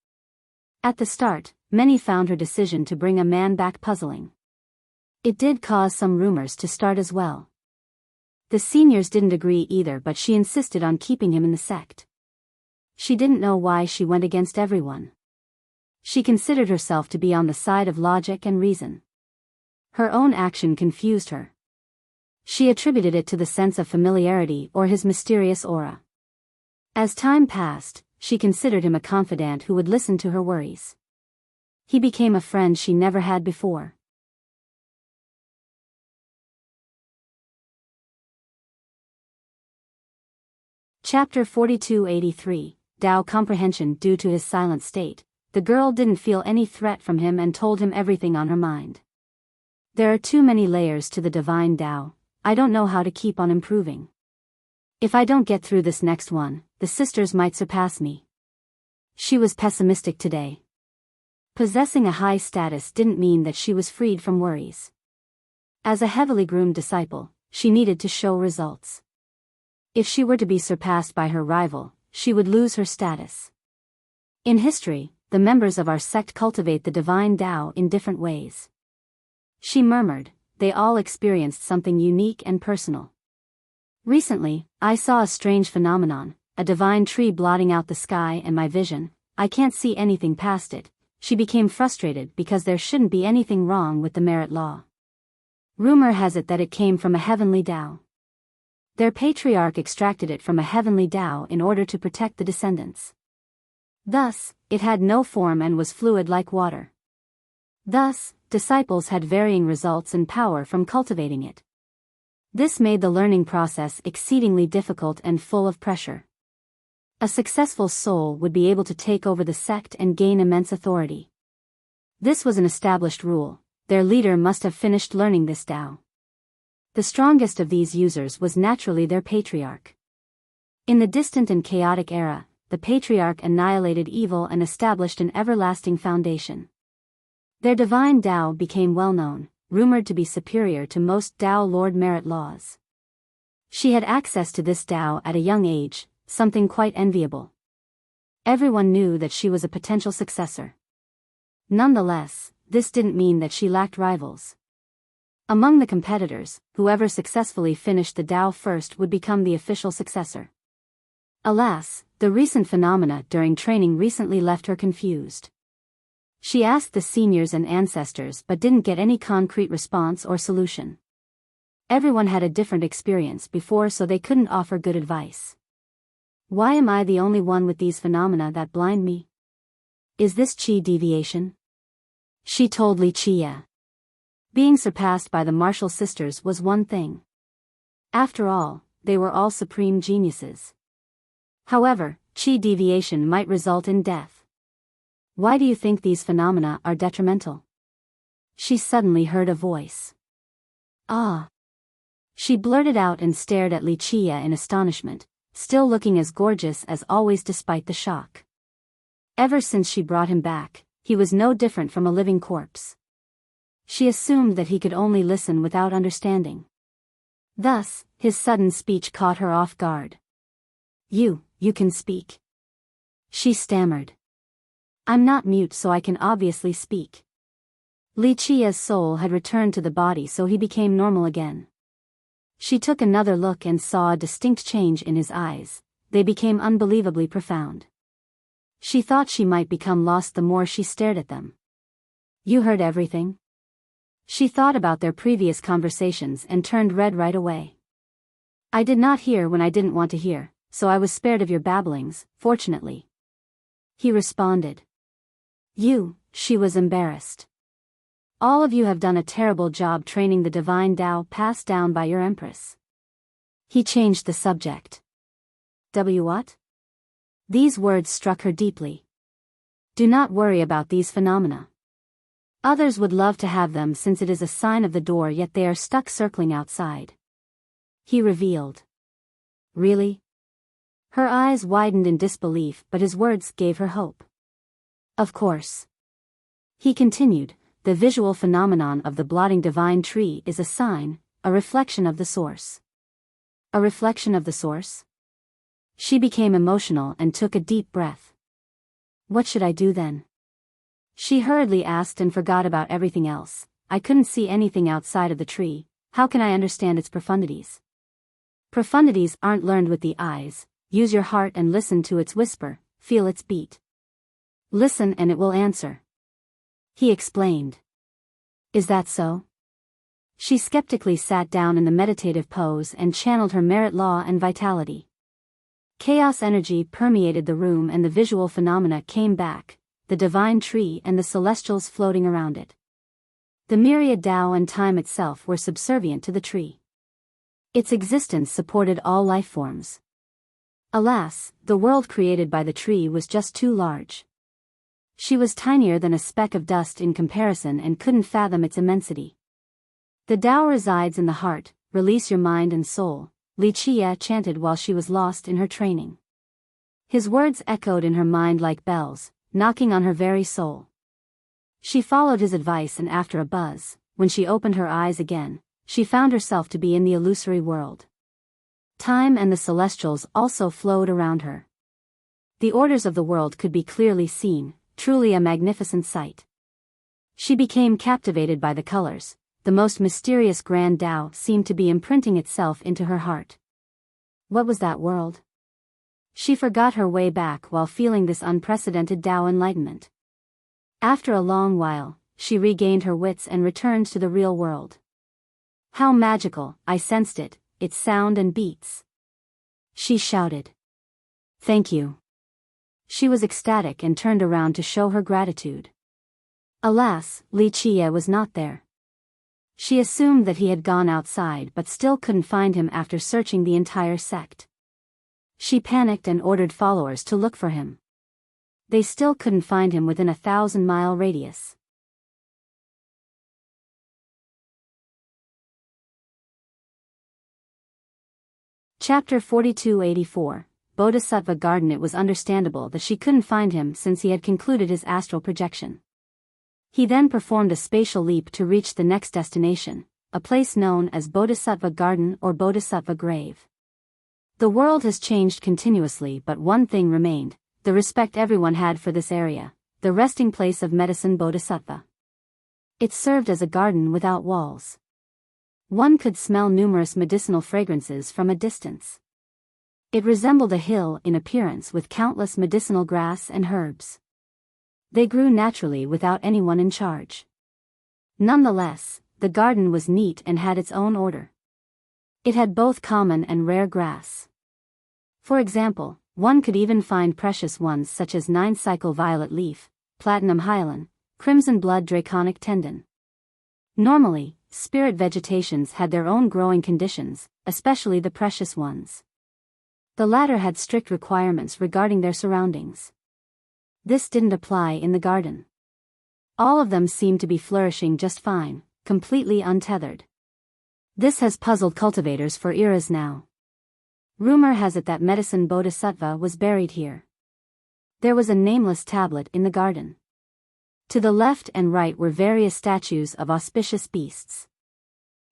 Speaker 1: At the start, many found her decision to bring a man back puzzling. It did cause some rumors to start as well. The seniors didn't agree either, but she insisted on keeping him in the sect. She didn't know why she went against everyone. She considered herself to be on the side of logic and reason. Her own action confused her. She attributed it to the sense of familiarity or his mysterious aura. As time passed, she considered him a confidant who would listen to her worries. He became a friend she never had before. Chapter 4283, Dao Comprehension. Due to his silent state, the girl didn't feel any threat from him and told him everything on her mind. There are too many layers to the divine Dao. I don't know how to keep on improving. If I don't get through this next one, the sisters might surpass me. She was pessimistic today. Possessing a high status didn't mean that she was freed from worries. As a heavily groomed disciple, she needed to show results. If she were to be surpassed by her rival, she would lose her status. In history, the members of our sect cultivate the divine Tao in different ways. She murmured, they all experienced something unique and personal. Recently, I saw a strange phenomenon, a divine tree blotting out the sky and my vision. I can't see anything past it. She became frustrated because there shouldn't be anything wrong with the merit law. Rumor has it that it came from a heavenly Tao. Their patriarch extracted it from a heavenly Tao in order to protect the descendants. Thus, it had no form and was fluid like water. Thus, disciples had varying results and power from cultivating it. This made the learning process exceedingly difficult and full of pressure. A successful soul would be able to take over the sect and gain immense authority. This was an established rule, their leader must have finished learning this Tao. The strongest of these users was naturally their patriarch. In the distant and chaotic era, the patriarch annihilated evil and established an everlasting foundation. Their divine Tao became well known, rumored to be superior to most Tao Lord merit laws. She had access to this Tao at a young age, something quite enviable. Everyone knew that she was a potential successor. Nonetheless, this didn't mean that she lacked rivals. Among the competitors, whoever successfully finished the Tao first would become the official successor. Alas, the recent phenomena during training recently left her confused. She asked the seniors and ancestors but didn't get any concrete response or solution. Everyone had a different experience before, so they couldn't offer good advice. Why am I the only one with these phenomena that blind me? Is this chi deviation? She told Li Chia. Being surpassed by the martial sisters was one thing. After all, they were all supreme geniuses. However, chi deviation might result in death. Why do you think these phenomena are detrimental? She suddenly heard a voice. Ah! She blurted out and stared at Li Chia in astonishment, still looking as gorgeous as always despite the shock. Ever since she brought him back, he was no different from a living corpse. She assumed that he could only listen without understanding. Thus, his sudden speech caught her off guard. You can speak. She stammered. I'm not mute, so I can obviously speak. Li Chia's soul had returned to the body, so he became normal again. She took another look and saw a distinct change in his eyes. They became unbelievably profound. She thought she might become lost the more she stared at them. You heard everything? She thought about their previous conversations and turned red right away. I did not hear when I didn't want to hear, so I was spared of your babblings, fortunately. He responded. She was embarrassed. All of you have done a terrible job training the divine Tao passed down by your empress. He changed the subject. What? These words struck her deeply. Do not worry about these phenomena. Others would love to have them since it is a sign of the door, yet they are stuck circling outside. He revealed. Really? Her eyes widened in disbelief, but his words gave her hope. Of course. He continued, the visual phenomenon of the blotting divine tree is a sign, a reflection of the source. A reflection of the source? She became emotional and took a deep breath. What should I do then? She hurriedly asked and forgot about everything else. I couldn't see anything outside of the tree. How can I understand its profundities? Profundities aren't learned with the eyes. Use your heart and listen to its whisper, feel its beat. Listen and it will answer. He explained. Is that so? She skeptically sat down in the meditative pose and channeled her merit law and vitality. Chaos energy permeated the room and the visual phenomena came back, the divine tree and the celestials floating around it. The myriad Tao and time itself were subservient to the tree. Its existence supported all life forms. Alas, the world created by the tree was just too large. She was tinier than a speck of dust in comparison and couldn't fathom its immensity. The Tao resides in the heart, release your mind and soul, Li Chia chanted while she was lost in her training. His words echoed in her mind like bells, knocking on her very soul. She followed his advice, and after a buzz, when she opened her eyes again, she found herself to be in the illusory world. Time and the celestials also flowed around her. The orders of the world could be clearly seen, truly a magnificent sight. She became captivated by the colors. The most mysterious grand Tao seemed to be imprinting itself into her heart. What was that world? She forgot her way back while feeling this unprecedented Tao enlightenment. After a long while, she regained her wits and returned to the real world. How magical, I sensed it, its sound and beats. She shouted. Thank you. She was ecstatic and turned around to show her gratitude. Alas, Li Chia was not there. She assumed that he had gone outside but still couldn't find him after searching the entire sect. She panicked and ordered followers to look for him. They still couldn't find him within a 1,000-mile radius. Chapter 4284, Bodhisattva Garden. It was understandable that she couldn't find him since he had concluded his astral projection. He then performed a spatial leap to reach the next destination, a place known as Bodhisattva Garden or Bodhisattva Grave. The world has changed continuously, but one thing remained: the respect everyone had for this area, the resting place of medicine Bodhisattva. It served as a garden without walls. One could smell numerous medicinal fragrances from a distance. It resembled a hill in appearance with countless medicinal grass and herbs. They grew naturally without anyone in charge. Nonetheless, the garden was neat and had its own order. It had both common and rare grass. For example, one could even find precious ones such as 9-cycle violet leaf, platinum hyaline, crimson blood draconic tendon. Normally, spirit vegetations had their own growing conditions, especially the precious ones. The latter had strict requirements regarding their surroundings. This didn't apply in the garden. All of them seemed to be flourishing just fine, completely untethered. This has puzzled cultivators for eras now. Rumor has it that medicine Bodhisattva was buried here. There was a nameless tablet in the garden. To the left and right were various statues of auspicious beasts.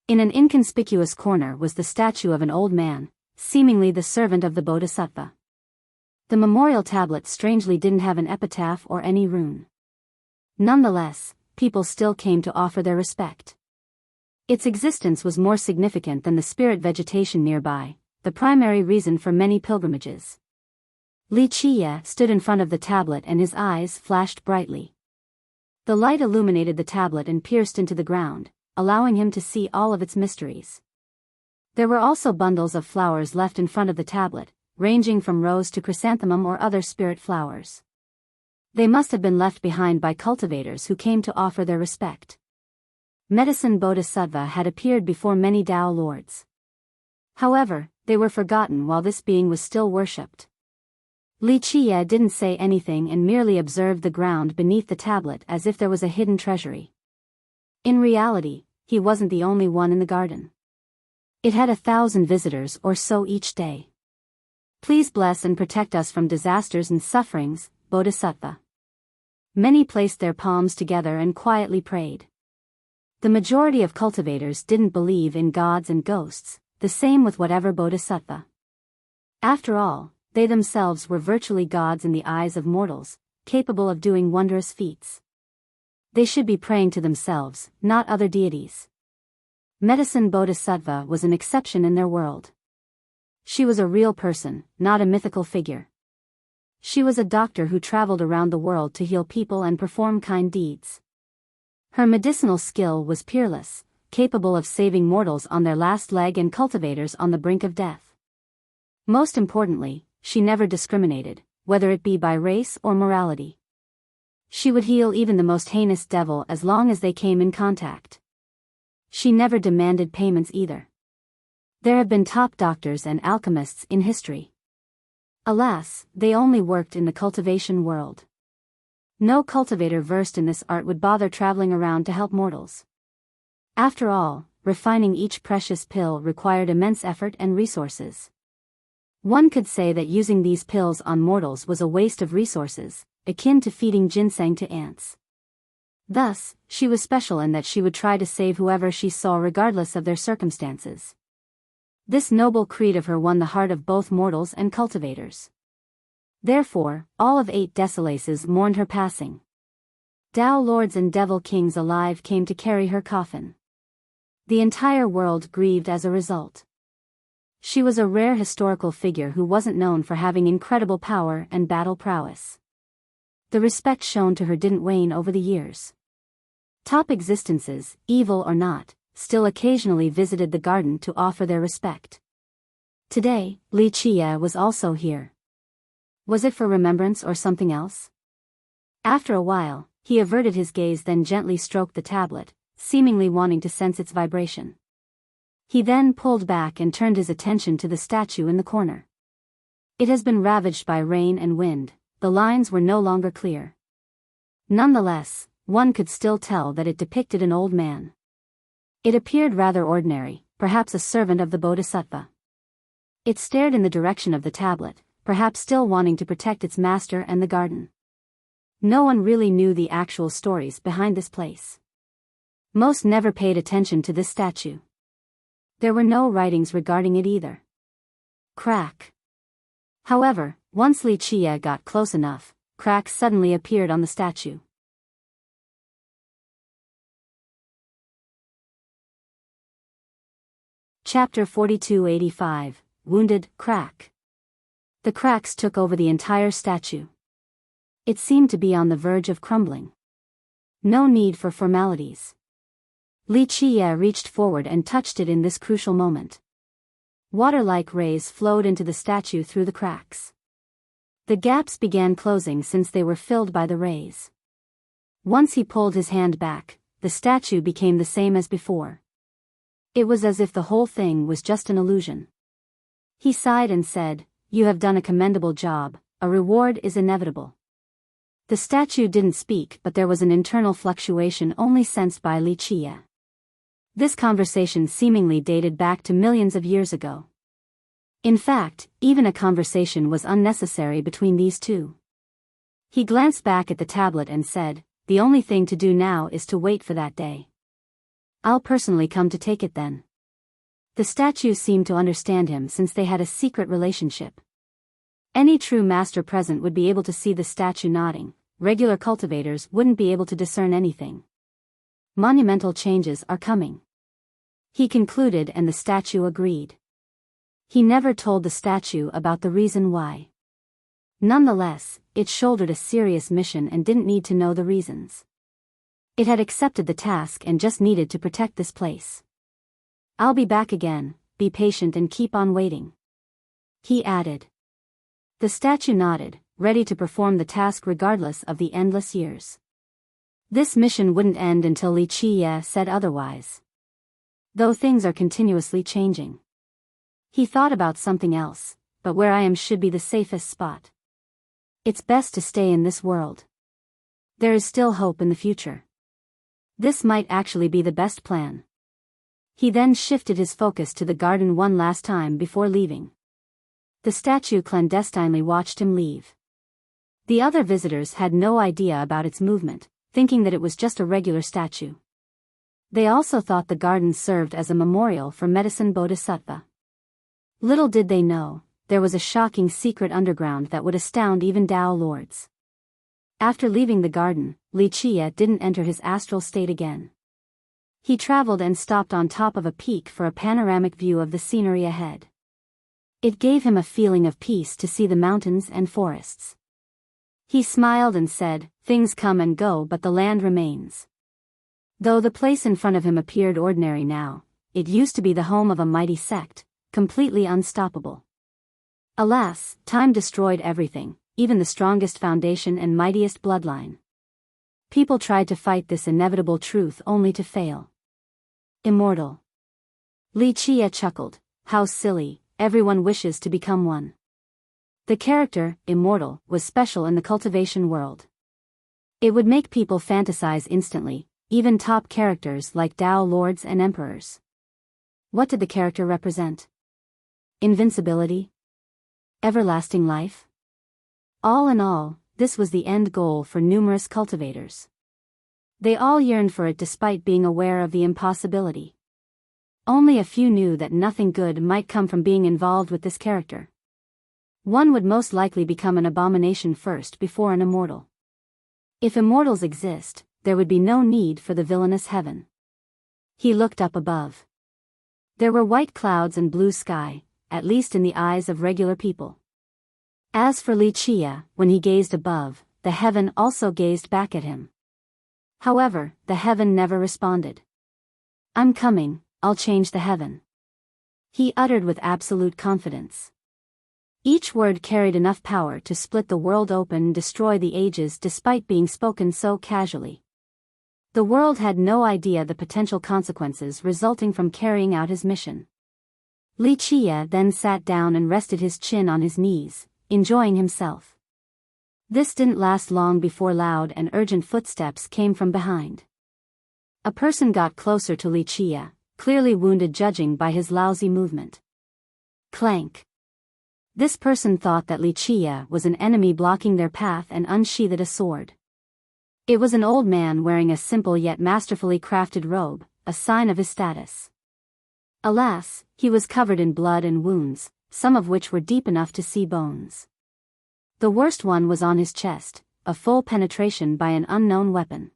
Speaker 1: In an inconspicuous corner was the statue of an old man, seemingly the servant of the Bodhisattva. The memorial tablet strangely didn't have an epitaph or any rune. Nonetheless, people still came to offer their respect. Its existence was more significant than the spirit vegetation nearby, the primary reason for many pilgrimages. Li Chiye stood in front of the tablet and his eyes flashed brightly. The light illuminated the tablet and pierced into the ground, allowing him to see all of its mysteries. There were also bundles of flowers left in front of the tablet, ranging from rose to chrysanthemum or other spirit flowers. They must have been left behind by cultivators who came to offer their respect. Medicine Bodhisattva had appeared before many Tao lords. However, they were forgotten while this being was still worshipped. Li Chiye didn't say anything and merely observed the ground beneath the tablet as if there was a hidden treasury. In reality, he wasn't the only one in the garden. It had 1,000 visitors or so each day. Please bless and protect us from disasters and sufferings, Bodhisattva. Many placed their palms together and quietly prayed. The majority of cultivators didn't believe in gods and ghosts, the same with whatever Bodhisattva. After all, they themselves were virtually gods in the eyes of mortals, capable of doing wondrous feats. They should be praying to themselves, not other deities. Medicine Bodhisattva was an exception in their world. She was a real person, not a mythical figure. She was a doctor who traveled around the world to heal people and perform kind deeds. Her medicinal skill was peerless, capable of saving mortals on their last leg and cultivators on the brink of death. Most importantly, she never discriminated, whether it be by race or morality. She would heal even the most heinous devil as long as they came in contact. She never demanded payments either. There have been top doctors and alchemists in history. Alas, they only worked in the cultivation world. No cultivator versed in this art would bother traveling around to help mortals. After all, refining each precious pill required immense effort and resources. One could say that using these pills on mortals was a waste of resources, akin to feeding ginseng to ants. Thus, she was special in that she would try to save whoever she saw regardless of their circumstances. This noble creed of her won the heart of both mortals and cultivators. Therefore, all of 8 Desolaces mourned her passing. Tao lords and devil kings alive came to carry her coffin. The entire world grieved as a result. She was a rare historical figure who wasn't known for having incredible power and battle prowess. The respect shown to her didn't wane over the years. Top existences, evil or not, still occasionally visited the garden to offer their respect. Today, Li Chiye was also here. Was it for remembrance or something else? After a while, he averted his gaze, then gently stroked the tablet, seemingly wanting to sense its vibration. He then pulled back and turned his attention to the statue in the corner. It has been ravaged by rain and wind, the lines were no longer clear. Nonetheless, one could still tell that it depicted an old man. It appeared rather ordinary, perhaps a servant of the Bodhisattva. It stared in the direction of the tablet, perhaps still wanting to protect its master and the garden. No one really knew the actual stories behind this place. Most never paid attention to this statue. There were no writings regarding it either. Crack. However, once Li Qie got close enough, cracks suddenly appeared on the statue. Chapter 4285, Wounded, Crack. The cracks took over the entire statue. It seemed to be on the verge of crumbling. No need for formalities. Li Qie reached forward and touched it in this crucial moment. Water-like rays flowed into the statue through the cracks. The gaps began closing since they were filled by the rays. Once he pulled his hand back, the statue became the same as before. It was as if the whole thing was just an illusion. He sighed and said, "You have done a commendable job, a reward is inevitable." The statue didn't speak, but there was an internal fluctuation only sensed by Li Qie. This conversation seemingly dated back to millions of years ago. In fact, even a conversation was unnecessary between these two. He glanced back at the tablet and said, "The only thing to do now is to wait for that day. I'll personally come to take it then." The statue seemed to understand him since they had a secret relationship. Any true master present would be able to see the statue nodding. Regular cultivators wouldn't be able to discern anything. Monumental changes are coming. He concluded, and the statue agreed. He never told the statue about the reason why. Nonetheless, it shouldered a serious mission and didn't need to know the reasons. It had accepted the task and just needed to protect this place. "I'll be back again, be patient and keep on waiting," he added. The statue nodded, ready to perform the task regardless of the endless years. This mission wouldn't end until Li Qie said otherwise. Though things are continuously changing. He thought about something else, but where I am should be the safest spot. It's best to stay in this world. There is still hope in the future. This might actually be the best plan. He then shifted his focus to the garden one last time before leaving. The statue clandestinely watched him leave. The other visitors had no idea about its movement, thinking that it was just a regular statue. They also thought the garden served as a memorial for Medicine Bodhisattva. Little did they know, there was a shocking secret underground that would astound even Dao lords. After leaving the garden, Li Qie didn't enter his astral state again. He traveled and stopped on top of a peak for a panoramic view of the scenery ahead. It gave him a feeling of peace to see the mountains and forests. He smiled and said, "Things come and go, but the land remains." Though the place in front of him appeared ordinary now, it used to be the home of a mighty sect, completely unstoppable. Alas, time destroyed everything, even the strongest foundation and mightiest bloodline. People tried to fight this inevitable truth only to fail. Immortal. Li Qie chuckled, "How silly, everyone wishes to become one." The character, immortal, was special in the cultivation world. It would make people fantasize instantly, even top characters like Dao lords and emperors. What did the character represent? Invincibility? Everlasting life? All in all, this was the end goal for numerous cultivators. They all yearned for it despite being aware of the impossibility. Only a few knew that nothing good might come from being involved with this character. One would most likely become an abomination first before an immortal. If immortals exist, there would be no need for the villainous heaven. He looked up above. There were white clouds and blue sky, at least in the eyes of regular people. As for Li Qie, when he gazed above, the heaven also gazed back at him. However, the heaven never responded. "I'm coming, I'll change the heaven," he uttered with absolute confidence. Each word carried enough power to split the world open and destroy the ages despite being spoken so casually. The world had no idea the potential consequences resulting from carrying out his mission. Li Qie then sat down and rested his chin on his knees, enjoying himself. This didn't last long before loud and urgent footsteps came from behind. A person got closer to Li Qie, clearly wounded judging by his lousy movement. Clank. This person thought that Li Qia was an enemy blocking their path and unsheathed a sword. It was an old man wearing a simple yet masterfully crafted robe, a sign of his status. Alas, he was covered in blood and wounds, some of which were deep enough to see bones. The worst one was on his chest, a full penetration by an unknown weapon.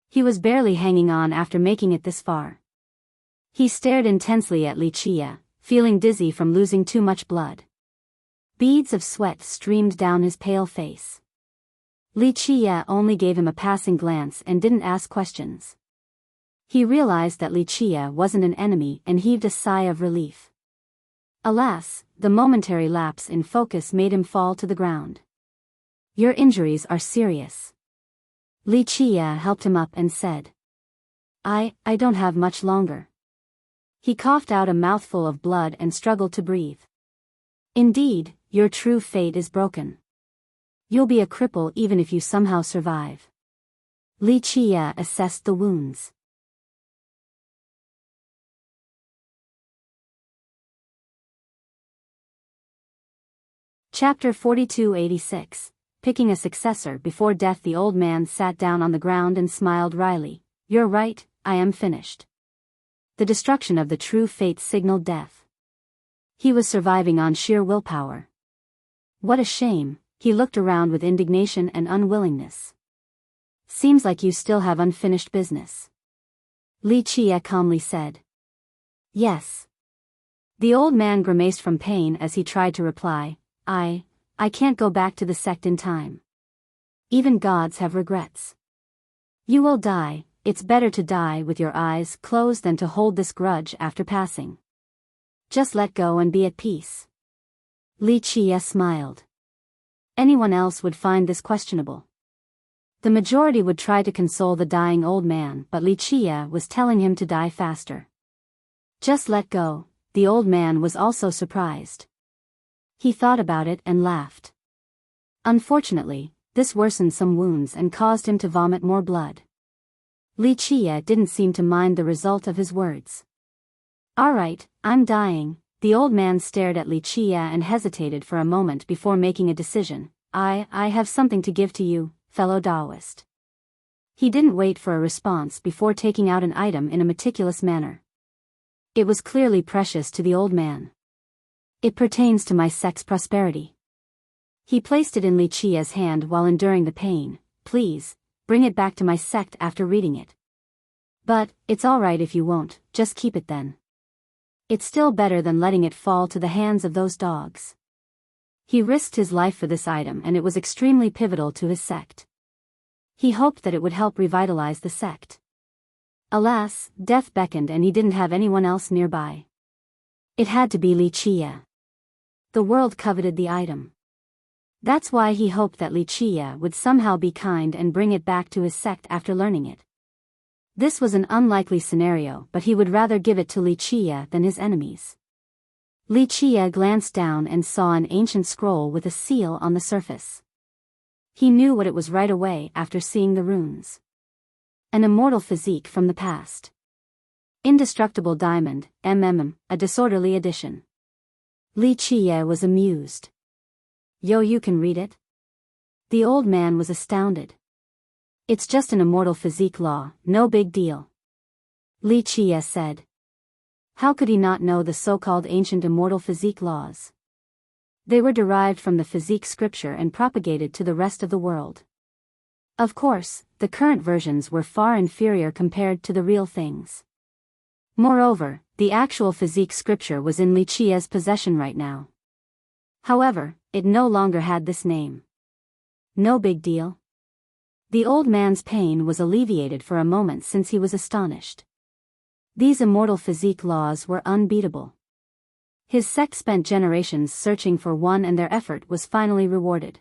Speaker 1: He was barely hanging on after making it this far. He stared intensely at Li Qia, feeling dizzy from losing too much blood. Beads of sweat streamed down his pale face. Li Qia only gave him a passing glance and didn't ask questions. He realized that Li Qia wasn't an enemy and heaved a sigh of relief. Alas, the momentary lapse in focus made him fall to the ground. Your injuries are serious. Li Qia helped him up and said. I don't have much longer. He coughed out a mouthful of blood and struggled to breathe. Indeed, your true fate is broken. You'll be a cripple even if you somehow survive. Li Qia assessed the wounds. Chapter 4286. Picking a successor before death. The old man sat down on the ground and smiled wryly. You're right, I am finished. The destruction of the true fate signaled death. He was surviving on sheer willpower. What a shame, he looked around with indignation and unwillingness. Seems like you still have unfinished business. Li Qia calmly said. Yes. The old man grimaced from pain as he tried to reply, I can't go back to the sect in time. Even gods have regrets. You will die, it's better to die with your eyes closed than to hold this grudge after passing. Just let go and be at peace. Li Qia smiled. Anyone else would find this questionable. The majority would try to console the dying old man, but Li Qia was telling him to die faster. Just let go. The old man was also surprised. He thought about it and laughed. Unfortunately, this worsened some wounds and caused him to vomit more blood. Li Qia didn't seem to mind the result of his words. Alright, I'm dying. The old man stared at Li Qia and hesitated for a moment before making a decision. I have something to give to you, fellow Taoist. He didn't wait for a response before taking out an item in a meticulous manner. It was clearly precious to the old man. It pertains to my sect's prosperity. He placed it in Li Qia's hand while enduring the pain. Please, bring it back to my sect after reading it. But, it's alright if you won't, just keep it then. It's still better than letting it fall to the hands of those dogs. He risked his life for this item and it was extremely pivotal to his sect. He hoped that it would help revitalize the sect. Alas, death beckoned and he didn't have anyone else nearby. It had to be Li Qia. The world coveted the item. That's why he hoped that Li Qia would somehow be kind and bring it back to his sect after learning it. This was an unlikely scenario, but he would rather give it to Li Qia than his enemies. Li Qia glanced down and saw an ancient scroll with a seal on the surface. He knew what it was right away after seeing the runes. An immortal physique from the past. Indestructible diamond, a disorderly addition. Li Qia was amused. Yo, you can read it? The old man was astounded. It's just an immortal physique law, no big deal. Li Qia said. How could he not know the so-called ancient immortal physique laws? They were derived from the physique scripture and propagated to the rest of the world. Of course, the current versions were far inferior compared to the real things. Moreover, the actual physique scripture was in Li Qia's possession right now. However, it no longer had this name. No big deal. The old man's pain was alleviated for a moment since he was astonished. These immortal physique laws were unbeatable. His sect spent generations searching for one and their effort was finally rewarded.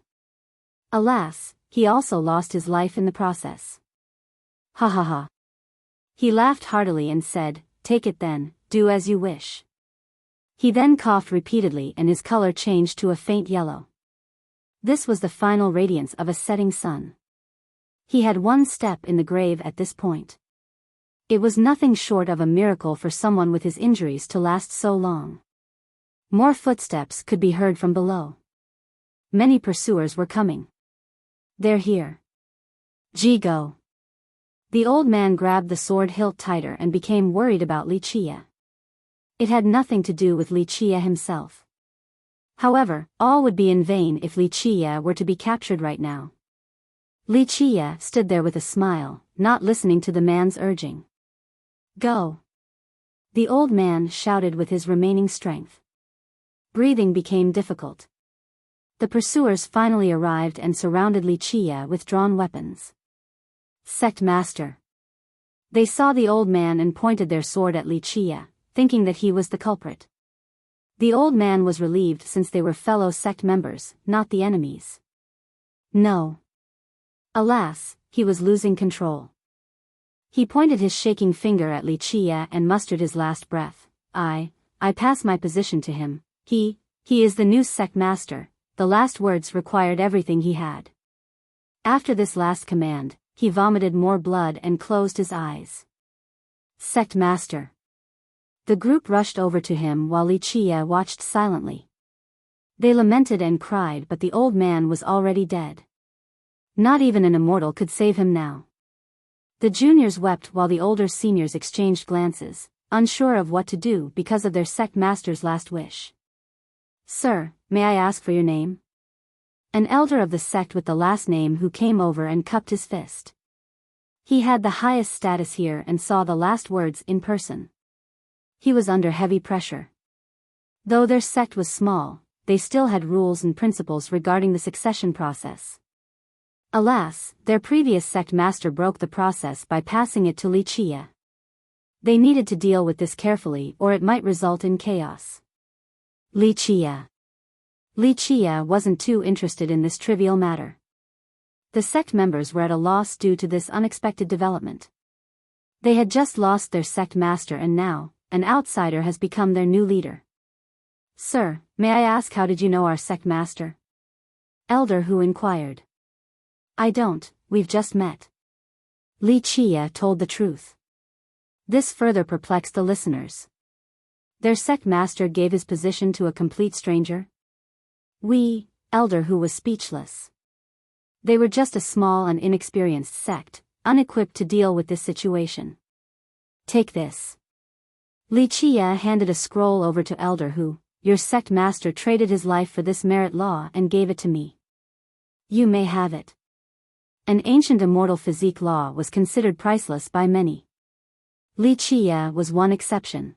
Speaker 1: Alas, he also lost his life in the process. Ha ha ha. He laughed heartily and said, Take it then, do as you wish. He then coughed repeatedly and his color changed to a faint yellow. This was the final radiance of a setting sun. He had one step in the grave at this point. It was nothing short of a miracle for someone with his injuries to last so long. More footsteps could be heard from below. Many pursuers were coming. They're here. Go. The old man grabbed the sword hilt tighter and became worried about Li Chia. It had nothing to do with Li Chia himself. However, all would be in vain if Li Chia were to be captured right now. Li Chia stood there with a smile, not listening to the man's urging. Go. The old man shouted with his remaining strength. Breathing became difficult. The pursuers finally arrived and surrounded Li Chia with drawn weapons. Sect Master. They saw the old man and pointed their sword at Li Chia, thinking that he was the culprit. The old man was relieved since they were fellow sect members, not the enemies. No. Alas, he was losing control. He pointed his shaking finger at Li Chia and mustered his last breath. I pass my position to him. He is the new sect master. The last words required everything he had. After this last command, he vomited more blood and closed his eyes. Sect master. The group rushed over to him while Li Chia watched silently. They lamented and cried, but the old man was already dead. Not even an immortal could save him now. The juniors wept while the older seniors exchanged glances, unsure of what to do because of their sect master's last wish. Sir, may I ask for your name? An elder of the sect with the last name who came over and cupped his fist. He had the highest status here and saw the last words in person. He was under heavy pressure. Though their sect was small, they still had rules and principles regarding the succession process. Alas, their previous sect master broke the process by passing it to Li Chia. They needed to deal with this carefully or it might result in chaos. Li Chia. Li Chia wasn't too interested in this trivial matter. The sect members were at a loss due to this unexpected development. They had just lost their sect master and now, an outsider has become their new leader. Sir, may I ask how did you know our sect master? Elder Hu inquired. I don't, we've just met. Li Chia told the truth. This further perplexed the listeners. Their sect master gave his position to a complete stranger? Elder Hu was speechless. They were just a small and inexperienced sect, unequipped to deal with this situation. Take this. Li Chia handed a scroll over to Elder Hu. Your sect master traded his life for this merit law and gave it to me. You may have it. An ancient immortal physique law was considered priceless by many. Li Chia was one exception.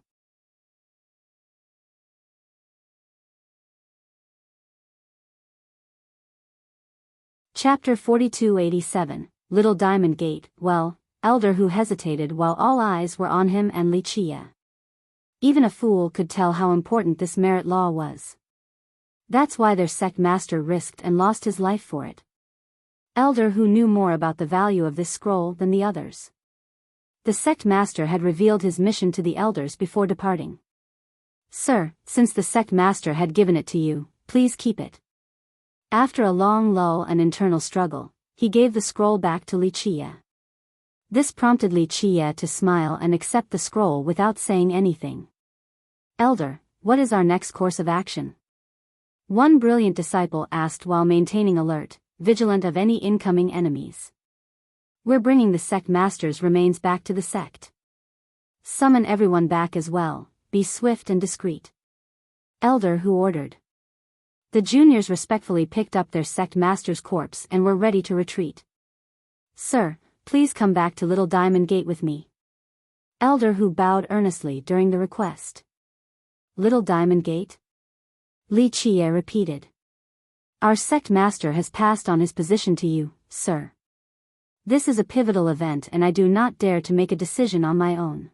Speaker 1: Chapter 4287, Little Diamond Gate. Well, Elder Hu hesitated while all eyes were on him and Li Chia. Even a fool could tell how important this merit law was. That's why their sect master risked and lost his life for it. Elder Hu knew more about the value of this scroll than the others. The sect master had revealed his mission to the elders before departing. Sir, since the sect master had given it to you, please keep it. After a long lull and internal struggle, he gave the scroll back to Li Chia. This prompted Li Chia to smile and accept the scroll without saying anything. Elder, what is our next course of action? One brilliant disciple asked while maintaining alert, vigilant of any incoming enemies. We're bringing the sect master's remains back to the sect. Summon everyone back as well, be swift and discreet. Elder Hu ordered. The juniors respectfully picked up their sect master's corpse and were ready to retreat. Sir, please come back to Little Diamond Gate with me. Elder Hu bowed earnestly during the request. Little Diamond Gate? Li Chia repeated. Our sect master has passed on his position to you, sir. This is a pivotal event and I do not dare to make a decision on my own.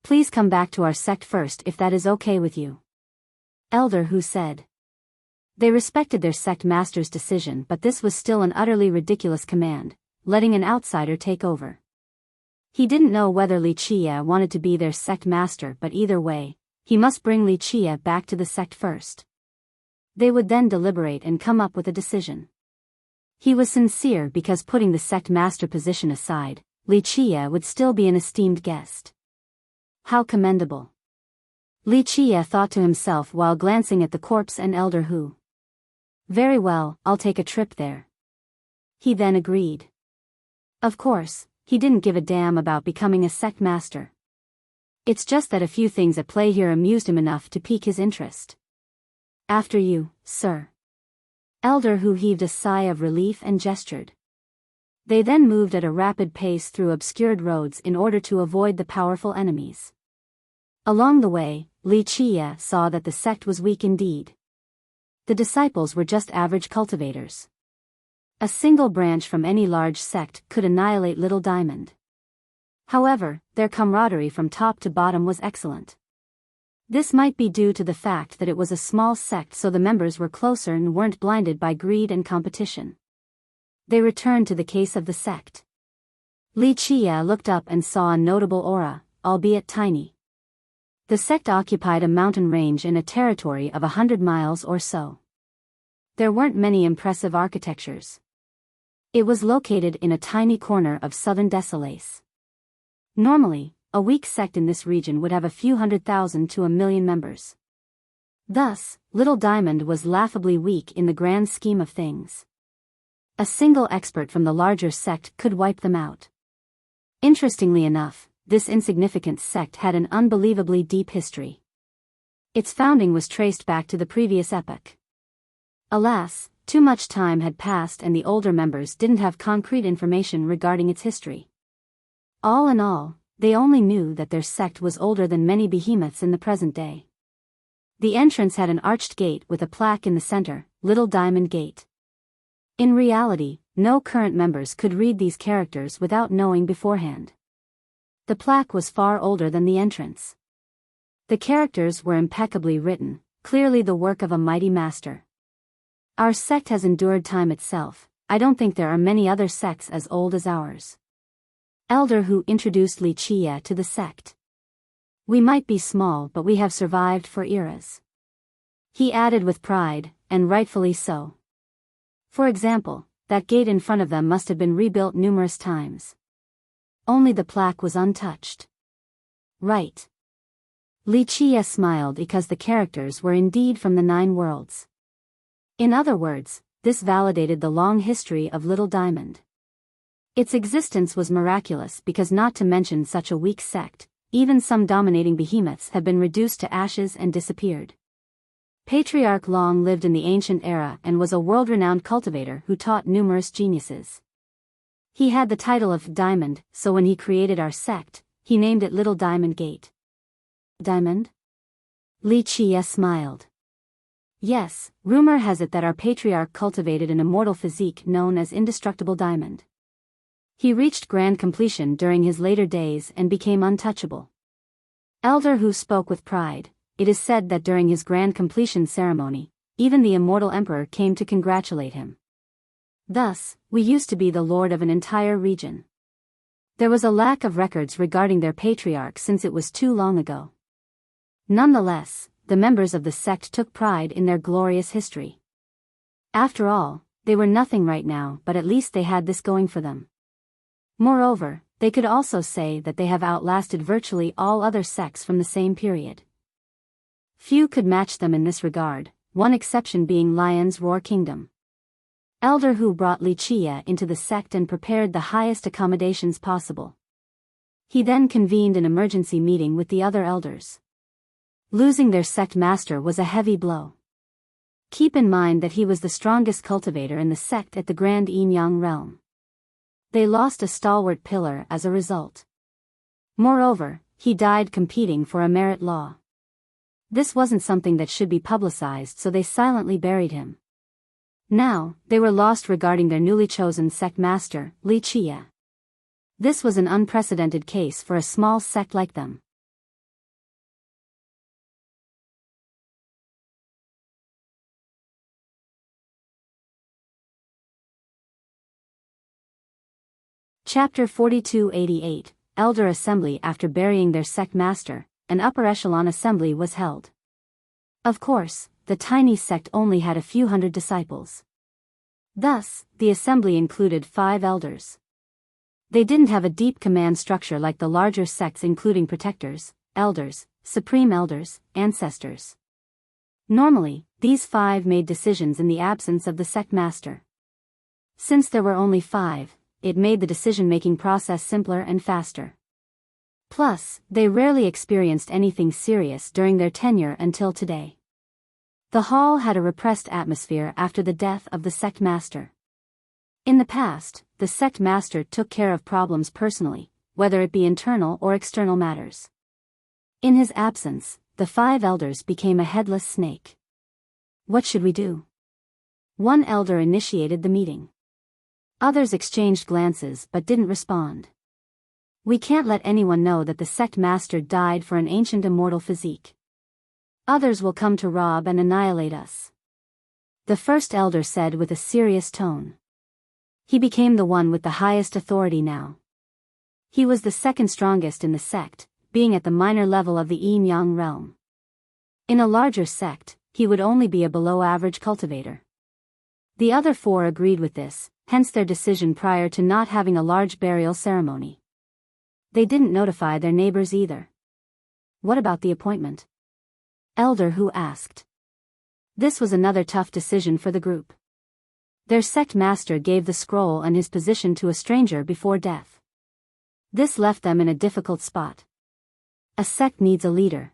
Speaker 1: Please come back to our sect first if that is okay with you. Elder Hu said. They respected their sect master's decision, but this was still an utterly ridiculous command, letting an outsider take over. He didn't know whether Li Chia wanted to be their sect master, but either way, he must bring Li Chia back to the sect first. They would then deliberate and come up with a decision. He was sincere because putting the sect master position aside, Li Chia would still be an esteemed guest. How commendable. Li Qie thought to himself while glancing at the corpse and elder Hu. Very well, I'll take a trip there. He then agreed. Of course, he didn't give a damn about becoming a sect master. It's just that a few things at play here amused him enough to pique his interest. After you, sir. Elder Hu heaved a sigh of relief and gestured. They then moved at a rapid pace through obscured roads in order to avoid the powerful enemies. Along the way, Li Qie saw that the sect was weak indeed. The disciples were just average cultivators. A single branch from any large sect could annihilate Little Diamond. However, their camaraderie from top to bottom was excellent. This might be due to the fact that it was a small sect, so the members were closer and weren't blinded by greed and competition. They returned to the case of the sect. Li Qie looked up and saw a notable aura, albeit tiny. The sect occupied a mountain range in a territory of 100 miles or so. There weren't many impressive architectures. It was located in a tiny corner of southern Desolace. Normally, a weak sect in this region would have a few 100,000 to 1,000,000 members. Thus, Little Diamond was laughably weak in the grand scheme of things. A single expert from the larger sect could wipe them out. Interestingly enough, this insignificant sect had an unbelievably deep history. Its founding was traced back to the previous epoch. Alas, too much time had passed and the older members didn't have concrete information regarding its history. All in all, they only knew that their sect was older than many behemoths in the present day. The entrance had an arched gate with a plaque in the center, Little Diamond Gate. In reality, no current members could read these characters without knowing beforehand. The plaque was far older than the entrance. The characters were impeccably written, clearly the work of a mighty master. Our sect has endured time itself. I don't think there are many other sects as old as ours. Elder Hu introduced Li Qie to the sect. We might be small, but we have survived for eras. He added with pride, and rightfully so. For example, that gate in front of them must have been rebuilt numerous times. Only the plaque was untouched. Right. Li Qie smiled because the characters were indeed from the 9 worlds. In other words, this validated the long history of Little Diamond. Its existence was miraculous because, not to mention such a weak sect, even some dominating behemoths have been reduced to ashes and disappeared. Patriarch Long lived in the ancient era and was a world-renowned cultivator who taught numerous geniuses. He had the title of Diamond, so when he created our sect, he named it Little Diamond Gate. Diamond? Li Qie smiled. Yes, rumor has it that our patriarch cultivated an immortal physique known as Indestructible Diamond. He reached grand completion during his later days and became untouchable. Elder Hu spoke with pride. It is said that during his grand completion ceremony, even the immortal emperor came to congratulate him. Thus, we used to be the lord of an entire region. There was a lack of records regarding their patriarch since it was too long ago. Nonetheless, the members of the sect took pride in their glorious history. After all, they were nothing right now, but at least they had this going for them. Moreover, they could also say that they have outlasted virtually all other sects from the same period. Few could match them in this regard, one exception being Lion's Roar Kingdom. Elder Hu brought Li Qie into the sect and prepared the highest accommodations possible. He then convened an emergency meeting with the other elders. Losing their sect master was a heavy blow. Keep in mind that he was the strongest cultivator in the sect at the Grand Yin Yang realm. They lost a stalwart pillar as a result. Moreover, he died competing for a merit law. This wasn't something that should be publicized, so they silently buried him. Now, they were lost regarding their newly chosen sect master, Li Qie. This was an unprecedented case for a small sect like them. Chapter 4288, Elder Assembly. After burying their sect master, an upper echelon assembly was held. Of course, the tiny sect only had a few hundred disciples. Thus, the assembly included 5 elders. They didn't have a deep command structure like the larger sects, including protectors, elders, supreme elders, ancestors. Normally, these 5 made decisions in the absence of the sect master. Since there were only 5, it made the decision-making process simpler and faster. Plus, they rarely experienced anything serious during their tenure until today. The hall had a repressed atmosphere after the death of the sect master. In the past, the sect master took care of problems personally, whether it be internal or external matters. In his absence, the 5 elders became a headless snake. What should we do? One elder initiated the meeting. Others exchanged glances but didn't respond. We can't let anyone know that the sect master died for an ancient immortal physique. Others will come to rob and annihilate us. The first elder said with a serious tone. He became the one with the highest authority now. He was the second strongest in the sect, being at the minor level of the yin-yang realm. In a larger sect, he would only be a below-average cultivator. The other 4 agreed with this, hence their decision prior to not having a large burial ceremony. They didn't notify their neighbors either. What about the appointment? Elder Hu asked. This was another tough decision for the group. Their sect master gave the scroll and his position to a stranger before death. This left them in a difficult spot. A sect needs a leader.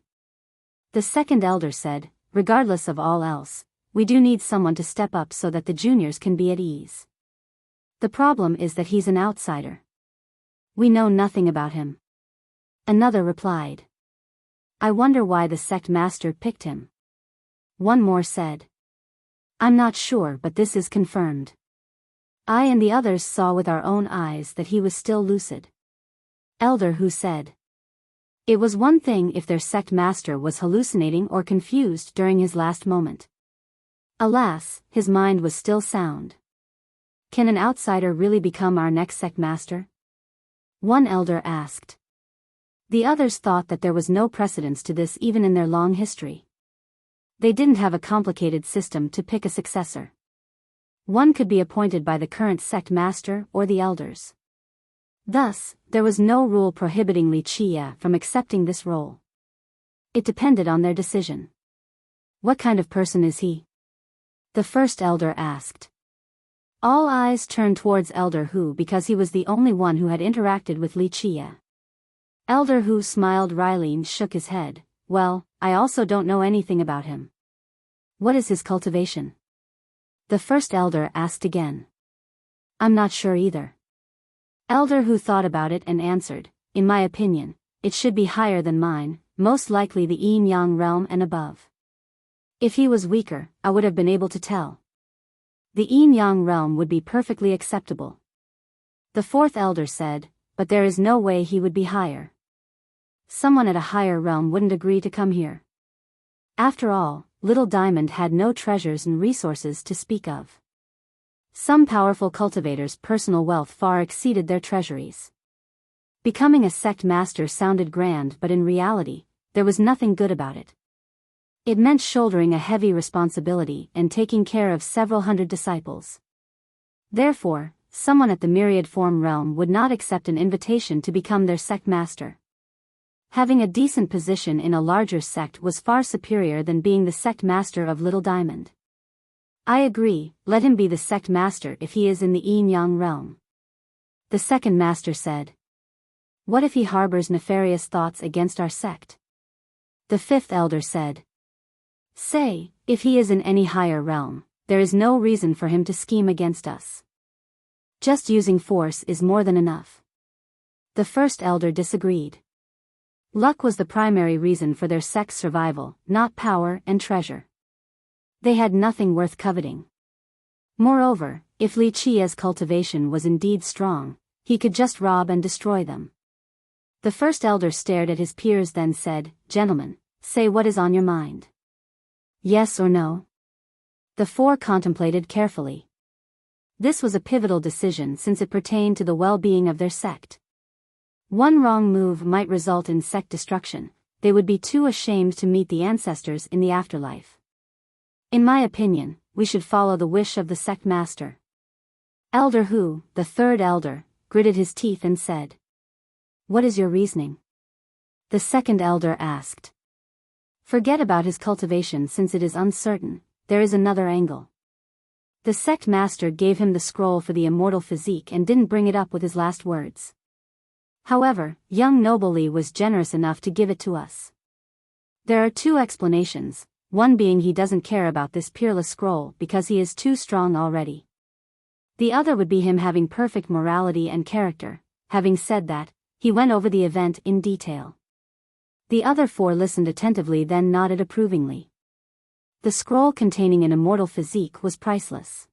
Speaker 1: The second elder said, regardless of all else, we do need someone to step up so that the juniors can be at ease. The problem is that he's an outsider. We know nothing about him. Another replied. I wonder why the sect master picked him. One more said. I'm not sure, but this is confirmed. I and the others saw with our own eyes that he was still lucid. Elder Hu said. It was one thing if their sect master was hallucinating or confused during his last moment. Alas, his mind was still sound. Can an outsider really become our next sect master? One elder asked. The others thought that there was no precedence to this even in their long history. They didn't have a complicated system to pick a successor. One could be appointed by the current sect master or the elders. Thus, there was no rule prohibiting Li Qia from accepting this role. It depended on their decision. What kind of person is he? The first elder asked. All eyes turned towards Elder Hu because he was the only one who had interacted with Li Qia. Elder Hu smiled wryly and shook his head. Well, I also don't know anything about him. What is his cultivation? The first elder asked again. I'm not sure either. Elder Hu thought about it and answered, in my opinion, it should be higher than mine, most likely the yin-yang realm and above. If he was weaker, I would have been able to tell. The yin-yang realm would be perfectly acceptable. The fourth elder said, but there is no way he would be higher. Someone at a higher realm wouldn't agree to come here. After all, Little Diamond had no treasures and resources to speak of. Some powerful cultivators' personal wealth far exceeded their treasuries. Becoming a sect master sounded grand, but in reality, there was nothing good about it. It meant shouldering a heavy responsibility and taking care of several hundred disciples. Therefore, someone at the myriad form realm would not accept an invitation to become their sect master. Having a decent position in a larger sect was far superior than being the sect master of Little Diamond. I agree, let him be the sect master if he is in the yin-yang realm. The second master said. What if he harbors nefarious thoughts against our sect? The fifth elder said. Say, if he is in any higher realm, there is no reason for him to scheme against us. Just using force is more than enough. The first elder disagreed. Luck was the primary reason for their sect's survival, not power and treasure. They had nothing worth coveting. Moreover, if Li Qia's cultivation was indeed strong, he could just rob and destroy them. The first elder stared at his peers, then said, Gentlemen, say what is on your mind. Yes or no? The four contemplated carefully. This was a pivotal decision since it pertained to the well-being of their sect. One wrong move might result in sect destruction. They would be too ashamed to meet the ancestors in the afterlife. In my opinion, we should follow the wish of the sect master. Elder Hu, the third elder, gritted his teeth and said. What is your reasoning? The second elder asked. Forget about his cultivation since it is uncertain, there is another angle. The sect master gave him the scroll for the immortal physique and didn't bring it up with his last words. However, young Noble Li was generous enough to give it to us. There are two explanations, one being he doesn't care about this peerless scroll because he is too strong already. The other would be him having perfect morality and character. Having said that, he went over the event in detail. The other four listened attentively, then nodded approvingly. The scroll containing an immortal physique was priceless.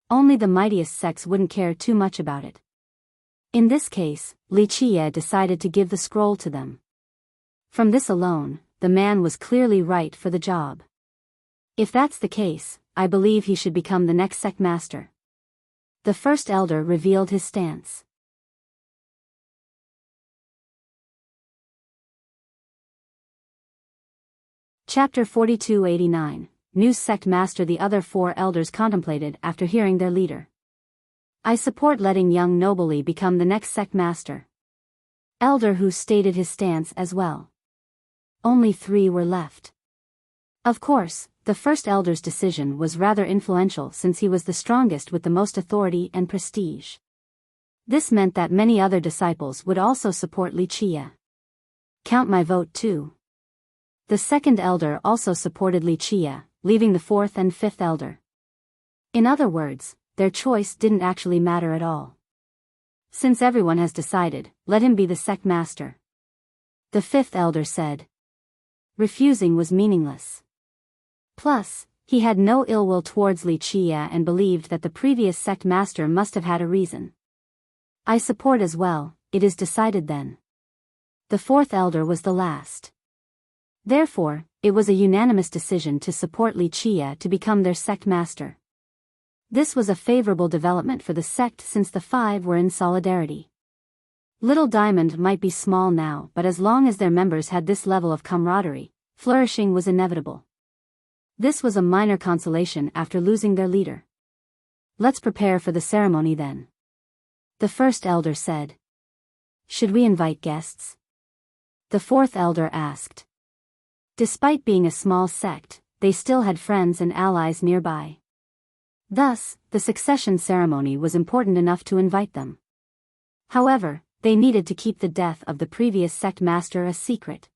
Speaker 1: Only the mightiest sects wouldn't care too much about it. In this case, Li Qie decided to give the scroll to them. From this alone, the man was clearly right for the job. If that's the case, I believe he should become the next sect master. The first elder revealed his stance. Chapter 4289, New Sect Master. The other four elders contemplated after hearing their leader. I support letting young Noble Li become the next sect master. Elder Hu stated his stance as well. Only 3 were left. Of course, the first elder's decision was rather influential since he was the strongest with the most authority and prestige. This meant that many other disciples would also support Li Qie. Count my vote too. The second elder also supported Li Qie, leaving the fourth and fifth elder. In other words, their choice didn't actually matter at all. Since everyone has decided, let him be the sect master. The fifth elder said. Refusing was meaningless. Plus, he had no ill will towards Li Qie and believed that the previous sect master must have had a reason. I support as well, it is decided then. The fourth elder was the last. Therefore, it was a unanimous decision to support Li Qie to become their sect master. This was a favorable development for the sect since the 5 were in solidarity. Little Diamond might be small now, but as long as their members had this level of camaraderie, flourishing was inevitable. This was a minor consolation after losing their leader. Let's prepare for the ceremony then. The first elder said. Should we invite guests? The fourth elder asked. Despite being a small sect, they still had friends and allies nearby. Thus, the succession ceremony was important enough to invite them. However, they needed to keep the death of the previous sect master a secret.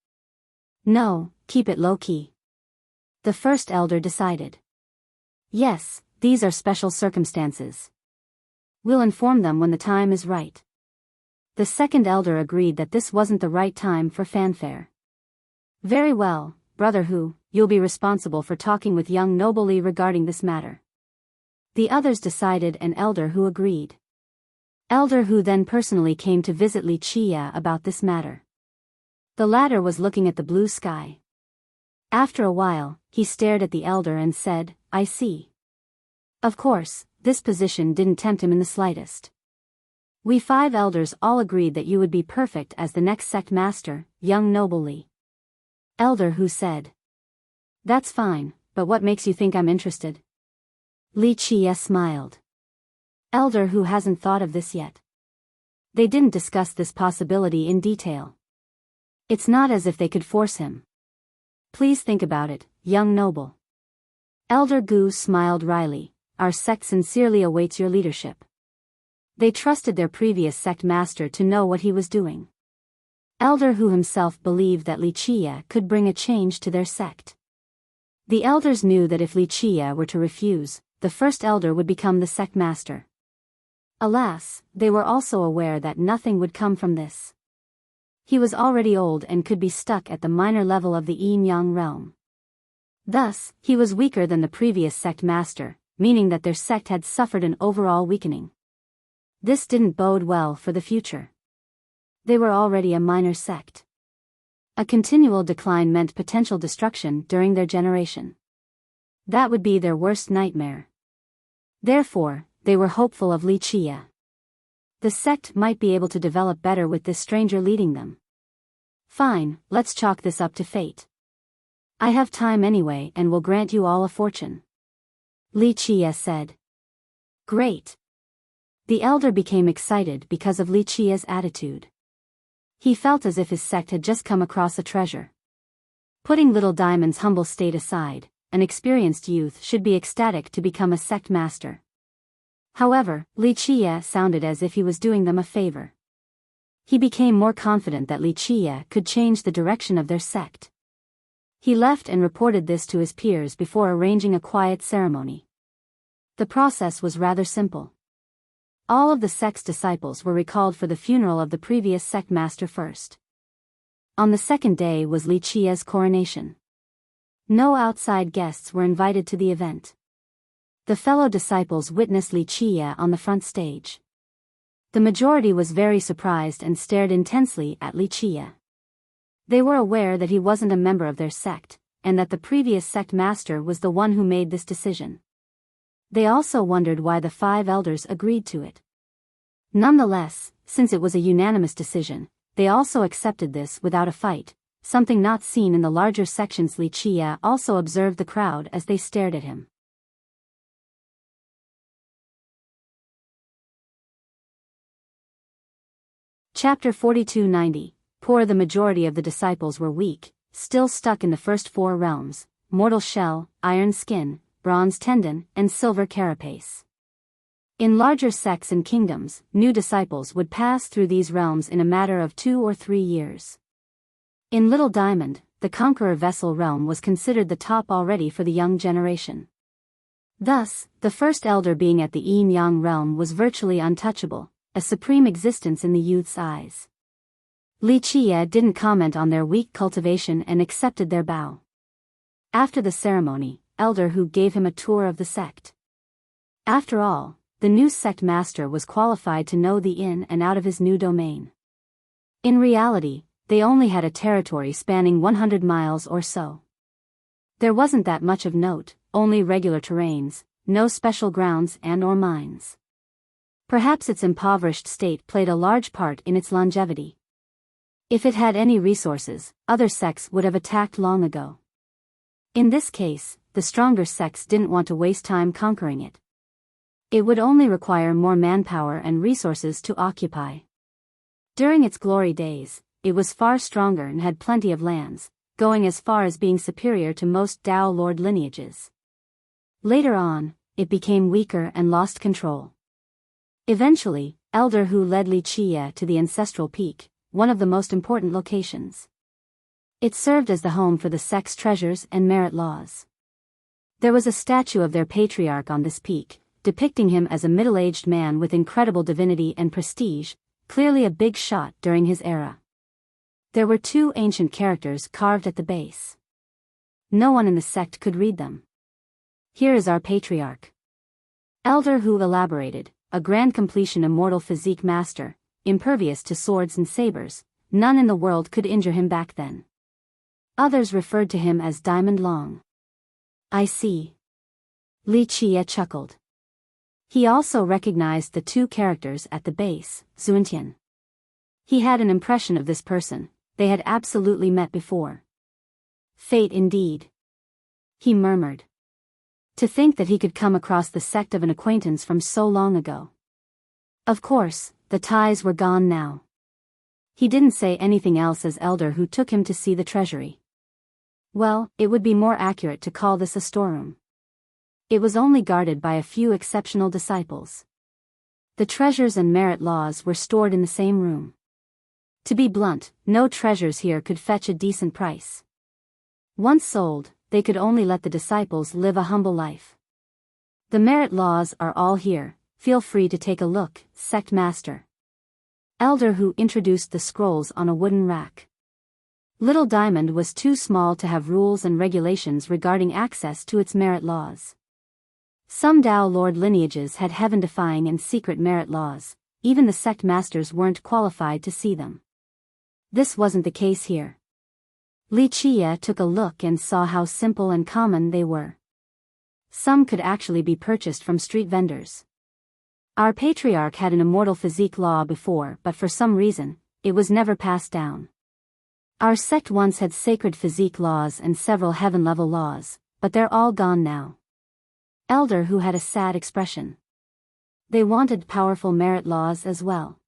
Speaker 1: No, keep it low-key. The first elder decided. Yes, these are special circumstances. We'll inform them when the time is right. The second elder agreed that this wasn't the right time for fanfare. Very well, Brother Hu, you'll be responsible for talking with young Noble Li regarding this matter. The others decided and Elder Hu agreed. Elder Hu then personally came to visit Li Qie about this matter. The latter was looking at the blue sky. After a while, he stared at the elder and said, I see. Of course, this position didn't tempt him in the slightest. We 5 elders all agreed that you would be perfect as the next sect master, young Noble Li. Elder Hu said. That's fine, but what makes you think I'm interested? Li Qie smiled. Elder Hu hasn't thought of this yet. They didn't discuss this possibility in detail. It's not as if they could force him. Please think about it, young noble. Elder Gu smiled wryly. Our sect sincerely awaits your leadership. They trusted their previous sect master to know what he was doing. Elder Hu himself believed that Li Qie could bring a change to their sect. The elders knew that if Li Qie were to refuse, the first elder would become the sect master. Alas, they were also aware that nothing would come from this. He was already old and could be stuck at the minor level of the yin-yang realm. Thus, he was weaker than the previous sect master, meaning that their sect had suffered an overall weakening. This didn't bode well for the future. They were already a minor sect. A continual decline meant potential destruction during their generation. That would be their worst nightmare. Therefore, they were hopeful of Li Qie. The sect might be able to develop better with this stranger leading them. Fine, let's chalk this up to fate. I have time anyway and will grant you all a fortune. Li Qie said. Great. The elder became excited because of Li Qie's attitude. He felt as if his sect had just come across a treasure. Putting Little Diamond's humble state aside, an experienced youth should be ecstatic to become a sect master. However, Li Qie sounded as if he was doing them a favor. He became more confident that Li Qie could change the direction of their sect. He left and reported this to his peers before arranging a quiet ceremony. The process was rather simple. All of the sect's disciples were recalled for the funeral of the previous sect master first. On the second day was Li Qie's coronation. No outside guests were invited to the event. The fellow disciples witnessed Li Qie on the front stage. The majority was very surprised and stared intensely at Li Qie. They were aware that he wasn't a member of their sect, and that the previous sect master was the one who made this decision. They also wondered why the 5 elders agreed to it. Nonetheless, since it was a unanimous decision, they also accepted this without a fight, something not seen in the larger sections. Li Qie also observed the crowd as they stared at him. Chapter 4290. Poor. The majority of the disciples were weak, still stuck in the first 4 realms: mortal shell, iron skin, bronze tendon, and silver carapace. In larger sects and kingdoms, new disciples would pass through these realms in a matter of 2 or 3 years. In Little Diamond, the Conqueror vessel realm was considered the top already for the young generation. Thus, the first elder being at the Yin-Yang realm was virtually untouchable, a supreme existence in the youth's eyes. Li Qie didn't comment on their weak cultivation and accepted their bow. After the ceremony, Elder Hu gave him a tour of the sect. After all, the new sect master was qualified to know the in and out of his new domain. In reality, they only had a territory spanning 100 miles or so. There wasn't that much of note, only regular terrains, no special grounds and/or mines. Perhaps its impoverished state played a large part in its longevity. If it had any resources, other sects would have attacked long ago. In this case, the stronger sects didn't want to waste time conquering it. It would only require more manpower and resources to occupy. During its glory days, it was far stronger and had plenty of lands, going as far as being superior to most Dao Lord lineages. Later on, it became weaker and lost control. Eventually, Elder Hu led Li Qie to the ancestral peak, one of the most important locations. It served as the home for the sect's treasures and merit laws. There was a statue of their patriarch on this peak, depicting him as a middle-aged man with incredible divinity and prestige, clearly a big shot during his era. There were 2 ancient characters carved at the base. No one in the sect could read them. Here is our patriarch. Elder Hu elaborated, a grand completion immortal physique master, impervious to swords and sabers, none in the world could injure him back then. Others referred to him as Diamond Long. I see. Li Qie chuckled. He also recognized the 2 characters at the base, Zuntian. He had an impression of this person, they had absolutely met before. Fate indeed. He murmured. To think that he could come across the sect of an acquaintance from so long ago. Of course, the ties were gone now. He didn't say anything else as Elder Hu took him to see the treasury. Well, it would be more accurate to call this a storeroom. It was only guarded by a few exceptional disciples. The treasures and merit laws were stored in the same room. To be blunt, no treasures here could fetch a decent price. Once sold, they could only let the disciples live a humble life. The merit laws are all here, feel free to take a look, sect master. Elder Hu introduced the scrolls on a wooden rack. Little Diamond was too small to have rules and regulations regarding access to its merit laws. Some Dao Lord lineages had heaven-defying and secret merit laws, even the sect masters weren't qualified to see them. This wasn't the case here. Li Qie took a look and saw how simple and common they were. Some could actually be purchased from street vendors. Our patriarch had an immortal physique law before, but for some reason, it was never passed down. Our sect once had sacred physique laws and several heaven-level laws, but they're all gone now. Elder Hu had a sad expression. They wanted powerful merit laws as well.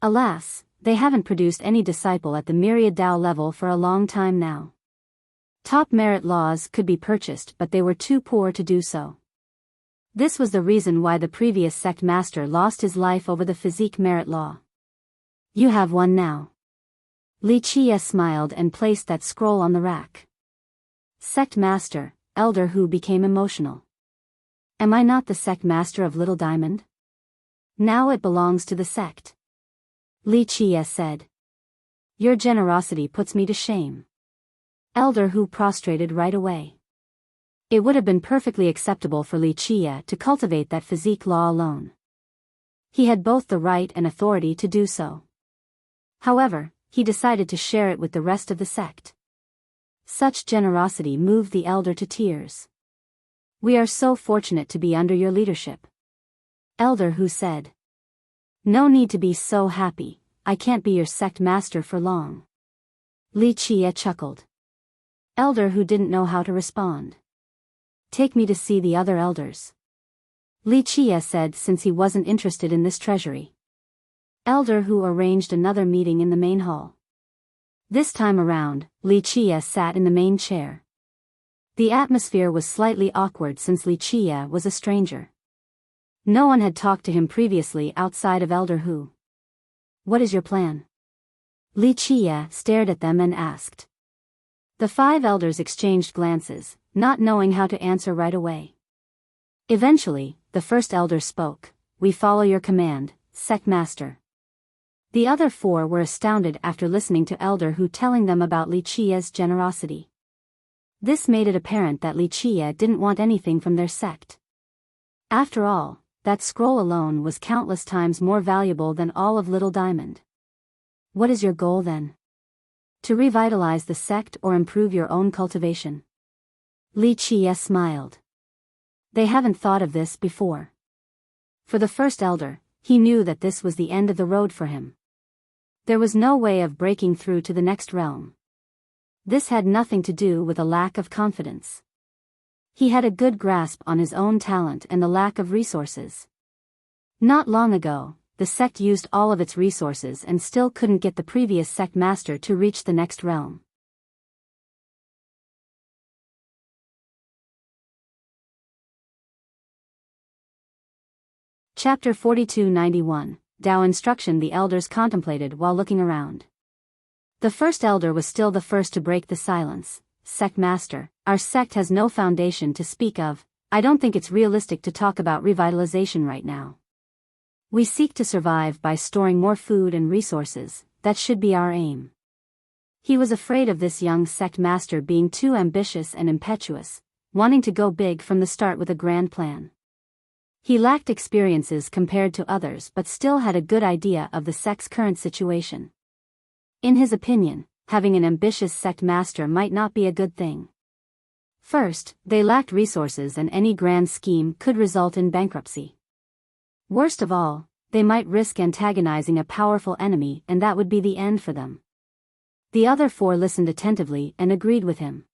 Speaker 1: Alas, they haven't produced any disciple at the myriad Dao level for a long time now. Top merit laws could be purchased, but they were too poor to do so. This was the reason why the previous sect master lost his life over the physique merit law. You have one now. Li Qie smiled and placed that scroll on the rack. Sect master, Elder Hu became emotional. Am I not the sect master of Little Diamond? Now it belongs to the sect. Li Qie said. Your generosity puts me to shame. Elder Hu prostrated right away. It would have been perfectly acceptable for Li Qie to cultivate that physique law alone. He had both the right and authority to do so. However, he decided to share it with the rest of the sect. Such generosity moved the elder to tears. We are so fortunate to be under your leadership. Elder Hu said. No need to be so happy, I can't be your sect master for long. Li Qie chuckled. Elder Hu didn't know how to respond. Take me to see the other elders. Li Qie said since he wasn't interested in this treasury. Elder Hu arranged another meeting in the main hall. This time around, Li Qie sat in the main chair. The atmosphere was slightly awkward since Li Qie was a stranger. No one had talked to him previously outside of Elder Hu. What is your plan? Li Qie stared at them and asked. The 5 elders exchanged glances, not knowing how to answer right away. Eventually, the first elder spoke. We follow your command, sect master. The other 4 were astounded after listening to Elder Hu telling them about Li Qie's generosity. This made it apparent that Li Qie didn't want anything from their sect. After all, that scroll alone was countless times more valuable than all of Little Diamond. What is your goal then? To revitalize the sect or improve your own cultivation? Li Qie smiled. They haven't thought of this before. For the first elder, he knew that this was the end of the road for him. There was no way of breaking through to the next realm. This had nothing to do with a lack of confidence. He had a good grasp on his own talent and the lack of resources. Not long ago, the sect used all of its resources and still couldn't get the previous sect master to reach the next realm. Chapter 4291, Dao Instruction. The elders contemplated while looking around. The first elder was still the first to break the silence. Sect master, our sect has no foundation to speak of. I don't think it's realistic to talk about revitalization right now. We seek to survive by storing more food and resources. That should be our aim. He was afraid of this young sect master being too ambitious and impetuous, wanting to go big from the start with a grand plan. He lacked experiences compared to others but still had a good idea of the sect's current situation. In his opinion, having an ambitious sect master might not be a good thing. First, they lacked resources and any grand scheme could result in bankruptcy. Worst of all, they might risk antagonizing a powerful enemy and that would be the end for them. The other 4 listened attentively and agreed with him.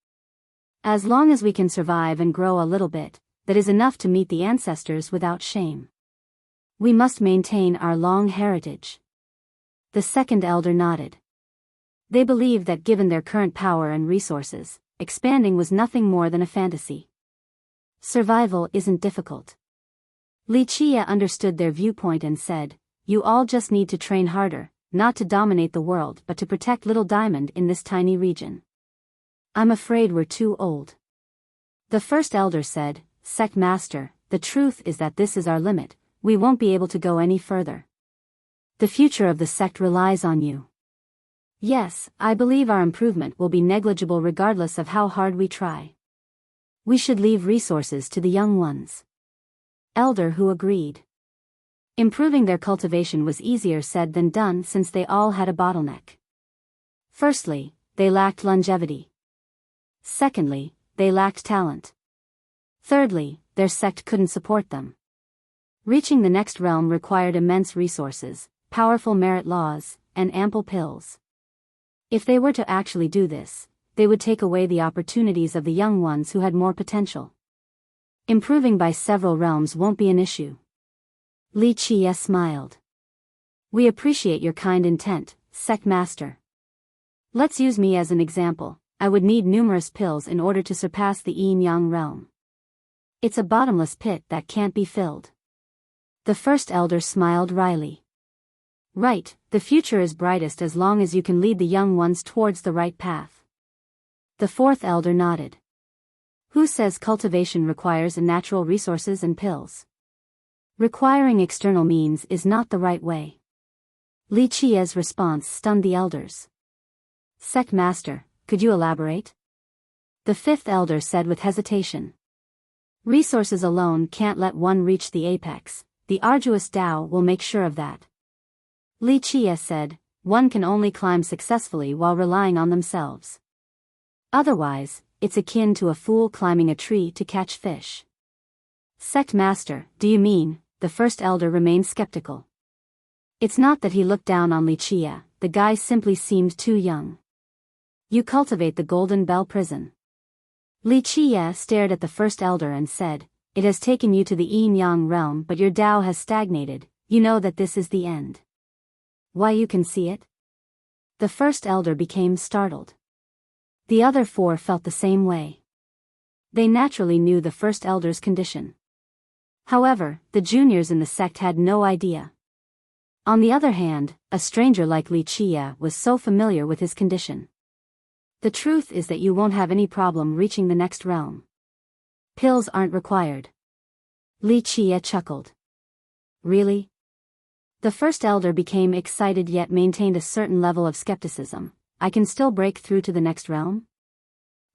Speaker 1: As long as we can survive and grow a little bit, that is enough to meet the ancestors without shame. We must maintain our long heritage. The second elder nodded. They believed that given their current power and resources, expanding was nothing more than a fantasy. Survival isn't difficult. Li Qie understood their viewpoint and said, you all just need to train harder, not to dominate the world but to protect Little Diamond in this tiny region. I'm afraid we're too old. The first elder said, Sect master, the truth is that this is our limit, we won't be able to go any further. The future of the sect relies on you. Yes, I believe our improvement will be negligible regardless of how hard we try. We should leave resources to the young ones. Elder Hu agreed. Improving their cultivation was easier said than done since they all had a bottleneck. Firstly, they lacked longevity. Secondly, they lacked talent. Thirdly, their sect couldn't support them. Reaching the next realm required immense resources, powerful merit laws, and ample pills. If they were to actually do this, they would take away the opportunities of the young ones who had more potential. Improving by several realms won't be an issue. Li Qie smiled. We appreciate your kind intent, Sect Master. Let's use me as an example. I would need numerous pills in order to surpass the yin-yang realm. It's a bottomless pit that can't be filled. The first elder smiled wryly. Right, the future is brightest as long as you can lead the young ones towards the right path. The fourth elder nodded. Who says cultivation requires natural resources and pills? Requiring external means is not the right way. Li Qia's response stunned the elders. Sect Master, could you elaborate? The fifth elder said with hesitation. Resources alone can't let one reach the apex, the arduous Tao will make sure of that. Li Qia said, one can only climb successfully while relying on themselves. Otherwise, it's akin to a fool climbing a tree to catch fish. Sect Master, do you mean? The first elder remained skeptical. It's not that he looked down on Li Qia, the guy simply seemed too young. You cultivate the Golden Bell Prison. Li Qia stared at the first elder and said, it has taken you to the yin-yang realm but your Tao has stagnated, you know that this is the end. Why, you can see it? The first elder became startled. The other four felt the same way. They naturally knew the first elder's condition. However, the juniors in the sect had no idea. On the other hand, a stranger like Li Qia was so familiar with his condition. The truth is that you won't have any problem reaching the next realm. Pills aren't required. Li Qia chuckled. Really? The first elder became excited yet maintained a certain level of skepticism. I can still break through to the next realm?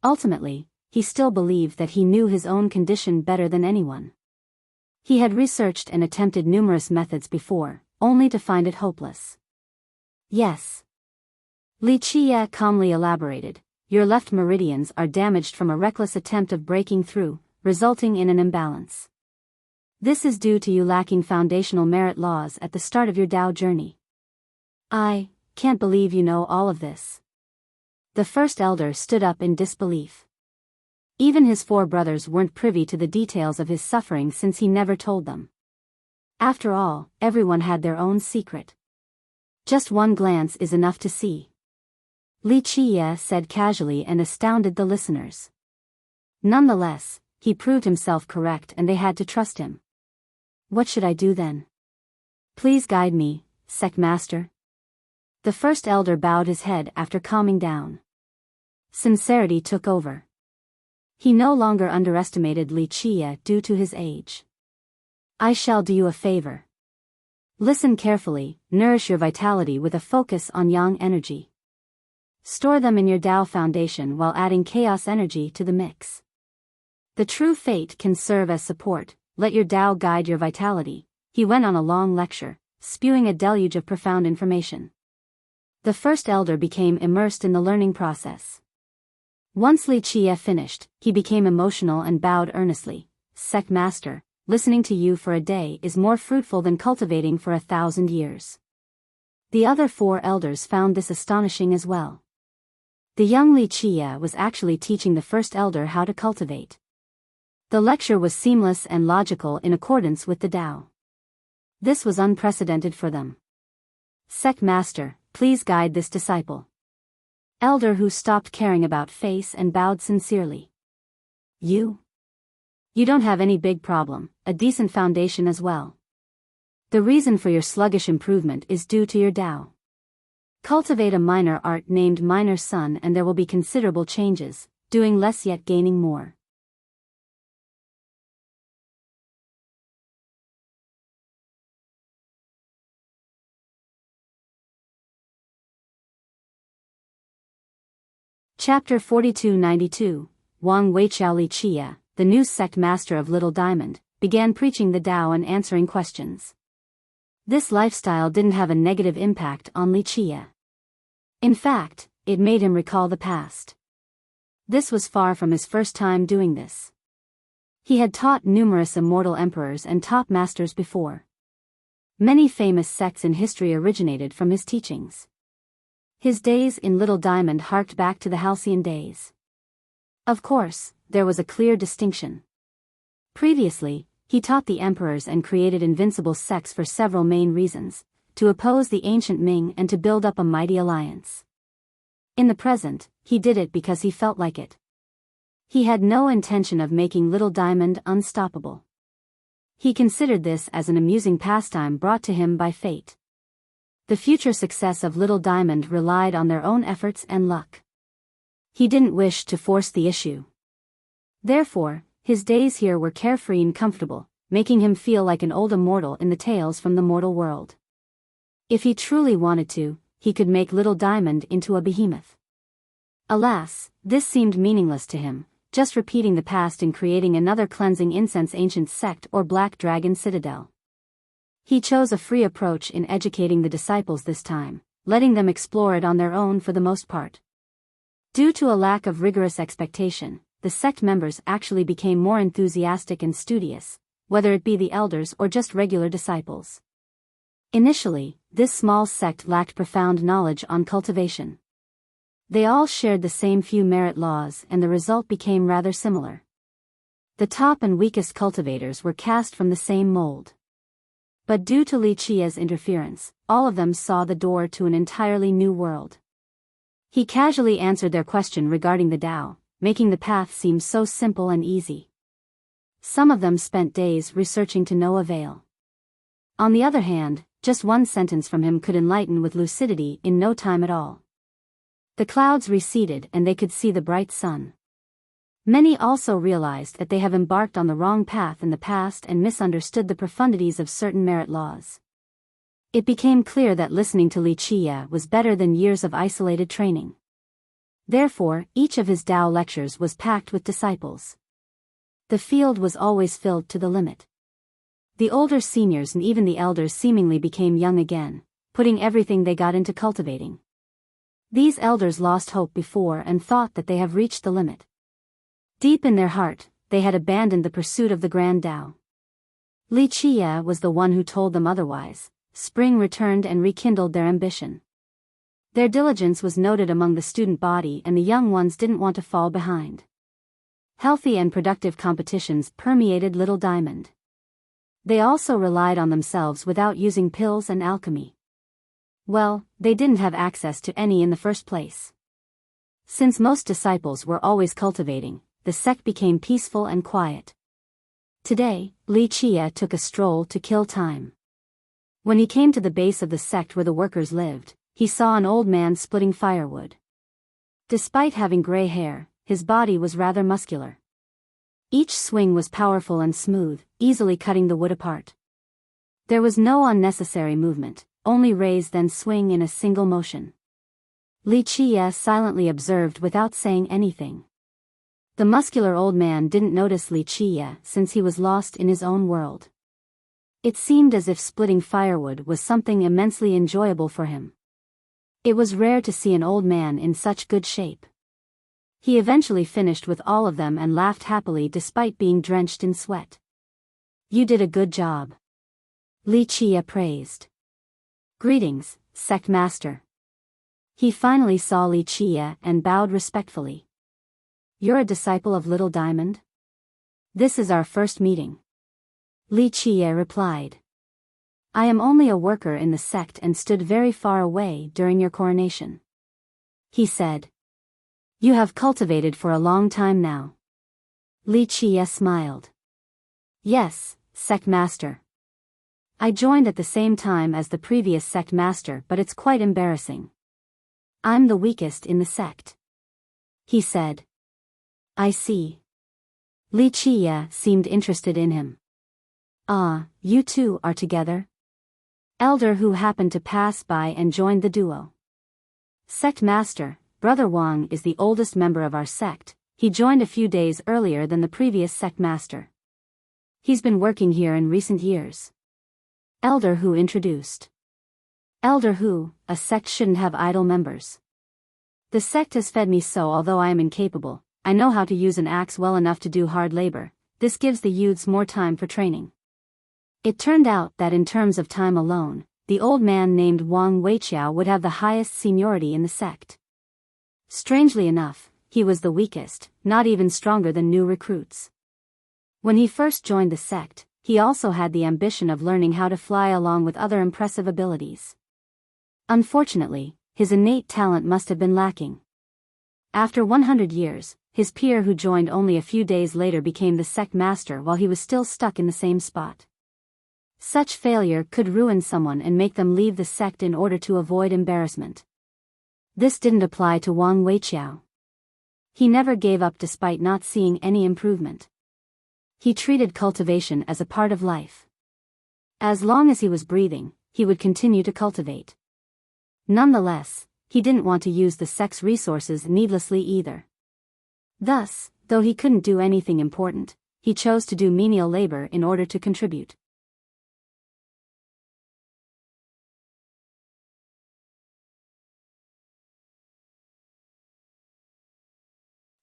Speaker 1: Ultimately, he still believed that he knew his own condition better than anyone. He had researched and attempted numerous methods before, only to find it hopeless. Yes. Li Qia calmly elaborated, your left meridians are damaged from a reckless attempt of breaking through, resulting in an imbalance. This is due to you lacking foundational merit laws at the start of your Tao journey. I can't believe you know all of this. The first elder stood up in disbelief. Even his four brothers weren't privy to the details of his suffering since he never told them. After all, everyone had their own secret. Just one glance is enough to see. Li Qia said casually and astounded the listeners. Nonetheless, he proved himself correct and they had to trust him. What should I do then? Please guide me, Sect Master. The first elder bowed his head after calming down. Sincerity took over. He no longer underestimated Li Qia due to his age. I shall do you a favor. Listen carefully, nourish your vitality with a focus on yang energy. Store them in your Tao foundation while adding chaos energy to the mix. The true fate can serve as support, let your Tao guide your vitality. He went on a long lecture, spewing a deluge of profound information. The first elder became immersed in the learning process. Once Li Qia finished, he became emotional and bowed earnestly. Sect Master, listening to you for a day is more fruitful than cultivating for 1,000 years. The other four elders found this astonishing as well. The young Li Qia was actually teaching the first elder how to cultivate. The lecture was seamless and logical in accordance with the Tao. This was unprecedented for them. Sect Master, please guide this disciple. Elder who stopped caring about face and bowed sincerely. You don't have any big problem, a decent foundation as well. The reason for your sluggish improvement is due to your Tao. Cultivate a minor art named Minor Sun and there will be considerable changes, doing less yet gaining more. Chapter 4292, Wang Weiqiao Li Qia, the new sect master of Little Diamond, began preaching the Tao and answering questions. This lifestyle didn't have a negative impact on Li Qia. In fact, it made him recall the past. This was far from his first time doing this. He had taught numerous immortal emperors and top masters before. Many famous sects in history originated from his teachings. His days in Little Diamond harked back to the halcyon days. Of course, there was a clear distinction. Previously, he taught the emperors and created invincible sects for several main reasons, to oppose the ancient Ming and to build up a mighty alliance. In the present, he did it because he felt like it. He had no intention of making Little Diamond unstoppable. He considered this as an amusing pastime brought to him by fate. The future success of Little Diamond relied on their own efforts and luck. He didn't wish to force the issue. Therefore, his days here were carefree and comfortable, making him feel like an old immortal in the tales from the mortal world. If he truly wanted to, he could make Little Diamond into a behemoth. Alas, this seemed meaningless to him, just repeating the past and creating another cleansing incense ancient sect or Black Dragon Citadel. He chose a free approach in educating the disciples this time, letting them explore it on their own for the most part. Due to a lack of rigorous expectation, the sect members actually became more enthusiastic and studious, whether it be the elders or just regular disciples. Initially, this small sect lacked profound knowledge on cultivation. They all shared the same few merit laws and the result became rather similar. The top and weakest cultivators were cast from the same mold. But due to Li Qia's interference, all of them saw the door to an entirely new world. He casually answered their question regarding the Tao, making the path seem so simple and easy. Some of them spent days researching to no avail. On the other hand, just one sentence from him could enlighten with lucidity in no time at all. The clouds receded and they could see the bright sun. Many also realized that they have embarked on the wrong path in the past and misunderstood the profundities of certain merit laws. It became clear that listening to Li Qia was better than years of isolated training. Therefore, each of his Tao lectures was packed with disciples. The field was always filled to the limit. The older seniors and even the elders seemingly became young again, putting everything they got into cultivating. These elders lost hope before and thought that they have reached the limit. Deep in their heart, they had abandoned the pursuit of the grand Tao. Li Qia was the one who told them otherwise. Spring returned and rekindled their ambition. Their diligence was noted among the student body and the young ones didn't want to fall behind. Healthy and productive competitions permeated Little Diamond. They also relied on themselves without using pills and alchemy. Well, they didn't have access to any in the first place. Since most disciples were always cultivating, the sect became peaceful and quiet. Today, Li Qia took a stroll to kill time. When he came to the base of the sect where the workers lived, he saw an old man splitting firewood. Despite having gray hair, his body was rather muscular. Each swing was powerful and smooth, easily cutting the wood apart. There was no unnecessary movement, only raise then swing in a single motion. Li Qia silently observed without saying anything. The muscular old man didn't notice Li Qia since he was lost in his own world. It seemed as if splitting firewood was something immensely enjoyable for him. It was rare to see an old man in such good shape. He eventually finished with all of them and laughed happily despite being drenched in sweat. "You did a good job," Li Qia praised. "Greetings, sect master." He finally saw Li Qia and bowed respectfully. "You're a disciple of Little Diamond?" "This is our first meeting," Li Qia replied. "I am only a worker in the sect and stood very far away during your coronation," he said. "You have cultivated for a long time now." Li Qia smiled. "Yes, sect master. I joined at the same time as the previous sect master, but it's quite embarrassing. I'm the weakest in the sect," he said. "I see." Li Qia seemed interested in him. "Ah, you two are together?" Elder who happened to pass by and joined the duo. "Sect master, Brother Wang is the oldest member of our sect. He joined a few days earlier than the previous sect master. He's been working here in recent years." Elder who introduced. "Elder who, a sect shouldn't have idle members. The sect has fed me so although I am incapable, I know how to use an axe well enough to do hard labor. This gives the youths more time for training." It turned out that in terms of time alone, the old man named Wang Weiqiao would have the highest seniority in the sect. Strangely enough, he was the weakest, not even stronger than new recruits. When he first joined the sect, he also had the ambition of learning how to fly along with other impressive abilities. Unfortunately, his innate talent must have been lacking. After 100 years, his peer who joined only a few days later became the sect master while he was still stuck in the same spot. Such failure could ruin someone and make them leave the sect in order to avoid embarrassment. This didn't apply to Wang Weiqiao. He never gave up despite not seeing any improvement. He treated cultivation as a part of life. As long as he was breathing, he would continue to cultivate. Nonetheless, he didn't want to use the sect's resources needlessly either. Thus, though he couldn't do anything important, he chose to do menial labor in order to contribute.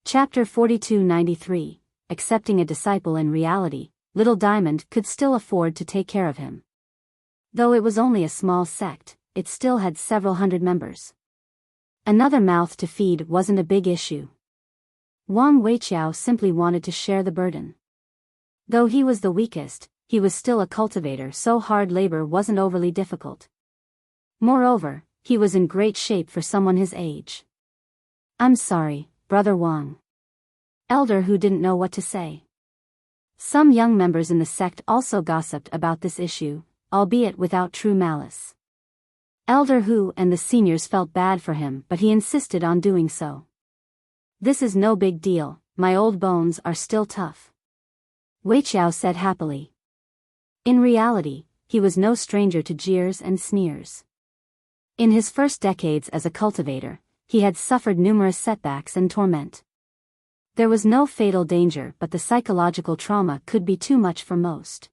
Speaker 1: Chapter 4293, Accepting a Disciple in Reality. Little Diamond could still afford to take care of him. Though it was only a small sect, it still had several hundred members. Another mouth to feed wasn't a big issue. Wang Weiqiao simply wanted to share the burden. Though he was the weakest, he was still a cultivator, so hard labor wasn't overly difficult. Moreover, he was in great shape for someone his age. "I'm sorry, Brother Wang." Elder who didn't know what to say. Some young members in the sect also gossiped about this issue, albeit without true malice. Elder Hu and the seniors felt bad for him, but he insisted on doing so. "This is no big deal, my old bones are still tough," Weiqiao said happily. In reality, he was no stranger to jeers and sneers. In his first decades as a cultivator, he had suffered numerous setbacks and torment. There was no fatal danger, but the psychological trauma could be too much for most.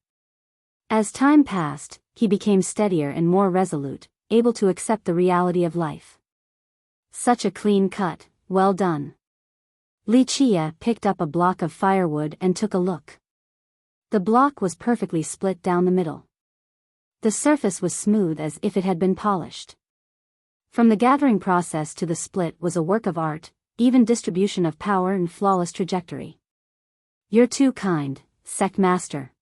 Speaker 1: As time passed, he became steadier and more resolute, able to accept the reality of life. "Such a clean cut, well done." Li Chia picked up a block of firewood and took a look. The block was perfectly split down the middle. The surface was smooth as if it had been polished. From the gathering process to the split was a work of art, even distribution of power and flawless trajectory. "You're too kind, sect master.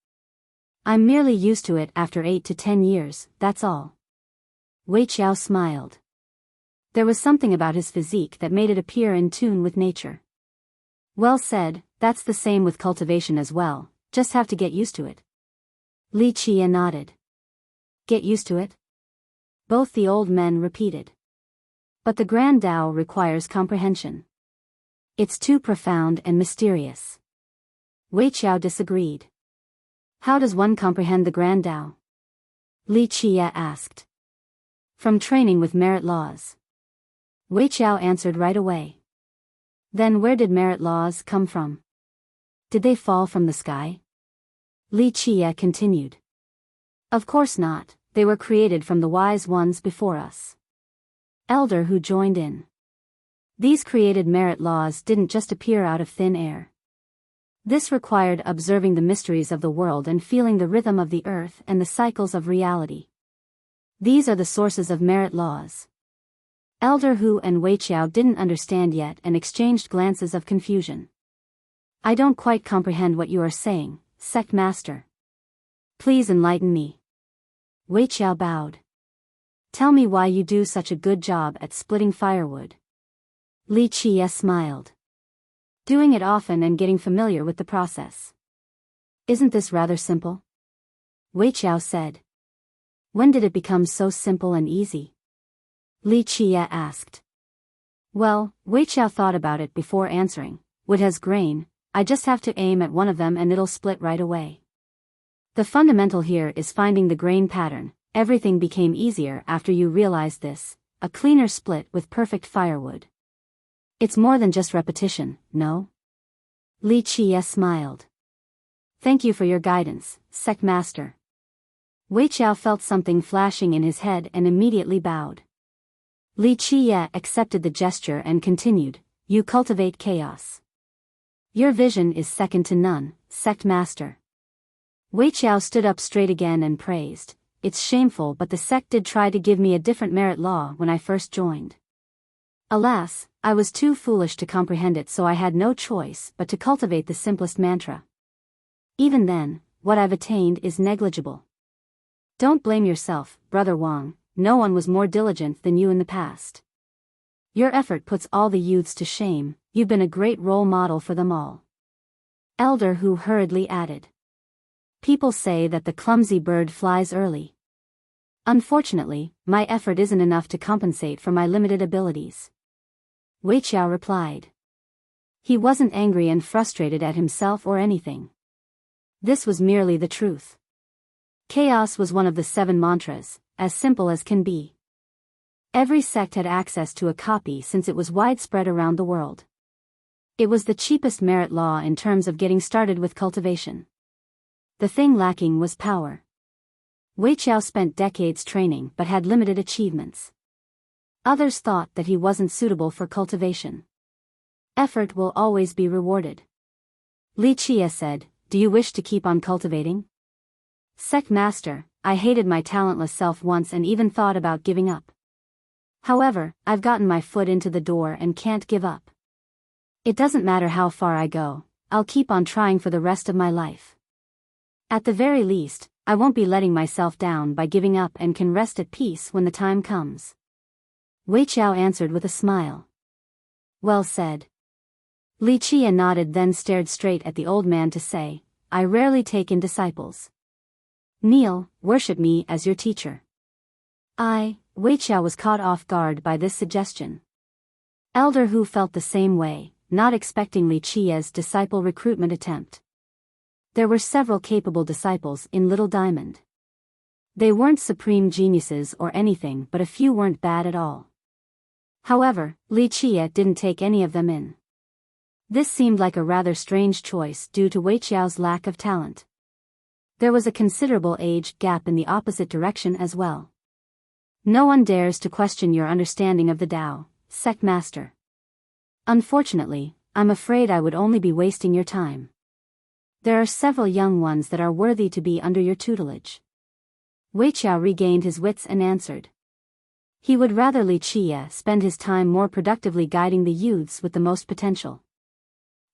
Speaker 1: I'm merely used to it after 8 to 10 years, that's all." Weiqiao smiled. There was something about his physique that made it appear in tune with nature. "Well said, that's the same with cultivation as well, just have to get used to it." Li Chia nodded. "Get used to it?" Both the old men repeated. "But the Grand Tao requires comprehension. It's too profound and mysterious." Weiqiao disagreed. "How does one comprehend the Grand Tao?" Li Chia asked. "From training with merit laws." Weiqiao answered right away. "Then where did merit laws come from? Did they fall from the sky?" Li Chia continued. "Of course not, they were created from the wise ones before us." Elder who joined in. "These created merit laws didn't just appear out of thin air. This required observing the mysteries of the world and feeling the rhythm of the earth and the cycles of reality. These are the sources of merit laws." Elder Hu and Weiqiao didn't understand yet and exchanged glances of confusion. "I don't quite comprehend what you are saying, sect master. Please enlighten me." Weiqiao bowed. "Tell me why you do such a good job at splitting firewood." Li Chia smiled. "Doing it often and getting familiar with the process." "Isn't this rather simple?" Weiqiao said. "When did it become so simple and easy?" Li Chia asked. "Well," Weiqiao thought about it before answering. "Wood has grain, I just have to aim at one of them and it'll split right away. The fundamental here is finding the grain pattern. Everything became easier after you realized this, a cleaner split with perfect firewood. It's more than just repetition, no?" Li Chia smiled. "Thank you for your guidance, sect master." Weiqiao felt something flashing in his head and immediately bowed. Li Chia accepted the gesture and continued, "You cultivate chaos. Your vision is second to none, sect master." Weiqiao stood up straight again and praised, "It's shameful, but the sect did try to give me a different merit law when I first joined. Alas, I was too foolish to comprehend it, so I had no choice but to cultivate the simplest mantra. Even then, what I've attained is negligible. Don't blame yourself, Brother Wang, no one was more diligent than you in the past. Your effort puts all the youths to shame, you've been a great role model for them all. Elder Hu hurriedly added. People say that the clumsy bird flies early. Unfortunately, my effort isn't enough to compensate for my limited abilities. Wei Qiao replied. He wasn't angry and frustrated at himself or anything. This was merely the truth. Chaos was one of the 7 mantras, as simple as can be. Every sect had access to a copy since it was widespread around the world. It was the cheapest merit law in terms of getting started with cultivation. The thing lacking was power. Wei Qiao spent decades training but had limited achievements. Others thought that he wasn't suitable for cultivation. Effort will always be rewarded. Li Qie said, "Do you wish to keep on cultivating?" Sect Master, I hated my talentless self once and even thought about giving up. However, I've gotten my foot into the door and can't give up. It doesn't matter how far I go, I'll keep on trying for the rest of my life. At the very least, I won't be letting myself down by giving up and can rest at peace when the time comes. Wei Qiao answered with a smile. Well said. Li Qie nodded, then stared straight at the old man to say, I rarely take in disciples. Kneel, worship me as your teacher. Wei Qiao was caught off guard by this suggestion. Elder Hu felt the same way, not expecting Li Qie's disciple recruitment attempt. There were several capable disciples in Little Diamond. They weren't supreme geniuses or anything, but a few weren't bad at all. However, Li Qie didn't take any of them in. This seemed like a rather strange choice due to Wei Qiao's lack of talent. There was a considerable age gap in the opposite direction as well. No one dares to question your understanding of the Tao, Sect Master. Unfortunately, I'm afraid I would only be wasting your time. There are several young ones that are worthy to be under your tutelage. Wei Qiao regained his wits and answered. He would rather Li Qie spend his time more productively guiding the youths with the most potential.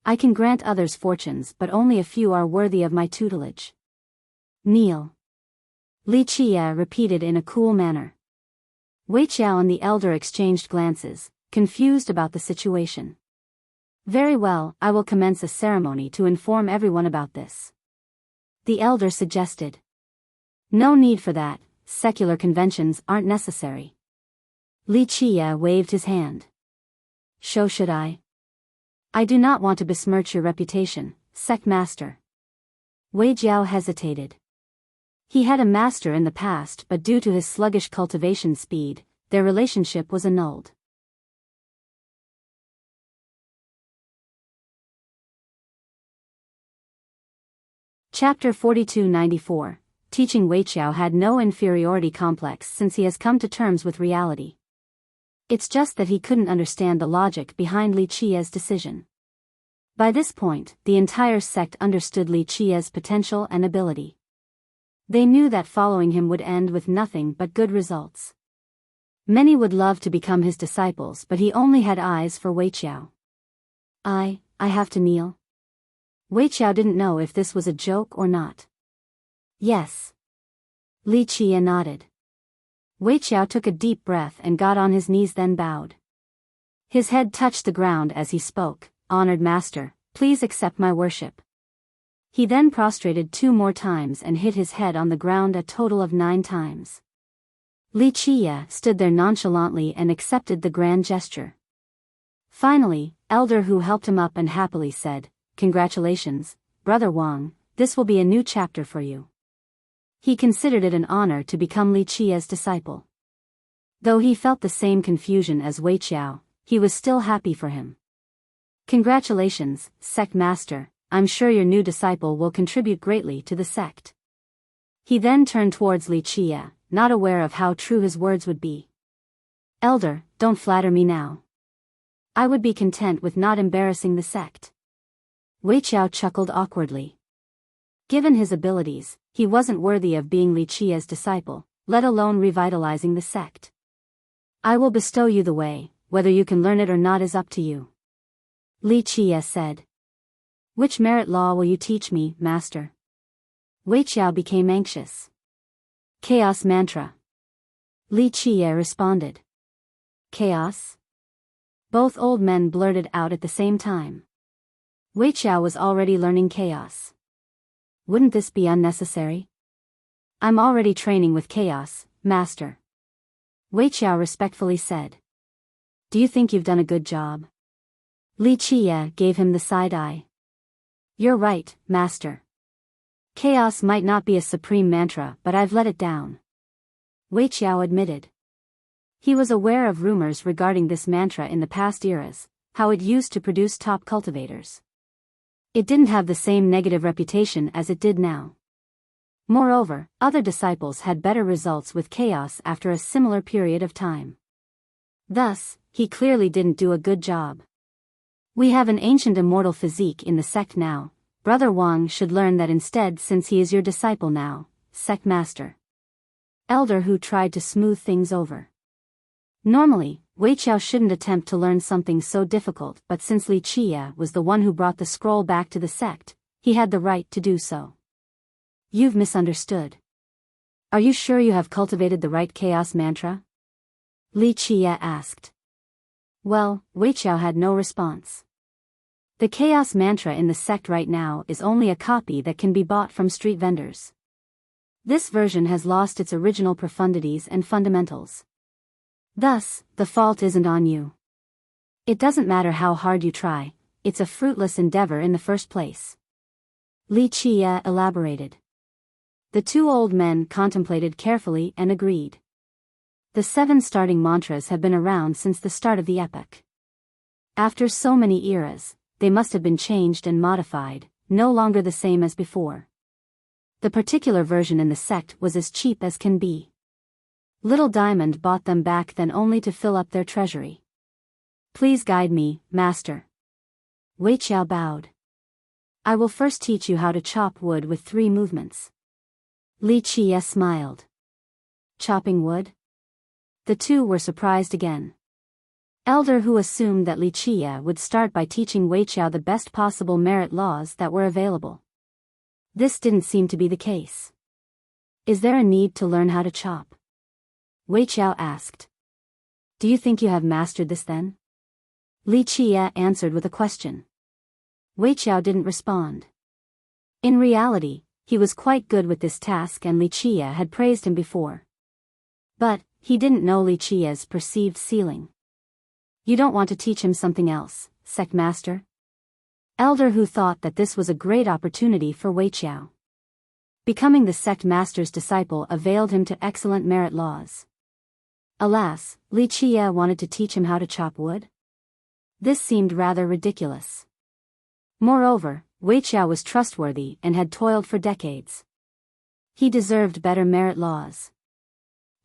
Speaker 1: I can grant others fortunes, but only a few are worthy of my tutelage. Kneel. Li Qie repeated in a cool manner. Wei Qiao and the elder exchanged glances, confused about the situation. Very well, I will commence a ceremony to inform everyone about this. The elder suggested. No need for that, secular conventions aren't necessary. Li Qie waved his hand. So should I? I do not want to besmirch your reputation, Sect Master. Wei Jiao hesitated. He had a master in the past, but due to his sluggish cultivation speed, their relationship was annulled. Chapter 4294, Teaching Wei Qiao had no inferiority complex since he has come to terms with reality. It's just that he couldn't understand the logic behind Li Qie's decision. By this point, the entire sect understood Li Qie's potential and ability. They knew that following him would end with nothing but good results. Many would love to become his disciples, but he only had eyes for Wei Qiao. I have to kneel? Wei Qiao didn't know if this was a joke or not. Yes. Li Qie nodded. Wei Qiao took a deep breath and got on his knees, then bowed. His head touched the ground as he spoke, Honored Master, please accept my worship. He then prostrated 2 more times and hit his head on the ground a total of 9 times. Li Qie stood there nonchalantly and accepted the grand gesture. Finally, Elder Hu helped him up and happily said, Congratulations, Brother Wang, this will be a new chapter for you. He considered it an honor to become Li Qie's disciple. Though he felt the same confusion as Wei Qiao, he was still happy for him. Congratulations, Sect Master, I'm sure your new disciple will contribute greatly to the sect. He then turned towards Li Qie, not aware of how true his words would be. Elder, don't flatter me now. I would be content with not embarrassing the sect. Wei Qiao chuckled awkwardly. Given his abilities, he wasn't worthy of being Li Qie's disciple, let alone revitalizing the sect. I will bestow you the way, whether you can learn it or not is up to you. Li Qie said. Which merit law will you teach me, Master? Wei Qiao became anxious. Chaos Mantra. Li Qie responded. Chaos? Both old men blurted out at the same time. Wuxiao was already learning chaos. Wouldn't this be unnecessary? I'm already training with chaos, master. Wuxiao respectfully said. Do you think you've done a good job? Li Qie gave him the side eye. You're right, master. Chaos might not be a supreme mantra, but I've let it down. Wuxiao admitted. He was aware of rumors regarding this mantra in the past eras, how it used to produce top cultivators. It didn't have the same negative reputation as it did now. Moreover, other disciples had better results with chaos after a similar period of time. Thus, he clearly didn't do a good job. We have an ancient immortal physique in the sect now. Brother Wang should learn that instead, since he is your disciple now, sect master. Elder Hu tried to smooth things over. Normally, Wuxiao shouldn't attempt to learn something so difficult, but since Li Qie was the one who brought the scroll back to the sect, he had the right to do so. You've misunderstood. Are you sure you have cultivated the right chaos mantra? Li Qie asked. Well, Wuxiao had no response. The chaos mantra in the sect right now is only a copy that can be bought from street vendors. This version has lost its original profundities and fundamentals. Thus, the fault isn't on you. It doesn't matter how hard you try, it's a fruitless endeavor in the first place. Li Qie elaborated. The two old men contemplated carefully and agreed. The 7 starting mantras have been around since the start of the epoch. After so many eras, they must have been changed and modified, no longer the same as before. The particular version in the sect was as cheap as can be. Little Diamond bought them back then only to fill up their treasury. Please guide me, master. Wuxiao bowed. I will first teach you how to chop wood with 3 movements. Li Qie smiled. Chopping wood? The two were surprised again. Elder Hu assumed that Li Qie would start by teaching Wuxiao the best possible merit laws that were available. This didn't seem to be the case. Is there a need to learn how to chop? Wuxiao asked. Do you think you have mastered this then? Li Qie answered with a question. Wuxiao didn't respond. In reality, he was quite good with this task and Li Qie had praised him before. But, he didn't know Li Qie's perceived ceiling. You don't want to teach him something else, sect master? Elder Hu thought that this was a great opportunity for Wuxiao. Becoming the sect master's disciple availed him to excellent merit laws. Alas, Li Qie wanted to teach him how to chop wood? This seemed rather ridiculous. Moreover, Wuxiao was trustworthy and had toiled for decades. He deserved better merit laws.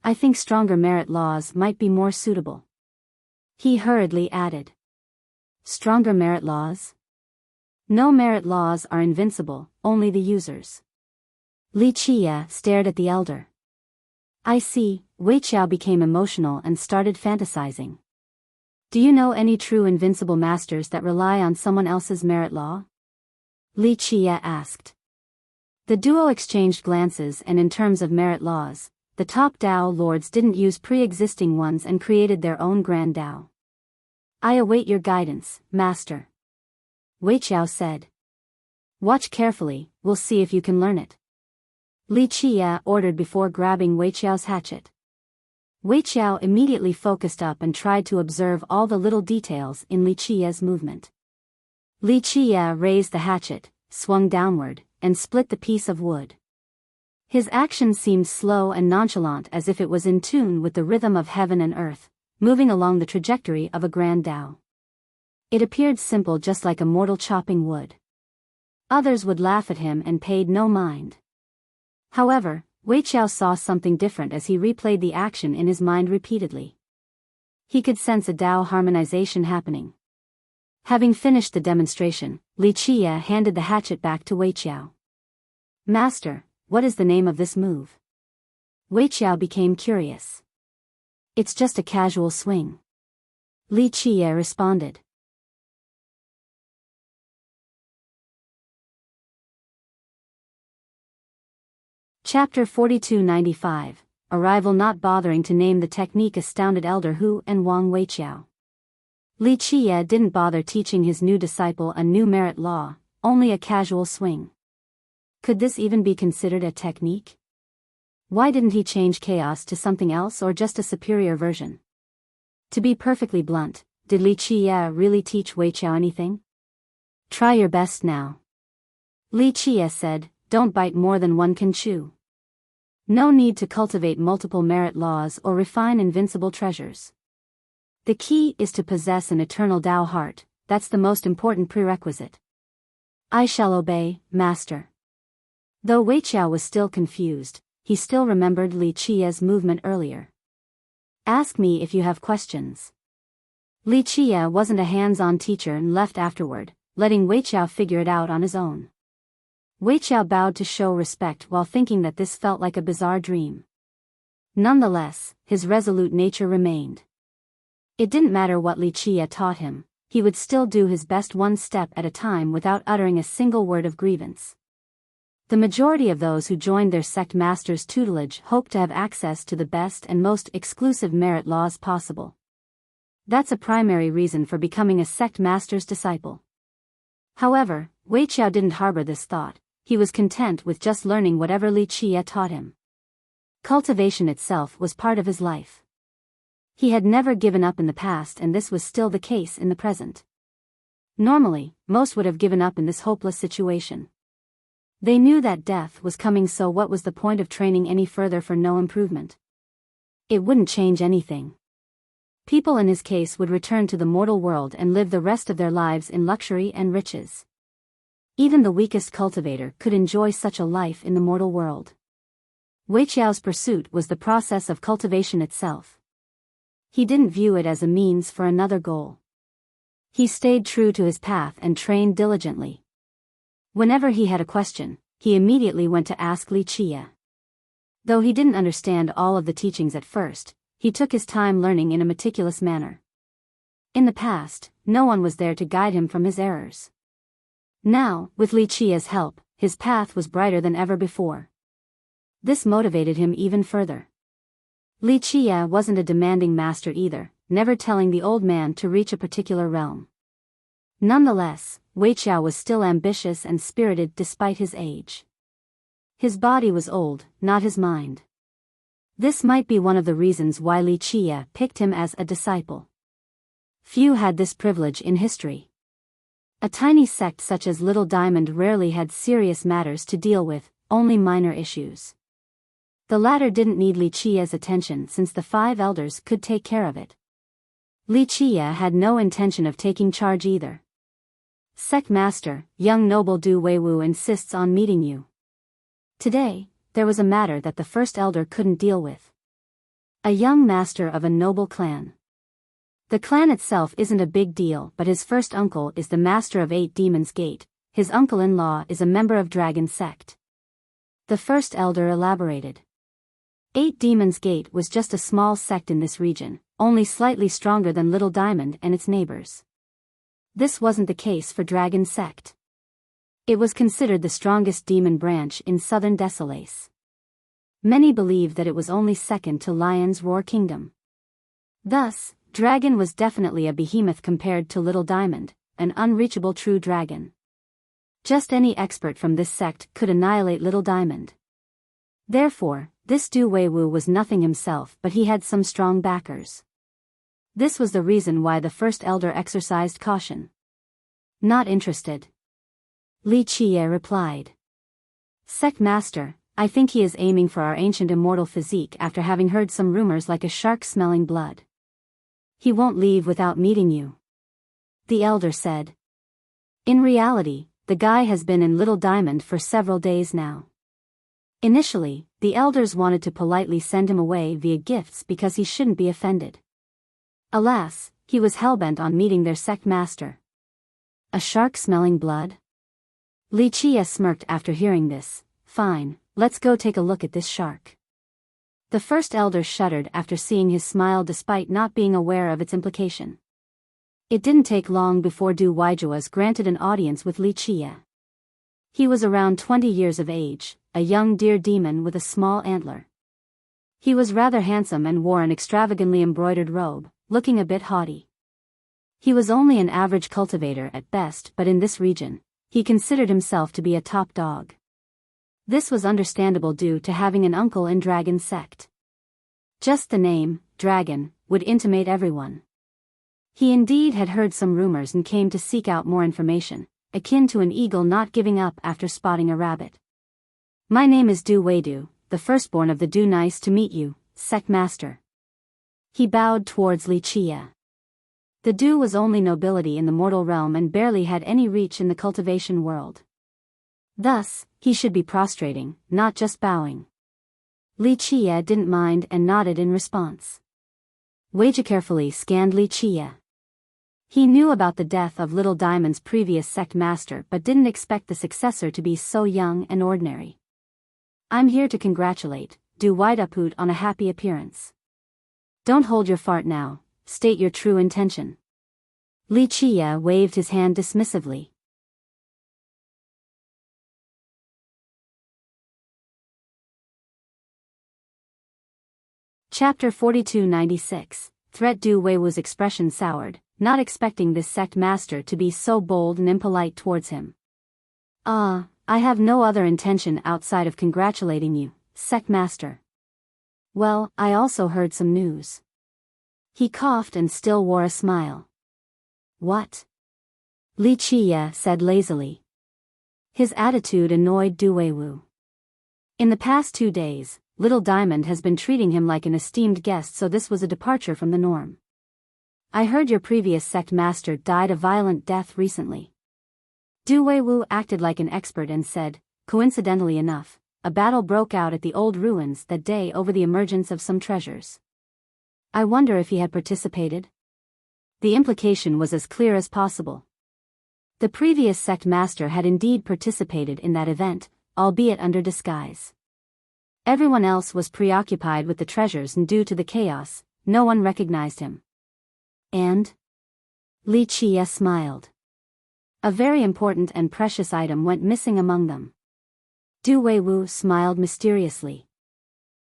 Speaker 1: I think stronger merit laws might be more suitable. He hurriedly added. Stronger merit laws? No merit laws are invincible, only the users. Li Qie stared at the elder. I see. Wuxiao became emotional and started fantasizing. Do you know any true invincible masters that rely on someone else's merit law? Li Qie asked. The duo exchanged glances, and in terms of merit laws, the top Dao lords didn't use pre-existing ones and created their own grand Dao. I await your guidance, master. Wuxiao said. Watch carefully, we'll see if you can learn it. Li Qie ordered before grabbing Wuxiao's hatchet. Wuxiao immediately focused up and tried to observe all the little details in Li Qie's movement. Li Qie raised the hatchet, swung downward, and split the piece of wood. His action seemed slow and nonchalant, as if it was in tune with the rhythm of heaven and earth, moving along the trajectory of a grand Dao. It appeared simple, just like a mortal chopping wood. Others would laugh at him and paid no mind. However, Wuxiao saw something different as he replayed the action in his mind repeatedly. He could sense a Dao harmonization happening. Having finished the demonstration, Li Qie handed the hatchet back to Wuxiao. Master, what is the name of this move? Wuxiao became curious. It's just a casual swing. Li Qie responded. Chapter 4295, Arrival. Not bothering to name the technique astounded Elder Hu and Wang Wuxiao. Li Qiye didn't bother teaching his new disciple a new merit law, only a casual swing. Could this even be considered a technique? Why didn't he change chaos to something else or just a superior version? To be perfectly blunt, did Li Qiye really teach Weiqiao anything? Try your best now. Li Qiye said, don't bite more than one can chew. No need to cultivate multiple merit laws or refine invincible treasures. The key is to possess an eternal Tao heart, that's the most important prerequisite. I shall obey, master. Though Weiqiao was still confused, he still remembered Li Qiye's movement earlier. Ask me if you have questions. Li Qiye wasn't a hands-on teacher and left afterward, letting Weiqiao figure it out on his own. Weiqiao bowed to show respect while thinking that this felt like a bizarre dream. Nonetheless, his resolute nature remained. It didn't matter what Li Qiye taught him, he would still do his best one step at a time without uttering a single word of grievance. The majority of those who joined their sect master's tutelage hoped to have access to the best and most exclusive merit laws possible. That's a primary reason for becoming a sect master's disciple. However, Weiqiao didn't harbor this thought, he was content with just learning whatever Li Qiye taught him. Cultivation itself was part of his life. He had never given up in the past and this was still the case in the present. Normally, most would have given up in this hopeless situation. They knew that death was coming, so what was the point of training any further for no improvement? It wouldn't change anything. People in his case would return to the mortal world and live the rest of their lives in luxury and riches. Even the weakest cultivator could enjoy such a life in the mortal world. Weiqiao's pursuit was the process of cultivation itself. He didn't view it as a means for another goal. He stayed true to his path and trained diligently. Whenever he had a question, he immediately went to ask Li Qiye. Though he didn't understand all of the teachings at first, he took his time learning in a meticulous manner. In the past, no one was there to guide him from his errors. Now, with Li Qiye's help, his path was brighter than ever before. This motivated him even further. Li Qiye wasn't a demanding master either, never telling the old man to reach a particular realm. Nonetheless, Weiqiao was still ambitious and spirited despite his age. His body was old, not his mind. This might be one of the reasons why Li Qiye picked him as a disciple. Few had this privilege in history. A tiny sect such as Little Diamond rarely had serious matters to deal with, only minor issues. The latter didn't need Li Qiye's attention since the 5 elders could take care of it. Li Qiye had no intention of taking charge either. Sect Master, young noble Du Weiwu insists on meeting you. Today, there was a matter that the first elder couldn't deal with. A young master of a noble clan. The clan itself isn't a big deal, but his first uncle is the master of 8 Demons Gate, his uncle-in-law is a member of Dragon Sect. The first elder elaborated. 8 Demons Gate was just a small sect in this region, only slightly stronger than Little Diamond and its neighbors. This wasn't the case for Dragon Sect. It was considered the strongest demon branch in southern Desolace. Many believed that it was only second to Lion's Roar Kingdom. Thus, Dragon was definitely a behemoth compared to Little Diamond, an unreachable true dragon. Just any expert from this sect could annihilate Little Diamond. Therefore, this Du Weiwu was nothing himself, but he had some strong backers. This was the reason why the first elder exercised caution. Not interested. Li Qiye replied. Sect Master, I think he is aiming for our ancient immortal physique after having heard some rumors like a shark smelling blood. He won't leave without meeting you. The elder said. In reality, the guy has been in Little Diamond for several days now. Initially, the elders wanted to politely send him away via gifts because he shouldn't be offended. Alas, he was hellbent on meeting their sect master. A shark smelling blood? Li Qiye smirked after hearing this. Fine, let's go take a look at this shark. The first elder shuddered after seeing his smile despite not being aware of its implication. It didn't take long before Du Weiwu was granted an audience with Li Qiye. He was around 20 years of age, a young deer demon with a small antler. He was rather handsome and wore an extravagantly embroidered robe, looking a bit haughty. He was only an average cultivator at best, but in this region, he considered himself to be a top dog. This was understandable due to having an uncle in Dragon sect. Just the name, Dragon, would intimate everyone. He indeed had heard some rumors and came to seek out more information, akin to an eagle not giving up after spotting a rabbit. My name is Du Weidu, the firstborn of the Du. Nice to meet you, sect master. He bowed towards Li Chia. The Du was only nobility in the mortal realm and barely had any reach in the cultivation world. Thus, he should be prostrating, not just bowing. Li Chia didn't mind and nodded in response. Weijia carefully scanned Li Chia. He knew about the death of Little Diamond's previous sect master but didn't expect the successor to be so young and ordinary. I'm here to congratulate Du Weidaput on a happy appearance. Don't hold your fart now, state your true intention. Li Chia waved his hand dismissively. Chapter 4296. Threat. Du Weiwu's expression soured, not expecting this sect master to be so bold and impolite towards him. I have no other intention outside of congratulating you, sect master. Well, I also heard some news. He coughed and still wore a smile. What? Li Chia said lazily. His attitude annoyed Du Weiwu. In the past 2 days, Little Diamond has been treating him like an esteemed guest, so this was a departure from the norm. I heard your previous sect master died a violent death recently. Du Weiwu acted like an expert and said, coincidentally enough, a battle broke out at the old ruins that day over the emergence of some treasures. I wonder if he had participated? The implication was as clear as possible. The previous sect master had indeed participated in that event, albeit under disguise. Everyone else was preoccupied with the treasures and due to the chaos, no one recognized him. And? Li Chia smiled. A very important and precious item went missing among them. Du Weiwu smiled mysteriously.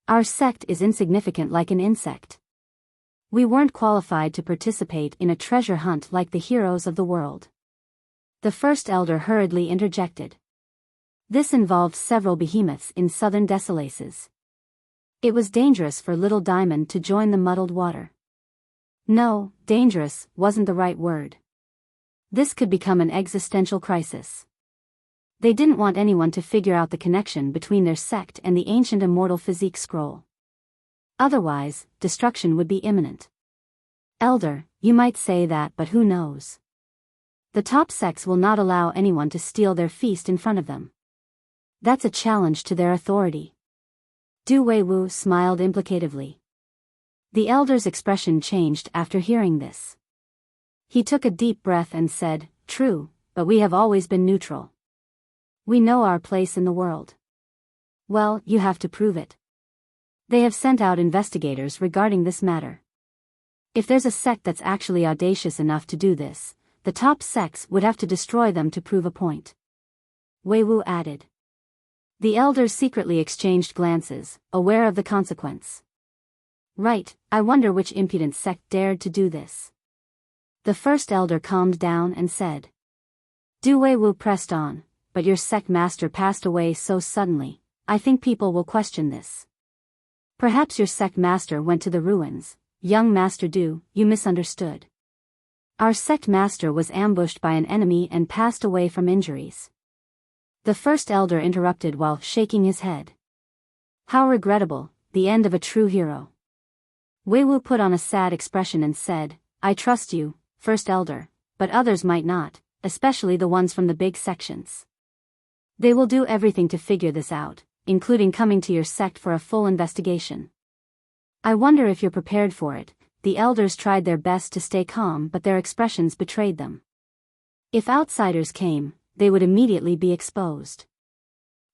Speaker 1: Our sect is insignificant like an insect. We weren't qualified to participate in a treasure hunt like the heroes of the world. The first elder hurriedly interjected. This involved several behemoths in southern Desolaces. It was dangerous for Little Diamond to join the muddled water. No, dangerous wasn't the right word. This could become an existential crisis. They didn't want anyone to figure out the connection between their sect and the ancient immortal physique scroll. Otherwise, destruction would be imminent. Elder, you might say that, but who knows? The top sects will not allow anyone to steal their feast in front of them. That's a challenge to their authority. Du Weiwu smiled implicatively. The elder's expression changed after hearing this. He took a deep breath and said, true, but we have always been neutral. We know our place in the world. Well, you have to prove it. They have sent out investigators regarding this matter. If there's a sect that's actually audacious enough to do this, the top sects would have to destroy them to prove a point. Weiwu added. The elders secretly exchanged glances, aware of the consequence. Right, I wonder which impudent sect dared to do this. The first elder calmed down and said. Du Weiwu pressed on, but your sect master passed away so suddenly, I think people will question this. Perhaps your sect master went to the ruins. Young Master Du, you misunderstood. Our sect master was ambushed by an enemy and passed away from injuries. The first elder interrupted while shaking his head. How regrettable, the end of a true hero. Weiwu put on a sad expression and said, I trust you, first elder, but others might not, especially the ones from the big sections. They will do everything to figure this out, including coming to your sect for a full investigation. I wonder if you're prepared for it. The elders tried their best to stay calm, but their expressions betrayed them. If outsiders came, they would immediately be exposed.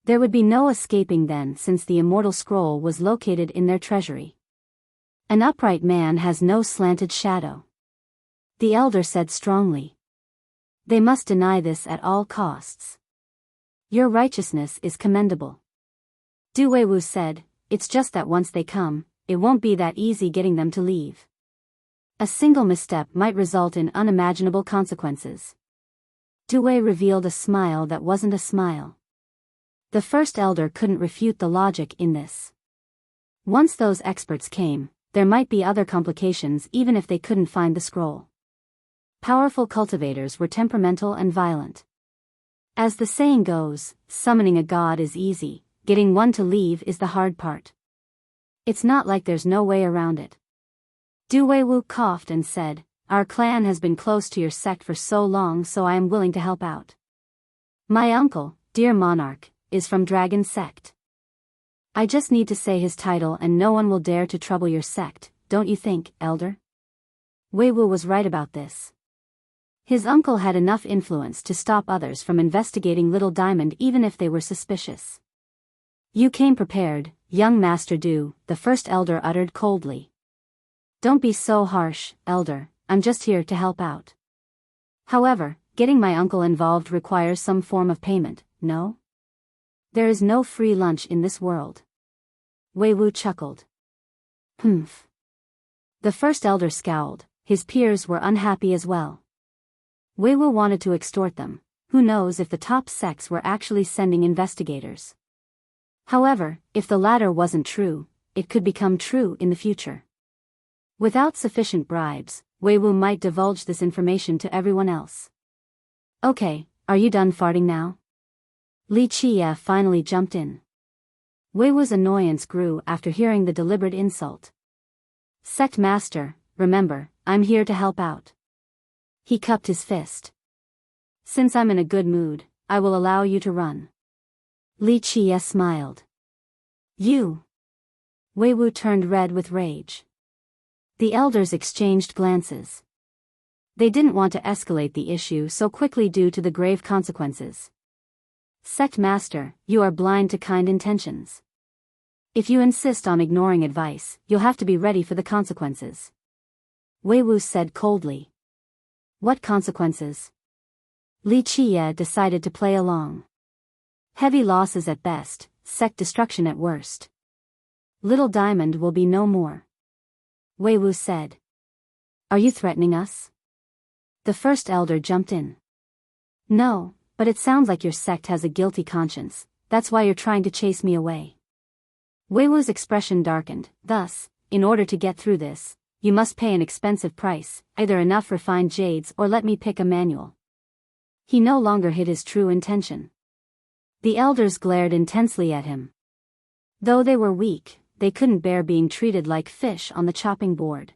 Speaker 1: There would be no escaping then, since the immortal scroll was located in their treasury. An upright man has no slanted shadow. The elder said strongly. They must deny this at all costs. Your righteousness is commendable. Du Weiwu said, it's just that once they come, it won't be that easy getting them to leave. A single misstep might result in unimaginable consequences. Due revealed a smile that wasn't a smile. The first elder couldn't refute the logic in this. Once those experts came, there might be other complications even if they couldn't find the scroll. Powerful cultivators were temperamental and violent. As the saying goes, summoning a god is easy, getting one to leave is the hard part. It's not like there's no way around it. Wu coughed and said, "Our clan has been close to your sect for so long, so I am willing to help out. My uncle, dear monarch, is from Dragon Sect. I just need to say his title and no one will dare to trouble your sect, don't you think, elder?" Wu was right about this. His uncle had enough influence to stop others from investigating Little Diamond even if they were suspicious. "You came prepared, young Master Du," the first elder uttered coldly. "Don't be so harsh, elder, I'm just here to help out. However, getting my uncle involved requires some form of payment, no? There is no free lunch in this world." Wu chuckled. "Humph." The first elder scowled, his peers were unhappy as well. Wu wanted to extort them, who knows if the top sects were actually sending investigators. However, if the latter wasn't true, it could become true in the future. Without sufficient bribes, Wu might divulge this information to everyone else. "Okay, are you done farting now?" Li Chia finally jumped in. Wu's annoyance grew after hearing the deliberate insult. "Sect Master, remember, I'm here to help out." He cupped his fist. "Since I'm in a good mood, I will allow you to run." Li Chia smiled. "You?" Wu turned red with rage. The elders exchanged glances. They didn't want to escalate the issue so quickly due to the grave consequences. "Sect Master, you are blind to kind intentions. If you insist on ignoring advice, you'll have to be ready for the consequences." Wu said coldly. "What consequences?" Li Chia decided to play along. "Heavy losses at best, sect destruction at worst. Little Diamond will be no more." Wu said. "Are you threatening us?" The first elder jumped in. "No, but it sounds like your sect has a guilty conscience, that's why you're trying to chase me away." Wu's expression darkened, "Thus, in order to get through this, you must pay an expensive price, either enough refined jades or let me pick a manual." He no longer hid his true intention. The elders glared intensely at him. Though they were weak, they couldn't bear being treated like fish on the chopping board.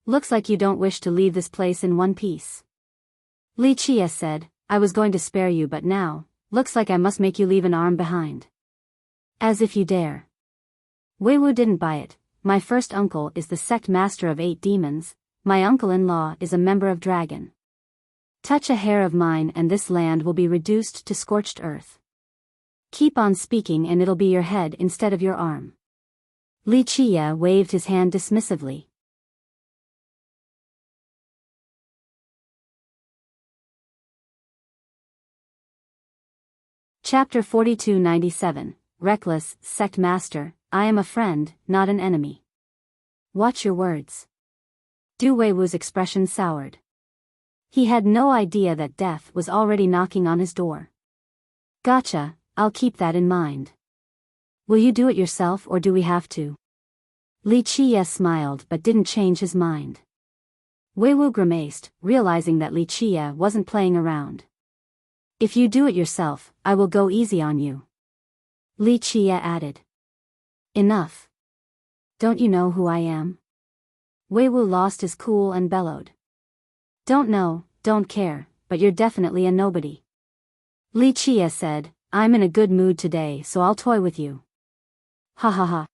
Speaker 1: "Looks like you don't wish to leave this place in one piece." Li Chia said, "I was going to spare you but now, looks like I must make you leave an arm behind." "As if you dare." Wu didn't buy it. "My first uncle is the sect master of 8 demons, my uncle-in-law is a member of Dragon. Touch a hair of mine and this land will be reduced to scorched earth. Keep on speaking and it'll be your head instead of your arm." Li Chia waved his hand dismissively. Chapter 4297, Reckless, Sect Master, I am a friend, not an enemy. Watch your words. Wu's expression soured. He had no idea that death was already knocking on his door. "Gotcha, I'll keep that in mind. Will you do it yourself or do we have to?" Li Chia smiled but didn't change his mind. Wu grimaced, realizing that Li Chia wasn't playing around. "If you do it yourself, I will go easy on you." Li Chia added. "Enough. Don't you know who I am?" Wu lost his cool and bellowed. "Don't know, don't care, but you're definitely a nobody." Li Chia said, "I'm in a good mood today so I'll toy with you." "Ha ha ha.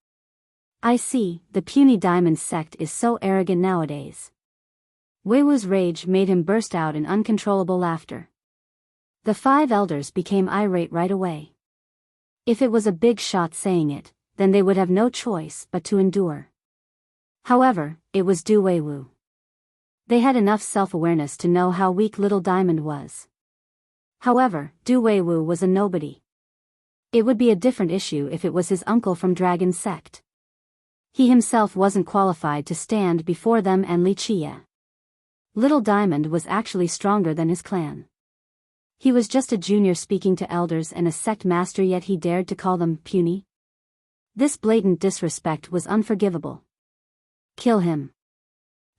Speaker 1: I see, the puny diamond sect is so arrogant nowadays." Wu's rage made him burst out in uncontrollable laughter. The 5 elders became irate right away. If it was a big shot saying it, then they would have no choice but to endure. However, it was Wu. They had enough self-awareness to know how weak Little Diamond was. However, Wu was a nobody. It would be a different issue if it was his uncle from Dragon Sect. He himself wasn't qualified to stand before them and Wuxia. Little Diamond was actually stronger than his clan. He was just a junior speaking to elders and a sect master, yet he dared to call them puny. This blatant disrespect was unforgivable. Kill him,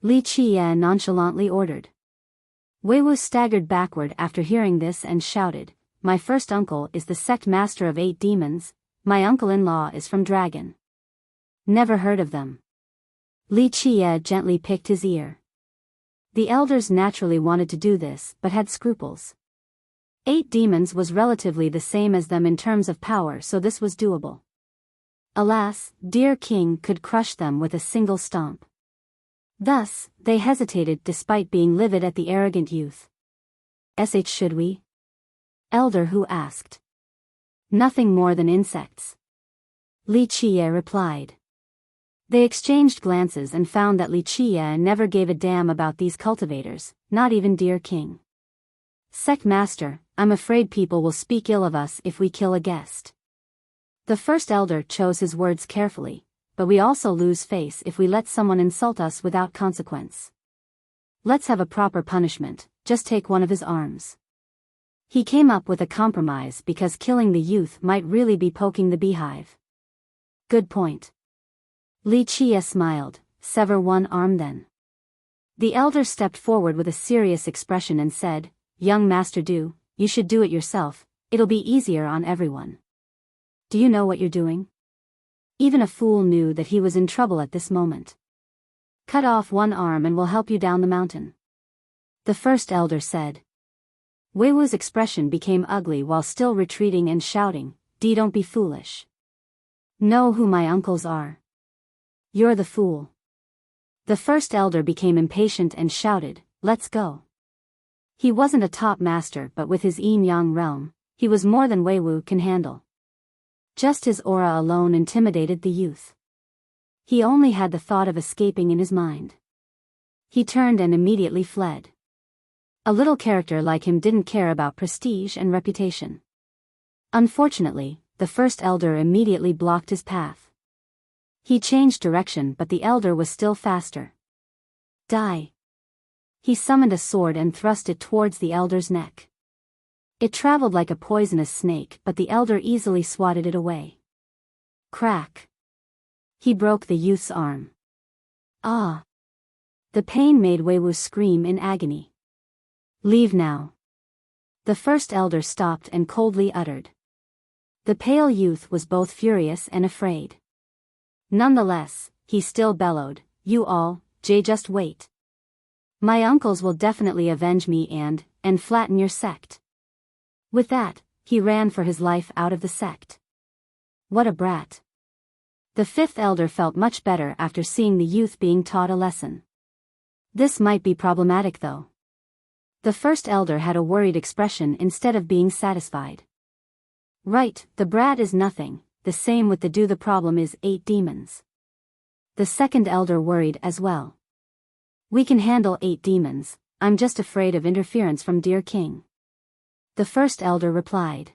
Speaker 1: Wuxia nonchalantly ordered. Weiwu staggered backward after hearing this and shouted, "My first uncle is the sect master of 8 demons, my uncle-in-law is from Dragon." Never heard of them. Wuxia gently picked his ear. The elders naturally wanted to do this but had scruples. 8 demons was relatively the same as them in terms of power, so this was doable. Alas, dear king could crush them with a single stomp. Thus, they hesitated despite being livid at the arrogant youth. Should we? Elder Hu asked. Nothing more than insects, Wuxia replied. They exchanged glances and found that Wuxia never gave a damn about these cultivators, not even dear king. Sect master, I'm afraid people will speak ill of us if we kill a guest. The first elder chose his words carefully, but we also lose face if we let someone insult us without consequence. Let's have a proper punishment, just take one of his arms. He came up with a compromise because killing the youth might really be poking the beehive. Good point. Wuxia smiled, sever one arm then. The elder stepped forward with a serious expression and said, "Young Master Du, you should do it yourself, it'll be easier on everyone. Do you know what you're doing?" Even a fool knew that he was in trouble at this moment. "Cut off one arm and we'll help you down the mountain," the first elder said. Weiwu's expression became ugly while still retreating and shouting, Don't be foolish. Know who my uncles are. You're the fool." The first elder became impatient and shouted, "Let's go." He wasn't a top master, but with his yin-yang realm, he was more than Weiwu can handle. Just his aura alone intimidated the youth. He only had the thought of escaping in his mind. He turned and immediately fled. A little character like him didn't care about prestige and reputation. Unfortunately, the first elder immediately blocked his path. He changed direction, but the elder was still faster. Die. He summoned a sword and thrust it towards the elder's neck. It traveled like a poisonous snake, but the elder easily swatted it away. Crack. He broke the youth's arm. Ah! The pain made Weiwu scream in agony. "Leave now." The first elder stopped and coldly uttered. The pale youth was both furious and afraid. Nonetheless, he still bellowed, "You all, just wait. My uncles will definitely avenge me and flatten your sect." With that, he ran for his life out of the sect. What a brat. The fifth elder felt much better after seeing the youth being taught a lesson. This might be problematic though. The first elder had a worried expression instead of being satisfied. Right, the brat is nothing, the same with the Du. The problem is 8 demons. The second elder worried as well. "We can handle 8 demons, I'm just afraid of interference from dear king," the first elder replied.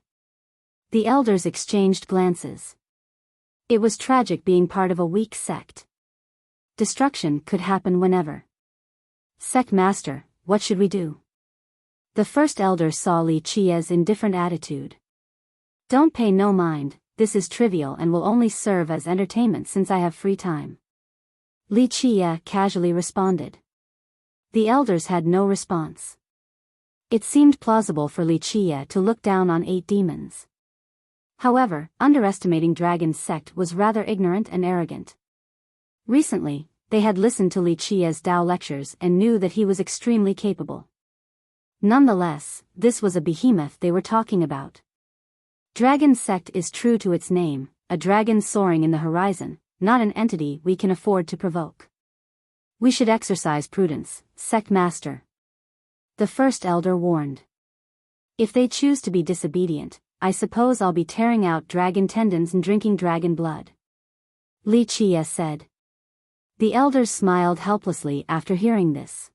Speaker 1: The elders exchanged glances. It was tragic being part of a weak sect. Destruction could happen whenever. "Sect master, what should we do?" The first elder saw Wuxia's indifferent attitude. "Don't pay no mind, this is trivial and will only serve as entertainment since I have free time," Wuxia casually responded. The elders had no response. It seemed plausible for Wuxia to look down on 8 demons. However, underestimating Dragon's sect was rather ignorant and arrogant. Recently, they had listened to Wuxia's Tao lectures and knew that he was extremely capable. Nonetheless, this was a behemoth they were talking about. Dragon's sect is true to its name, a dragon soaring in the horizon, not an entity we can afford to provoke. "We should exercise prudence, sect master," the first elder warned. "If they choose to be disobedient, I suppose I'll be tearing out dragon tendons and drinking dragon blood," Wuxia said. The elders smiled helplessly after hearing this.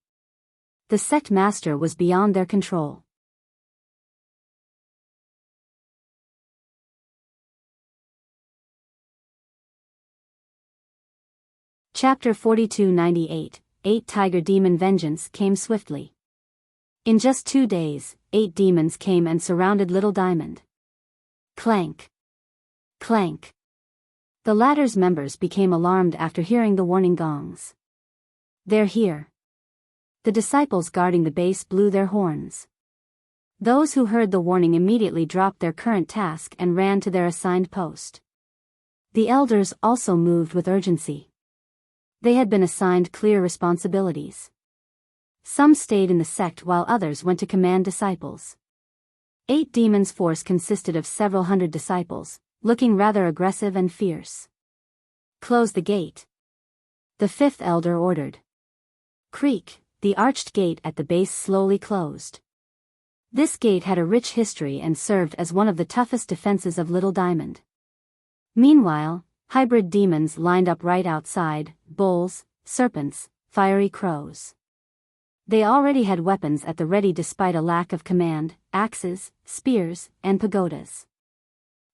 Speaker 1: The sect master was beyond their control. Chapter 4298, 8 Tiger Demon Vengeance came swiftly. In just 2 days, 8 demons came and surrounded Little Diamond. Clank. Clank. The latter's members became alarmed after hearing the warning gongs. They're here. The disciples guarding the base blew their horns. Those who heard the warning immediately dropped their current task and ran to their assigned post. The elders also moved with urgency. They had been assigned clear responsibilities. Some stayed in the sect while others went to command disciples. 8 demons' force consisted of several hundred disciples, looking rather aggressive and fierce. Close the gate. The 5th elder ordered. Creak, the arched gate at the base slowly closed. This gate had a rich history and served as one of the toughest defenses of Little Diamond. Meanwhile, hybrid demons lined up right outside, bulls, serpents, fiery crows. They already had weapons at the ready despite a lack of command, axes, spears, and pagodas.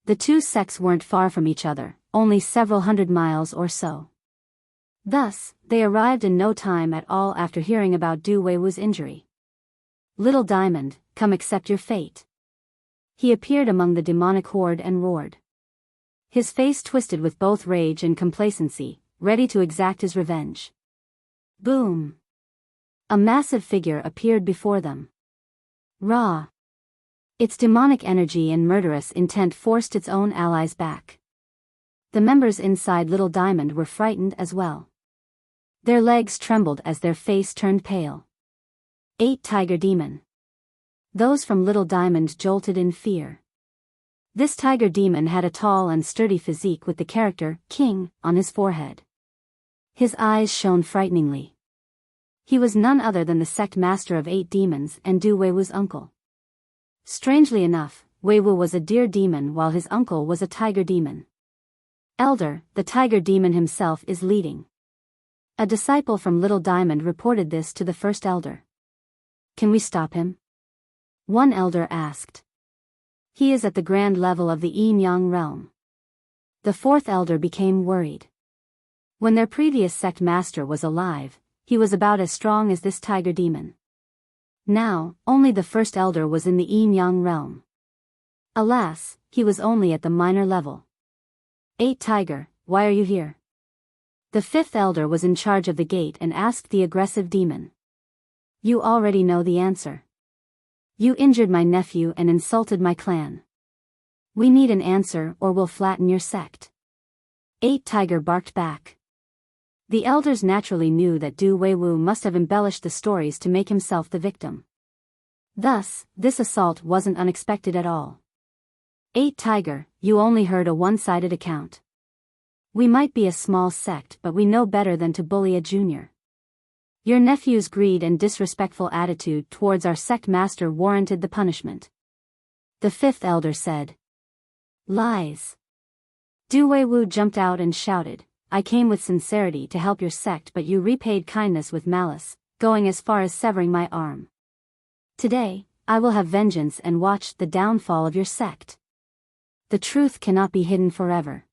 Speaker 1: The two sects weren't far from each other, only several hundred miles or so. Thus, they arrived in no time at all after hearing about Du Weiwu's injury. Little Diamond, come accept your fate. He appeared among the demonic horde and roared. His face twisted with both rage and complacency, ready to exact his revenge. Boom! A massive figure appeared before them. Raw. Its demonic energy and murderous intent forced its own allies back. The members inside Little Diamond were frightened as well. Their legs trembled as their face turned pale. 8 Tiger Demon. Those from Little Diamond jolted in fear. This tiger demon had a tall and sturdy physique with the character, King, on his forehead. His eyes shone frighteningly. He was none other than the sect master of 8 demons and Du Weiwu's uncle. Strangely enough, Weiwu was a deer demon while his uncle was a tiger demon. Elder, the tiger demon himself is leading. A disciple from Little Diamond reported this to the first elder. Can we stop him? One elder asked. He is at the grand level of the Yin-Yang realm. The 4th elder became worried. When their previous sect master was alive, he was about as strong as this tiger demon. Now, only the 1st elder was in the Yin-Yang realm. Alas, he was only at the minor level. 8 Tiger, why are you here? The 5th elder was in charge of the gate and asked the aggressive demon. You already know the answer. You injured my nephew and insulted my clan. We need an answer or we'll flatten your sect. 8 Tiger barked back. The elders naturally knew that Du Weiwu must have embellished the stories to make himself the victim. Thus, this assault wasn't unexpected at all. 8 Tiger, you only heard a one-sided account. We might be a small sect but we know better than to bully a junior. Your nephew's greed and disrespectful attitude towards our sect master warranted the punishment. The 5th elder said. Lies. Du Weiwu jumped out and shouted, I came with sincerity to help your sect but you repaid kindness with malice, going as far as severing my arm. Today, I will have vengeance and watch the downfall of your sect. The truth cannot be hidden forever.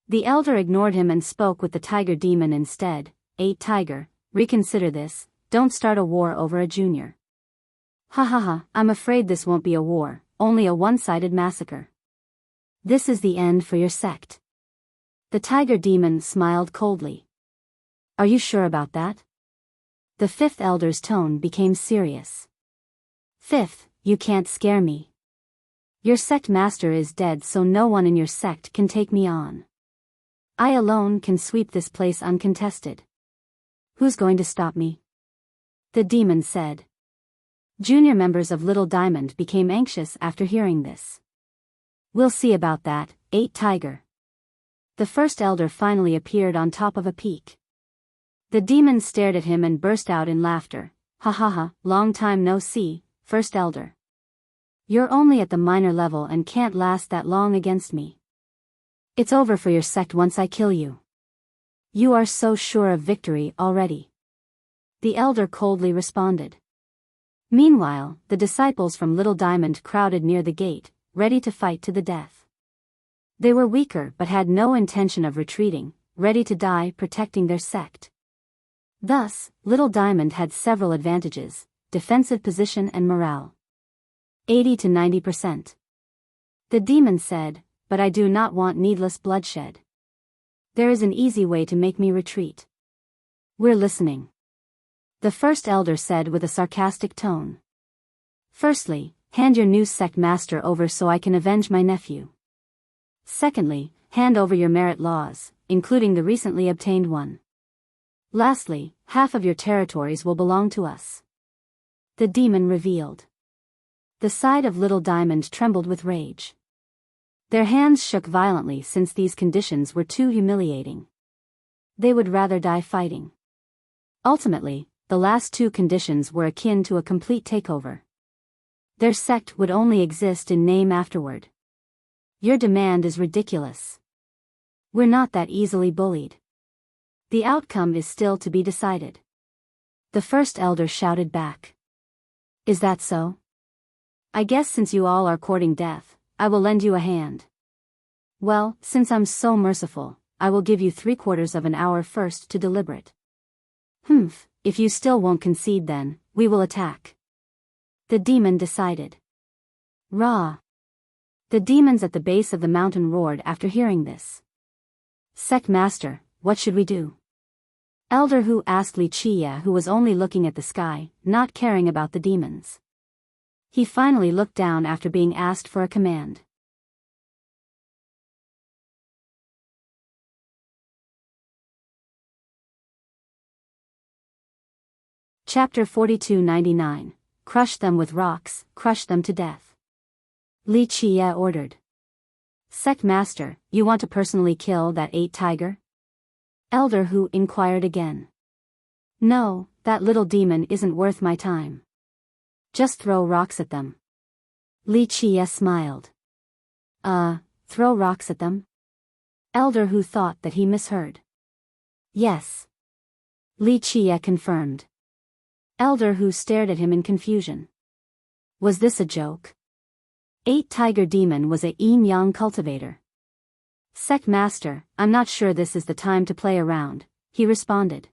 Speaker 1: The elder ignored him and spoke with the tiger demon instead. 8 Tiger, reconsider this, don't start a war over a junior. Ha ha ha, I'm afraid this won't be a war, only a one-sided massacre. This is the end for your sect. The tiger demon smiled coldly. Are you sure about that? The 5th elder's tone became serious. 5th, you can't scare me. Your sect master is dead so no one in your sect can take me on. I alone can sweep this place uncontested. Who's going to stop me? The demon said. Junior members of Little Diamond became anxious after hearing this. We'll see about that, 8 Tiger. The 1st elder finally appeared on top of a peak. The demon stared at him and burst out in laughter. Ha ha ha, long time no see, 1st elder. You're only at the minor level and can't last that long against me. It's over for your sect once I kill you. You are so sure of victory already. The elder coldly responded. Meanwhile, the disciples from Little Diamond crowded near the gate, ready to fight to the death. They were weaker but had no intention of retreating, ready to die protecting their sect. Thus, Little Diamond had several advantages: defensive position and morale. 80 to 90%. The demon said, "But I do not want needless bloodshed. There is an easy way to make me retreat." "We're listening," the first elder said with a sarcastic tone. "Firstly, hand your new sect master over so I can avenge my nephew. Secondly, hand over your merit laws, including the recently obtained one. Lastly, half of your territories will belong to us." The demon revealed. The side of Little Diamond trembled with rage. Their hands shook violently since these conditions were too humiliating. They would rather die fighting. Ultimately, the last two conditions were akin to a complete takeover. Their sect would only exist in name afterward. "Your demand is ridiculous. We're not that easily bullied. The outcome is still to be decided." The first elder shouted back. "Is that so? I guess since you all are courting death, I will lend you a hand. Well, since I'm so merciful, I will give you 3/4 of an hour first to deliberate." "Humph, if you still won't concede then, we will attack," the demon decided. "Rah!" The demons at the base of the mountain roared after hearing this. "Sect Master, what should we do?" Elder Hu asked Li Chia, who was only looking at the sky, not caring about the demons. He finally looked down after being asked for a command. Chapter 4299. Crush them with rocks, crush them to death. Li Chia ordered. "Sect Master, you want to personally kill that 8 tiger?" Elder Hu inquired again. "No, that little demon isn't worth my time. Just throw rocks at them." Li Chia smiled. Throw rocks at them?" Elder Hu thought that he misheard. "Yes." Li Chia confirmed. Elder Hu stared at him in confusion. Was this a joke? 8 Tiger Demon was a yin-yang cultivator. "Sect Master, I'm not sure this is the time to play around," he responded.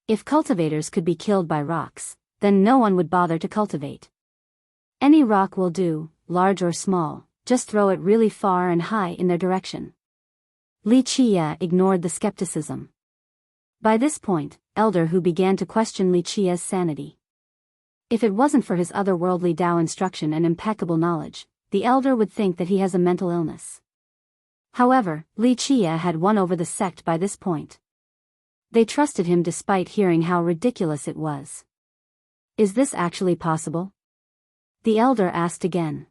Speaker 1: "If cultivators could be killed by rocks, then no one would bother to cultivate. Any rock will do, large or small, just throw it really far and high in their direction." Li Chia ignored the skepticism. By this point, Elder Hu began to question Li Chia's sanity. If it wasn't for his otherworldly Tao instruction and impeccable knowledge, the elder would think that he has a mental illness. However, Li Chia had won over the sect by this point. They trusted him despite hearing how ridiculous it was. "Is this actually possible?" the elder asked again.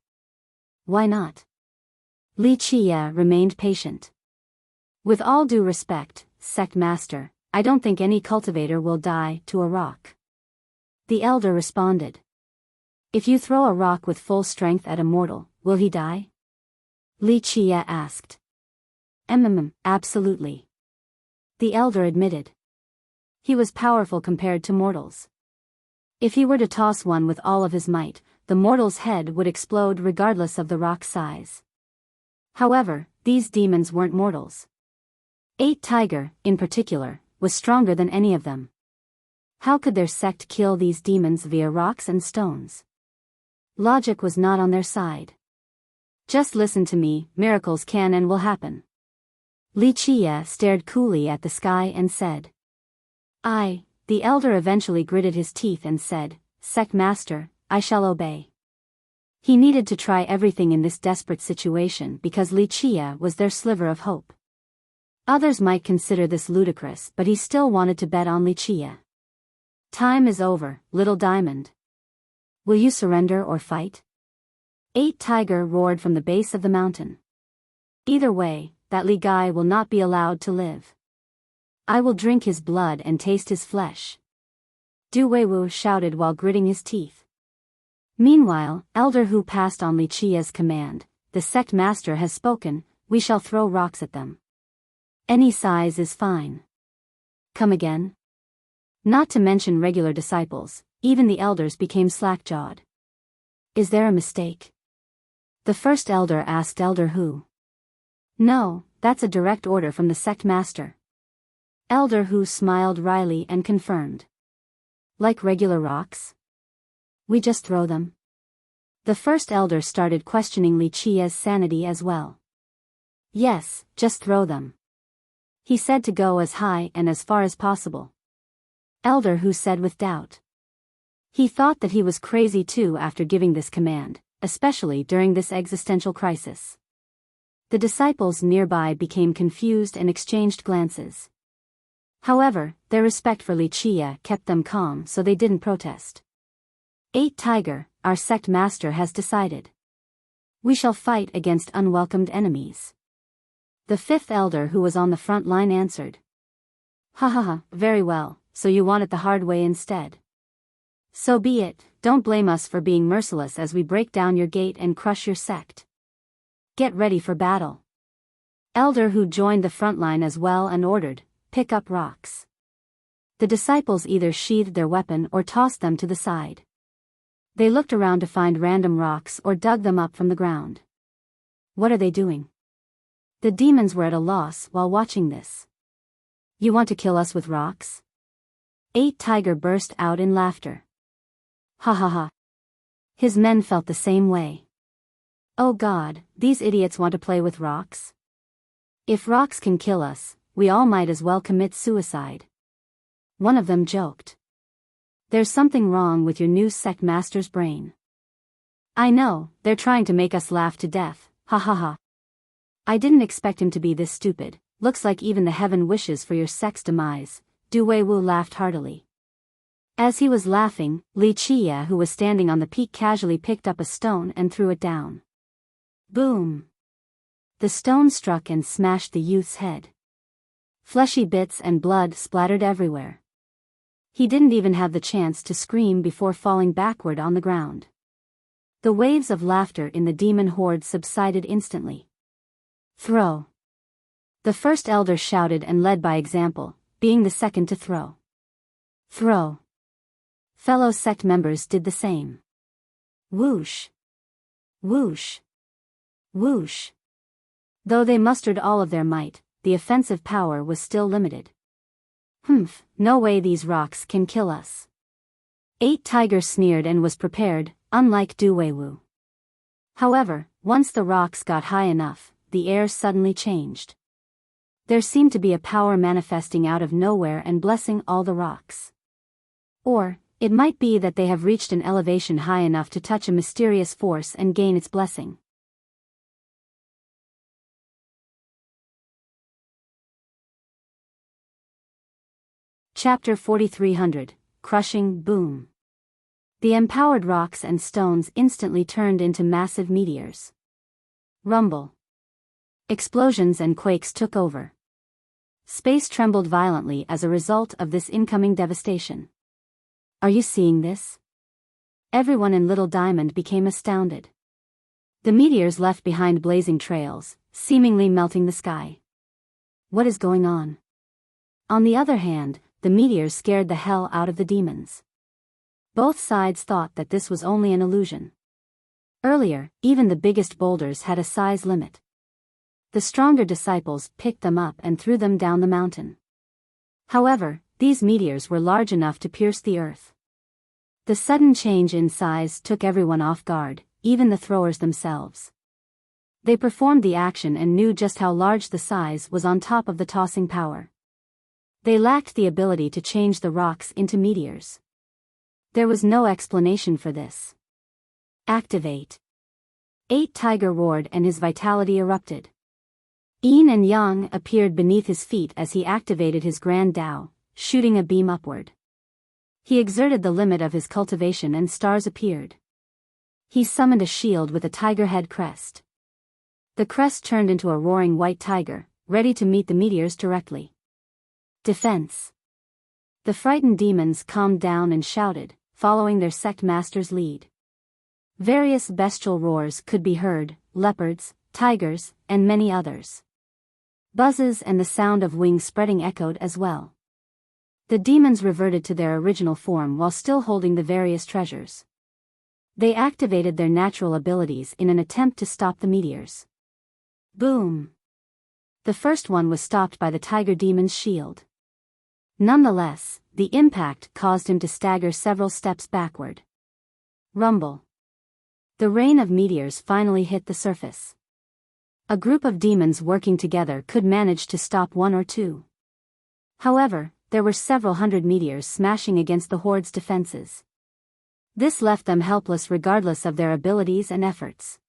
Speaker 1: "Why not?" Li Chia remained patient. "With all due respect, Sect Master, I don't think any cultivator will die to a rock." The elder responded. "If you throw a rock with full strength at a mortal, will he die?" Li Chia asked. Absolutely," the elder admitted. He was powerful compared to mortals. If he were to toss one with all of his might, the mortal's head would explode regardless of the rock's size. However, these demons weren't mortals. 8 Tiger, in particular, was stronger than any of them. How could their sect kill these demons via rocks and stones? Logic was not on their side. "Just listen to me, miracles can and will happen." Li Chia stared coolly at the sky and said. The elder eventually gritted his teeth and said, "Sect Master, I shall obey." He needed to try everything in this desperate situation because Li Chia was their sliver of hope. Others might consider this ludicrous, but he still wanted to bet on Li Chia. "Time is over, Little Diamond. Will you surrender or fight?" 8 Tiger roared from the base of the mountain. "Either way, that Li guy will not be allowed to live. I will drink his blood and taste his flesh." Du Weiwu shouted while gritting his teeth. Meanwhile, Elder Hu passed on Li Chia's command. "The sect master has spoken, we shall throw rocks at them. Any size is fine." "Come again?" Not to mention regular disciples, even the elders became slack-jawed. "Is there a mistake?" the first elder asked Elder Hu. "No, that's a direct order from the sect master," Elder Hu smiled wryly and confirmed. Like regular rocks? We just throw them? The first elder started questioning Li Qia's sanity as well. Yes, just throw them. He said to go as high and as far as possible. Elder Hu said with doubt. He thought that he was crazy too after giving this command, especially during this existential crisis. The disciples nearby became confused and exchanged glances. However, their respect for Li Qia kept them calm, so they didn't protest. 8 Tiger, our sect master has decided. We shall fight against unwelcomed enemies. The 5th elder, who was on the front line, answered. Ha ha ha, very well, so you want it the hard way instead. So be it, don't blame us for being merciless as we break down your gate and crush your sect. Get ready for battle. Elder Hu joined the front line as well and ordered, pick up rocks. The disciples either sheathed their weapon or tossed them to the side. They looked around to find random rocks or dug them up from the ground. What are they doing? The demons were at a loss while watching this. You want to kill us with rocks? 8 Tiger burst out in laughter. Ha ha ha. His men felt the same way. Oh God, these idiots want to play with rocks? If rocks can kill us, we all might as well commit suicide. One of them joked. There's something wrong with your new sect master's brain. I know, they're trying to make us laugh to death, ha ha ha. I didn't expect him to be this stupid, looks like even the heaven wishes for your sect's demise, Du Weiwu laughed heartily. As he was laughing, Li Qia, who was standing on the peak, casually picked up a stone and threw it down. Boom! The stone struck and smashed the youth's head. Fleshy bits and blood splattered everywhere. He didn't even have the chance to scream before falling backward on the ground. The waves of laughter in the demon horde subsided instantly. Throw! The first elder shouted and led by example, being the second to throw. Throw! Fellow sect members did the same. Whoosh! Whoosh! Whoosh! Though they mustered all of their might, the offensive power was still limited. Humph, no way these rocks can kill us. 8 Tiger sneered and was prepared, unlike Du Weiwu. However, once the rocks got high enough, the air suddenly changed. There seemed to be a power manifesting out of nowhere and blessing all the rocks. Or, it might be that they have reached an elevation high enough to touch a mysterious force and gain its blessing. Chapter 4300, Crushing Boom. The empowered rocks and stones instantly turned into massive meteors. Rumble. Explosions and quakes took over. Space trembled violently as a result of this incoming devastation. Are you seeing this? Everyone in Little Diamond became astounded. The meteors left behind blazing trails, seemingly melting the sky. What is going on? On the other hand, the meteors scared the hell out of the demons. Both sides thought that this was only an illusion. Earlier, even the biggest boulders had a size limit. The stronger disciples picked them up and threw them down the mountain. However, these meteors were large enough to pierce the earth. The sudden change in size took everyone off guard, even the throwers themselves. They performed the action and knew just how large the size was on top of the tossing power. They lacked the ability to change the rocks into meteors. There was no explanation for this. Activate! 8 Tiger roared and his vitality erupted. Yin and Yang appeared beneath his feet as he activated his Grand Dao, shooting a beam upward. He exerted the limit of his cultivation and stars appeared. He summoned a shield with a tiger head crest. The crest turned into a roaring white tiger, ready to meet the meteors directly. Defense! The frightened demons calmed down and shouted, following their sect master's lead. Various bestial roars could be heard, leopards, tigers, and many others. Buzzes and the sound of wings spreading echoed as well. The demons reverted to their original form while still holding the various treasures. They activated their natural abilities in an attempt to stop the meteors. Boom! The first one was stopped by the tiger demon's shield. Nonetheless, the impact caused him to stagger several steps backward. Rumble. The rain of meteors finally hit the surface. A group of demons working together could manage to stop one or two. However, there were several hundred meteors smashing against the Horde's defenses. This left them helpless regardless of their abilities and efforts.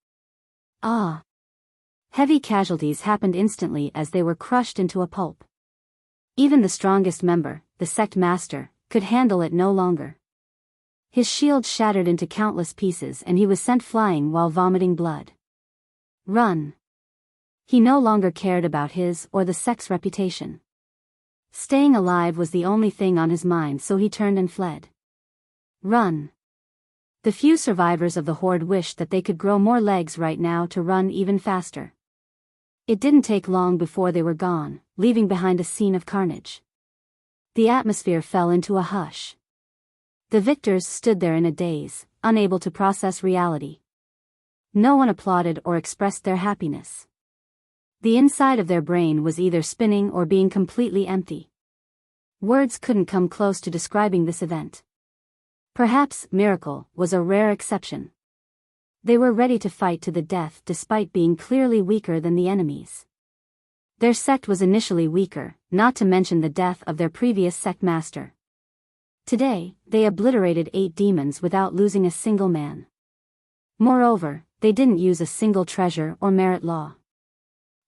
Speaker 1: Heavy casualties happened instantly as they were crushed into a pulp. Even the strongest member, the sect master, could handle it no longer. His shield shattered into countless pieces and he was sent flying while vomiting blood. Run. He no longer cared about his or the sect's reputation. Staying alive was the only thing on his mind, so he turned and fled. Run. The few survivors of the Horde wished that they could grow more legs right now to run even faster. It didn't take long before they were gone, leaving behind a scene of carnage. The atmosphere fell into a hush. The victors stood there in a daze, unable to process reality. No one applauded or expressed their happiness. The inside of their brain was either spinning or being completely empty. Words couldn't come close to describing this event. Perhaps miracle was a rare exception. They were ready to fight to the death despite being clearly weaker than the enemies. Their sect was initially weaker, not to mention the death of their previous sect master. Today, they obliterated 8 demons without losing a single man. Moreover, they didn't use a single treasure or merit law.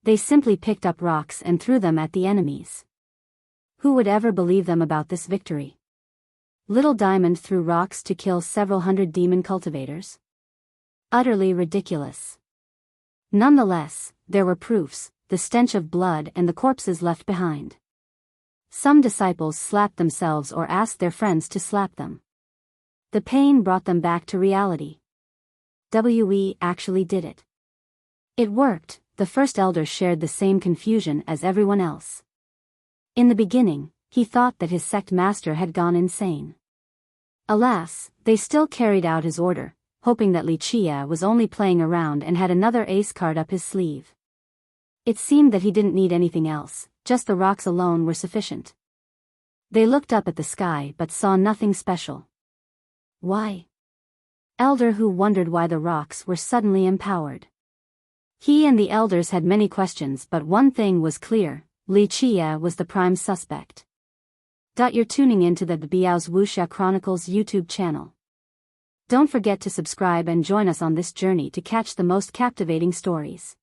Speaker 1: They simply picked up rocks and threw them at the enemies. Who would ever believe them about this victory? Little Diamond threw rocks to kill several hundred demon cultivators? Utterly ridiculous. Nonetheless, there were proofs, the stench of blood and the corpses left behind. Some disciples slapped themselves or asked their friends to slap them. The pain brought them back to reality. We actually did it. It worked. The first elder shared the same confusion as everyone else. In the beginning, he thought that his sect master had gone insane. Alas, they still carried out his order, hoping that Wuxia was only playing around and had another ace card up his sleeve. It seemed that he didn't need anything else, just the rocks alone were sufficient. They looked up at the sky but saw nothing special. Why? Elder Hu wondered why the rocks were suddenly empowered. He and the elders had many questions, but one thing was clear: Wuxia was the prime suspect. You're tuning into the Biyao's Wuxia Chronicles YouTube channel. Don't forget to subscribe and join us on this journey to catch the most captivating stories.